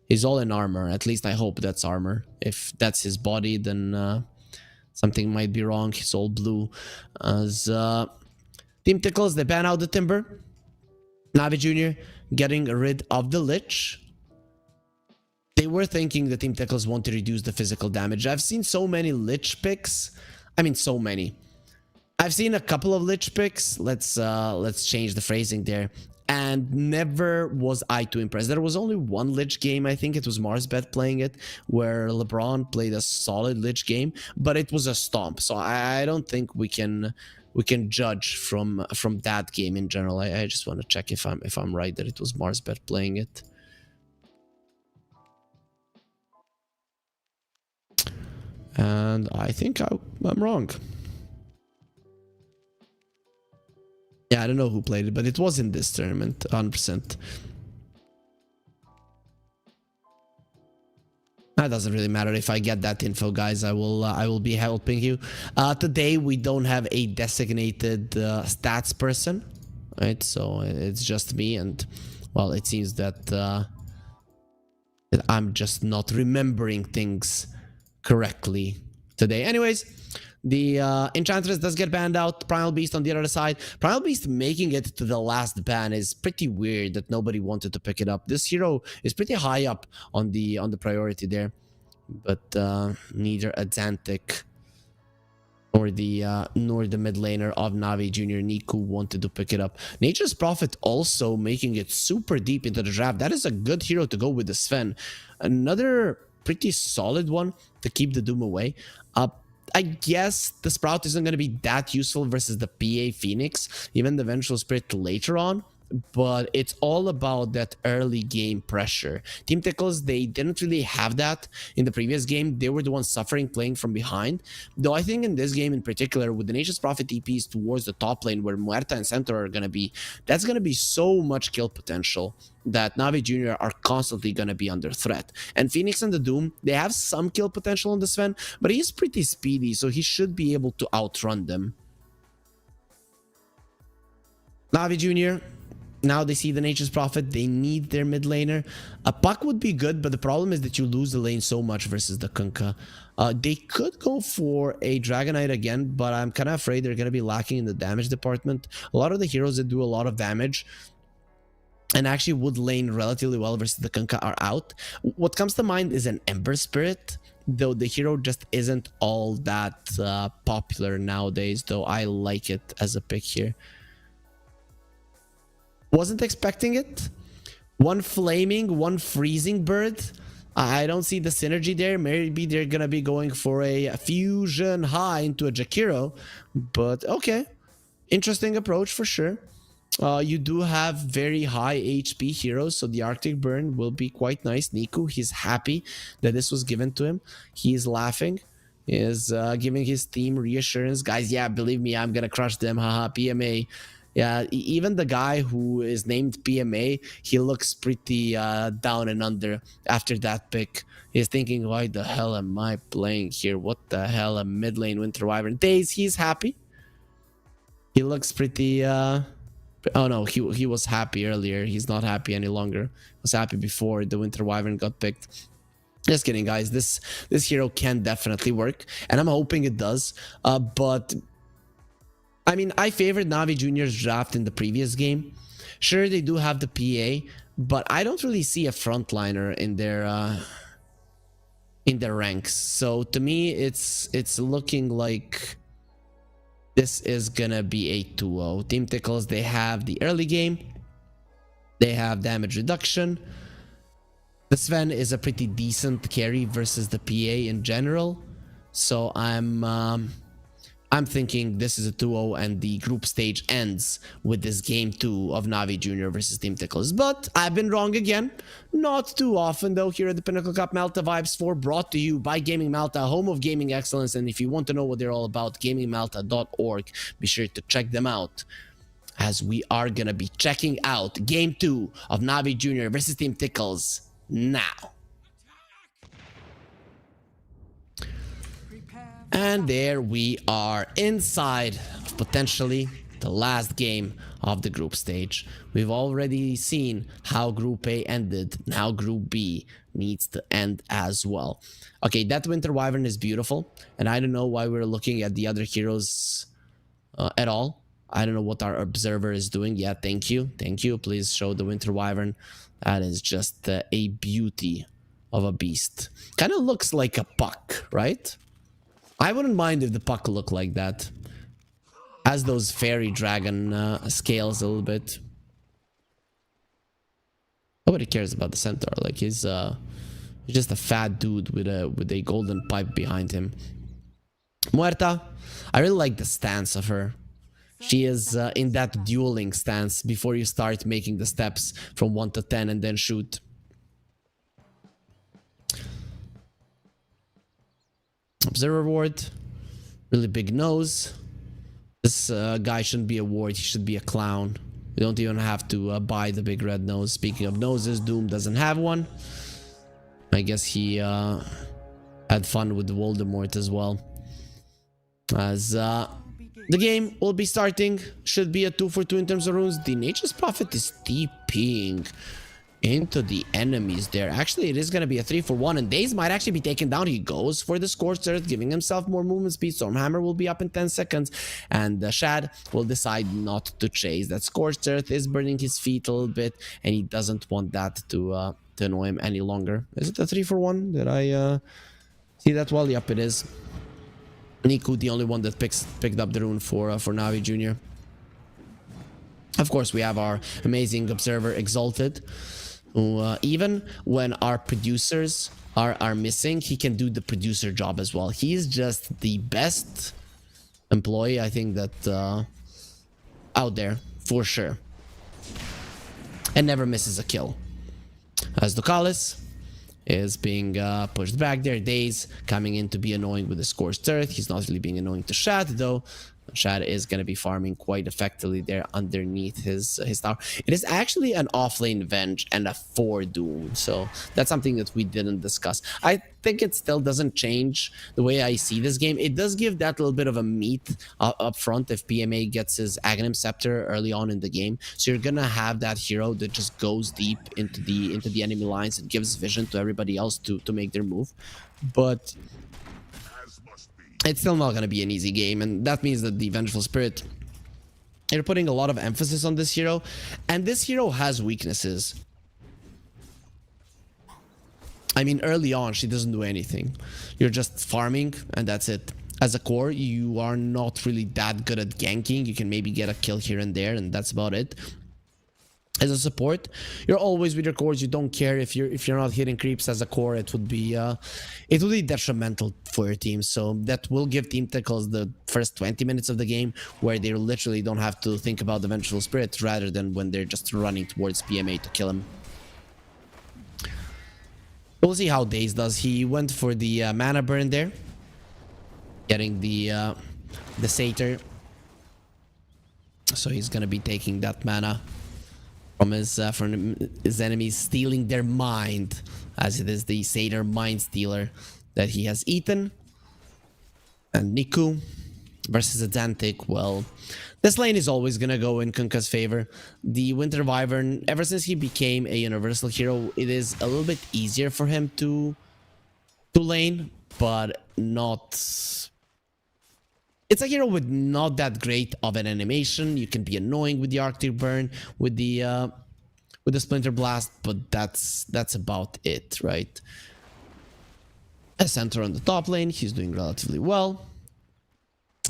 He's all in armor. At least I hope that's armor. If that's his body, then something might be wrong. He's all blue. As Team Tickles, they ban out the Timber. Navi Jr. getting rid of the Lich. They were thinking the Team Tickles want to reduce the physical damage. I've seen so many Lich picks. I mean, so many. I've seen a couple of Lich picks. Let's change the phrasing there. And never was I too impressed. There was only one Lich game, I think it was Marsbet playing it, where LeBron played a solid Lich game, but it was a stomp. So I don't think we can judge from that game in general. I just want to check if I'm right that it was Marsbet playing it. And I think I'm wrong. Yeah, I don't know who played it, but it was in this tournament, 100%. That doesn't really matter. If I get that info, guys, I will be helping you. Today we don't have a designated stats person, right? So it's just me, and well, it seems that I'm just not remembering things correctly today. Anyways, the Enchantress does get banned out. Primal Beast on the other side. Primal Beast making it to the last ban is pretty weird that nobody wanted to pick it up. This hero is pretty high up on the priority there, but neither Atlantic nor the mid laner of Navi Jr. Niku wanted to pick it up. Nature's Prophet also making it super deep into the draft. That is a good hero to go with the Sven. Another pretty solid one to keep the Doom away. I guess the Sprout isn't going to be that useful versus the PA Phoenix, even the Vengeful Spirit later on, but it's all about that early game pressure. Team Tickles, they didn't really have that in the previous game. They were the ones suffering playing from behind, though I think in this game in particular, with the Nature's Prophet TPs towards the top lane where Muerta and Centaur are going to be, that's going to be so much kill potential that Navi Jr. are constantly going to be under threat. And Phoenix and the Doom, they have some kill potential on the Sven, but he's pretty speedy, so he should be able to outrun them. Navi Jr., now they see the Nature's Prophet, they need their mid laner. A Puck would be good, but the problem is that you lose the lane so much versus the Kunkka. They could go for a Dragonite again, but I'm kind of afraid they're going to be lacking in the damage department. A lot of the heroes that do a lot of damage and actually would lane relatively well versus the Kunkka are out. What comes to mind is an Ember Spirit, though the hero just isn't all that popular nowadays, though I like it as a pick here. Wasn't expecting it. One flaming, one freezing bird. I don't see the synergy there. Maybe they're gonna be going for a fusion high into a Jakiro, but okay, interesting approach for sure. You do have very high HP heroes, so the Arctic Burn will be quite nice. Niku, he's happy that this was given to him. He is laughing. He is giving his team reassurance. Guys, yeah, believe me, I'm gonna crush them. Haha, PMA. Yeah, even the guy who is named PMA, he looks pretty down and under after that pick. He's thinking, why the hell am I playing here? What the hell, a mid lane Winter Wyvern? Days, he's happy. He looks pretty... oh no, he was happy earlier. He's not happy any longer. He was happy before the Winter Wyvern got picked. Just kidding, guys. This hero can definitely work, and I'm hoping it does. But... I mean, I favored Navi Jr.'s draft in the previous game. Sure, they do have the PA, but I don't really see a frontliner in their ranks. So to me, it's looking like this is gonna be a 2-0. Team Tickles, they have the early game. They have damage reduction. The Sven is a pretty decent carry versus the PA in general. So I'm thinking this is a 2-0 and the group stage ends with this game 2 of Navi Jr. versus Team Tickles. But I've been wrong again. Not too often though here at the Pinnacle Cup Malta Vibes 4, brought to you by Gaming Malta, home of gaming excellence. And if you want to know what they're all about, gamingmalta.org. Be sure to check them out, as we are going to be checking out game 2 of Navi Jr. versus Team Tickles now. And there we are inside of potentially the last game of the group stage. We've already seen how Group A ended. Now Group B needs to end as well. Okay, that Winter Wyvern is beautiful, and I don't know why we're looking at the other heroes at all. I don't know what our observer is doing. Yeah, thank you. Thank you. Please show the Winter Wyvern. That is just a beauty of a beast. Kind of looks like a puck, right? I wouldn't mind if the puck looked like that. Has those fairy dragon scales a little bit. Nobody cares about the centaur. Like he's just a fat dude with a golden pipe behind him. Muerta, I really like the stance of her. She is in that dueling stance before you start making the steps from 1 to 10 and then shoot. Observer ward, really big nose. This guy shouldn't be a ward, he should be a clown. You don't even have to buy the big red nose. Speaking of noses, Doom doesn't have one. I guess he had fun with Voldemort as well. As the game will be starting, should be a 2 for 2 in terms of runes. The Nature's Prophet is TPing into the enemies there. Actually, it is going to be a 3 for 1, and Daze might actually be taken down. He goes for the Scorched Earth, giving himself more movement speed. Stormhammer will be up in 10 seconds, and Shad will decide not to chase. That Scorched Earth is burning his feet a little bit, and he doesn't want that to annoy him any longer. Is it a 3 for 1? Did I see that well? Yep, it is. Niku, the only one that picked up the rune for Navi Jr. Of course, we have our amazing observer Exalted, who even when our producers are missing, he can do the producer job as well. He is just the best employee, I think, that out there for sure, and never misses a kill. As Ducalis is being pushed back there. Daze coming in to be annoying with the Scorched Earth. He's not really being annoying to Shad, though. Shad is going to be farming quite effectively there underneath his tower. It is actually an offlane Venge and a 4 Doom, so that's something that we didn't discuss. I think it still doesn't change the way I see this game. It does give that little bit of a meat up front if PMA gets his Aghanim Scepter early on in the game. So you're gonna have that hero that just goes deep into the enemy lines and gives vision to everybody else to make their move. But it's still not going to be an easy game, and that means that the Vengeful Spirit, you're putting a lot of emphasis on this hero, and this hero has weaknesses. I mean, early on, she doesn't do anything. You're just farming, and that's it. As a core, you are not really that good at ganking. You can maybe get a kill here and there, and that's about it. As a support, you're always with your cores. You don't care if you're not hitting creeps as a core. It would be detrimental for your team. So that will give Team Tickles the first 20 minutes of the game where they literally don't have to think about the Vengeful Spirit, rather than when they're just running towards PMA to kill him. We'll see how Daze does. He went for the mana burn there, getting the Satyr. So he's gonna be taking that mana from his enemies, stealing their mind, as it is the Satyr Mind Stealer that he has eaten. And Niku versus Adantic, well, this lane is always gonna go in Kunkka's favor. The Winter Wyvern, ever since he became a universal hero, it is a little bit easier for him to lane, but not... It's a hero with not that great of an animation. You can be annoying with the Arctic Burn, with the Splinter Blast, but that's about it, right? A center on the top lane, he's doing relatively well.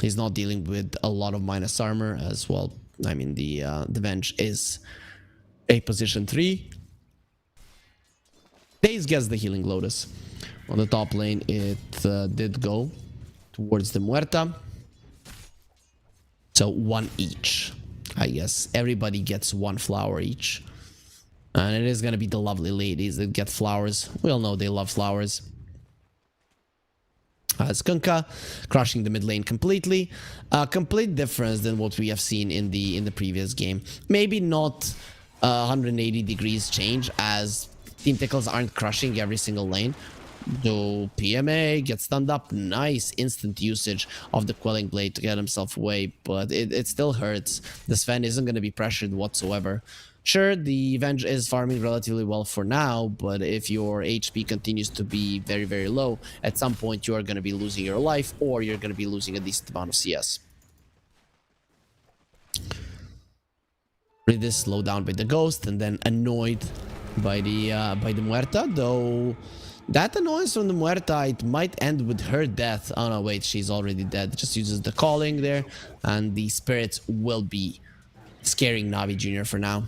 He's not dealing with a lot of minus armor as well. I mean, the Venge is a position 3. Daze gets the Healing Lotus. On the top lane, it did go towards the Muerta. So 1 each, I guess. Everybody gets 1 flower each. And it is going to be the lovely ladies that get flowers. We all know they love flowers. As Kunkka crushing the mid lane completely. Complete difference than what we have seen in the previous game. Maybe not 180 degrees change, as Team Tickles aren't crushing every single lane. So PMA gets stunned up. Nice instant usage of the Quelling Blade to get himself away, but it still hurts. The Sven isn't going to be pressured whatsoever. Sure, the Avenge is farming relatively well for now, but if your HP continues to be very, very low, at some point you are going to be losing your life, or you're going to be losing a decent amount of CS. This slowed down by the Ghost, and then annoyed by the Muerta, though that annoyance from the Muerta, it might end with her death. Oh no, wait, she's already dead. Just uses the calling there, and the spirits will be scaring Navi Jr. for now.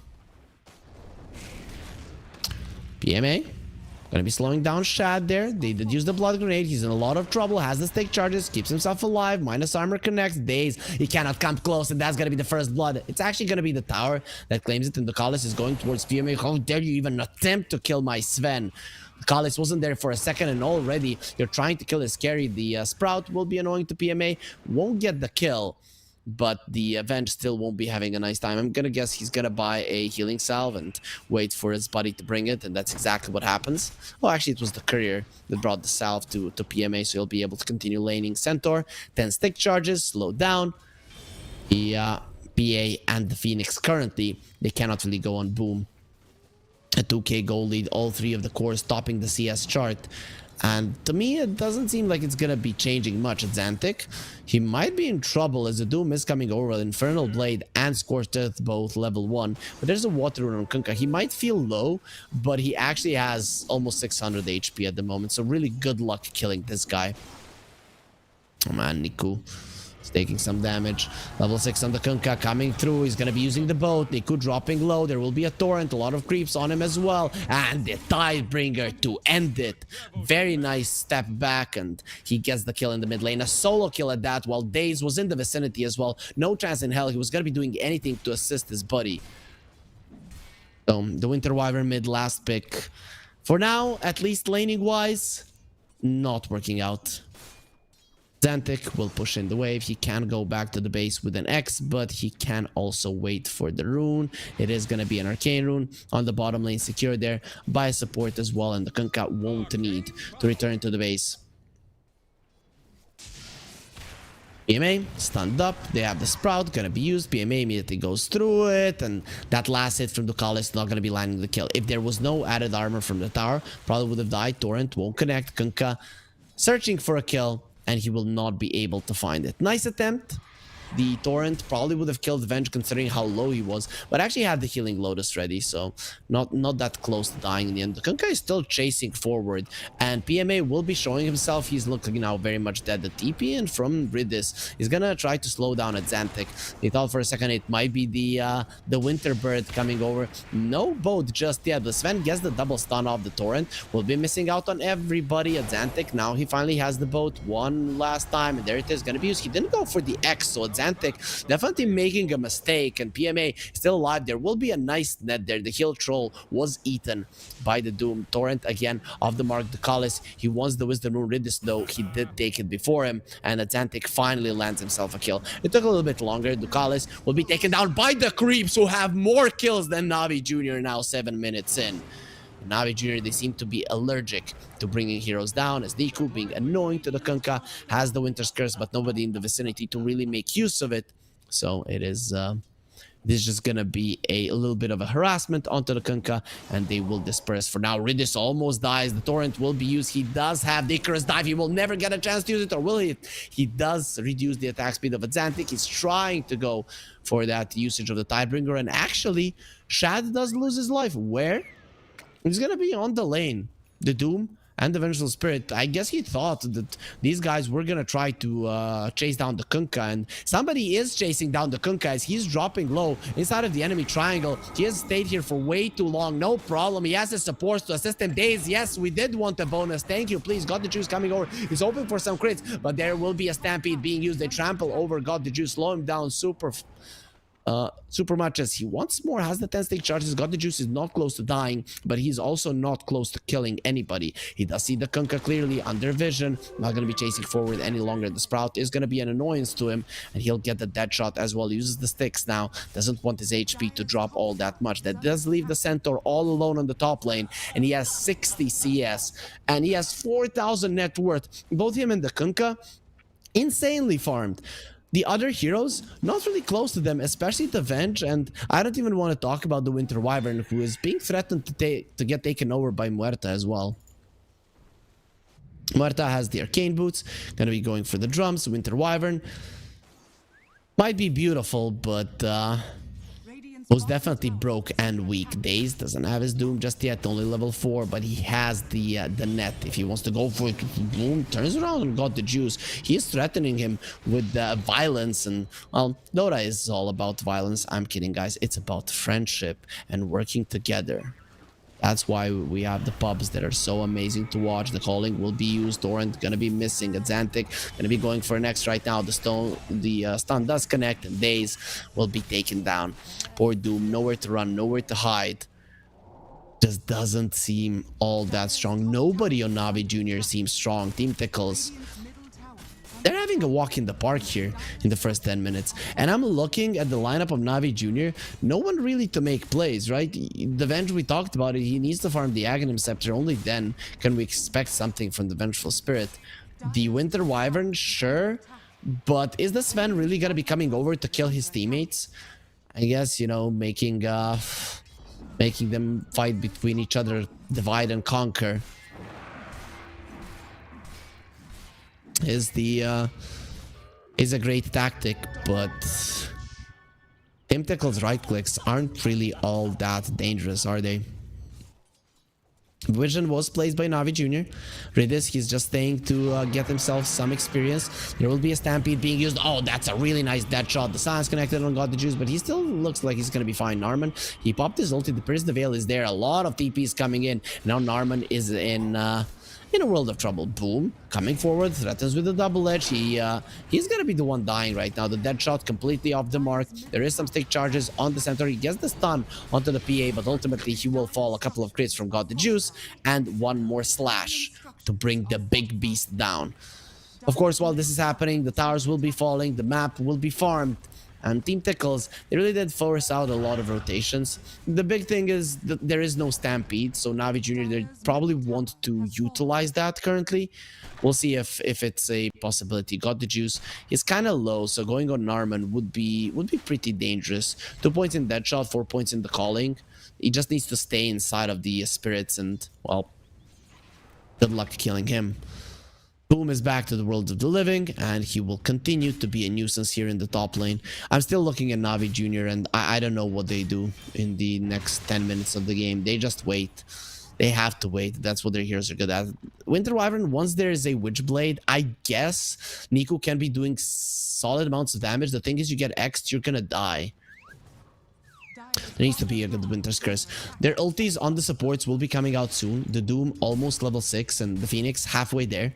PMA gonna be slowing down Shad there. They did use the blood grenade. He's in a lot of trouble. Has the stake charges. Keeps himself alive. Minus armor connects. Daze. He cannot come close, and that's gonna be the first blood. It's actually gonna be the tower that claims it, and the Kalis is going towards PMA. How dare you even attempt to kill my Sven? Kalis wasn't there for a second, and already you're trying to kill his carry. The Sprout will be annoying to PMA. Won't get the kill, but the Avenge still won't be having a nice time. I'm gonna guess he's gonna buy a healing salve and wait for his buddy to bring it, and that's exactly what happens. Well, actually, it was the courier that brought the salve to PMA, so he'll be able to continue laning Centaur. 10 stick charges, slow down. The PA and the Phoenix currently, they cannot really go on boom. A 2k goal lead, all three of the cores topping the CS chart. And to me, it doesn't seem like it's gonna be changing much at Xantic. He might be in trouble as the Doom is coming over with Infernal Blade and Scorched Earth, both level 1. But there's a Water Rune on Kunkka. He might feel low, but he actually has almost 600 HP at the moment. So really good luck killing this guy. Oh man, Niku is taking some damage. Level 6 on the Kunkka coming through. He's gonna be using the boat. Niku dropping low. There will be a torrent. A lot of creeps on him as well. And the Tidebringer to end it. Very nice step back, and he gets the kill in the mid lane. A solo kill at that, while Daze was in the vicinity as well. No chance in hell he was gonna be doing anything to assist his buddy. So the Winter Wyvern mid last pick. For now, at least laning wise, not working out. Xantic will push in the wave. He can go back to the base with an X, but he can also wait for the rune. It is going to be an arcane rune on the bottom lane, secured there by support as well, and the Kunkka won't need to return to the base. PMA stunned up. They have the Sprout gonna be used. PMA immediately goes through it, and that last hit from Ducalis is not gonna be landing the kill. If there was no added armor from the tower, probably would have died. Torrent won't connect. Kunkka searching for a kill, and he will not be able to find it. Nice attempt. The Torrent probably would have killed Venge considering how low he was, but actually had the Healing Lotus ready, so not that close to dying in the end. The Kunkka is still chasing forward, and PMA will be showing himself. He's looking now very much dead. The TP and from Ridis is gonna try to slow down at Xantic. He thought for a second it might be the Winter Bird coming over. No boat just yet, but Sven gets the double stun off the Torrent. Will be missing out on everybody at Xantic. Now he finally has the boat one last time, and there it is, gonna be used. He didn't go for the X, so at Xantic definitely making a mistake, and PMA still alive. There will be a nice net there. The Hill Troll was eaten by the Doom. Torrent again off the mark. The Kalis, he wants the Wisdom Rune. Ridis though, he did take it before him, and Xantic finally lands himself a kill. It took a little bit longer. Ducalis will be taken down by the creeps, who have more kills than Navi Jr. now 7 minutes in. Navi Jr., they seem to be allergic to bringing heroes down, as Niku, being annoying to the Kunkka, has the Winter's Curse, but nobody in the vicinity to really make use of it. So it is this is just gonna be a little bit of a harassment onto the Kunkka, and they will disperse for now. Ridis almost dies. The Torrent will be used. He does have the Icarus dive. He will never get a chance to use it, or will he? He does reduce the attack speed of Xantic. He's trying to go for that usage of the Tidebringer, and actually, Shad does lose his life. Where? He's gonna be on the lane. The Doom and the Vengeful Spirit. I guess he thought that these guys were gonna try to chase down the Kunkka, and somebody is chasing down the Kunkka as he's dropping low inside of the enemy triangle. He has stayed here for way too long. No problem. He has his supports to assist him. Daze, yes, we did want a bonus. Thank you, please. Got the Juice coming over. He's hoping for some crits, but there will be a Stampede being used. They trample over God the Juice, slow him down super super much as he wants more, has the 10 stake charges, got the juice, is not close to dying, but he's also not close to killing anybody. He does see the Kunkka clearly under vision, not going to be chasing forward any longer. The Sprout is going to be an annoyance to him, and he'll get the dead shot as well. He uses the sticks now, doesn't want his HP to drop all that much. That does leave the Centaur all alone on the top lane, and he has 60 CS, and he has 4,000 net worth. Both him and the Kunkka, insanely farmed. The other heroes, not really close to them, especially the Venge, and I don't even want to talk about the Winter Wyvern, who is being threatened to get taken over by Muerta as well. Muerta has the Arcane Boots, gonna be going for the drums. Winter Wyvern might be beautiful, but was definitely broke and weak. Daze doesn't have his Doom just yet, only level 4, but he has the net. If he wants to go for it, boom, turns around and got the juice. He is threatening him with violence, and well, Dota is all about violence. I'm kidding, guys. It's about friendship and working together. That's why we have the pubs that are so amazing to watch. The calling will be used. Torrent gonna be missing. Xantic gonna be going for an X right now. The stun does connect, and Daze will be taken down. Poor Doom, nowhere to run, nowhere to hide. Just doesn't seem all that strong. Nobody on Navi Jr. seems strong. Team Tickles, they're having a walk in the park here in the first 10 minutes. And I'm looking at the lineup of Navi Jr. No one really to make plays, right? The Venge, we talked about it. He needs to farm the Aghanim Scepter. Only then can we expect something from the Vengeful Spirit. The Winter Wyvern, sure. But is the Sven really going to be coming over to kill his teammates? I guess, you know, making them fight between each other, divide and conquer. Is a great tactic, but Team Tickle's right clicks aren't really all that dangerous, are they? Vision was placed by Navi Jr. Ridis, he's just staying to get himself some experience. There will be a Stampede being used. Oh, that's a really nice dead shot. The Silence connected on got the juice, but he still looks like he's going to be fine. Narman, he popped his ulti. The Pierce the Veil is there. A lot of TPs coming in. Now Narman is in a world of trouble. Boom, coming forward, threatens with a double edge. He's gonna be the one dying right now. The dead shot completely off the mark. There is some stick charges on the center. He gets the stun onto the PA, but ultimately he will fall. A couple of crits from God the Juice and one more slash to bring the big beast down. Of course, while this is happening, the towers will be falling, the map will be farmed. And Team Tickles, they really did force out a lot of rotations. The big thing is that there is no Stampede, so Navi Jr. they probably want to utilize that currently. We'll see if it's a possibility. Got the juice. He's kind of low, so going on Narman would be pretty dangerous. 2 points in Deadshot, 4 points in the calling. He just needs to stay inside of the spirits, and well, good luck killing him. Boom is back to the world of the living, and he will continue to be a nuisance here in the top lane. I'm still looking at Navi Jr., and I don't know what they do in the next 10 minutes of the game. They just wait. They have to wait. That's what their heroes are good at. Winter Wyvern, once there is a Witchblade, I guess Nico can be doing solid amounts of damage. The thing is, you get X'd, you're gonna die. There needs to be a good Winter's Curse. Their ultis on the supports will be coming out soon. The Doom almost level 6, and the Phoenix halfway there.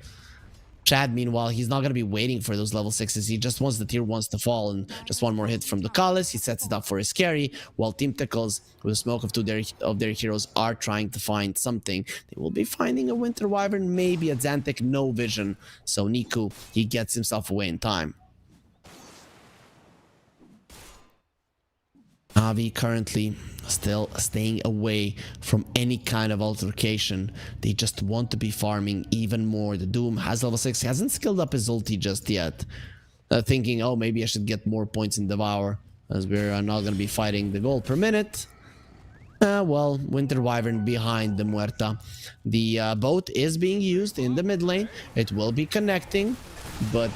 Chad, meanwhile, he's not going to be waiting for those level 6s. He just wants the tier 1s to fall, and just one more hit from the Kalis. He sets it up for his carry, while Team Tickles, with the smoke of two of their heroes, are trying to find something. They will be finding a Winter Wyvern, maybe a Xantic, no vision. So Niku, he gets himself away in time. Navi currently still staying away from any kind of altercation. They just want to be farming even more. The Doom has level 6. He hasn't skilled up his ulti just yet. Thinking, oh, maybe I should get more points in Devour, as we're not going to be fighting the gold per minute. Well, Winter Wyvern behind the Muerta. The boat is being used in the mid lane. It will be connecting, but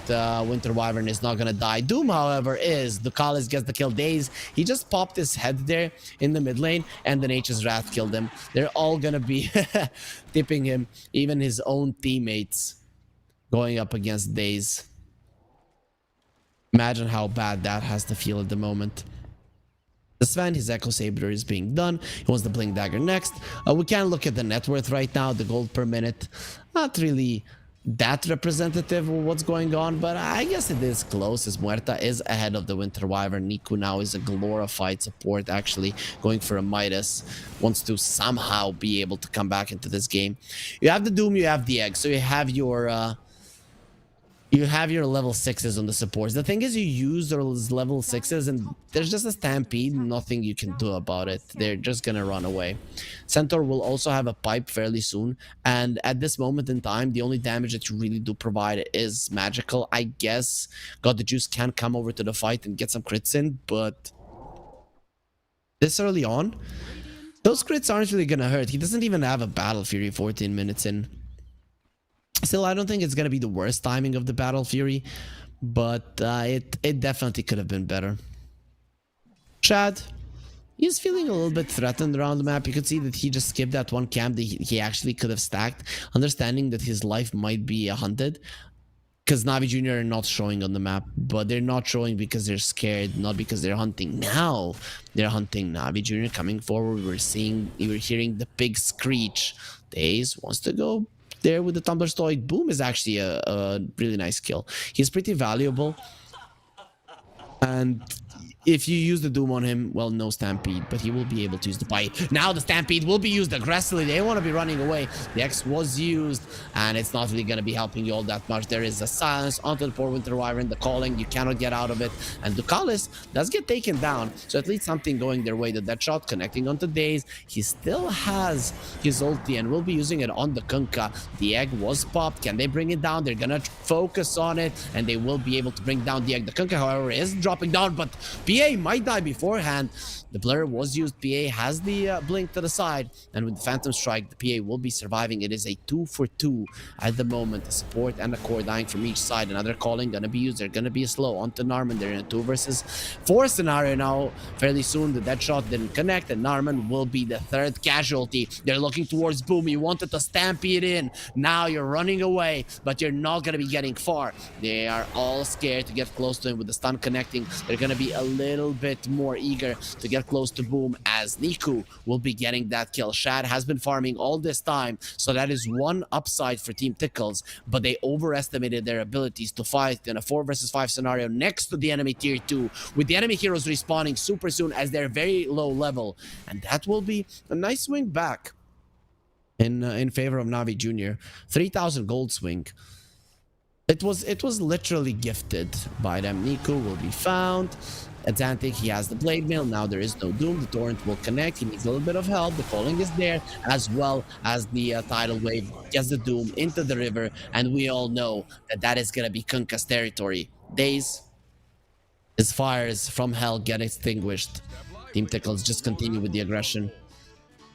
Winter Wyvern is not gonna die. Doom, however, is. The Kalis gets the kill. Daze, he just popped his head there in the mid lane, and the Nature's Wrath killed him. They're all gonna be tipping him, even his own teammates going up against Daze. Imagine how bad that has to feel at the moment. The Sven, his Echo Saber is being done. He wants the Blink Dagger next. We can look at the net worth right now, the gold per minute. Not really that representative of what's going on, but I guess it is close as Muerta is ahead of the Winter Wyvern. Niku now is a glorified support, actually going for a Midas, wants to somehow be able to come back into this game. You have the Doom, you have the Egg, so you have your level 6s on the supports. The thing is, you use those level 6s and there's just a stampede, nothing you can do about it. They're just gonna run away. Centaur will also have a pipe fairly soon, and at this moment in time, the only damage that you really do provide is magical. I guess God the Juice can come over to the fight and get some crits in, but this early on, those crits aren't really gonna hurt. He doesn't even have a Battle Fury 14 minutes in. Still, I don't think it's going to be the worst timing of the Battle Fury, but it definitely could have been better. Chad, he's feeling a little bit threatened around the map. You could see that he just skipped that one camp that he actually could have stacked, understanding that his life might be hunted, because Navi Jr. are not showing on the map, but they're not showing because they're scared, not because they're hunting. Now they're hunting. Navi Jr. coming forward. We're hearing the big screech. Daze wants to go there with the Tumbler Stoic. Boom is actually a really nice kill. He's pretty valuable, and if you use the Doom on him, well, no Stampede, but he will be able to use the Pipe. Now the Stampede will be used aggressively. They want to be running away. The X was used, and it's not really going to be helping you all that much. There is a silence onto the poor Winter Wyvern. The calling, you cannot get out of it. And Ducalis does get taken down, so at least something going their way. That shot connecting onto Daze. He still has his ulti and will be using it on the Kunkka. The Egg was popped. Can they bring it down? They're going to focus on it, and they will be able to bring down the Egg. The Kunkka, however, is dropping down, but PA might die beforehand. The blur was used. PA has the blink to the side, and with the Phantom Strike, the PA will be surviving. It is a 2-for-2 at the moment. The support and the core dying from each side. Another calling gonna be used. They're gonna be slow onto Narman. They're in a 2 versus 4 scenario now. Fairly soon, the dead shot didn't connect, and Narman will be the 3rd casualty. They're looking towards Boom. You wanted to stampede in. Now you're running away, but you're not gonna be getting far. They are all scared to get close to him. With the stun connecting, they're gonna be a little bit more eager to get close to Boom, as Niku will be getting that kill. Shad has been farming all this time, so that is one upside for Team Tickles, but they overestimated their abilities to fight in a 4 versus 5 scenario next to the enemy tier 2, with the enemy heroes respawning super soon as they're very low level, and that will be a nice swing back in favor of Navi Jr. 3,000 gold swing. It was literally gifted by them. Niku will be found. Atlantic, he has the Blade Mail. Now there is no Doom. The Torrent will connect. He needs a little bit of help. The calling is there, as well as the Tidal Wave gets the Doom into the river, and we all know that that is going to be Kunkka's territory. Daze, his fires from hell get extinguished. Team Tickles just continue with the aggression.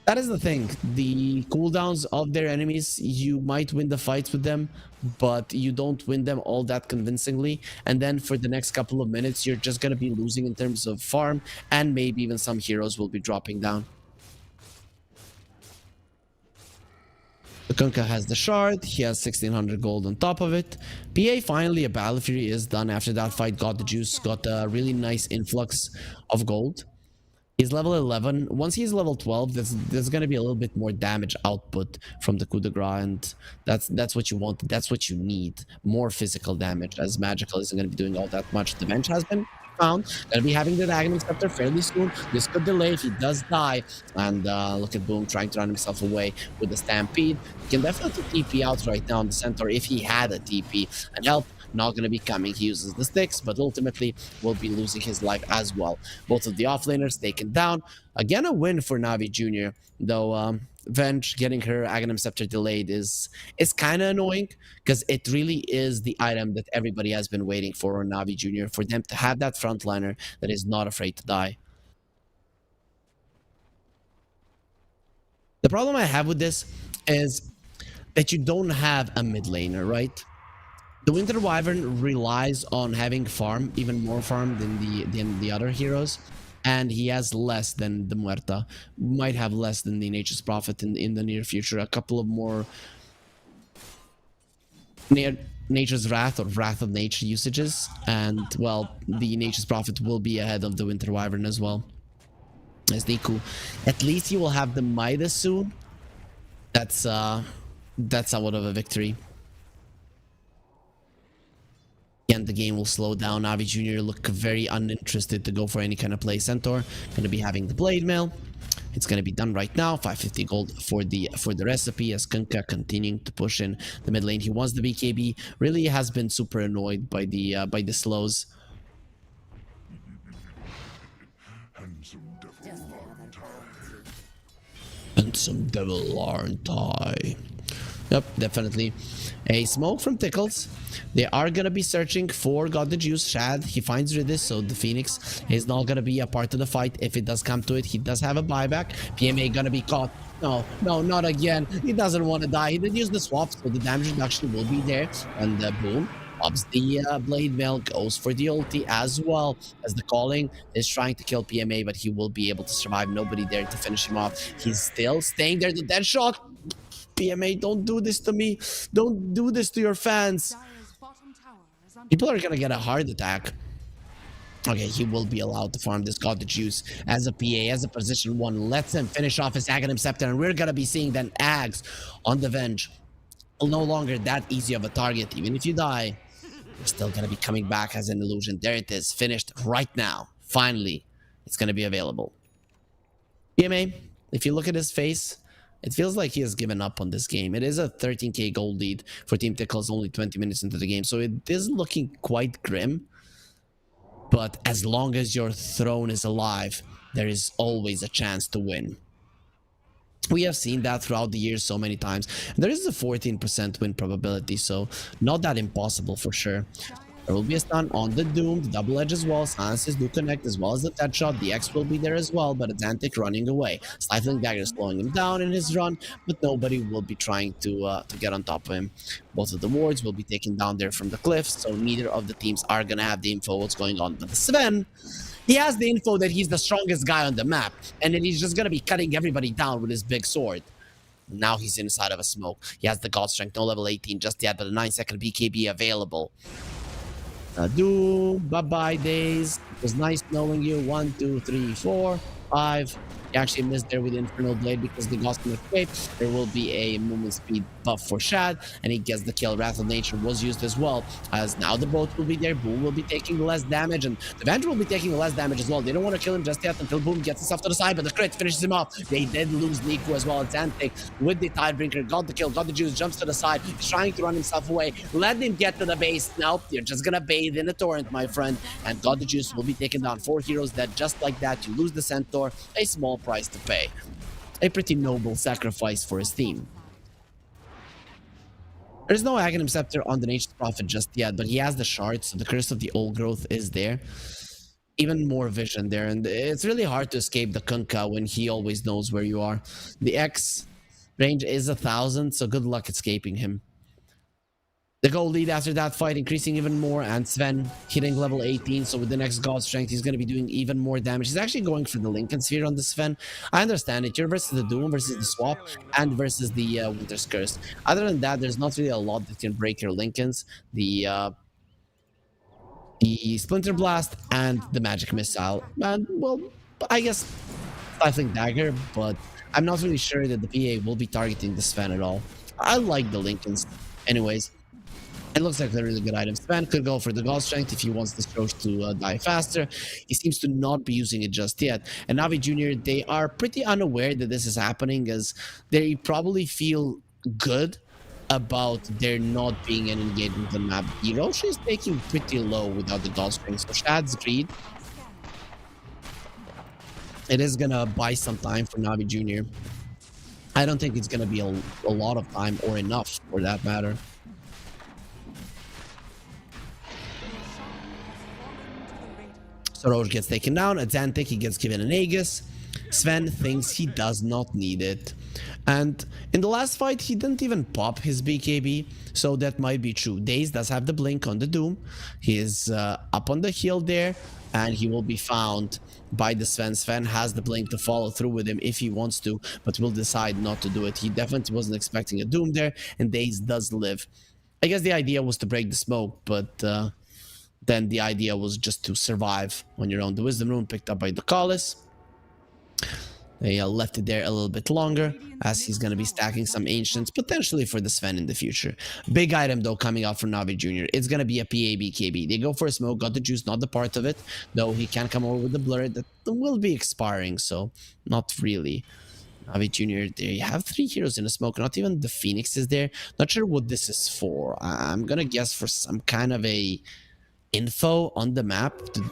That is the thing. The cooldowns of their enemies, you might win the fights with them, but you don't win them all that convincingly. And then for the next couple of minutes, you're just going to be losing in terms of farm, and maybe even some heroes will be dropping down. The Kunkka has the shard. He has 1,600 gold on top of it. PA, finally, a Battle Fury is done after that fight. Got the juice, got a really nice influx of gold. He's level 11. Once he's level 12, there's going to be a little bit more damage output from the coup de grace, and that's what you want. That's what you need. More physical damage, as magical isn't going to be doing all that much. The bench has been found. Going to be having the Diagonal Scepter fairly soon. This could delay if he does die. And look at Boom trying to run himself away with the Stampede. He can definitely TP out right now on the Centaur if he had a TP, and help not going to be coming. He uses the sticks, but ultimately will be losing his life as well. Both of the offlaners taken down. Again, a win for Navi Jr., though Venge getting her Aghanim Scepter delayed is kind of annoying, because it really is the item that everybody has been waiting for on Navi Jr., for them to have that frontliner that is not afraid to die. The problem I have with this is that you don't have a mid laner, right? The Winter Wyvern relies on having farm, even more farm than the other heroes, and he has less than the Muerta. Might have less than the Nature's Prophet in the near future. A couple of more Nature's Wrath or Wrath of Nature usages, and well, the Nature's Prophet will be ahead of the Winter Wyvern as well. As Niku, at least he will have the Midas soon. That's somewhat of a victory. and the game will slow down. Navi Jr. look very uninterested to go for any kind of play. Centaur gonna be having the blade mail. It's gonna be done right now. 550 gold for the recipe as Kunkka continuing to push in the mid lane. He wants the BKB. Really has been super annoyed by the slows. And some devil, aren't I? Yep, definitely. A smoke from Tickles. They are gonna be searching for God the Juice. Shad, he finds Ridis, so the Phoenix is not gonna be a part of the fight if it does come to it. He does have a buyback. PMA gonna be caught. No, not again. He doesn't want to die. He did use the swap, so the damage reduction will be there. And boom. Pops the blade mail, goes for the ulti as well as the calling is trying to kill PMA, but he will be able to survive. Nobody there to finish him off. He's still staying there. The dead shot. PMA, don't do this to me. Don't do this to your fans. Dire's bottom tower is under People are gonna get a heart attack. Okay, he will be allowed to farm this God the Juice as a PA, as a position 1. Lets him finish off his Aghanim Scepter, and we're gonna be seeing then Ags on the Venge. No longer that easy of a target. Even if you die, you're still gonna be coming back as an illusion. There it is, finished right now. Finally, it's gonna be available. PMA, if you look at his face, it feels like he has given up on this game. It is a 13k gold lead for Team Tickles only 20 minutes into the game, so it is looking quite grim. But as long as your throne is alive, there is always a chance to win. We have seen that throughout the years so many times. There is a 14% win probability, so not that impossible for sure. There will be a stun on the Doom, the double edge as well. Silences do connect as well as the dead shot. The X will be there as well, but Atlantic running away. Stifling Dagger slowing him down in his run, but nobody will be trying to get on top of him. Both of the wards will be taken down there from the cliffs, so neither of the teams are gonna have the info what's going on. But the Sven, he has the info that he's the strongest guy on the map, and then he's just gonna be cutting everybody down with his big sword. Now he's inside of a smoke. He has the God Strength, no level 18 just yet, but a 9-second BKB available. Bye-bye days. It was nice knowing you. 1, 2, 3, 4, 5. He actually missed there with the Infernal Blade because the Ghost can escape. There will be a movement speed buff for Shad, and he gets the kill. Wrath of Nature was used as well, as now the boat will be there. Boom will be taking less damage, and the Avenger will be taking less damage as well. They don't want to kill him just yet until Boom gets himself to the side, but the crit finishes him off. They did lose Niku as well. Zantic with the Tidebreaker got the kill, got the juice, jumps to the side. He's trying to run himself away. Let him get to the base. Nope, you're just gonna bathe in a torrent, my friend. And God the Juice will be taken down. 4 heroes dead just like that. You lose the Centaur, a small price to pay. A pretty noble sacrifice for his team. There's no Aghanim Scepter on the Nature's Prophet just yet, but he has the shards, so the Curse of the Old Growth is there. Even more vision there, and it's really hard to escape the Kunkka when he always knows where you are. The X range is 1,000, so good luck escaping him. The gold lead after that fight increasing even more, and Sven hitting level 18, so with the next God Strength he's going to be doing even more damage. He's actually going for the Lincoln Sphere on the Sven. I understand it, you're versus the Doom, versus the Swap, and versus the Winter's Curse. Other than that, there's not really a lot that can break your Lincolns. The Splinter Blast and the Magic Missile. And, well, I guess Stifling Dagger, but I'm not really sure that the PA will be targeting the Sven at all. I like the Lincolns. Anyways, it looks like a really good item. Sven could go for the God Strength if he wants the Stroke to die faster. He seems to not be using it just yet. And Navi Jr., they are pretty unaware that this is happening, as they probably feel good about there not being an engagement on the map. Hiroshi is taking pretty low without the God Strength, so Shad's Greed. It is gonna buy some time for Navi Jr. I don't think it's gonna be a lot of time, or enough for that matter. Roche gets taken down. Atlantic, he gets given an Aegis. Sven thinks he does not need it. And in the last fight, he didn't even pop his BKB, so that might be true. Daze does have the blink on the Doom. He is up on the hill there, and he will be found by the Sven. Sven has the blink to follow through with him if he wants to, but will decide not to do it. He definitely wasn't expecting a Doom there, and Daze does live. I guess the idea was to break the smoke, but then the idea was just to survive on your own. The Wisdom Rune picked up by the Collis. They left it there a little bit longer, as he's going to be stacking some Ancients, potentially for the Sven in the future. Big item, though, coming out for Navi Jr. It's going to be a PABKB. They go for a smoke, got the juice, not the part of it, though he can come over with the blur that will be expiring, so not really. Navi Jr., they have 3 heroes in a smoke, not even the Phoenix is there. Not sure what this is for. I'm going to guess for some kind of a info on the map. Do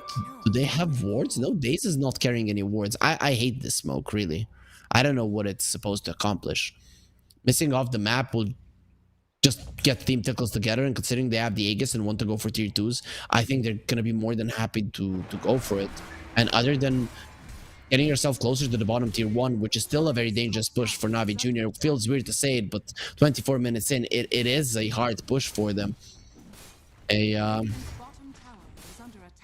they have wards? No, Daze is not carrying any wards. I hate this smoke, really. I don't know what it's supposed to accomplish. Missing off the map will just get Team Tickles together, and considering they have the Aegis and want to go for tier 2s, I think they're going to be more than happy to go for it. And other than getting yourself closer to the bottom tier 1, which is still a very dangerous push for Navi Jr. Feels weird to say it, but 24 minutes in, it is a hard push for them.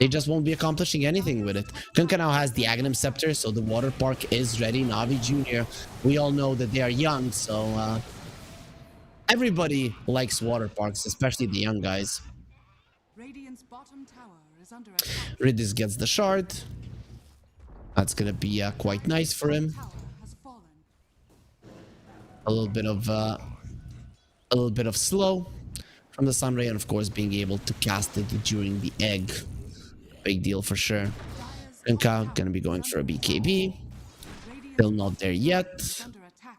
They just won't be accomplishing anything with it. Kunkka now has the Aghanim Scepter, so the Water Park is ready. Navi Jr., we all know that they are young, so everybody likes Water Parks, especially the young guys. Radiant's bottom tower is under attack. Ridis gets the shard. That's gonna be quite nice for him. Tower has fallen. A little bit of slow from the Sunray, and of course being able to cast it during the egg. Big deal for sure. Kunkka gonna be going for a BKB. Still not there yet. Under attack.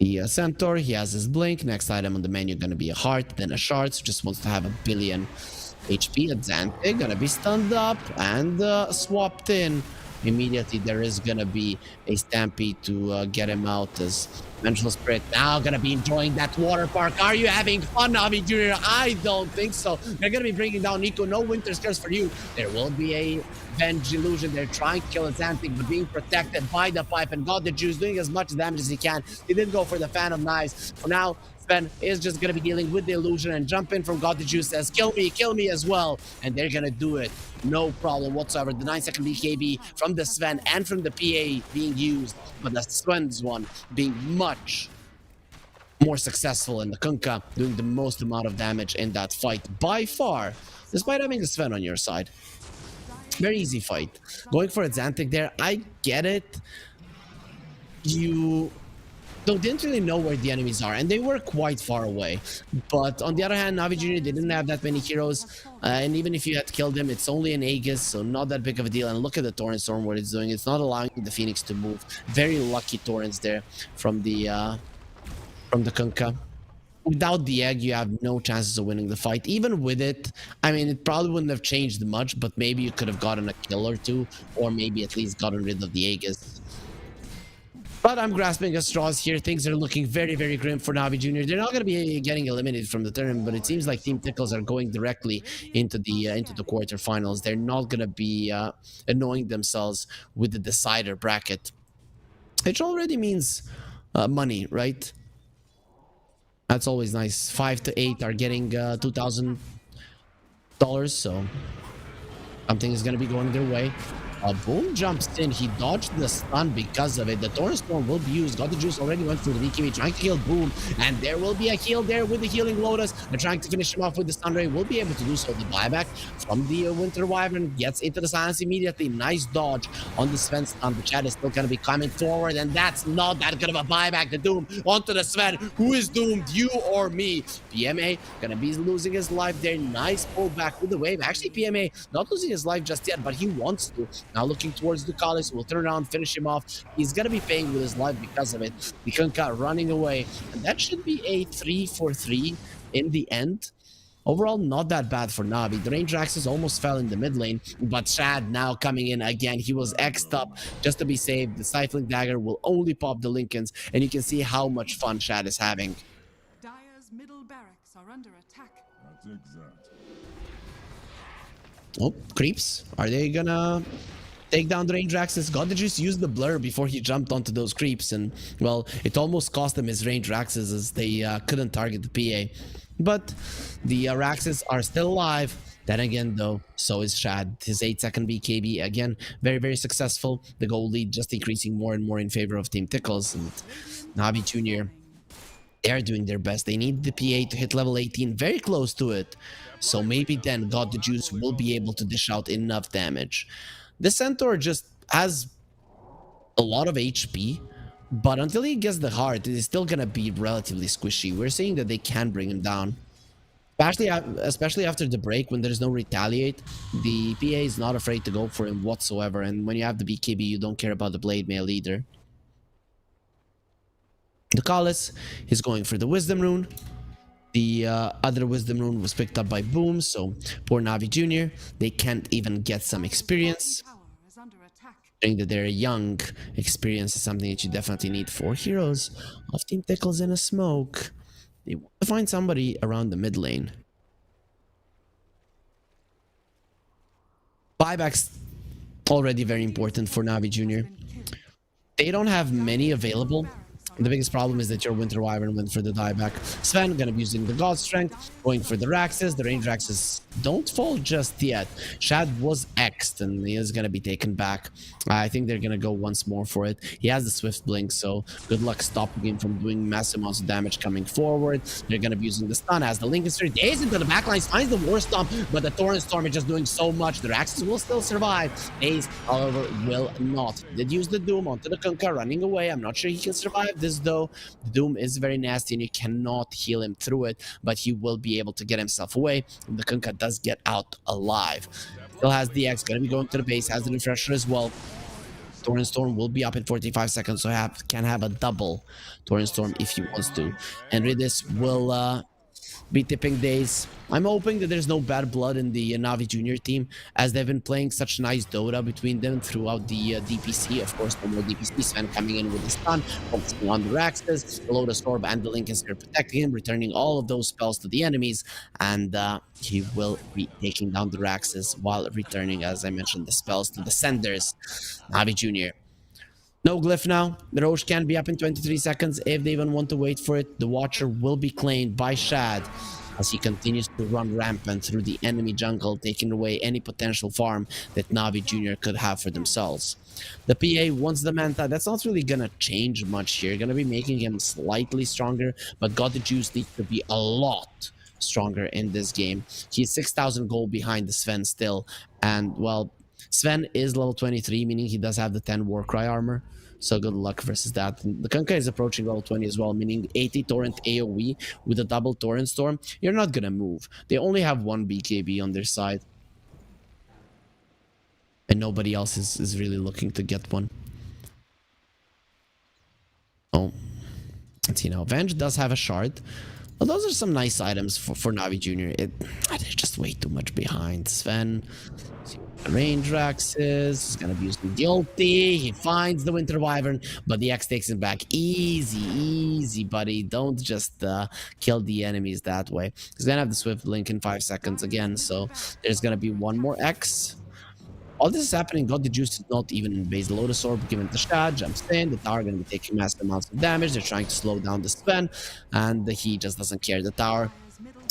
The Centaur, he has his blink. Next item on the menu gonna be a heart, then a shard. So just wants to have a billion HP. Azante gonna be stunned up and swapped in. Immediately there is gonna be a stampede to get him out, as Vengeful Spirit now gonna be enjoying that water park. Are you having fun, Navi Jr.? I don't think so. They're gonna be bringing down Nico. No Winter Scares for you. There will be a Venge Illusion. They're trying to kill Azantic, but being protected by the pipe, and got the juice, doing as much damage as he can. He did go for the Fan of Knives. For now, Sven is just gonna be dealing with the illusion, and jump in from God the Juice says, kill me as well. And they're gonna do it. No problem whatsoever. The 9-second BKB from the Sven and from the PA being used, but the Sven's one being much more successful, and the Kunkka doing the most amount of damage in that fight by far, despite having the Sven on your side. Very easy fight. Going for Azantic there, I get it. They didn't really know where the enemies are, and they were quite far away. But on the other hand, Navi Jr., they didn't have that many heroes, and even if you had killed them, it's only an Aegis, so not that big of a deal. And look at the Torrent Storm, what it's doing. It's not allowing the Phoenix to move. Very lucky Torrents there from the Kunkka. Without the egg, you have no chances of winning the fight. Even with it, I mean, it probably wouldn't have changed much, but maybe you could have gotten a kill or two, or maybe at least gotten rid of the Aegis. But I'm grasping at straws here. Things are looking very, very grim for Navi Jr. They're not going to be getting eliminated from the tournament, but it seems like Team Tickles are going directly into the quarterfinals. They're not going to be annoying themselves with the decider bracket, which already means money, right? That's always nice. 5 to 8 are getting $2,000, so something is going to be going their way. Boom jumps in. He dodged the stun because of it. The Torrent Storm will be used. Got the juice already went through the BKB, trying to kill Boom. And there will be a heal there with the Healing Lotus. They're trying to finish him off with the Stun Ray. Will be able to do so. The buyback from the Winter Wyvern gets into the silence immediately. Nice dodge on the Sven stun. The chat is still going to be coming forward, and that's not that good of a buyback. The Doom onto the Sven. Who is doomed? You or me? PMA going to be losing his life there. Nice pullback with the wave. Actually, PMA not losing his life just yet, but he wants to. Now looking towards the Ducalis, will turn around, finish him off. He's gonna be paying with his life because of it. The Kunkka running away, and that should be a 3-for-3 in the end. Overall, not that bad for Navi. The range axes almost fell in the mid lane, but Shad now coming in again. He was X'd up just to be saved. The Stifling Dagger will only pop the Lincolns, and you can see how much fun Shad is having. Dire's middle barracks are under attack. That's exact. Oh, creeps. Are they gonna take down the range axes? God did just use the blur before he jumped onto those creeps, and well, it almost cost him his range axes as they couldn't target the PA. But the Raxes are still alive. Then again, though, so is Shad. His 8-second BKB, again, very, very successful. The goal lead just increasing more and more in favor of Team Tickles. And Navi Jr., they are doing their best. They need the PA to hit level 18, very close to it. So maybe then God the Juice will be able to dish out enough damage. The Centaur just has a lot of HP, but until he gets the heart, it is still gonna be relatively squishy. We're seeing that they can bring him down. Especially after the break, when there's no retaliate, the PA is not afraid to go for him whatsoever, and when you have the BKB, you don't care about the blade mail either. The Collis is going for the Wisdom Rune. The other Wisdom Rune was picked up by Boom, so poor Navi Jr., they can't even get some experience. Tower is under attack. Showing that they're young, experience is something that you definitely need. 4 heroes of Team Tickles in a smoke. They want to find somebody around the mid lane. Buybacks already very important for Navi Jr. They don't have many available. The biggest problem is that your Winter Wyvern went for the dieback. Sven gonna be using the God Strength, going for the Raxes. The range Raxes don't fall just yet. Shad was X'd and he is gonna be taken back. I think they're gonna go once more for it. He has the Swift Blink, so good luck stopping him from doing massive amounts of damage coming forward. They're gonna be using the stun as the Lincoln Street days into the backlines, finds the War Stomp, but the Torrent Storm is just doing so much. The Raxes will still survive. Days, however, will not. Did use the Doom onto the Kunkka, running away. I'm not sure he can survive this though. The Doom is very nasty and you cannot heal him through it, but he will be able to get himself away. And the Kunkka does get out alive. Still has the X, gonna be going to the base, has the refresher as well. Torrent Storm will be up in 45 seconds, so can have a double Torrent Storm if he wants to. And Ridis will be tipping Days. I'm hoping that there's no bad blood in the Navi Junior team, as they've been playing such nice Dota between them throughout the DPC. Of course, no more DPC. Sven coming in with the stun, focusing on the Raxes, the Lotus Orb, and the Lincoln Spear protecting him, returning all of those spells to the enemies, and he will be taking down the Raxes while returning, as I mentioned, the spells to the senders. Navi Junior. No glyph now. The Roche can be up in 23 seconds if they even want to wait for it. The Watcher will be claimed by Shad as he continues to run rampant through the enemy jungle, taking away any potential farm that Navi Jr. could have for themselves. The PA wants the Manta. That's not really gonna change much here. Gonna be making him slightly stronger, but God the Juice needs to be a lot stronger in this game. He's 6,000 gold behind the Sven still, and well, Sven is level 23, meaning he does have the 10 Warcry armor. So good luck versus that. The Kunkka is approaching level 20 as well, meaning 80 Torrent AoE with a double Torrent Storm. You're not gonna move. They only have one BKB on their side. And nobody else is really looking to get one. Oh. Let's see now. Venge does have a shard. Well, those are some nice items for Navi Jr. They're just way too much behind. Sven, range Raxes, he's gonna be using the ulti. He finds the Winter Wyvern, but the X takes him back. Easy, buddy. Don't just kill the enemies that way. He's gonna have the Swift Link in 5 seconds again, so there's gonna be one more X. All this is happening. God the Juice did not even base the Lotus Orb, given the Shad, jumps in. The tower going to be taking massive amounts of damage. They're trying to slow down the Sven, and he just doesn't care. The tower,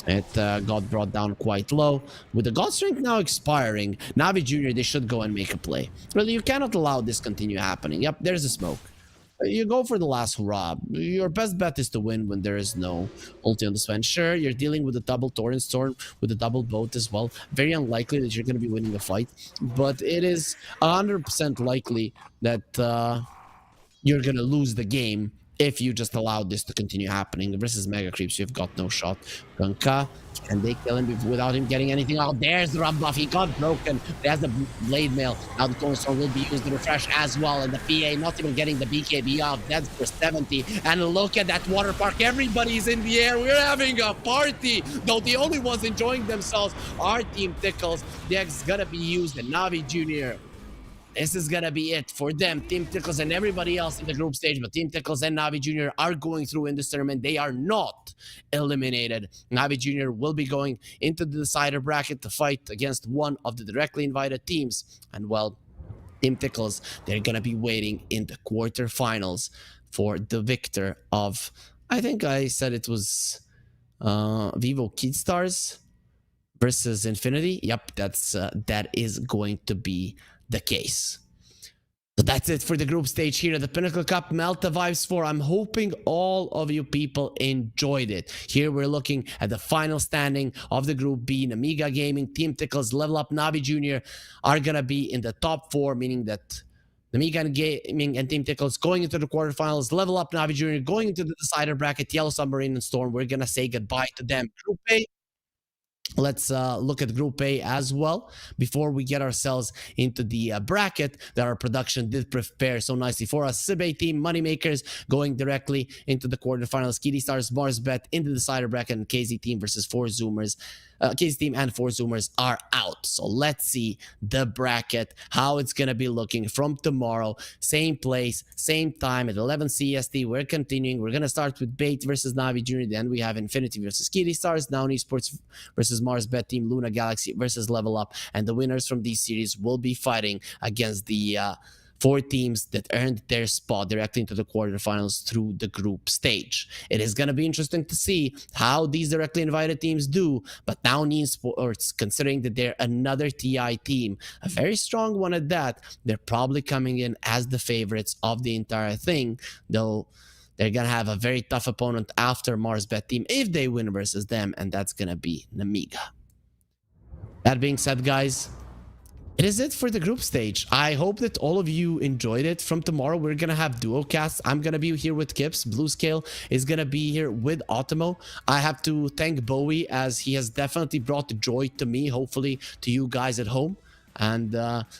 it got brought down quite low. With the God Strength now expiring, Navi Jr., they should go and make a play. Really, you cannot allow this continue happening. Yep, there's a smoke. You go for the last hurrah. Your best bet is to win when there is no ulti on the Sven. Sure, you're dealing with a double Torrent Storm, with a double boat as well. Very unlikely that you're going to be winning the fight, but it is 100% likely that you're going to lose the game if you just allow this to continue happening. Versus Mega Creeps, you've got no shot. Kunkka, can they kill him without him getting anything out? There's the rub buff. He got broken. There's the blade mail. Now the Torrent Storm will be used to refresh as well. And the PA not even getting the BKB off. That's for 70. And look at that water park. Everybody's in the air. We're having a party. Though the only ones enjoying themselves are Team Tickles. The X is gonna be used. And Navi Jr., this is gonna be it for them. Team Tickles and everybody else in the group stage, but Team Tickles and Navi Jr. are going through in this tournament. They are not eliminated. Navi Jr. will be going into the decider bracket to fight against one of the directly invited teams. And well, Team Tickles, they're gonna be waiting in the quarterfinals for the victor of, I think I said it was Vivo Kid Stars versus Infinity. Yep, that is going to be the case. So that's it for the group stage here at the Pinnacle Cup Malta Vibes 4. I'm hoping all of you people enjoyed it. Here we're looking at the final standing of the Group B. Nemiga Gaming, Team Tickles, Level Up, Navi Jr. are gonna be in the top 4, meaning that Nemiga Gaming and Team Tickles going into the quarterfinals. Level Up Navi Junior going into the decider bracket. Yellow Submarine and Storm. We're gonna say goodbye to them. Group A. Let's look at Group A as well before we get ourselves into the bracket that our production did prepare so nicely for us. Sib A team, Moneymakers going directly into the quarterfinals. Kitty Stars, Mars Bet into the decider bracket, and KZ team versus 4 Zoomers. KZ team and 4 Zoomers are out. So let's see the bracket, how it's going to be looking from tomorrow. Same place, same time at 11 CST. We're continuing. We're going to start with Bait versus Navi Junior. Then we have Infinity versus Kitty Stars, Down Esports versus Mars Bet team, Luna Galaxy versus Level Up. And the winners from these series will be fighting against the 4 teams that earned their spot directly into the quarterfinals through the group stage. It is going to be interesting to see how these directly invited teams do, but now Esports, considering that they're another TI team, a very strong one at that, they're probably coming in as the favorites of the entire thing, though they're going to have a very tough opponent after Mars Bet team if they win versus them, and that's going to be Nemiga. That being said, guys, it is it for the group stage. I hope that all of you enjoyed it. From tomorrow, we're going to have duo casts. I'm going to be here with Kips. Blue Scale is going to be here with Ottomo. I have to thank Bowie, as he has definitely brought joy to me, hopefully to you guys at home. And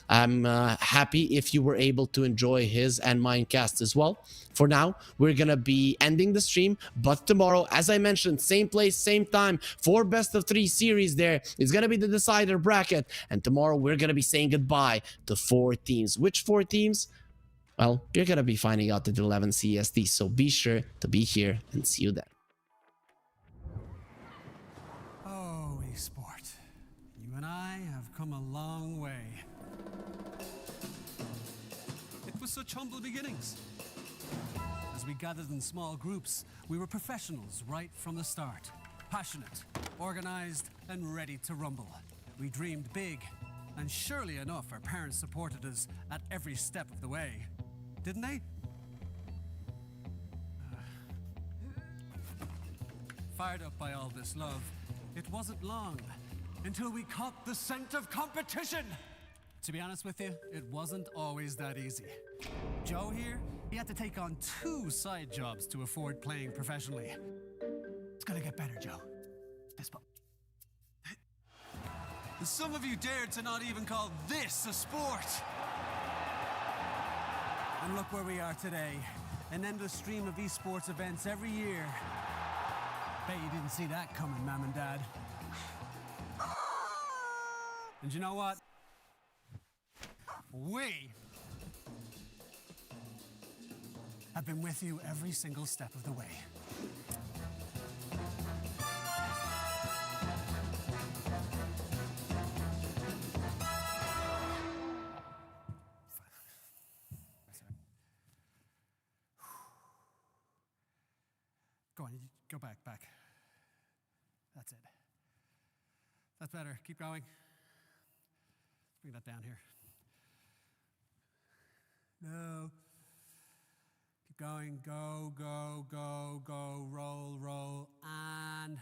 I'm happy if you were able to enjoy his and mine cast as well. For now, we're going to be ending the stream, but tomorrow, as I mentioned, same place, same time, 4 best of 3 series there. It's going to be the decider bracket, and tomorrow we're going to be saying goodbye to 4 teams. Which 4 teams? Well, you're going to be finding out at 11 CST, so be sure to be here and see you then. Oh, Esport, you and I have come a long way. It was such humble beginnings. As we gathered in small groups, we were professionals right from the start. Passionate, organized, and ready to rumble. We dreamed big, and surely enough, our parents supported us at every step of the way. Didn't they? Fired up by all this love, it wasn't long until we caught the scent of competition. To be honest with you, it wasn't always that easy. Joe here, he had to take on 2 side jobs to afford playing professionally. It's gonna get better, Joe. Some of you dared to not even call this a sport. And look where we are today. An endless stream of esports events every year. Bet you didn't see that coming, Mom and Dad. And you know what? We have been with you every single step of the way. Go on, go back. That's it. That's better. Keep going. Let's bring that down here. No. Keep going. Go. Roll. And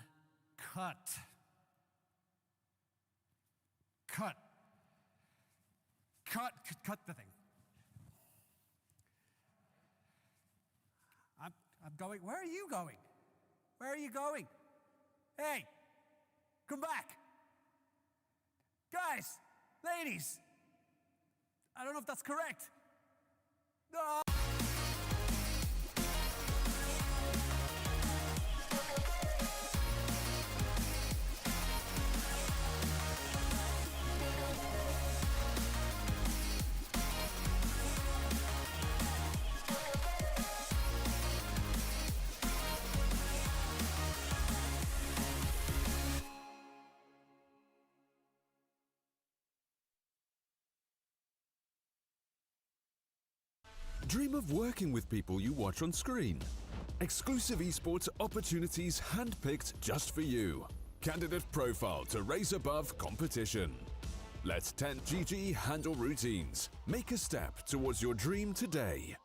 cut. Cut the thing. I'm going. Where are you going? Where are you going? Hey, come back. Guys, ladies. I don't know if that's correct. No. Dream of working with people you watch on screen. Exclusive esports opportunities handpicked just for you. Candidate profile to raise above competition. Let 10GG handle routines. Make a step towards your dream today.